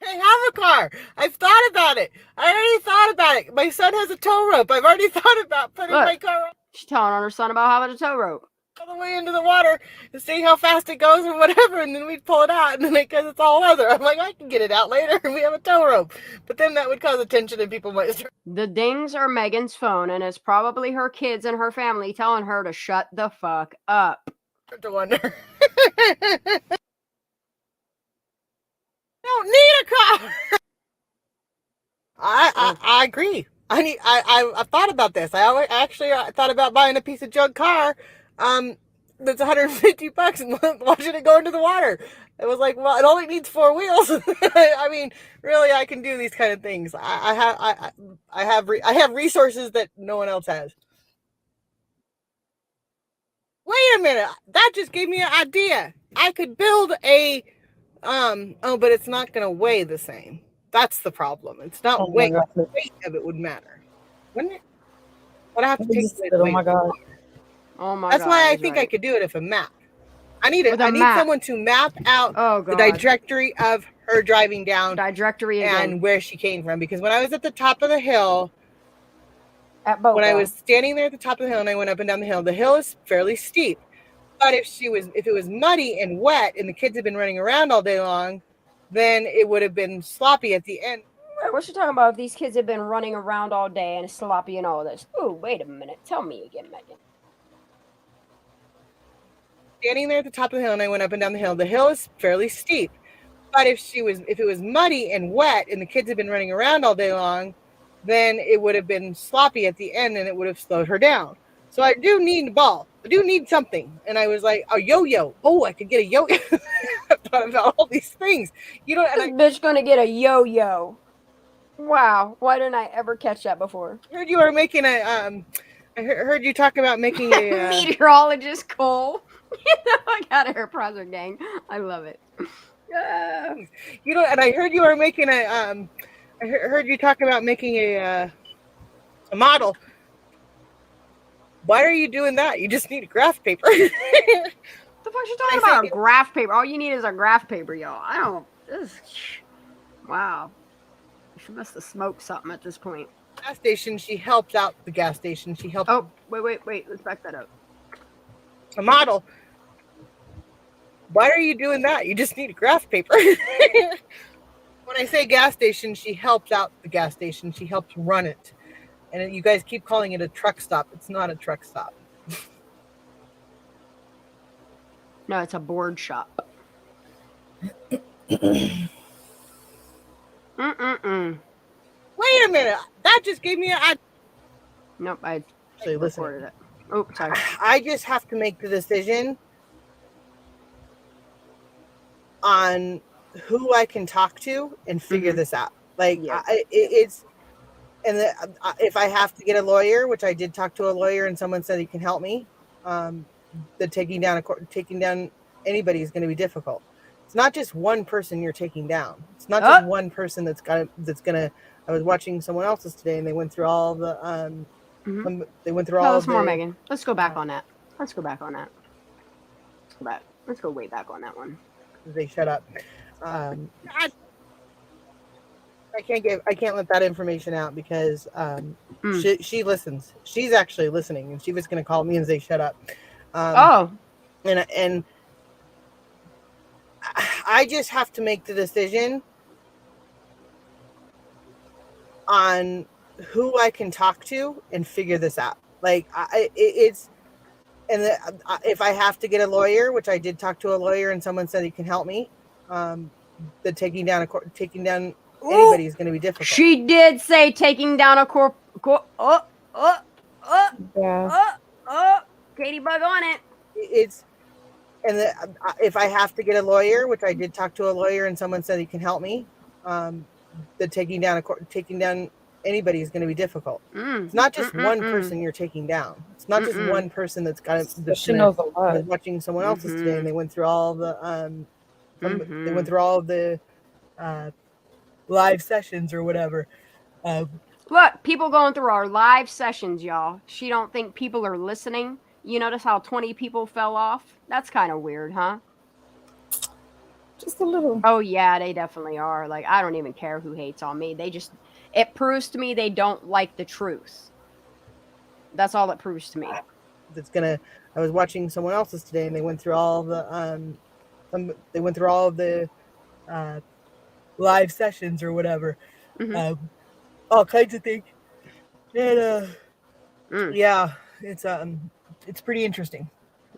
[SPEAKER 12] I have a car. I've thought about it. I already thought about it. My son has a tow rope. I've already thought about putting my car on.
[SPEAKER 4] She's telling on her son about having a tow rope.
[SPEAKER 12] all the way into the water to see how fast it goes or whatever, and then we'd pull it out, and then because it's all leather, I'm like, I can get it out later. We have a tow rope, but then that would cause attention, and people might start.
[SPEAKER 4] The dings are Megan's phone, and it's probably her kids and her family telling her to shut the fuck up.
[SPEAKER 12] To wonder. Don't need a car. I agree. I thought about this. I thought about buying a piece of junk car, that's $150 and watching it go into the water. It was like, well, it only needs 4 wheels. I mean, really, I can do these kind of things. I have resources that no one else has. Wait a minute, that just gave me an idea. I could build a but it's not going to weigh the same. That's the problem. It's not weight. The weight of it would matter, wouldn't it? But I have to take the weight.
[SPEAKER 11] Oh my god.
[SPEAKER 4] Oh my god.
[SPEAKER 12] That's why I think I could do it if a map. I need someone to map out the trajectory of her driving down and where she came from. Because when I was at the top of the hill, when I was standing there at the top of the hill and I went up and down the hill is fairly steep. But if it was muddy and wet and the kids had been running around all day long, then it would have been sloppy at the end.
[SPEAKER 4] What you talking about? If these kids have been running around all day and sloppy and all this. Oh, wait a minute. Tell me again, Megan.
[SPEAKER 12] Standing there at the top of the hill and I went up and down the hill is fairly steep. But if it was muddy and wet and the kids had been running around all day long, then it would have been sloppy at the end and it would have slowed her down. So I do need a ball. I do need something. And I was like, a yo-yo. Oh, I could get a yo-yo. I thought about all these things. You know, and
[SPEAKER 4] this bitch gonna get a yo-yo. Wow. Why didn't I ever catch that before?
[SPEAKER 12] I heard you were making I heard you talk about making a
[SPEAKER 4] meteorologist Cole. I got her project gang. I love it.
[SPEAKER 12] You know, and I heard you were making I heard you talk about making a model. Why are you doing that? You just need a graph paper.
[SPEAKER 4] The fuck you talking about? A graph paper. All you need is a graph paper, y'all. I don't. Wow. She must have smoked something at this point.
[SPEAKER 12] Gas station. She helped out the gas station. She helped.
[SPEAKER 4] Oh, wait. Let's back that up.
[SPEAKER 12] A model. Why are you doing that? You just need a graph paper. When I say gas station, she helped out the gas station. She helped run it. And you guys keep calling it a truck stop. It's not a truck stop.
[SPEAKER 4] No, it's a board shop.
[SPEAKER 12] Wait a minute. That just gave me a...
[SPEAKER 4] Nope, I
[SPEAKER 12] actually
[SPEAKER 4] recorded it. Oh, sorry.
[SPEAKER 12] I just have to make the decision on who I can talk to and figure this out. Like, it's... And if I have to get a lawyer, which I did talk to a lawyer and someone said he can help me, the taking down anybody is going to be difficult. It's not just one person you're taking down. It's not just one person that's gonna. I was watching someone else's today, and they went through all the. They went through all.
[SPEAKER 4] Tell us more, Megan. Let's go back on that. Let's go back. Let's go way back on that one.
[SPEAKER 12] They shut up. I can't let that information out because she listens. She's actually listening, and she was going to call me and say, "Shut up." And I just have to make the decision on who I can talk to and figure this out. Like if I have to get a lawyer, which I did talk to a lawyer and someone said he can help me, the taking down anybody is going to be difficult.
[SPEAKER 4] She did say taking down a Katie bug on it.
[SPEAKER 12] If I have to get a lawyer, which I did talk to a lawyer and someone said he can help me, the taking down anybody is going to be difficult. It's not just one person you're taking down. It's not just one person that's got it.
[SPEAKER 11] She knows a lot.
[SPEAKER 12] I was watching someone else's today, and they went through all the they went through all of the live sessions or whatever.
[SPEAKER 4] Look, people going through our live sessions, y'all. She don't think people are listening. You notice how 20 people fell off? That's kind of weird, huh?
[SPEAKER 11] Just a little.
[SPEAKER 4] Oh, yeah, they definitely are. Like, I don't even care who hates on me. It proves to me they don't like the truth. That's all it proves to me.
[SPEAKER 12] that's gonna. I was watching someone else's today, and they went through all the live sessions or whatever, all kinds of things, and yeah, it's pretty interesting.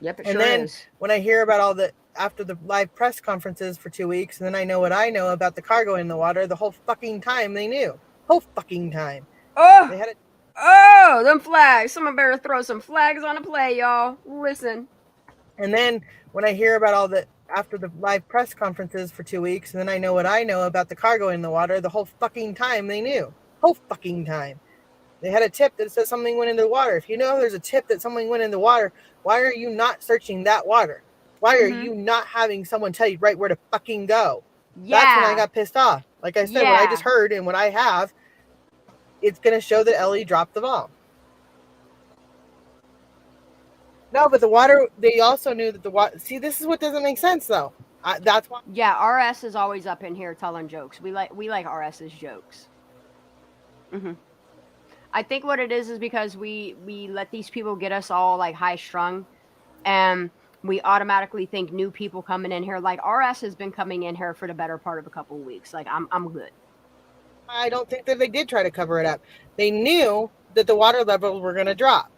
[SPEAKER 4] Yep, it
[SPEAKER 12] And
[SPEAKER 4] sure
[SPEAKER 12] then
[SPEAKER 4] is.
[SPEAKER 12] when I hear about all the after the live press conferences for 2 weeks, and then I know what I know about the cargo in the water, the whole fucking time they knew. Whole fucking time.
[SPEAKER 4] Oh,
[SPEAKER 12] They had it.
[SPEAKER 4] Oh, them flags. Someone better throw some flags on the play, y'all. Listen.
[SPEAKER 12] And then when I hear about all the after the live press conferences for 2 weeks, and then I know what I know about the cargo in the water, the whole fucking time they knew. Whole fucking time. They had a tip that says something went in the water. If you know there's a tip that something went in the water, why are you not searching that water? Why are you not having someone tell you right where to fucking go?
[SPEAKER 4] Yeah.
[SPEAKER 12] That's when I got pissed off. Like I said, what I just heard and what I have, it's going to show that Ellie dropped the bomb. No, but the water, they also knew that the water. See, this is what doesn't make sense, though. That's why.
[SPEAKER 4] Yeah, RS is always up in here telling jokes. We like RS's jokes. I think what it is because we let these people get us all like high strung, and we automatically think new people coming in here. Like RS has been coming in here for the better part of a couple of weeks. Like I'm good.
[SPEAKER 12] I don't think that they did try to cover it up. They knew that the water levels were going to drop.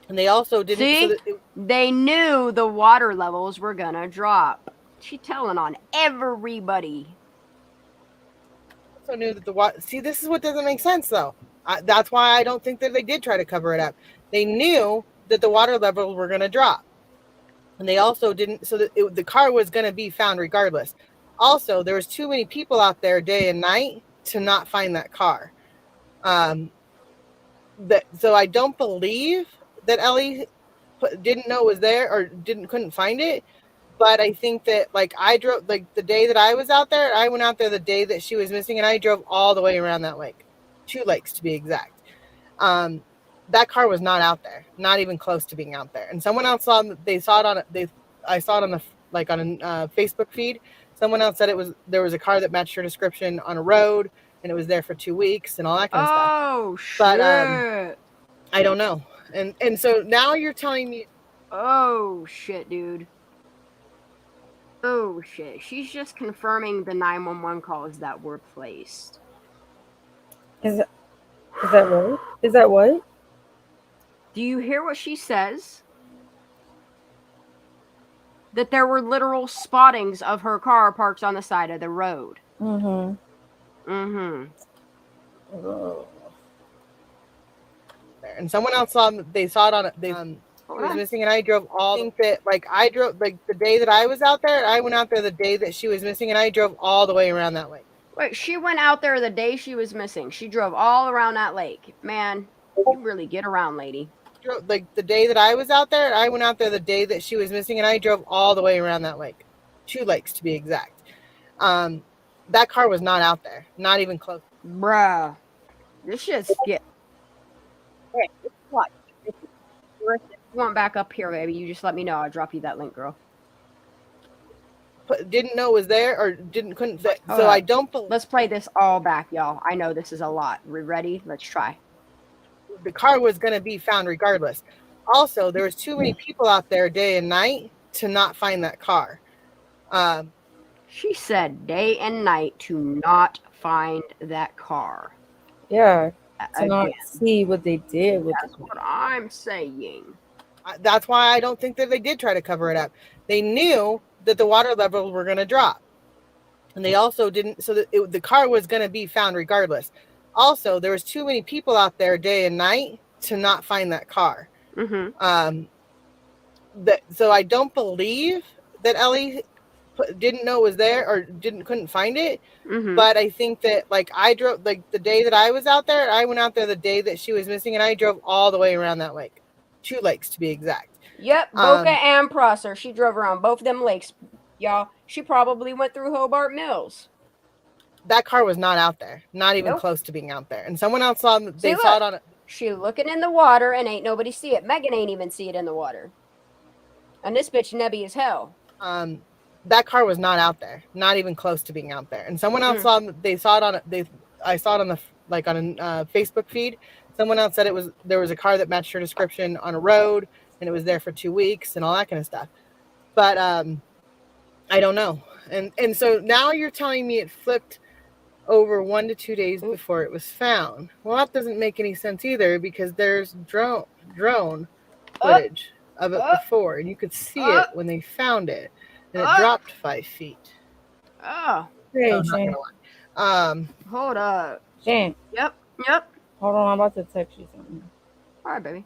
[SPEAKER 12] And they also didn't.
[SPEAKER 4] See, they knew the water levels were gonna drop. She telling on everybody.
[SPEAKER 12] Also knew that the water. See, this is what doesn't make sense, though. That's why I don't think that they did try to cover it up. They knew that the water levels were going to drop, and they also didn't. So that the car was going to be found regardless. Also, there was too many people out there day and night to not find that car. So I don't believe that Ellie didn't know it was there or couldn't find it, but I think that like I drove like the day that I was out there, I went out there the day that she was missing, and I drove all the way around that lake, 2 lakes to be exact. That car was not out there, not even close to being out there. And someone else saw I saw it on the like on a Facebook feed. Someone else said there was a car that matched her description on a road, and it was there for 2 weeks and all that kind of stuff.
[SPEAKER 4] Oh shit!
[SPEAKER 12] But I don't know. And so now you're telling me.
[SPEAKER 4] Oh shit, dude. Oh shit. She's just confirming the 911 calls that were placed.
[SPEAKER 11] Is that right? Is that what?
[SPEAKER 4] Do you hear what she says? That there were literal spottings of her car parked on the side of the road.
[SPEAKER 11] Oh.
[SPEAKER 12] And someone else saw they saw it on was missing, and I drove all. I think that like I drove like the day that I was out there, I went out there the day that she was missing, and I drove all the way around that lake.
[SPEAKER 4] Wait, she went out there the day she was missing. She drove all around that lake. Man, you really get around, lady.
[SPEAKER 12] Like the day that I was out there, I went out there the day that she was missing, and I drove all the way around that lake, 2 lakes to be exact. That car was not out there, not even close.
[SPEAKER 4] Bruh, this shit's skip. Hey, what? If you want back up here, baby, you just let me know. I'll drop you that link, girl.
[SPEAKER 12] Didn't know it was there or couldn't. So I don't believe.
[SPEAKER 4] Let's play this all back, y'all. I know this is a lot. We ready? Let's try.
[SPEAKER 12] The car was going to be found regardless. Also, there was too many people out there day and night to not find that car.
[SPEAKER 4] She said day and night to not find that car.
[SPEAKER 11] Yeah, to not see what they did with
[SPEAKER 4] That's what I'm saying.
[SPEAKER 12] That's why I don't think that they did try to cover it up. They knew that the water levels were going to drop, and they also didn't. So that the car was going to be found regardless. Also, there was too many people out there day and night to not find that car. So I don't believe that Ellie didn't know it was there or couldn't find it. But I think that like I drove like the day that I was out there, I went out there the day that she was missing, and I drove all the way around that lake, 2 lakes to be exact.
[SPEAKER 4] Yep, Boca and Prosser. She drove around both of them lakes, y'all. She probably went through Hobart Mills.
[SPEAKER 12] That car was not out there, not even close to being out there. And someone else saw they saw it on it.
[SPEAKER 4] She looking in the water and ain't nobody see it. Megan ain't even see it in the water. And this bitch nebby as hell.
[SPEAKER 12] That car was not out there, not even close to being out there. And someone else saw they saw it on I saw it on the like on a Facebook feed. Someone else said there was a car that matched her description on a road, and it was there for 2 weeks and all that kind of stuff. But I don't know. And so now you're telling me it flipped over 1 to 2 days before it was found. Well, that doesn't make any sense either, because there's drone footage of it before, and you could see it when they found it, and it dropped 5 feet.
[SPEAKER 4] Oh.
[SPEAKER 11] Hey,
[SPEAKER 12] not
[SPEAKER 11] Shane.
[SPEAKER 12] gonna lie.
[SPEAKER 4] Hold up.
[SPEAKER 11] Shane.
[SPEAKER 4] Yep.
[SPEAKER 11] Hold on, I'm about to text you something.
[SPEAKER 4] All right, baby.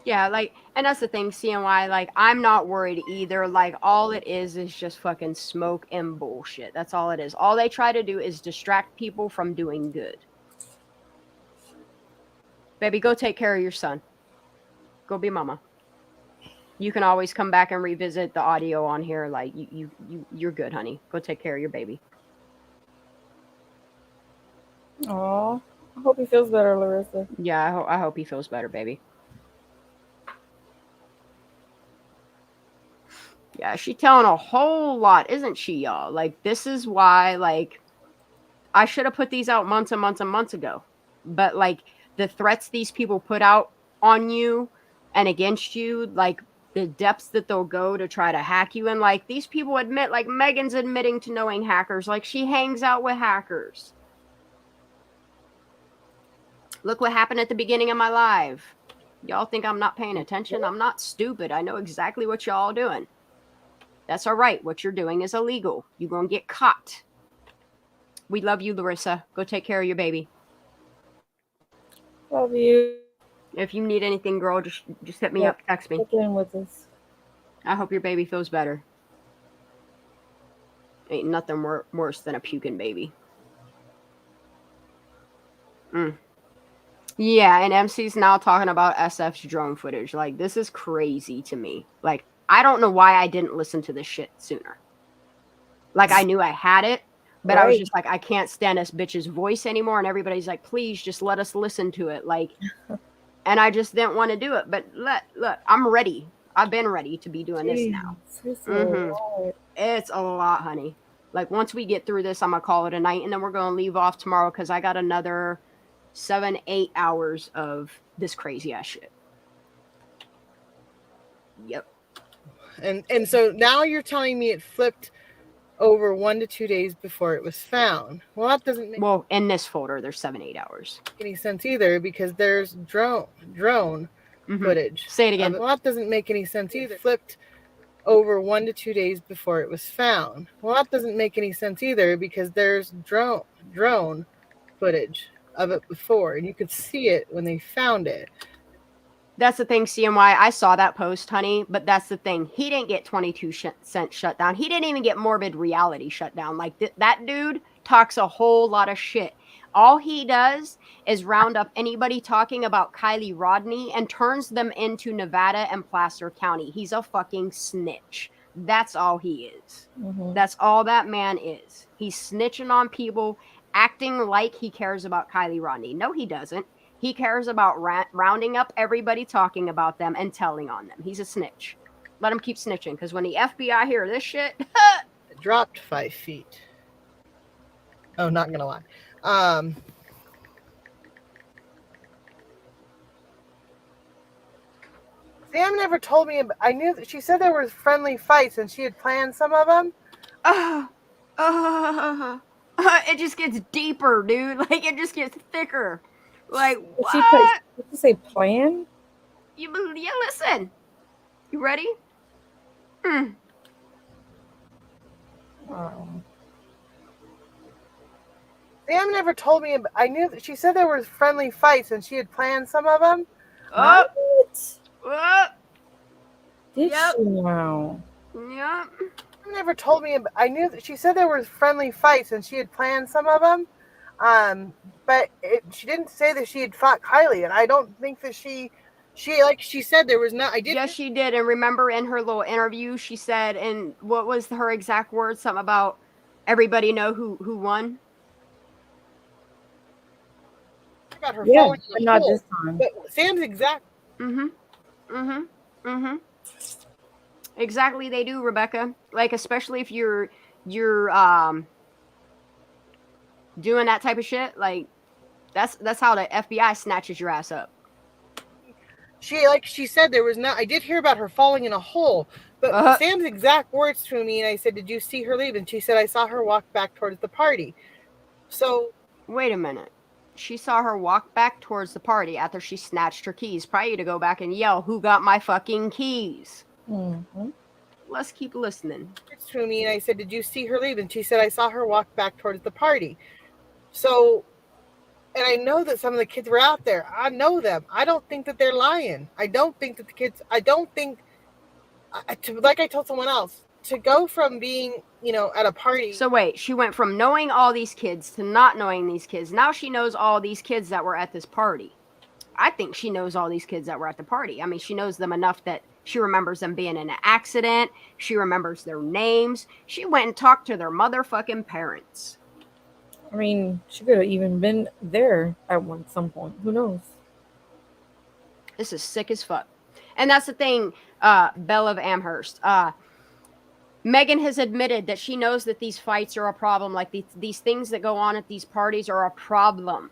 [SPEAKER 4] Yeah, like, and that's the thing, CNY, like, I'm not worried either. Like, all it is just fucking smoke and bullshit. That's all it is. All they try to do is distract people from doing good. Baby, go take care of your son. Go be mama. You can always come back and revisit the audio on here. Like, you're good, honey. Go take care of your baby.
[SPEAKER 11] Oh, I hope he feels better, Larissa.
[SPEAKER 4] Yeah, I hope he feels better, baby. Yeah, she's telling a whole lot, isn't she, y'all? Like, this is why, like, I should have put these out months and months and months ago. But, like, the threats these people put out on you and against you, like, the depths that they'll go to try to hack you. And, like, these people admit, like, Megan's admitting to knowing hackers. Like, she hangs out with hackers. Look what happened at the beginning of my live. Y'all think I'm not paying attention? I'm not stupid. I know exactly what y'all doing. That's all right. What you're doing is illegal. You're going to get caught. We love you, Larissa. Go take care of your baby.
[SPEAKER 11] Love you.
[SPEAKER 4] If you need anything, girl, just hit me up. Text me.
[SPEAKER 11] Check in with us.
[SPEAKER 4] I hope your baby feels better. Ain't nothing worse than a puking baby. Yeah, and MC's now talking about SF's drone footage. Like, this is crazy to me. Like, I don't know why I didn't listen to this shit sooner. Like, I knew I had it, but I was just like, I can't stand this bitch's voice anymore. And everybody's like, please just let us listen to it. Like, and I just didn't want to do it. But look, I'm ready. I've been ready to be doing this now. It's a lot, honey. Like, once we get through this, I'm going to call it a night. And then we're going to leave off tomorrow because I got another 7-8 hours of this crazy ass shit. Yep.
[SPEAKER 12] And so now you're telling me it flipped over 1 to 2 days before it was found. Well, that doesn't make
[SPEAKER 4] in this folder there's 7-8 hours.
[SPEAKER 12] Any sense either, because there's drone footage.
[SPEAKER 4] Say it again.
[SPEAKER 12] Well, that doesn't make any sense either. Flipped over 1 to 2 days before it was found. Well, that doesn't make any sense either, because there's drone footage of it before, and you could see it when they found it.
[SPEAKER 4] That's the thing, CMY. I saw that post, honey, but that's the thing. He didn't get 22 cents shut down. He didn't even get Morbid Reality shut down. Like, that dude talks a whole lot of shit. All he does is round up anybody talking about Kylie Rodney and turns them into Nevada and Placer County. He's a fucking snitch. That's all he is. That's all that man is. He's snitching on people, acting like he cares about Kylie Rodney. No, he doesn't. He cares about rounding up everybody talking about them and telling on them. He's a snitch. Let him keep snitching, because when the FBI hear this shit...
[SPEAKER 12] It dropped 5 feet. Oh, not gonna lie. Sam never told me. I knew that she said there were friendly fights and she had planned some of them.
[SPEAKER 4] It just gets deeper, dude. Like, it just gets thicker. Like, what?
[SPEAKER 11] Did you say plan?
[SPEAKER 4] Yeah, listen. You ready?
[SPEAKER 12] Sam never told me. I knew that she said there were friendly fights and she had planned some of them.
[SPEAKER 11] Did she now?
[SPEAKER 4] Yep.
[SPEAKER 12] Sam never told me. I knew that she said there were friendly fights and she had planned some of them. But she didn't say that she had fought Kylie, and I don't think that she like she said there was not. I did.
[SPEAKER 4] Yes, she did. And remember, in her little interview, she said, and what was her exact words? Something about everybody know who won.
[SPEAKER 12] I got her
[SPEAKER 11] Yeah,
[SPEAKER 12] phone
[SPEAKER 11] but not this time.
[SPEAKER 12] But Sam's exact.
[SPEAKER 4] Exactly, they do, doing that type of shit, like that's how the FBI snatches your ass up.
[SPEAKER 12] She said there was not. I did hear about her falling in a hole, but Sam's exact words to me, and I said, "Did you see her leave?" And she said, "I saw her walk back towards the party." So
[SPEAKER 4] wait a minute. She saw her walk back towards the party after she snatched her keys, probably to go back and yell, "Who got my fucking keys?"
[SPEAKER 11] Mm-hmm.
[SPEAKER 4] Let's keep listening.
[SPEAKER 12] To me, and I said, "Did you see her leave?" And she said, "I saw her walk back towards the party." So, and I know that some of the kids were out there. I know them. I don't think that they're lying. I don't think that the kids. I don't think. Like I told someone else, to go from being, at a party.
[SPEAKER 4] So wait, she went from knowing all these kids to not knowing these kids. Now she knows all these kids that were at this party. I think she knows all these kids that were at the party. I mean, she knows them enough that she remembers them being in an accident. She remembers their names. She went and talked to their motherfucking parents.
[SPEAKER 11] I mean, she could have even been there at some point. Who knows?
[SPEAKER 4] This is sick as fuck. And that's the thing, Belle of Amherst. Megan has admitted that she knows that these fights are a problem. Like these things that go on at these parties are a problem.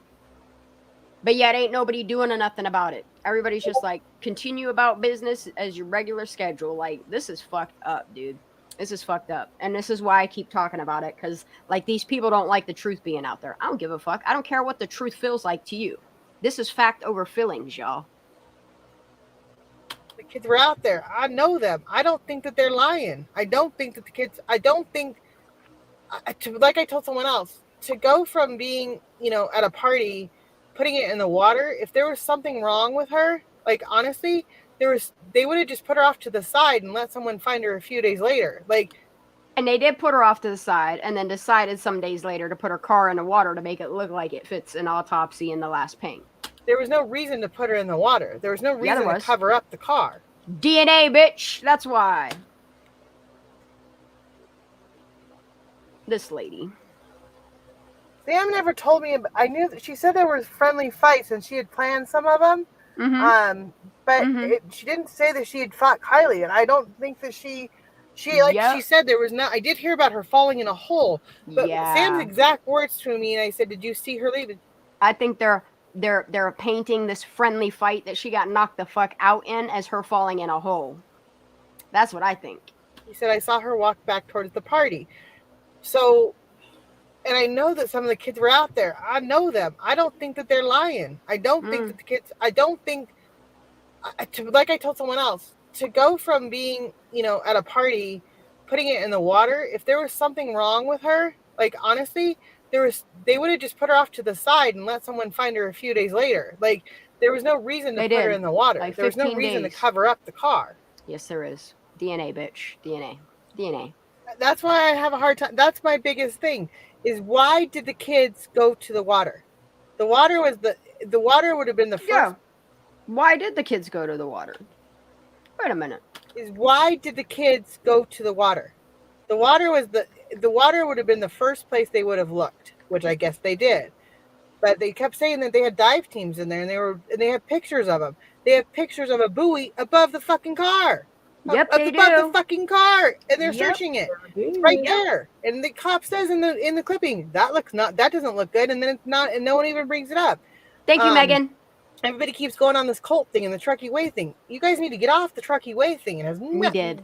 [SPEAKER 4] But yet ain't nobody doing nothing about it. Everybody's just like, continue about business as your regular schedule. Like, this is fucked up, dude. This is fucked up. And this is why I keep talking about it. Because, like, these people don't like the truth being out there. I don't give a fuck. I don't care what the truth feels like to you. This is fact over feelings, y'all.
[SPEAKER 12] The kids were out there. I know them. I don't think that they're lying. I don't think that the kids. I don't think. Like I told someone else, to go from being, at a party, putting it in the water, if there was something wrong with her, like, honestly, they would have just put her off to the side and let someone find her a few days later. Like,
[SPEAKER 4] and they did put her off to the side and then decided some days later to put her car in the water to make it look like it fits an autopsy in the last paint.
[SPEAKER 12] There was no reason to put her in the water. There was no reason to cover up the car.
[SPEAKER 4] DNA, bitch. That's why. This lady.
[SPEAKER 12] Sam never told me. I knew that she said there were friendly fights and she had planned some of them.
[SPEAKER 4] Mm-hmm.
[SPEAKER 12] But she didn't say that she had fought Kylie, and I don't think that she said there was not. I did hear about her falling in a hole, but Sam's exact words to me, and I said, "Did you see her leave?"
[SPEAKER 4] I think they're painting this friendly fight that she got knocked the fuck out in as her falling in a hole. That's what I think.
[SPEAKER 12] He said, "I saw her walk back towards the party." So, and I know that some of the kids were out there. I know them. I don't think that they're lying. I don't think that the kids. I don't think. Like I told someone else, to go from being, at a party, putting it in the water, if there was something wrong with her, like, honestly, they would have just put her off to the side and let someone find her a few days later. Like, there was no reason to put her in the water.
[SPEAKER 4] Like,
[SPEAKER 12] there was no reason to cover up the car.
[SPEAKER 4] Yes, there is. DNA, bitch. DNA.
[SPEAKER 12] That's why I have a hard time. That's my biggest thing, is why did the kids go to the water? The water would have been the first.
[SPEAKER 4] Yeah. Why did the kids go to the water? Wait a minute.
[SPEAKER 12] Why did the kids go to the water? The water would have been the first place they would have looked, which I guess they did. But they kept saying that they had dive teams in there, and they have pictures of them. They have pictures of a buoy above the fucking car.
[SPEAKER 4] Yep, they do.
[SPEAKER 12] Above the fucking car, and they're searching it. It's right there. And the cop says in the clipping, that doesn't look good, and then it's not, and no one even brings it up.
[SPEAKER 4] Thank you, Megan.
[SPEAKER 12] Everybody keeps going on this cult thing and the Truckee Way thing. You guys need to get off the Truckee Way thing. It has
[SPEAKER 4] we did.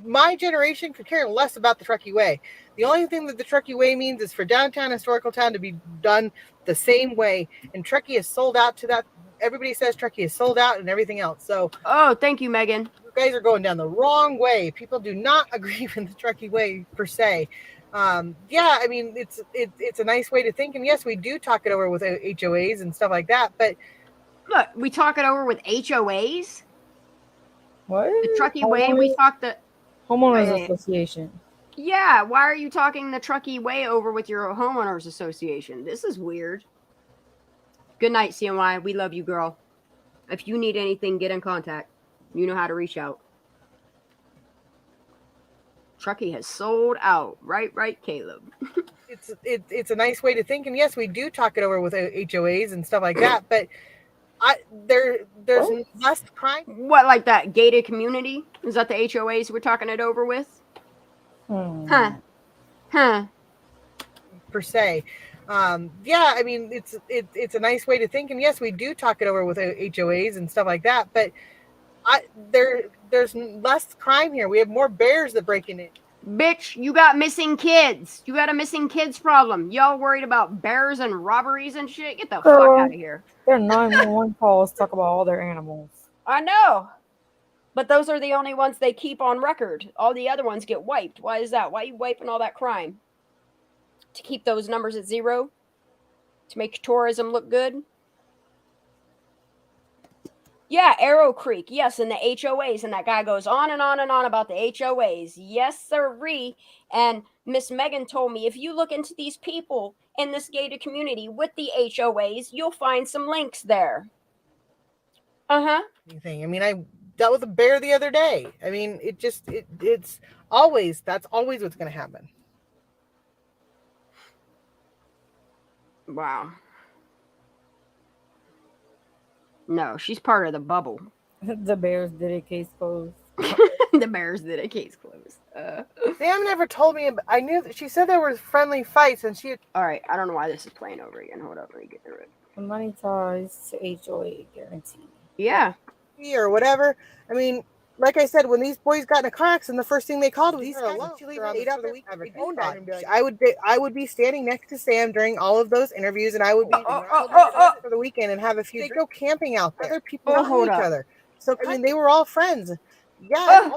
[SPEAKER 12] My generation could care less about the Truckee Way. The only thing that the Truckee Way means is for downtown historical town to be done the same way. And Truckee is sold out to that. Everybody says Truckee is sold out and everything else. So,
[SPEAKER 4] thank you, Megan.
[SPEAKER 12] You guys are going down the wrong way. People do not agree with the Truckee Way per se. I mean, it's a nice way to think. And yes, we do talk it over with HOAs and stuff like that. But
[SPEAKER 4] look, we talk it over with HOAs.
[SPEAKER 11] What?
[SPEAKER 4] The Truckee Way. We talk the
[SPEAKER 11] homeowners association.
[SPEAKER 4] Yeah, why are you talking the Truckee Way over with your homeowners association? This is weird. Good night, CNY. We love you, girl. If you need anything, get in contact. You know how to reach out. Truckee has sold out. Right, Caleb.
[SPEAKER 12] It's a nice way to think. And yes, we do talk it over with HOAs and stuff like that. But there's less crime.
[SPEAKER 4] What, like that gated community? Is that the HOAs we're talking it over with?
[SPEAKER 12] Per se. Yeah, I mean, it's a nice way to think, and yes, we do talk it over with HOAs and stuff like that, but there's less crime here. We have more bears that break in.
[SPEAKER 4] Bitch, you got missing kids. You got a missing kids problem. Y'all worried about bears and robberies and shit? Get the fuck out of here.
[SPEAKER 11] Their 911 calls talk about all their animals.
[SPEAKER 4] I know. But those are the only ones they keep on record. All the other ones get wiped. Why is that? Why are you wiping all that crime? To keep those numbers at zero? To make tourism look good? Yeah, Arrow Creek. Yes, and the HOAs. And that guy goes on and on and on about the HOAs. Yes, sirree. And Miss Megan told me, if you look into these people in this gated community with the HOAs, you'll find some links there. Uh-huh.
[SPEAKER 12] Anything. I mean, I dealt with a bear the other day. I mean, it's always, that's always what's going to happen.
[SPEAKER 4] Wow. No, she's part of the bubble.
[SPEAKER 11] The Bears did it, case closed.
[SPEAKER 4] The Bears did it, case closed.
[SPEAKER 12] Sam never told me. I knew that she said there were friendly fights, and she.
[SPEAKER 4] All right, I don't know why this is playing over again. Hold up, let me get through it.
[SPEAKER 11] The money ties to HOA guarantee.
[SPEAKER 4] Yeah.
[SPEAKER 12] Or whatever. I mean, like I said, when these boys got in a car accident, the first thing they called was these guys. I would be standing next to Sam during all of those interviews, and I would be for the weekend and have a few. They go camping out there. Other people know each other. So I mean, they were all friends. Yeah.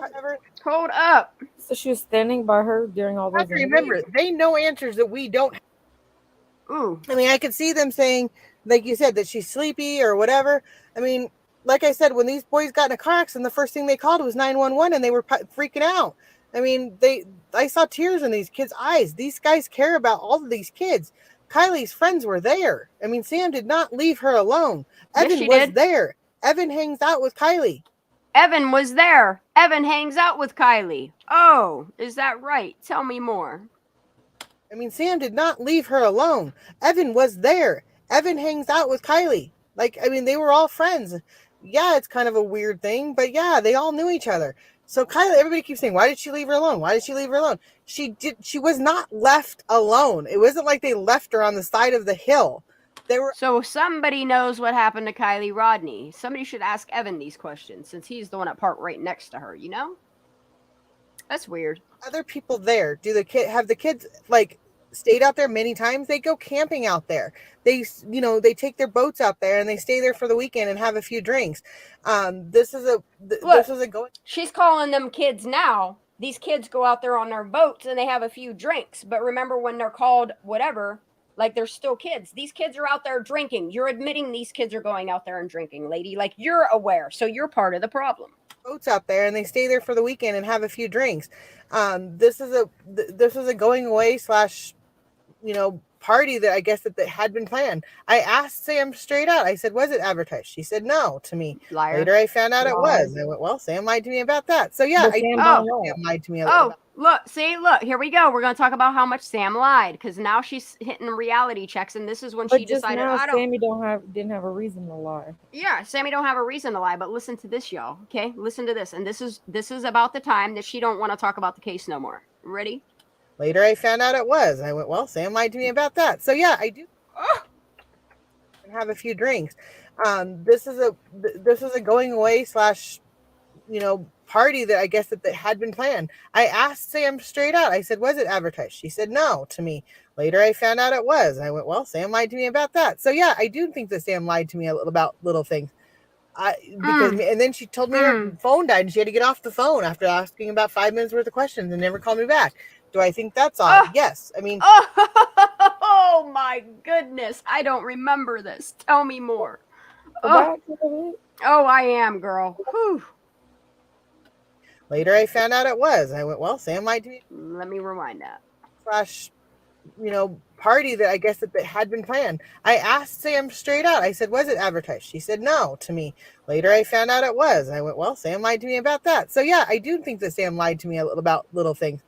[SPEAKER 4] Hold up.
[SPEAKER 11] So she was standing by her during all those.
[SPEAKER 12] Remember, they know answers that we don't.
[SPEAKER 4] Ooh.
[SPEAKER 12] I mean, I could see them saying, like you said, that she's sleepy or whatever. I mean, like I said, when these boys got in a car accident, the first thing they called was 911, and they were freaking out. I mean, I saw tears in these kids' eyes. These guys care about all of these kids. Kylie's friends were there. I mean, Sam did not leave her alone. Evan was there. Evan hangs out with Kylie.
[SPEAKER 4] Evan was there. Evan hangs out with Kylie. Oh, is that right? Tell me more.
[SPEAKER 12] I mean, Sam did not leave her alone. Evan was there. Evan hangs out with Kylie. Like, I mean, they were all friends. Yeah, it's kind of a weird thing, but yeah, they all knew each other. So Kylie, everybody keeps saying, why did she leave her alone? Why did she leave her alone? She was not left alone. It wasn't like they left her on the side of the hill.
[SPEAKER 4] So somebody knows what happened to Kylie Rodney. Somebody should ask Evan these questions, since he's the one that parked right next to her, you know? That's weird.
[SPEAKER 12] Other people there. Have the kids like stayed out there many times? They go camping out there. They take their boats out there and they stay there for the weekend and have a few drinks.
[SPEAKER 4] She's calling them kids now. These kids go out there on their boats and they have a few drinks. But remember when they're called whatever, like they're still kids. These kids are out there drinking. You're admitting these kids are going out there and drinking, lady. Like, you're aware. So you're part of the problem.
[SPEAKER 12] Boats out there and they stay there for the weekend and have a few drinks. This is a going away / party that I guess that had been planned. I asked Sam straight out. I said, was it advertised? She said no to me.
[SPEAKER 4] Liar.
[SPEAKER 12] Later I found out it was. I went, well, Sam lied to me about that. So yeah, Sam lied to me about
[SPEAKER 4] Look, here we go. We're going to talk about how much Sam lied, because now she's hitting reality checks, and this is when she decided,
[SPEAKER 11] Sammy didn't have a reason to lie.
[SPEAKER 4] Yeah, Sammy don't have a reason to lie, but listen to this, y'all. Okay, listen to this, and this is about the time that she don't want to talk about the case no more. Ready?
[SPEAKER 12] Later I found out it was. I went, well, Sam lied to me about that. So yeah, I do and have a few drinks. This is a going away / party that I guess that had been planned. I asked Sam straight out. I said, was it advertised? She said no to me. Later I found out it was. I went, well, Sam lied to me about that. So yeah, I do think that Sam lied to me about little things. And then she told me her phone died and she had to get off the phone after asking about 5 minutes worth of questions and never called me back. Do I think that's odd? Yes. I mean,
[SPEAKER 4] oh my goodness. I don't remember this. Tell me more. Oh, I am, girl. Whew.
[SPEAKER 12] Later I found out it was. I went, well, Sam lied to me.
[SPEAKER 4] Let me rewind that.
[SPEAKER 12] / party that I guess that had been planned. I asked Sam straight out. I said, was it advertised? She said no to me. Later I found out it was. I went, well, Sam lied to me about that. So yeah, I do think that Sam lied to me about little things.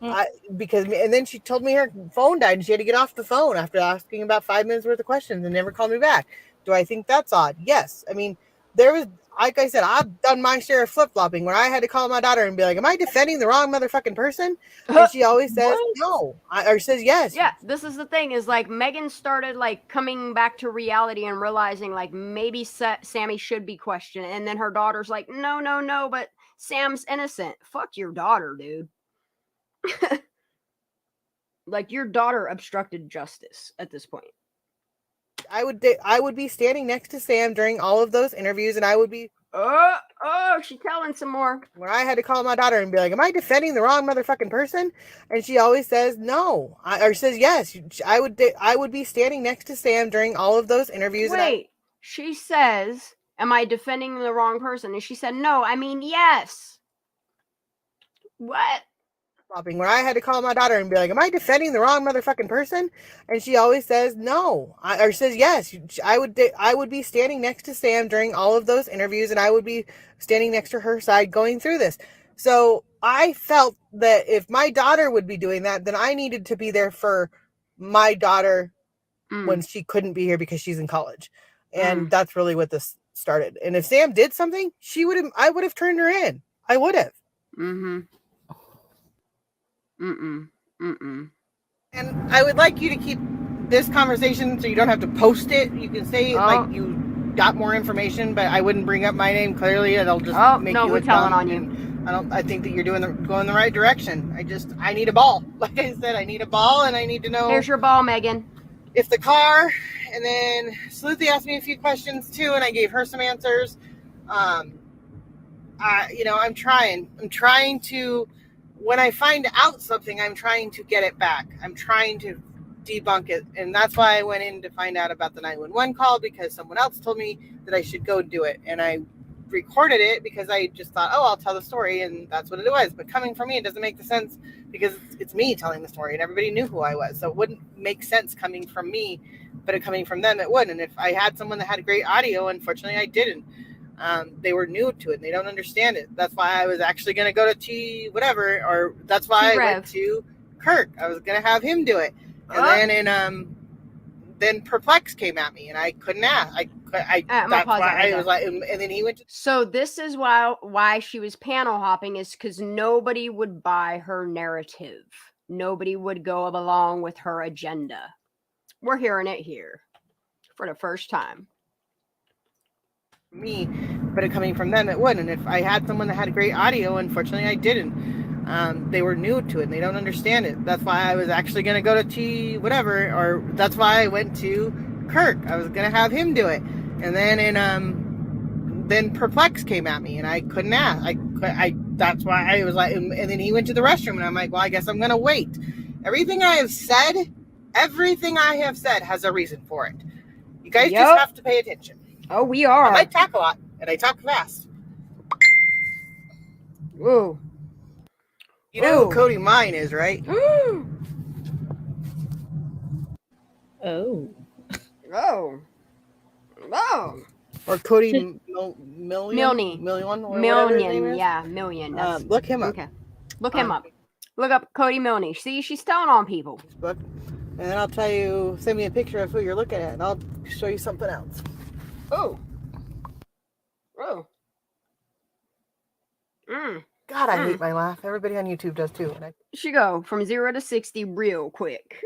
[SPEAKER 12] And then she told me her phone died and she had to get off the phone after asking about 5 minutes worth of questions and never called me back. Do I think that's odd? Yes. I mean, there was, like I said, I've done my share of flip-flopping where I had to call my daughter and be like, am I defending the wrong motherfucking person? And she always says no, or says yes.
[SPEAKER 4] Yeah, this is the thing, is like Megan started like coming back to reality and realizing like maybe Sammy should be questioned, and then her daughter's like, no, but Sam's innocent. Fuck your daughter, dude. Like, your daughter obstructed justice at this point.
[SPEAKER 12] I would be standing next to Sam during all of those interviews, and I would be
[SPEAKER 4] she's telling some more.
[SPEAKER 12] When I had to call my daughter and be like, am I defending the wrong motherfucking person? And she always says no, or says yes. I would be standing next to Sam during all of those interviews.
[SPEAKER 4] Wait, she says, am I defending the wrong person? And she said, no, I mean, yes. What?
[SPEAKER 12] Where I had to call my daughter and be like, am I defending the wrong motherfucking person? And she always says no, or says yes. I would be standing next to Sam during all of those interviews, and I would be standing next to her side going through this. So I felt that if my daughter would be doing that, then I needed to be there for my daughter when she couldn't be here because she's in college. And that's really what this started. And if Sam did something, I would have turned her in. I would have. And I would like you to keep this conversation so you don't have to post it. You can say like you got more information, but I wouldn't bring up my name clearly. It'll just make you look
[SPEAKER 4] telling
[SPEAKER 12] dumb.
[SPEAKER 4] on you.
[SPEAKER 12] I think that you're going the right direction. I need a ball. Like I said, I need a ball, and I need to know.
[SPEAKER 4] Here's your ball, Megan.
[SPEAKER 12] If the car, and then Sleuthie asked me a few questions too, and I gave her some answers. I'm trying to. When I find out something, I'm trying to get it back. I'm trying to debunk it. And that's why I went in to find out about the 911 call, because someone else told me that I should go do it. And I recorded it because I just thought, I'll tell the story. And that's what it was. But coming from me, it doesn't make the sense because it's me telling the story and everybody knew who I was. So it wouldn't make sense coming from me, but coming from them, it would. And if I had someone that had great audio, unfortunately, I didn't. They were new to it and they don't understand it. That's why I was actually going to go to that's why I went to Kirk. I was going to have him do it. And then Perplex came at me and I couldn't ask. That's why I was like, and then he went to.
[SPEAKER 4] So this is why she was panel hopping, is because nobody would buy her narrative. Nobody would go along with her agenda. We're hearing it here for the first time.
[SPEAKER 12] Me, but coming from them, it would. And if I had someone that had great audio, unfortunately, I didn't. They were new to it and they don't understand it. That's why I was actually going to go to that's why I went to Kirk. I was going to have him do it. And then Perplex came at me and I couldn't ask. That's why I was like, and then he went to the restroom and I'm like, well, I guess I'm going to wait. Everything I have said has a reason for it. You guys just have to pay attention.
[SPEAKER 4] Oh, we are.
[SPEAKER 12] I talk a lot and I talk fast.
[SPEAKER 4] Ooh.
[SPEAKER 12] You know who Cody Mine is, right?
[SPEAKER 11] Oh.
[SPEAKER 12] Or Cody Million.
[SPEAKER 4] Million. Yeah, Million.
[SPEAKER 12] Look him up.
[SPEAKER 4] Okay. Look him up. Look up Cody Milne. See, she's telling on people.
[SPEAKER 12] And then I'll tell you, send me a picture of who you're looking at and I'll show you something else.
[SPEAKER 4] Oh.
[SPEAKER 12] God, I hate my laugh. Everybody on YouTube does too. And
[SPEAKER 4] She go from 0 to 60 real quick.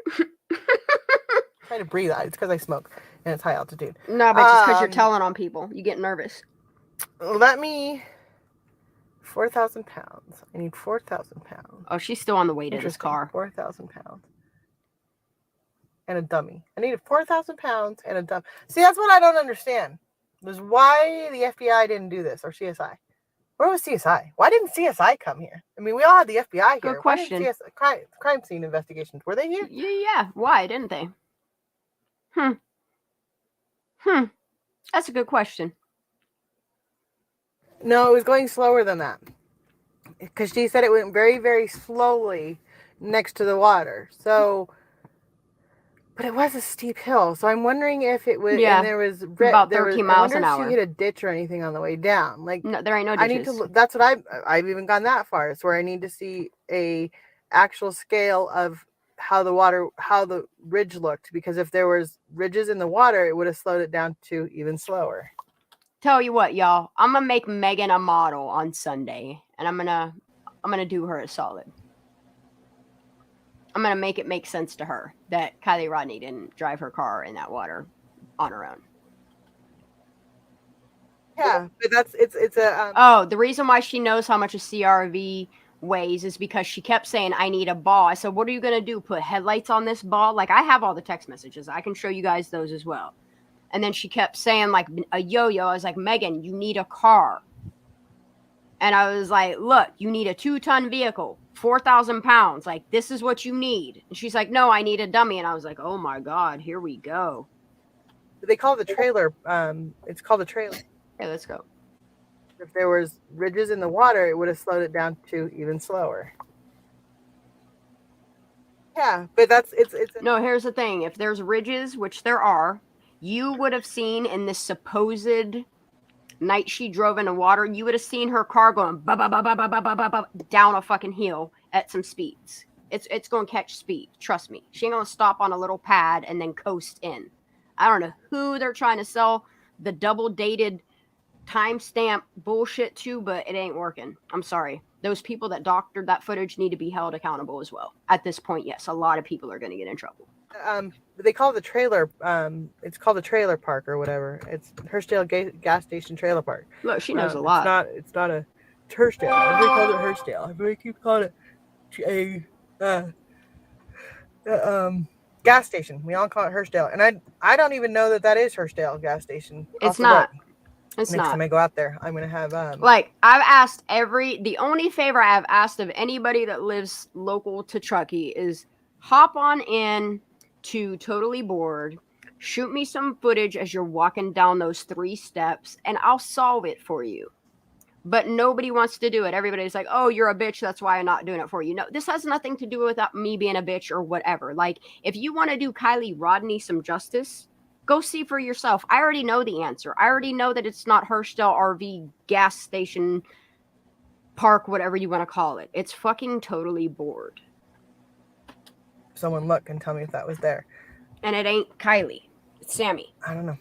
[SPEAKER 12] Try to breathe out. It's because I smoke and it's high altitude.
[SPEAKER 4] No, but just because you're telling on people. You get nervous.
[SPEAKER 12] 4,000 pounds. I need 4,000 pounds.
[SPEAKER 4] Oh, she's still on the way to this car.
[SPEAKER 12] 4,000 pounds. And a dummy. I needed 4,000 pounds and a dummy. See, that's what I don't understand. Was why the FBI didn't do this, or CSI. Where was CSI? Why didn't CSI come here? I mean, we all had the FBI here.
[SPEAKER 4] Good question.
[SPEAKER 12] Why didn't crime scene investigations, were they here?
[SPEAKER 4] Yeah. Why didn't they? That's a good question.
[SPEAKER 12] No, it was going slower than that. Because she said it went very, very slowly next to the water. So, but it was a steep hill. So I'm wondering if it was, and there was
[SPEAKER 4] about 13 miles an hour.
[SPEAKER 12] If she hit a ditch or anything on the way down. Like,
[SPEAKER 4] no, there ain't no ditches.
[SPEAKER 12] I need to look. That's what I've even gone that far. It's where I need to see a actual scale of how the ridge looked. Because if there was ridges in the water, it would have slowed it down to even slower.
[SPEAKER 4] tell you what, y'all. I'm gonna make Megan a model on Sunday, and I'm gonna do her a solid. I'm gonna make it make sense to her that Kylie Rodney didn't drive her car in that water on her own.
[SPEAKER 12] Yeah, but it's a.
[SPEAKER 4] Oh, the reason why she knows how much a CRV weighs is because she kept saying, "I need a ball." I said, "What are you gonna do? Put headlights on this ball?" Like, I have all the text messages. I can show you guys those as well. And then she kept saying, like, a yo-yo. I was like, "Megan, you need a car." And I was like, "Look, you need a 2-ton vehicle, 4,000 pounds. Like, this is what you need." And she's like, "No, I need a dummy." And I was like, "Oh my God, here we go."
[SPEAKER 12] They call it the trailer. It's called a trailer.
[SPEAKER 4] Okay, let's go.
[SPEAKER 12] If there was ridges in the water, it would have slowed it down to even slower. Yeah, but it's
[SPEAKER 4] no, here's the thing. If there's ridges, which there are, you would have seen in this supposed night she drove in the water, you would have seen her car going down a fucking hill at some speeds. It's going to catch speed. Trust me. She ain't going to stop on a little pad and then coast in. I don't know who they're trying to sell the double dated timestamp bullshit to, but it ain't working. I'm sorry. Those people that doctored that footage need to be held accountable as well. At this point, yes, a lot of people are going to get in trouble.
[SPEAKER 12] They call it the trailer. It's called the trailer park or whatever. It's Hurstdale gas station trailer park.
[SPEAKER 4] Look, she knows a lot.
[SPEAKER 12] It's not a Hurstdale. Everybody calls it Hurstdale. Everybody keeps calling it gas station. We all call it Hurstdale, and I don't even know that is Hurstdale gas station.
[SPEAKER 4] It's not. It's
[SPEAKER 12] Next
[SPEAKER 4] not.
[SPEAKER 12] time I go out there, I'm gonna have
[SPEAKER 4] like, I've asked the only favor I've asked of anybody that lives local to Truckee is hop on in to Totally Bored, shoot me some footage as you're walking down those 3 steps, and I'll solve it for you. But nobody wants to do it. Everybody's like, "Oh, you're a bitch, that's why I'm not doing it for you." No, this has nothing to do with me being a bitch or whatever. Like, if you want to do Kylie Rodney some justice, go see for yourself. I already know the answer. I already know that it's not Hurstdale RV gas station park, whatever you want to call it. It's fucking Totally Bored.
[SPEAKER 12] someone look and tell me if that was there.
[SPEAKER 4] And it ain't Kylie. It's Sammy.
[SPEAKER 12] I don't know.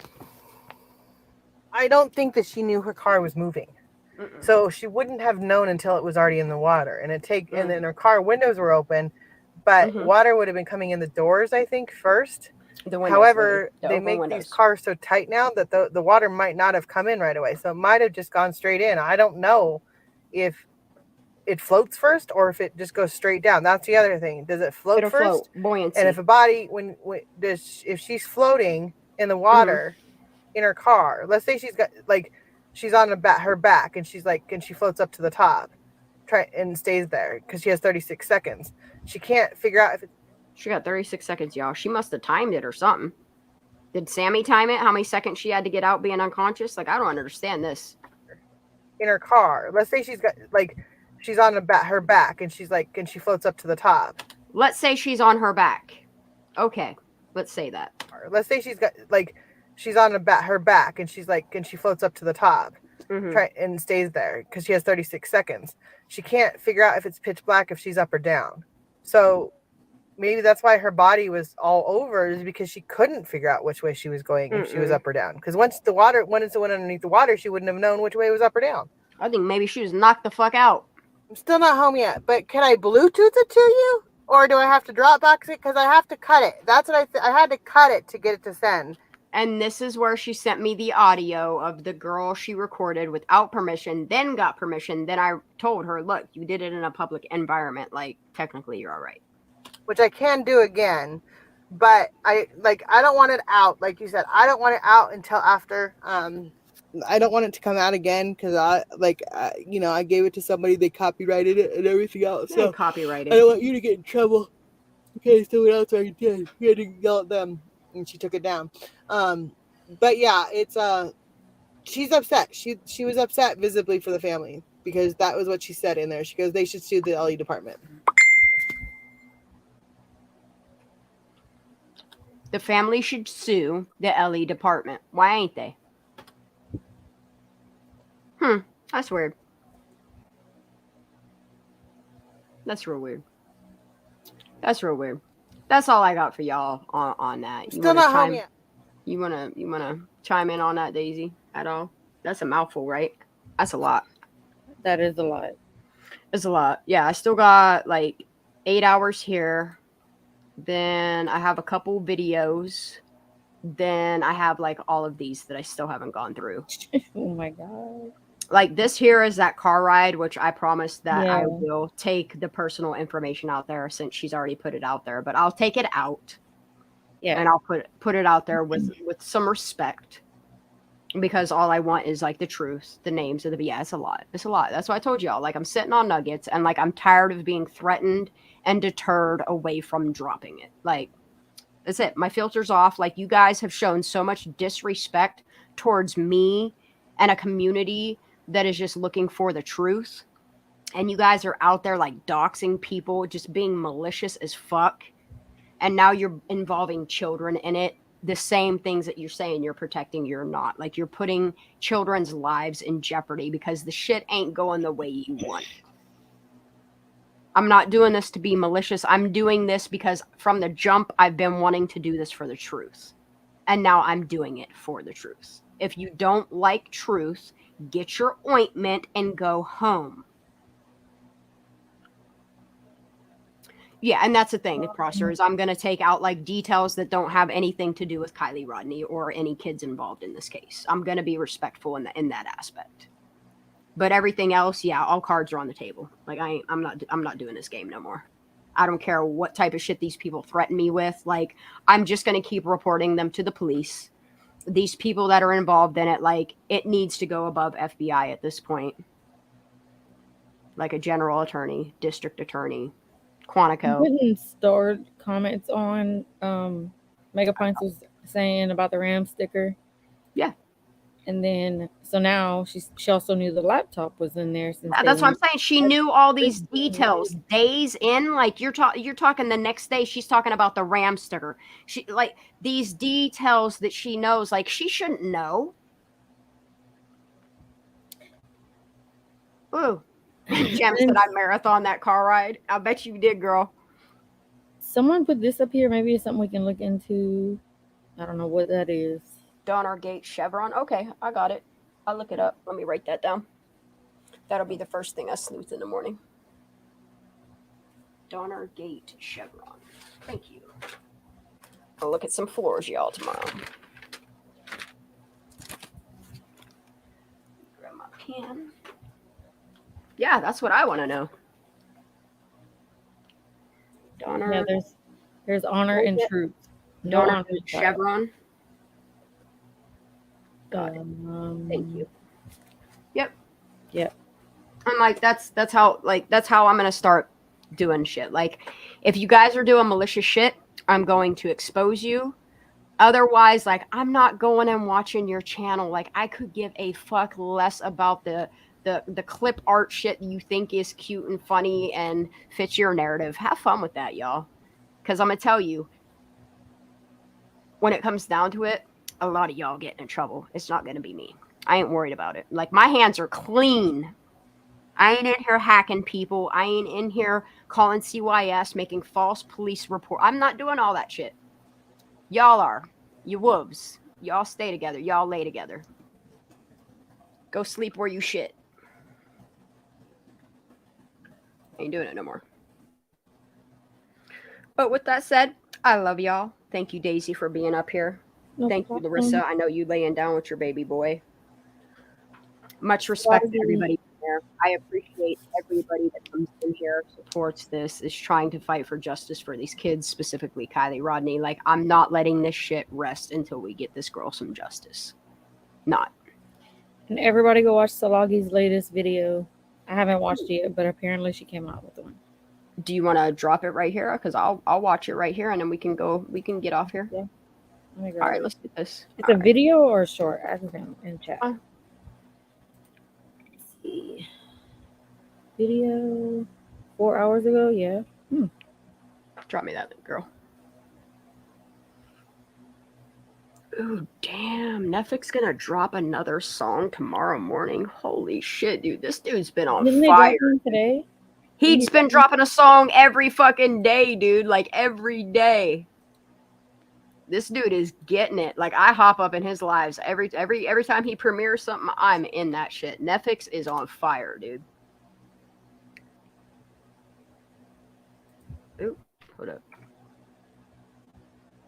[SPEAKER 12] I don't think that she knew her car was moving. So she wouldn't have known until it was already in the water. And and then her car windows were open, but water would have been coming in the doors, I think, first. However, they make these cars so tight now that the water might not have come in right away. So it might have just gone straight in. I don't know if it floats first or if it just goes straight down. That's the other thing. Does it float
[SPEAKER 4] It'll
[SPEAKER 12] first?
[SPEAKER 4] Float. Buoyancy.
[SPEAKER 12] And if a body, if she's floating in the water in her car, let's say she's on her back and she floats up to the top, and stays there because she has 36 seconds. She can't figure out if
[SPEAKER 4] she got 36 seconds, y'all. She must have timed it or something. Did Sammy time it? How many seconds she had to get out being unconscious? Like, I don't understand this.
[SPEAKER 12] In her car, let's say she's on her back and she floats up to the top.
[SPEAKER 4] Let's say she's on her back. Okay, let's say that.
[SPEAKER 12] Let's say she's on her back and she floats up to the top, and stays there because she has 36 seconds. She can't figure out if it's pitch black if she's up or down. So maybe that's why her body was all over, is because she couldn't figure out which way she was going if she was up or down. Because once it went underneath the water, she wouldn't have known which way was up or down.
[SPEAKER 4] I think maybe she was knocked the fuck out.
[SPEAKER 12] I'm still not home yet, but can I Bluetooth it to you? Or do I have to Dropbox it? Because I have to cut it. That's what I had to cut it to get it to send.
[SPEAKER 4] And this is where she sent me the audio of the girl she recorded without permission, then got permission. Then I told her, look, you did it in a public environment. Like, technically, you're all right.
[SPEAKER 12] Which I can do again. But I don't want it out. Like you said, I don't want it out until after. I don't want it to come out again because I gave it to somebody. They copyrighted it and everything else. So
[SPEAKER 4] copyrighted.
[SPEAKER 12] I don't want you to get in trouble. Okay, someone else already did. We had to yell at them, and she took it down. But yeah, it's she's upset. She was upset visibly for the family because that was what she said in there. She goes, they should sue the LE department.
[SPEAKER 4] The family should sue the LE department. Why ain't they? That's weird. That's real weird. That's real weird. That's all I got for y'all on that.
[SPEAKER 12] Still not home yet.
[SPEAKER 4] You wanna chime in on that, Daisy, at all? That's a mouthful, right? That's a lot.
[SPEAKER 11] That is a lot.
[SPEAKER 4] It's a lot. Yeah, I still got like 8 hours here. Then I have a couple videos. Then I have like all of these that I still haven't gone through.
[SPEAKER 11] Oh my God.
[SPEAKER 4] Like this here is that car ride, which I promised that I
[SPEAKER 11] Yeah.
[SPEAKER 4] will take the personal information out there since she's already put it out there. But I'll take it out.
[SPEAKER 11] Yeah.
[SPEAKER 4] And I'll put it out there with some respect. Because all I want is like the truth, the names of the yeah, it's a lot. It's a lot. That's why I told y'all. Like I'm sitting on nuggets and like I'm tired of being threatened and deterred away from dropping it. Like that's it. My filter's off. Like you guys have shown so much disrespect towards me and a community that is just looking for the truth. And you guys are out there like doxing people, just being malicious as fuck. And now you're involving children in it. The same things that you're saying you're protecting, you're not. Like you're putting children's lives in jeopardy because the shit ain't going the way you want. I'm not doing this to be malicious. I'm doing this because from the jump, I've been wanting to do this for the truth. And now I'm doing it for the truth. If you don't like truth, get your ointment and go home. Yeah, and that's the thing, the Prosser, is I'm going to take out like details that don't have anything to do with Kylie Rodney or any kids involved in this case. I'm going to be respectful in that aspect. But everything else, yeah, all cards are on the table. Like I'm not doing this game no more. I don't care what type of shit these people threaten me with. Like I'm just going to keep reporting them to the police. These people that are involved in it, like it needs to go above FBI at this point. Like a general attorney, district attorney. Quantico.
[SPEAKER 11] Putting stored comments on Mega Punch was saying about the RAM sticker.
[SPEAKER 4] Yeah.
[SPEAKER 11] And then so now she also knew the laptop was in there since
[SPEAKER 4] that's what I'm saying. She knew all these details days in. Like you're talking the next day. She's talking about the RAM sticker. She like these details that she knows. Like she shouldn't know. Ooh. Jem said I marathon that car ride. I bet you did, girl.
[SPEAKER 11] Someone put this up here. Maybe it's something we can look into. I don't know what that is.
[SPEAKER 4] Donner Gate Chevron. Okay, I got it. I'll look it up. Let me write that down. That'll be the first thing I sleuth in the morning. Donner Gate Chevron. Thank you. I'll look at some floors, y'all, tomorrow. Grab my pen. Yeah, that's what I want to know. Donner.
[SPEAKER 11] Yeah, there's honor and truth.
[SPEAKER 4] Donner Chevron. Got it. Thank you. Yep. I'm like, that's how I'm gonna start doing shit. Like, if you guys are doing malicious shit, I'm going to expose you. Otherwise, like, I'm not going and watching your channel. Like, I could give a fuck less about the clip art shit you think is cute and funny and fits your narrative. Have fun with that, y'all. Because I'm going to tell you, when it comes down to it, a lot of y'all get in trouble. It's not going to be me. I ain't worried about it. Like, my hands are clean. I ain't in here hacking people. I ain't in here calling CYS, making false police report. I'm not doing all that shit. Y'all are. You wolves. Y'all stay together. Y'all lay together. Go sleep where you shit. Ain't doing it no more. But with that said, I love y'all. Thank you, Daisy, for being up here.
[SPEAKER 11] No
[SPEAKER 4] Thank
[SPEAKER 11] problem.
[SPEAKER 4] you, Larissa. I know you laying down with your baby boy. Much respect to everybody there. I appreciate everybody that comes in here, supports this, is trying to fight for justice for these kids, specifically Kylie Rodney. Like, I'm not letting this shit rest until we get this girl some justice. Not.
[SPEAKER 11] And everybody go watch Salagi's latest video. I haven't watched it yet, but apparently she came out with one.
[SPEAKER 4] Do you want to drop it right here? Because I'll watch it right here, and then we can get off here.
[SPEAKER 11] Yeah.
[SPEAKER 4] All right, let's do this.
[SPEAKER 11] It's a video or a short? Ask him in chat. Let's see. Video 4 hours ago. Yeah.
[SPEAKER 4] Drop me that, girl. Ooh, damn. Netflix gonna drop another song tomorrow morning. Holy shit, dude. This dude's been on
[SPEAKER 11] Didn't they
[SPEAKER 4] fire.
[SPEAKER 11] drop one today?
[SPEAKER 4] He's been dropping a song every fucking day, dude. Like, every day. This dude is getting it. Like, I hop up in his lives every time he premieres something. I'm in that shit. Netflix is on fire, dude. Ooh, hold up.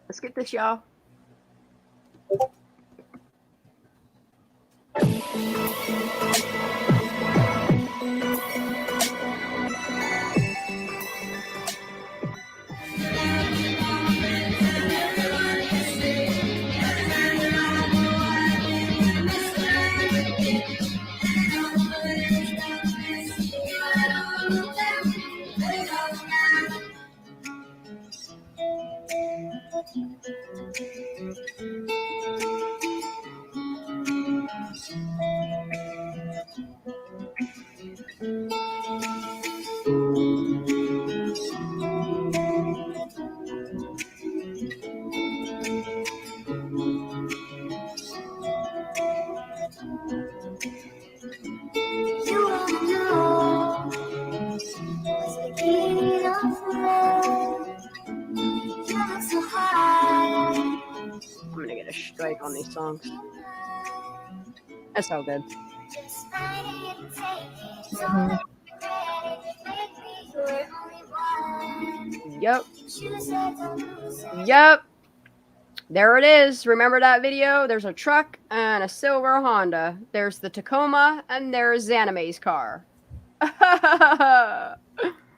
[SPEAKER 4] Let's get this, y'all. I'm gonna get a strike on these songs. That's all good. Yep. Yep. There it is. Remember that video? There's a truck and a silver Honda. There's the Tacoma and there's Xaname's car.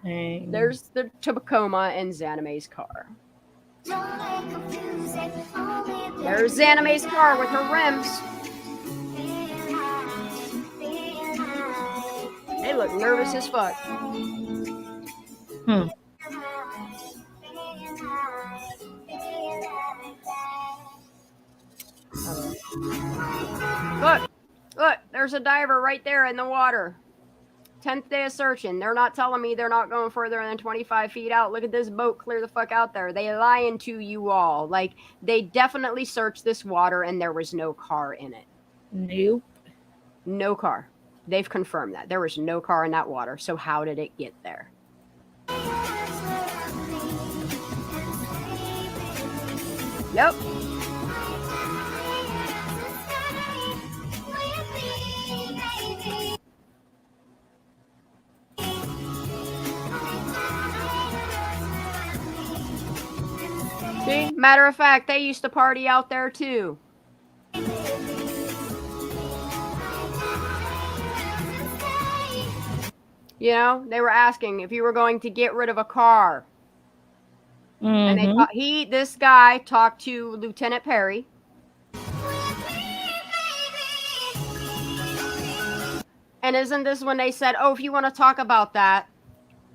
[SPEAKER 4] There's the Tacoma and Xaname's car. There's Xaname's car with her rims. They look nervous as fuck. Look, there's a diver right there in the water. 10th day of searching. They're not telling me they're not going further than 25 feet out. Look at this boat clear the fuck out there. They lying to you all. Like, they definitely searched this water and there was no car in it.
[SPEAKER 11] Nope. No
[SPEAKER 4] car. They've confirmed that. There was no car in that water. So how did it get there? Yep. See? Matter of fact, they used to party out there too. You know, they were asking if you were going to get rid of a car. And this guy talked to Lieutenant Perry. And isn't this when they said, oh, if you want to talk about that,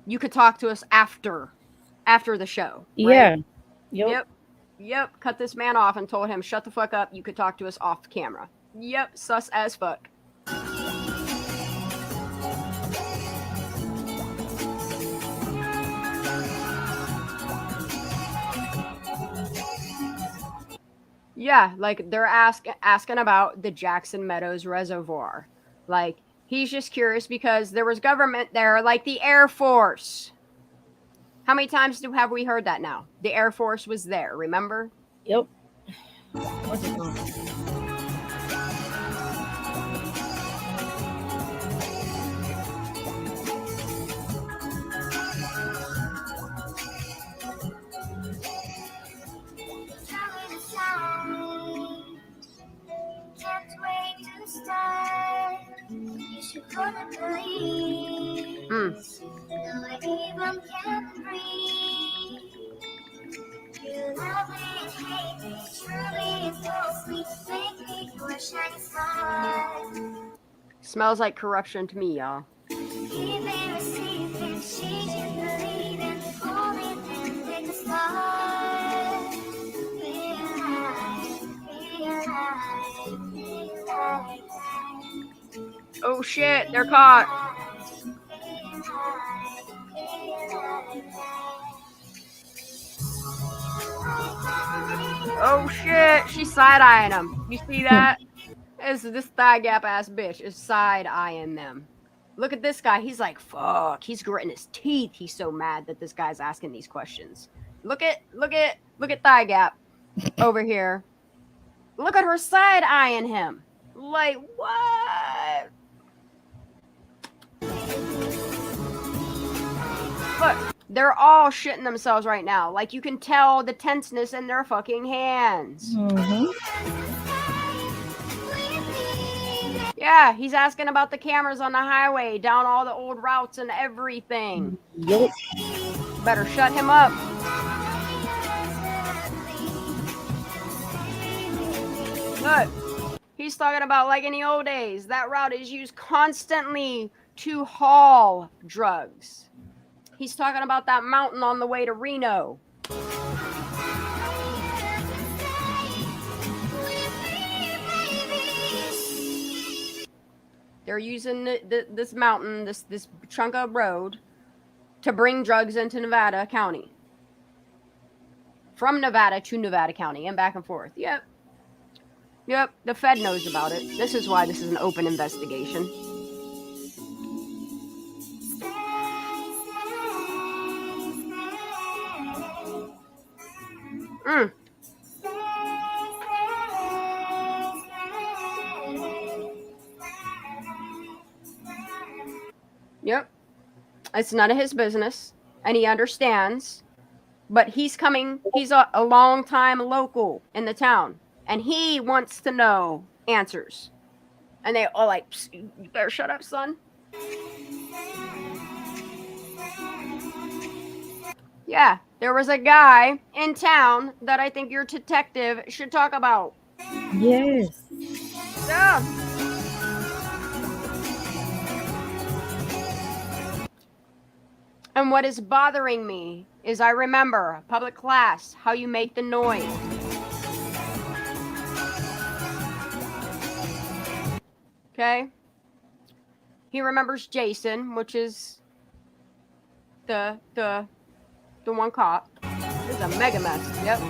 [SPEAKER 4] you could talk to us after the show. Right?
[SPEAKER 11] Yeah.
[SPEAKER 4] Yep. Cut this man off and told him, shut the fuck up. You could talk to us off camera. Yep. Sus as fuck. Yeah, like they're asking about the Jackson Meadows Reservoir. Like, he's just curious because there was government there, like the Air Force. How many times have we heard that now? The Air Force was there, remember?
[SPEAKER 11] Yep.
[SPEAKER 4] Smells like corruption to me, y'all. Oh shit, they're caught. Oh shit, she's side-eyeing him. You see that? This thigh gap ass bitch is side-eyeing them. Look at this guy. He's like, fuck. He's gritting his teeth. He's so mad that this guy's asking these questions. Look at thigh gap. over here. Look at her side eyeing him. Like, what? Look, they're all shitting themselves right now. Like, you can tell the tenseness in their fucking hands. Yeah, he's asking about the cameras on the highway, down all the old routes and everything.
[SPEAKER 11] Yep.
[SPEAKER 4] Better shut him up. Look, he's talking about, like in the old days, that route is used constantly to haul drugs. He's talking about that mountain on the way to Reno. They're using this mountain, this chunk of road, to bring drugs into Nevada County. From Nevada to Nevada County and back and forth. Yep. Yep, the Fed knows about it. This is why this is an open investigation. Yep. It's none of his business, and he understands. But he's coming, he's a long-time local in the town, and he wants to know answers. And they all like, you better shut up, son. Yeah, there was a guy in town that I think your detective should talk about.
[SPEAKER 11] Yes.
[SPEAKER 4] Yeah. And what is bothering me is I remember public class, how you make the noise. Okay? He remembers Jason, which is the one cop. This is a mega mess. Yep.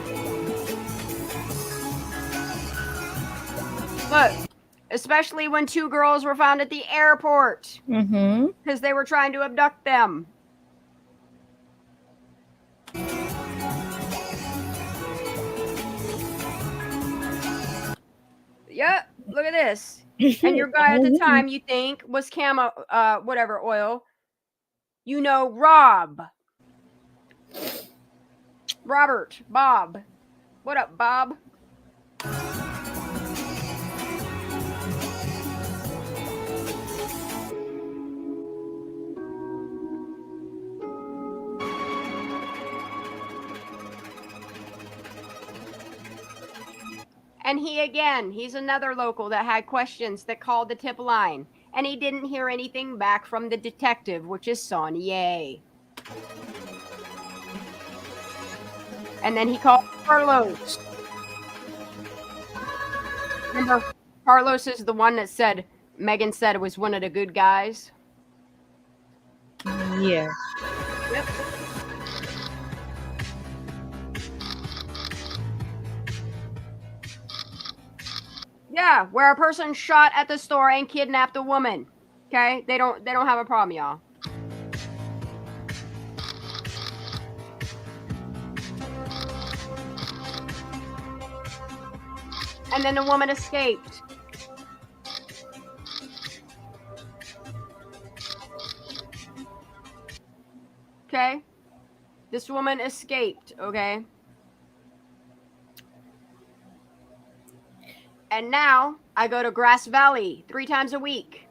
[SPEAKER 4] Look, especially when 2 girls were found at the airport. Because they were trying to abduct them. Yep, look at this. And your guy at the time you think was camo, whatever, oil. You know, Robert, Bob. What up, Bob? And he's another local that had questions that called the tip line. And he didn't hear anything back from the detective, which is Sonny. And then he called Carlos. Remember, Carlos is the one that said, Megan said it was one of the good guys.
[SPEAKER 11] Yeah.
[SPEAKER 4] Yep. Yeah, where a person shot at the store and kidnapped a woman. Okay? They don't have a problem, y'all. And then the woman escaped. Okay? This woman escaped, okay? And now I go to Grass Valley 3 times a week.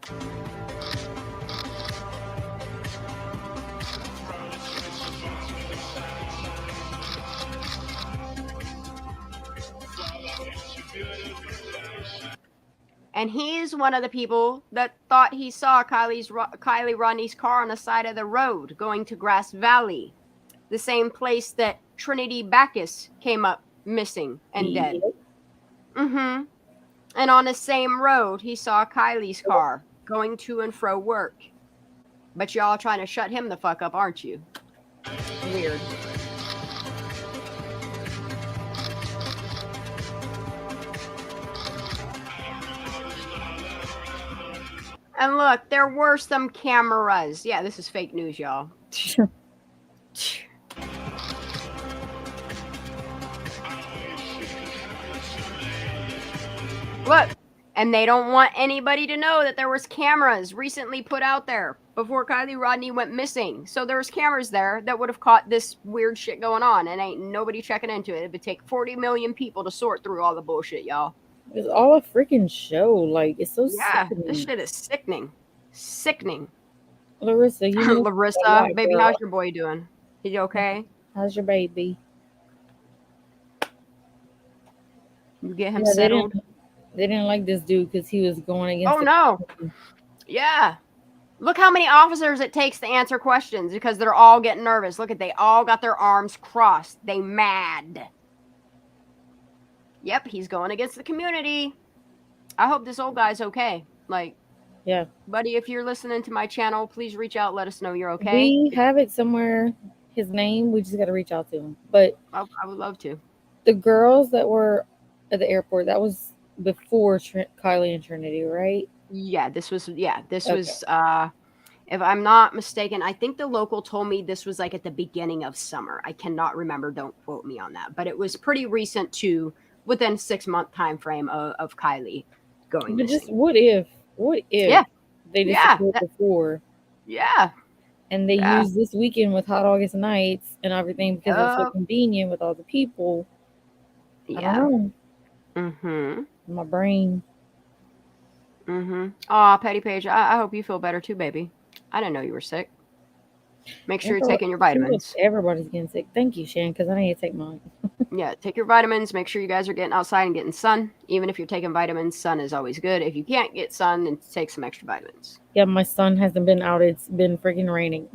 [SPEAKER 4] And he's one of the people that thought he saw Kylie Rodney's car on the side of the road going to Grass Valley, the same place that Trinity Backus came up missing and dead. Mm-hmm. And on the same road, he saw Kylie's car going to and fro work. But y'all trying to shut him the fuck up, aren't you? Weird. And look, there were some cameras. Yeah, this is fake news, y'all. Look, and they don't want anybody to know that there was cameras recently put out there before Kylie Rodney went missing. So there was cameras there that would have caught this weird shit going on, and ain't nobody checking into it. It would take 40 million people to sort through all the bullshit, y'all.
[SPEAKER 11] It's all a freaking show. Like, it's so sickening.
[SPEAKER 4] This shit is sickening. Sickening.
[SPEAKER 11] Larissa, you missed
[SPEAKER 4] Larissa,
[SPEAKER 11] a lot,
[SPEAKER 4] baby,
[SPEAKER 11] girl.
[SPEAKER 4] how's your boy doing? Is he okay?
[SPEAKER 11] How's your baby?
[SPEAKER 4] You get him
[SPEAKER 11] Yeah,
[SPEAKER 4] settled?
[SPEAKER 11] They didn't like this dude because he was going against.
[SPEAKER 4] Oh no! Yeah. Look how many officers it takes to answer questions because they're all getting nervous. Look at, they all got their arms crossed. They mad. Yep, he's going against the community. I hope this old guy's okay. Like,
[SPEAKER 11] yeah,
[SPEAKER 4] buddy, if you're listening to my channel, please reach out. Let us know you're okay.
[SPEAKER 11] We have it somewhere. His name. We just got to reach out to him. But
[SPEAKER 4] I would love to.
[SPEAKER 11] The girls that were at the airport, that was before Kylie and Trinity, right?
[SPEAKER 4] Yeah, this was if I'm not mistaken, I think the local told me this was like at the beginning of summer. I cannot remember, don't quote me on that, but it was pretty recent to within 6-month time frame of Kylie going
[SPEAKER 11] But
[SPEAKER 4] missing.
[SPEAKER 11] just what if they disappeared before?
[SPEAKER 4] Yeah.
[SPEAKER 11] And they used this weekend with Hot August nights and everything because it's so convenient with all the people. I don't know. My brain.
[SPEAKER 4] Aw, Petty Page, I hope you feel better too, baby. I didn't know you were sick. Make sure you're taking your vitamins.
[SPEAKER 11] Everybody's getting sick. Thank you, Shan, because I need to take mine.
[SPEAKER 4] Yeah, take your vitamins. Make sure you guys are getting outside and getting sun. Even if you're taking vitamins, sun is always good. If you can't get sun, then take some extra vitamins.
[SPEAKER 11] Yeah, my son hasn't been out. It's been freaking raining.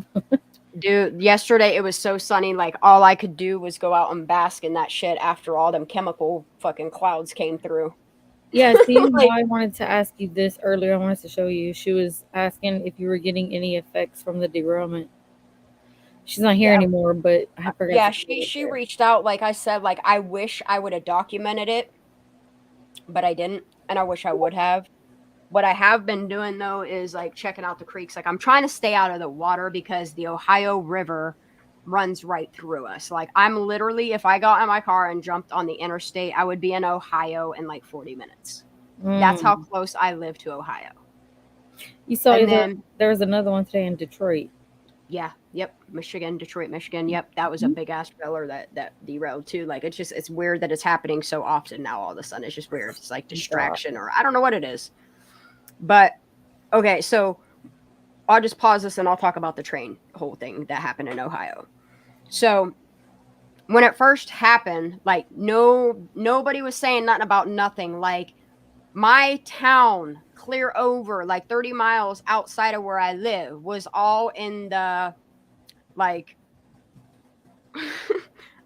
[SPEAKER 4] Dude, yesterday it was so sunny. Like, all I could do was go out and bask in that shit after all them chemical fucking clouds came through.
[SPEAKER 11] Yeah, see, why I wanted to ask you this earlier. I wanted to show you. She was asking if you were getting any effects from the derailment. She's not here anymore, but I forgot.
[SPEAKER 4] Yeah, she reached out. Like I said, like, I wish I would have documented it, but I didn't, and I wish I would have. What I have been doing, though, is like checking out the creeks. Like, I'm trying to stay out of the water because the Ohio River runs right through us. Like, I'm literally, if I got in my car and jumped on the interstate, I would be in Ohio in like 40 minutes. That's how close I live to Ohio.
[SPEAKER 11] You saw there was another one today in Detroit.
[SPEAKER 4] Yeah. Yep. Detroit, Michigan. Yep. That was a big ass trailer that derailed too. Like, it's weird that it's happening so often now. All of a sudden, it's just weird. It's like distraction or I don't know what it is. But okay, so I'll just pause this and I'll talk about the train whole thing that happened in Ohio. So when it first happened, like nobody was saying nothing about nothing. Like, my town, clear over like 30 miles outside of where I live, was all in the like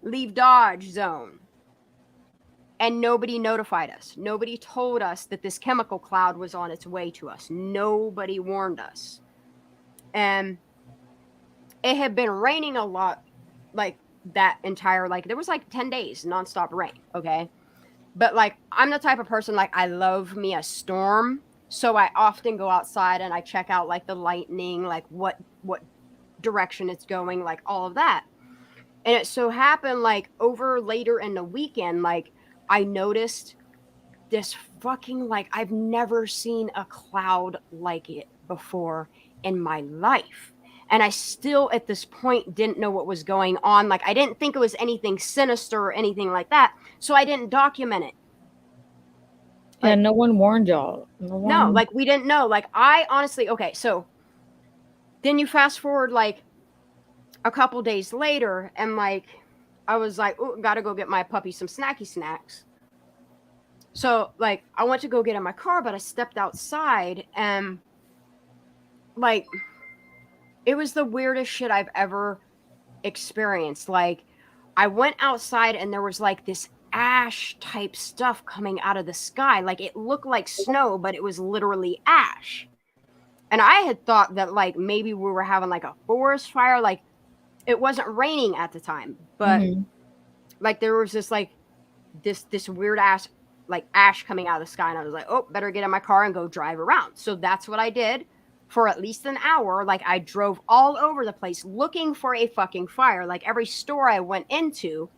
[SPEAKER 4] leave Dodge zone. And nobody notified us. Nobody told us that this chemical cloud was on its way to us. Nobody warned us. And it had been raining a lot, like that entire, like there was like 10 days nonstop rain, okay? But like, I'm the type of person, like, I love me a storm. So I often go outside and I check out like the lightning, like what direction it's going, like all of that. And it so happened like over later in the weekend, like I noticed this fucking, like, I've never seen a cloud like it before in my life. And I still at this point didn't know what was going on. Like, I didn't think it was anything sinister or anything like that. So I didn't document it.
[SPEAKER 11] Like, yeah, no one warned y'all.
[SPEAKER 4] No, like we didn't know. Like, I honestly, okay, so then you fast forward like a couple days later and like I was like, oh, gotta go get my puppy some snacky snacks. So like I went to go get in my car, but I stepped outside and like it was the weirdest shit I've ever experienced. Like, I went outside and there was like this ash type stuff coming out of the sky. Like, it looked like snow, but it was literally ash. And I had thought that like maybe we were having like a forest fire. Like, it wasn't raining at the time, but like there was this like this weird ass like ash coming out of the sky, and I was like, oh, better get in my car and go drive around. So that's what I did for at least an hour. Like, I drove all over the place looking for a fucking fire. Like, every store I went into,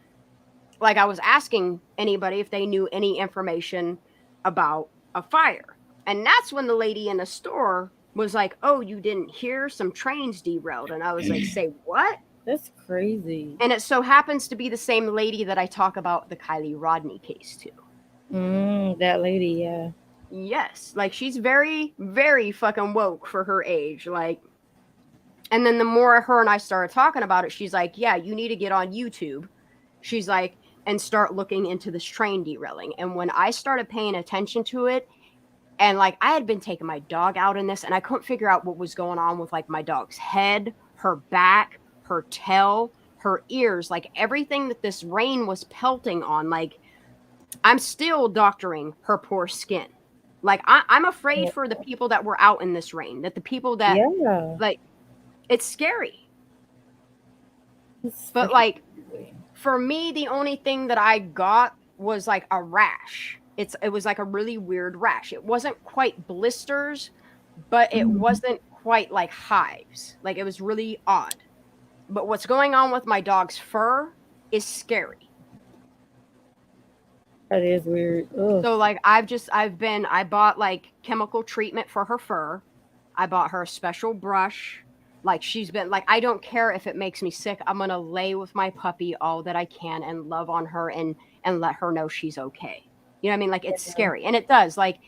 [SPEAKER 4] like, I was asking anybody if they knew any information about a fire. And that's when the lady in the store was like, "Oh, you didn't hear? Some trains derailed." And I was like, "Say what?"
[SPEAKER 11] That's crazy.
[SPEAKER 4] And it so happens to be the same lady that I talk about the Kylie Rodney case to.
[SPEAKER 11] That lady, yeah.
[SPEAKER 4] Yes, like she's very, very fucking woke for her age. Like, and then the more her and I started talking about it, she's like, "Yeah, you need to get on YouTube." She's like, and start looking into this train derailing. And when I started paying attention to it, and like I had been taking my dog out in this, and I couldn't figure out what was going on with like my dog's head, her back, her tail, her ears, like everything that this rain was pelting on. Like, I'm still doctoring her poor skin. Like, I'm afraid for the people that were out in this rain, that the people that, like, it's scary. But like, for me, the only thing that I got was like a rash. It was like a really weird rash. It wasn't quite blisters, but it wasn't quite like hives. Like, it was really odd. But what's going on with my dog's fur is scary.
[SPEAKER 11] That is weird. Ugh.
[SPEAKER 4] So like I bought like chemical treatment for her fur. I bought her a special brush. Like, she's been like, I don't care if it makes me sick. I'm going to lay with my puppy all that I can and love on her and let her know she's okay. You know what I mean? Like, it's scary. And it does. Like,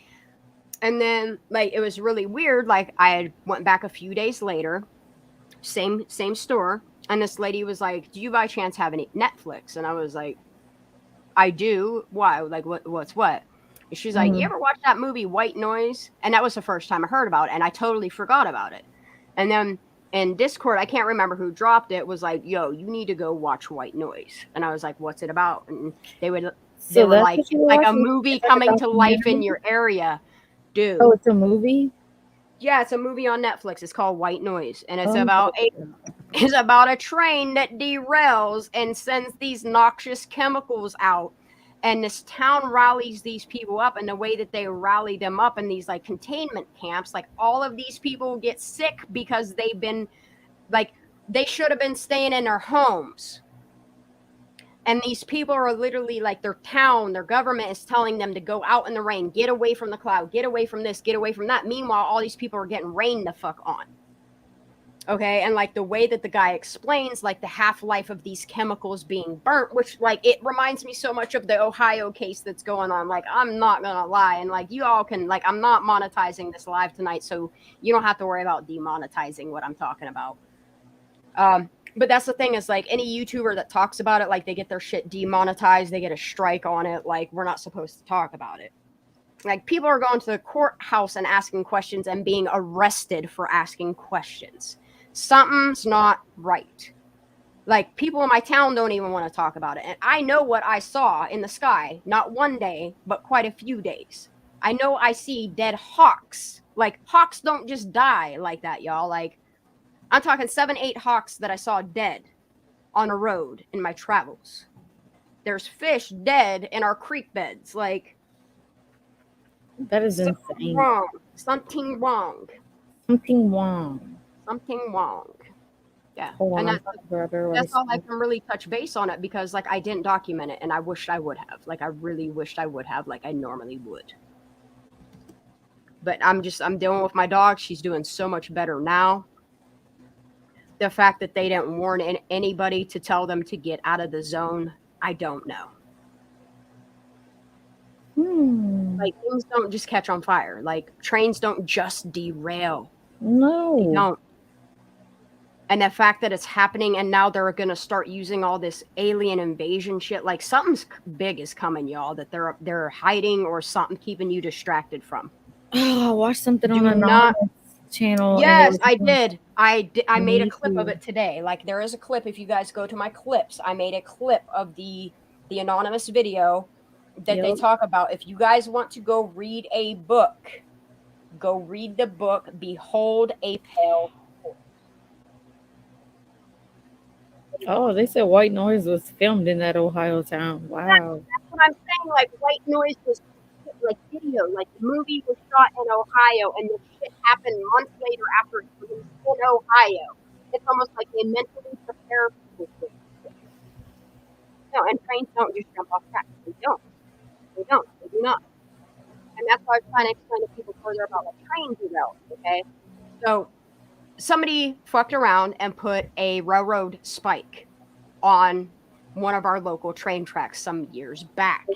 [SPEAKER 4] and then like it was really weird. Like, I went back a few days later, same store, and this lady was like, "Do you by chance have any Netflix?" And I was like, "I do. Why? Like, what's what?" And she's like, "You ever watch that movie White Noise?" And that was the first time I heard about it, and I totally forgot about it. And then in Discord, I can't remember who dropped it, was like, "Yo, you need to go watch White Noise." And I was like, "What's it about?" And they were like, "It's like a movie coming to life in your area." Dude.
[SPEAKER 11] Oh, it's a movie?
[SPEAKER 4] Yeah, it's a movie on Netflix. It's called White Noise, and it's about a train that derails and sends these noxious chemicals out. And this town rallies these people up, and the way that they rally them up in these like containment camps, like all of these people get sick because they've been like, they should have been staying in their homes. And these people are literally like, their town, their government is telling them to go out in the rain, get away from the cloud, get away from this, get away from that. Meanwhile, all these people are getting rained the fuck on. Okay. And like the way that the guy explains, like the half-life of these chemicals being burnt, which like, it reminds me so much of the Ohio case that's going on. Like, I'm not gonna lie. And like, you all can, like, I'm not monetizing this live tonight, so you don't have to worry about demonetizing what I'm talking about. But that's the thing, is like any YouTuber that talks about it, like they get their shit demonetized, they get a strike on it. Like, we're not supposed to talk about it. Like, people are going to the courthouse and asking questions and being arrested for asking questions. Something's not right. Like, people in my town don't even want to talk about it. And I know what I saw in the sky, not one day, but quite a few days. I know I see dead hawks. Like, hawks don't just die like that, y'all. Like, I'm talking 7-8 hawks that I saw dead on a road in my travels. There's fish dead in our creek beds. Like,
[SPEAKER 11] that is insane.
[SPEAKER 4] Wrong. Something wrong.
[SPEAKER 11] Something wrong.
[SPEAKER 4] Something wrong. Yeah.
[SPEAKER 11] Hold on,
[SPEAKER 4] And that's all I can really touch base on it, because like I didn't document it, and I wished I would have. Like, I really wished I would have, like I normally would. But I'm dealing with my dog. She's doing so much better now. The fact that they didn't warn anybody to tell them to get out of the zone, I don't know. Like, things don't just catch on fire. Like, trains don't just derail.
[SPEAKER 11] No.
[SPEAKER 4] They don't. And the fact that it's happening, and now they're going to start using all this alien invasion shit. Like, something's big is coming, y'all, that they're hiding, or something keeping you distracted from.
[SPEAKER 11] Oh, I watched something on Anonymous channel.
[SPEAKER 4] Yes, I did. I made a clip of it today. Like, there is a clip. If you guys go to my clips, I made a clip of the Anonymous video that they talk about. If you guys want to go read a book, go read the book, Behold a Pale Horse.
[SPEAKER 11] Oh, they said White Noise was filmed in that Ohio town. Wow.
[SPEAKER 4] That's what I'm saying. Like, White Noise was like video. Like, the movie was shot in Ohio, and the shit happened months later after it was in Ohio. It's almost like they mentally prepare people for it. No, and trains don't just jump off tracks. They don't. They do not. And that's why I was trying to explain to people further about like train derails, okay? So somebody fucked around and put a railroad spike on one of our local train tracks some years back.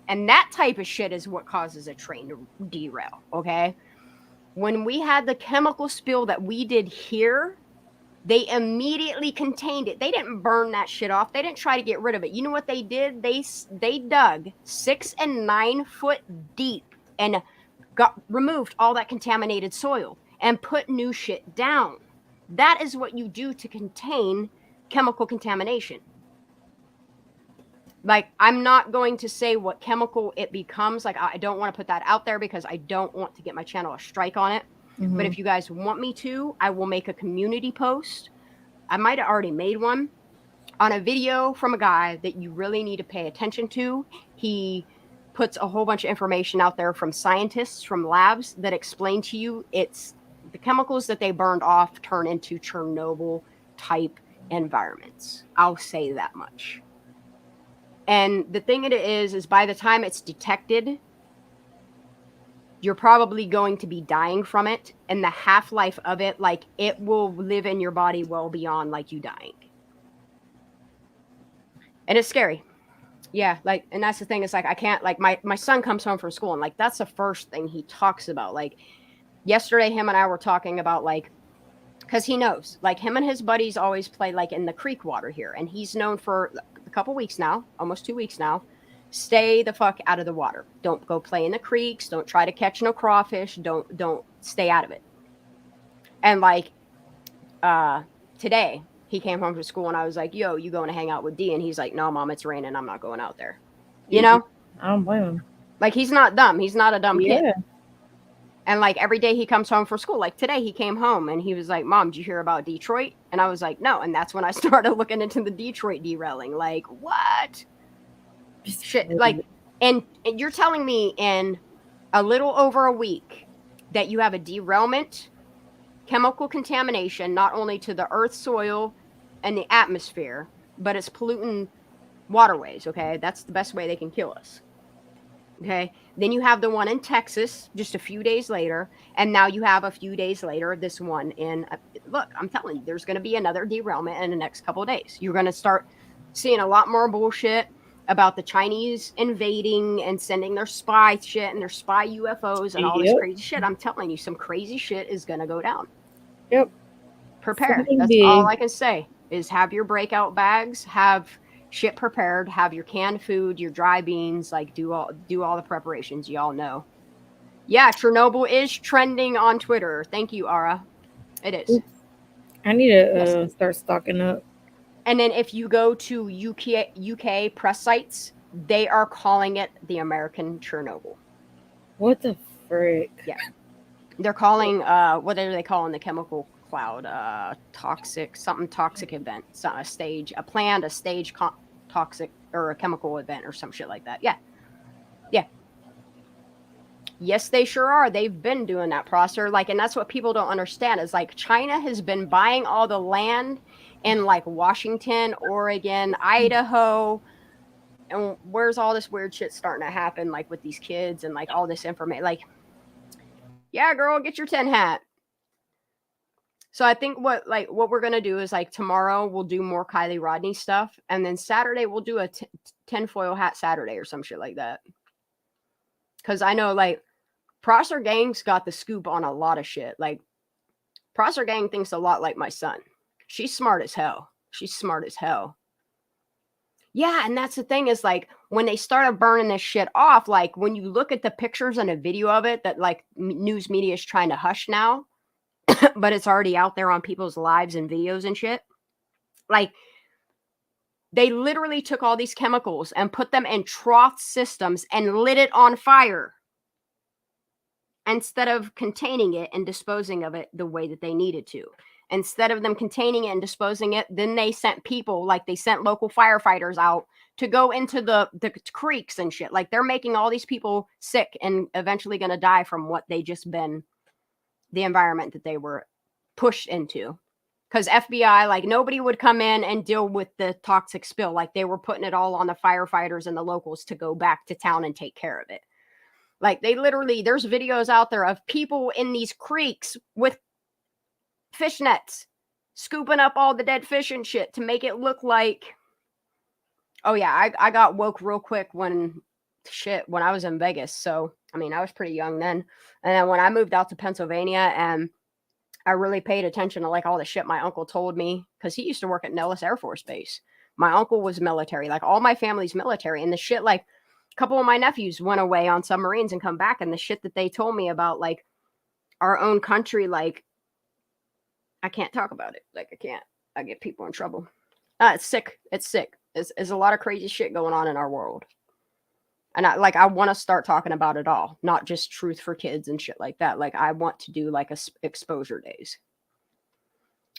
[SPEAKER 4] And that type of shit is what causes a train to derail, okay? When we had the chemical spill that we did here, they immediately contained it. They didn't burn that shit off. They didn't try to get rid of it. You know what they did? They dug 6 and 9 foot deep and removed all that contaminated soil and put new shit down. That is what you do to contain chemical contamination. Like, I'm not going to say what chemical it becomes. Like, I don't want to put that out there because I don't want to get my channel a strike on it.
[SPEAKER 11] Mm-hmm.
[SPEAKER 4] But if you guys want me to, I will make a community post. I might have already made one on a video from a guy that you really need to pay attention to. He puts a whole bunch of information out there from scientists, from labs that explain to you it's the chemicals that they burned off turn into Chernobyl type environments. I'll say that much. And the thing it is by the time it's detected, you're probably going to be dying from it. And the half-life of it, like, it will live in your body well beyond, like, you dying. And it's scary. Yeah, like, and that's the thing. It's like, I can't, like, my son comes home from school, and, like, that's the first thing he talks about. Like, yesterday, him and I were talking about, like, because he knows, like, him and his buddies always play, like, in the creek water here. And he's known for a couple weeks now, almost 2 weeks now, stay the fuck out of the water. Don't go play in the creeks. Don't try to catch no crawfish. Don't stay out of it. And, like, today, he came home from school, and I was like, yo, you going to hang out with D? And he's like, no, Mom, it's raining. I'm not going out there. You know?
[SPEAKER 11] I don't blame him.
[SPEAKER 4] Like, he's not dumb. He's not a dumb kid.
[SPEAKER 11] Yeah.
[SPEAKER 4] And, like, every day he comes home from school. Like, today he came home, and he was like, Mom, did you hear about Detroit? And I was like, no. And that's when I started looking into the Detroit derailing. Like, what? Shit. Like, and you're telling me in a little over a week that you have a derailment, chemical contamination, not only to the earth, soil, and the atmosphere, but it's polluting waterways, okay? That's the best way they can kill us. Okay? Then you have the one in Texas just a few days later, and now you have a few days later this one in look, I'm telling you, there's going to be another derailment in the next couple of days. You're going to start seeing a lot more bullshit about the Chinese invading and sending their spy shit and their spy UFOs and all this crazy shit. I'm telling you, some crazy shit is going to go down.
[SPEAKER 11] Yep.
[SPEAKER 4] Prepare.
[SPEAKER 11] Something
[SPEAKER 4] That's
[SPEAKER 11] big.
[SPEAKER 4] all I can say is have your breakout bags, have shit prepared, have your canned food, your dry beans, like do all the preparations y'all know. Yeah, Chernobyl is trending on Twitter. Thank you, Ara. It is.
[SPEAKER 11] I need to start stocking up.
[SPEAKER 4] And then if you go to UK press sites, they are calling it the American Chernobyl.
[SPEAKER 11] What the frick?
[SPEAKER 4] Yeah. They're calling what are they calling the chemical cloud? Toxic event. So a stage toxic or a chemical event or some shit like that. Yeah. Yeah. Yes, they sure are. They've been doing that, Prosser. Like, and that's what people don't understand is like China has been buying all the land in like Washington, Oregon, Idaho. And where's all this weird shit starting to happen, like with these kids and like all this information? Like, yeah, girl, get your tin hat. So I think what we're gonna do is like tomorrow we'll do more Kylie Rodney stuff, and then Saturday we'll do a tinfoil hat Saturday or some shit like that. Because I know like Prosser Gang's got the scoop on a lot of shit. Like Prosser Gang thinks a lot like my son. She's smart as hell. She's smart as hell. Yeah, and that's the thing is like when they started burning this shit off, like when you look at the pictures and a video of it that like news media is trying to hush now, but it's already out there on people's lives and videos and shit. Like they literally took all these chemicals and put them in trough systems and lit it on fire instead of containing it and disposing of it the way that they needed to. Instead of them containing it and disposing it, then they sent people, like they sent local firefighters out to go into the creeks and shit. Like they're making all these people sick and eventually going to die from what they just been, the environment that they were pushed into. Because FBI, like nobody would come in and deal with the toxic spill. Like they were putting it all on the firefighters and the locals to go back to town and take care of it. Like they literally, there's videos out there of people in these creeks with fish nets scooping up all the dead fish and shit to make it look like, oh yeah, I got woke real quick when I was in Vegas. So, I mean, I was pretty young then. And then when I moved out to Pennsylvania and I really paid attention to like all the shit my uncle told me, because he used to work at Nellis Air Force Base. My uncle was military, like all my family's military. And the shit, like a couple of my nephews went away on submarines and come back. And the shit that they told me about like our own country, like I can't talk about it. Like I get people in trouble. It's sick. It's sick. There's a lot of crazy shit going on in our world. And I want to start talking about it all, not just truth for kids and shit like that. Like I want to do like exposure days.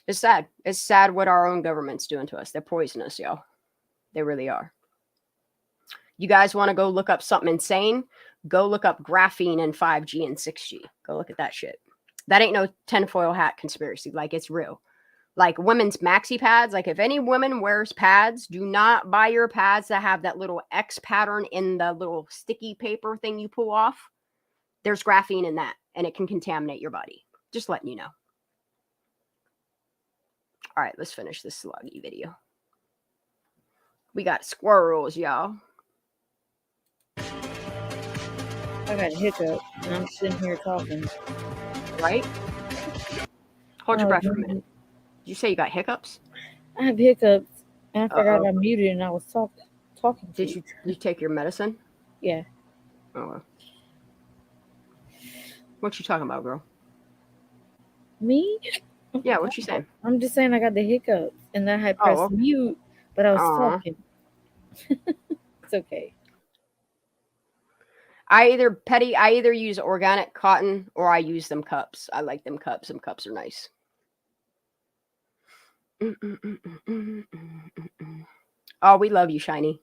[SPEAKER 4] It's sad. It's sad what our own government's doing to us. They're poisoning us, y'all. They really are. You guys want to go look up something insane? Go look up graphene and 5G and 6G. Go look at that shit. That ain't no tinfoil hat conspiracy. Like it's real. Like women's maxi pads. Like if any woman wears pads, do not buy your pads that have that little X pattern in the little sticky paper thing you pull off. There's graphene in that and it can contaminate your body. Just letting you know. All right, let's finish this sluggy video. We got squirrels, y'all.
[SPEAKER 11] I got a hiccup and I'm sitting here talking.
[SPEAKER 4] Right? Hold your breath for a minute. Did you say you got hiccups?
[SPEAKER 11] I have hiccups and I forgot I muted and I was talking.
[SPEAKER 4] Did you take your medicine?
[SPEAKER 11] Yeah.
[SPEAKER 4] Oh. What you talking about, girl?
[SPEAKER 11] Me?
[SPEAKER 4] Yeah, what you saying?
[SPEAKER 11] I'm just saying I got the hiccups and then I had pressed mute, but I was talking. It's okay.
[SPEAKER 4] I either use organic cotton or I use them cups. I like them cups. Them cups are nice. Oh, we love you, Shiny.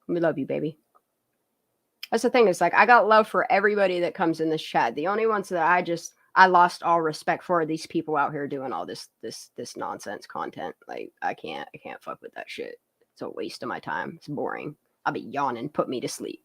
[SPEAKER 4] We love you, baby. That's the thing. It's like I got love for everybody that comes in this chat. The only ones that I lost all respect for are these people out here doing all this nonsense content. Like I can't fuck with that shit. It's a waste of my time. It's boring. I'll be yawning. Put me to sleep.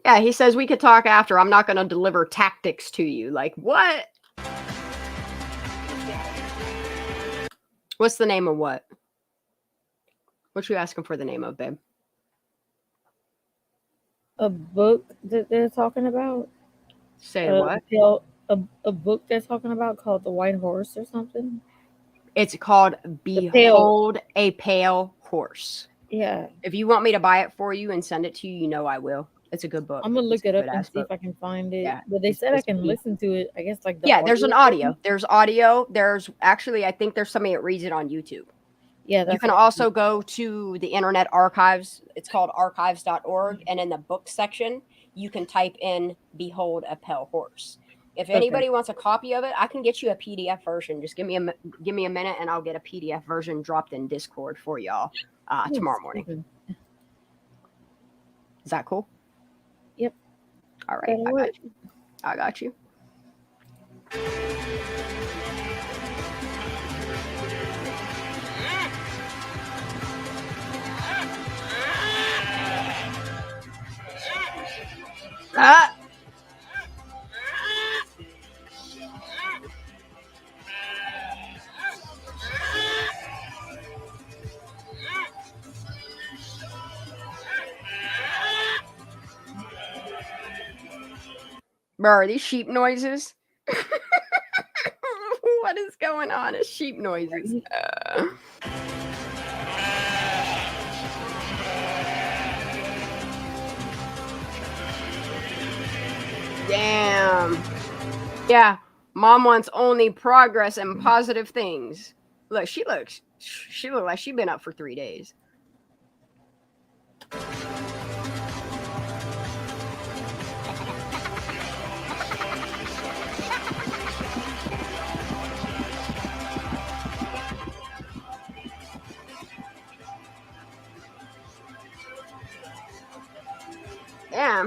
[SPEAKER 4] Yeah, he says we could talk after. I'm not going to deliver tactics to you. Like, what? What's the name of what? What you asking for the name of, babe?
[SPEAKER 11] A book that they're talking about?
[SPEAKER 4] Say what?
[SPEAKER 11] A book they're talking about called The White Horse or something?
[SPEAKER 4] It's called Behold a Pale Horse.
[SPEAKER 11] Yeah.
[SPEAKER 4] If you want me to buy it for you and send it to you, you know I will. It's a good book.
[SPEAKER 11] I'm gonna look it up and see if I can find it. Yeah. But they said I can listen to it. I guess like
[SPEAKER 4] there's an audio. There's audio. There's actually, I think there's somebody that reads it on YouTube.
[SPEAKER 11] Yeah.
[SPEAKER 4] You can also go to the Internet Archives. It's called archives.org. And in the book section, you can type in Behold a Pale Horse. If anybody wants a copy of it, I can get you a PDF version. Just give me a minute and I'll get a PDF version dropped in Discord for y'all tomorrow morning. Is that cool?
[SPEAKER 11] Yep.
[SPEAKER 4] All right. I got you. Ah! Bro, are these sheep noises? What is going on? It's sheep noises. Damn. Yeah, mom wants only progress and positive things. Look, she looks like she's been up for 3 days.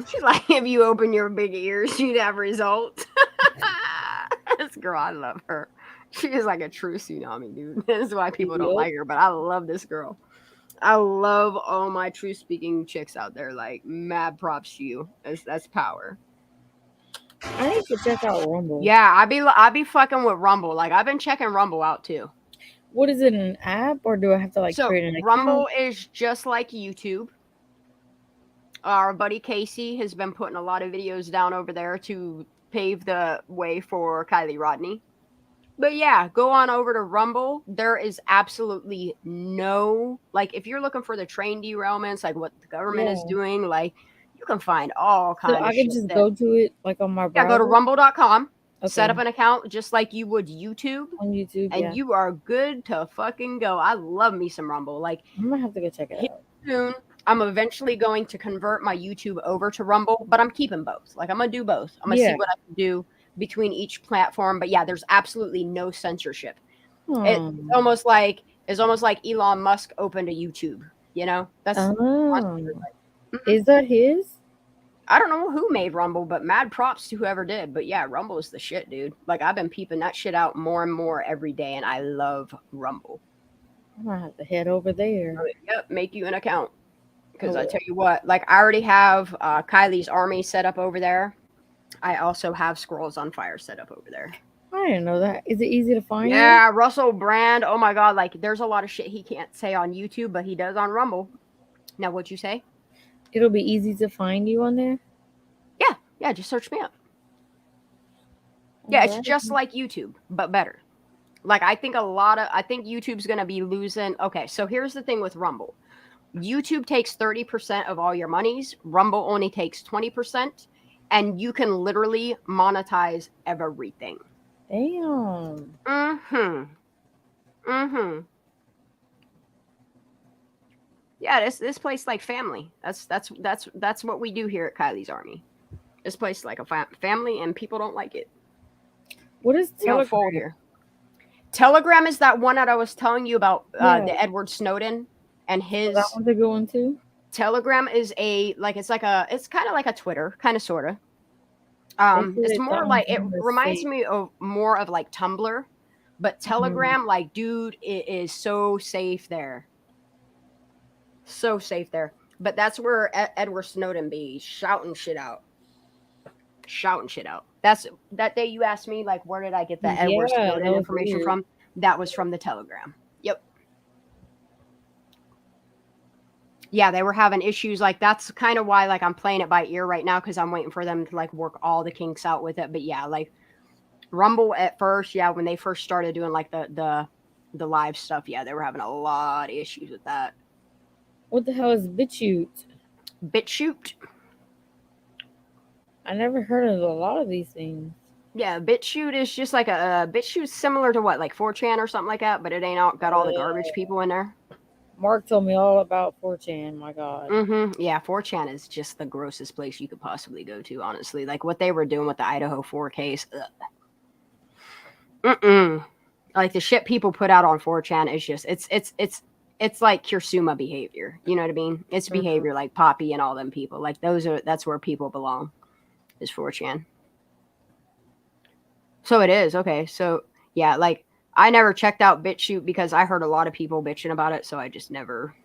[SPEAKER 4] Instagram. She's like, if you open your big ears, you'd have results. This girl, I love her. She is like a true tsunami, dude. That's why people don't like her, but I love this girl. I love all my true speaking chicks out there. Like, mad props to you. That's power.
[SPEAKER 11] I need to check out Rumble.
[SPEAKER 4] Yeah, I be fucking with Rumble. Like, I've been checking Rumble out too.
[SPEAKER 11] What is it, an app, or do I have to like create an account?
[SPEAKER 4] Rumble is just like YouTube. Our buddy Casey has been putting a lot of videos down over there to pave the way for Kylie Rodney. But yeah, go on over to Rumble. There is absolutely no, like, if you're looking for the train derailments, like what the government is doing, like, you can find all kinds of shit.
[SPEAKER 11] So I can just go to it, like, on my browser?
[SPEAKER 4] Yeah, go to rumble.com, set up an account just like you would YouTube.
[SPEAKER 11] On YouTube,
[SPEAKER 4] and you are good to fucking go. I love me some Rumble. Like,
[SPEAKER 11] I'm gonna have to go check it out.
[SPEAKER 4] Soon, I'm eventually going to convert my YouTube over to Rumble, but I'm keeping both. Like, I'm gonna do both. I'm gonna see what I can do between each platform. But yeah, there's absolutely no censorship. It's almost like Elon Musk opened a YouTube. You know, that's
[SPEAKER 11] is that his?
[SPEAKER 4] I don't know who made Rumble, but mad props to whoever did. But yeah, Rumble is the shit, dude. Like, I've been peeping that shit out more and more every day, and I love Rumble.
[SPEAKER 11] I'm gonna have to head over there.
[SPEAKER 4] Yep, make you an account. Because I tell you what, like, I already have Kylie's Army set up over there. I also have Scrolls on Fire set up over there.
[SPEAKER 11] I didn't know that. Is it easy to find?
[SPEAKER 4] Yeah, Russell Brand. Oh my God, like, there's a lot of shit he can't say on YouTube, but he does on Rumble. Now, what'd you say?
[SPEAKER 11] It'll be easy to find you on there?
[SPEAKER 4] Yeah, just search me up. Yeah, it's just like YouTube, but better. Like, I think YouTube's going to be losing. Okay, so here's the thing with Rumble. YouTube takes 30% of all your monies. Rumble only takes 20%. And you can literally monetize everything.
[SPEAKER 11] Damn.
[SPEAKER 4] Yeah, this place like family. That's what we do here at Kylie's Army. This place like a family, and people don't like it.
[SPEAKER 11] What is
[SPEAKER 4] Telegram here? Telegram is that one that I was telling you about, the Edward Snowden and his.
[SPEAKER 11] That one's a good one too.
[SPEAKER 4] Telegram is it's kind of like a Twitter, kind of sorta. It's more like, it reminds me of more of like Tumblr, but Telegram, like, dude, it is so safe there. So safe there. But that's where Edward Snowden be shouting shit out. That's that day you asked me, like, where did I get that Edward Snowden information from? That was from the Telegram. Yep. Yeah, they were having issues. Like, that's kind of why, like, I'm playing it by ear right now, because I'm waiting for them to, like, work all the kinks out with it. But yeah, like, Rumble at first, when they first started doing like the live stuff, they were having a lot of issues with that.
[SPEAKER 11] What the hell is BitChute?
[SPEAKER 4] BitChute?
[SPEAKER 11] I never heard of a lot of these things.
[SPEAKER 4] Yeah, BitChute is just like BitChute's similar to what, like 4chan or something like that, but it ain't got all the garbage people in there.
[SPEAKER 11] Mark told me all about 4chan. My God.
[SPEAKER 4] Yeah, 4chan is just the grossest place you could possibly go to, honestly. Like, what they were doing with the Idaho 4 case. Like, the shit people put out on 4chan is just, it's like Kursuma behavior. You know what I mean? It's behavior like Poppy and all them people. Like, that's where people belong, is 4chan. So it is. Okay. So yeah, like, I never checked out BitChute because I heard a lot of people bitching about it. So I just never,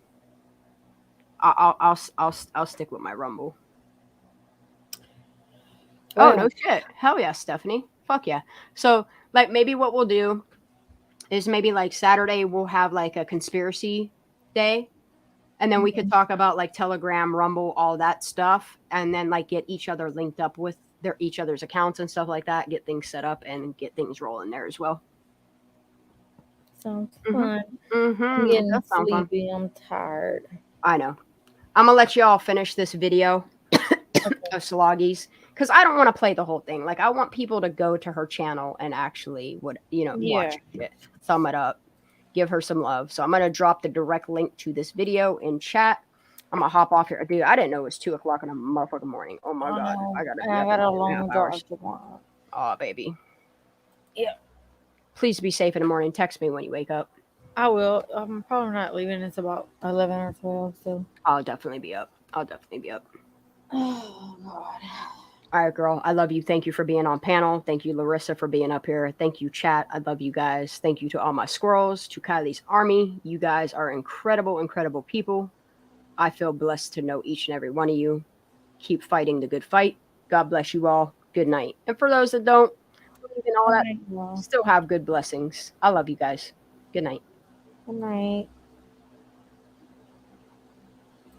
[SPEAKER 4] I'll stick with my Rumble. Oh, no shit. Hell yeah, Stephanie. Fuck yeah. So, like, maybe what we'll do is maybe, like, Saturday we'll have, like, a conspiracy day. And then we could talk about, like, Telegram, Rumble, all that stuff. And then, like, get each other linked up with each other's accounts and stuff like that. Get things set up and get things rolling there as well.
[SPEAKER 11] Sounds fun. I'm getting sleepy. I'm tired.
[SPEAKER 4] I know. I'm going to let you all finish this video of Sloggies, because I don't want to play the whole thing. Like, I want people to go to her channel and actually watch it, thumb it up, give her some love. So I'm going to drop the direct link to this video in chat. I'm going to hop off here. Dude, I didn't know it was 2 o'clock in the motherfucking morning. Oh, my God. I got a long drive tomorrow. Oh, baby.
[SPEAKER 11] Yeah.
[SPEAKER 4] Please be safe in the morning. Text me when you wake up.
[SPEAKER 11] I will. I'm probably not leaving. It's about 11 or 12. So
[SPEAKER 4] I'll definitely be up.
[SPEAKER 2] Oh God.
[SPEAKER 4] All right, girl. I love you. Thank you for being on panel. Thank you, Larissa, for being up here. Thank you, chat. I love you guys. Thank you to all my squirrels, to Kylie's army. You guys are incredible, incredible people. I feel blessed to know each and every one of you. Keep fighting the good fight. God bless you all. Good night. And for those that don't believe in all that, still have good blessings. I love you guys. Good night.
[SPEAKER 11] Good night.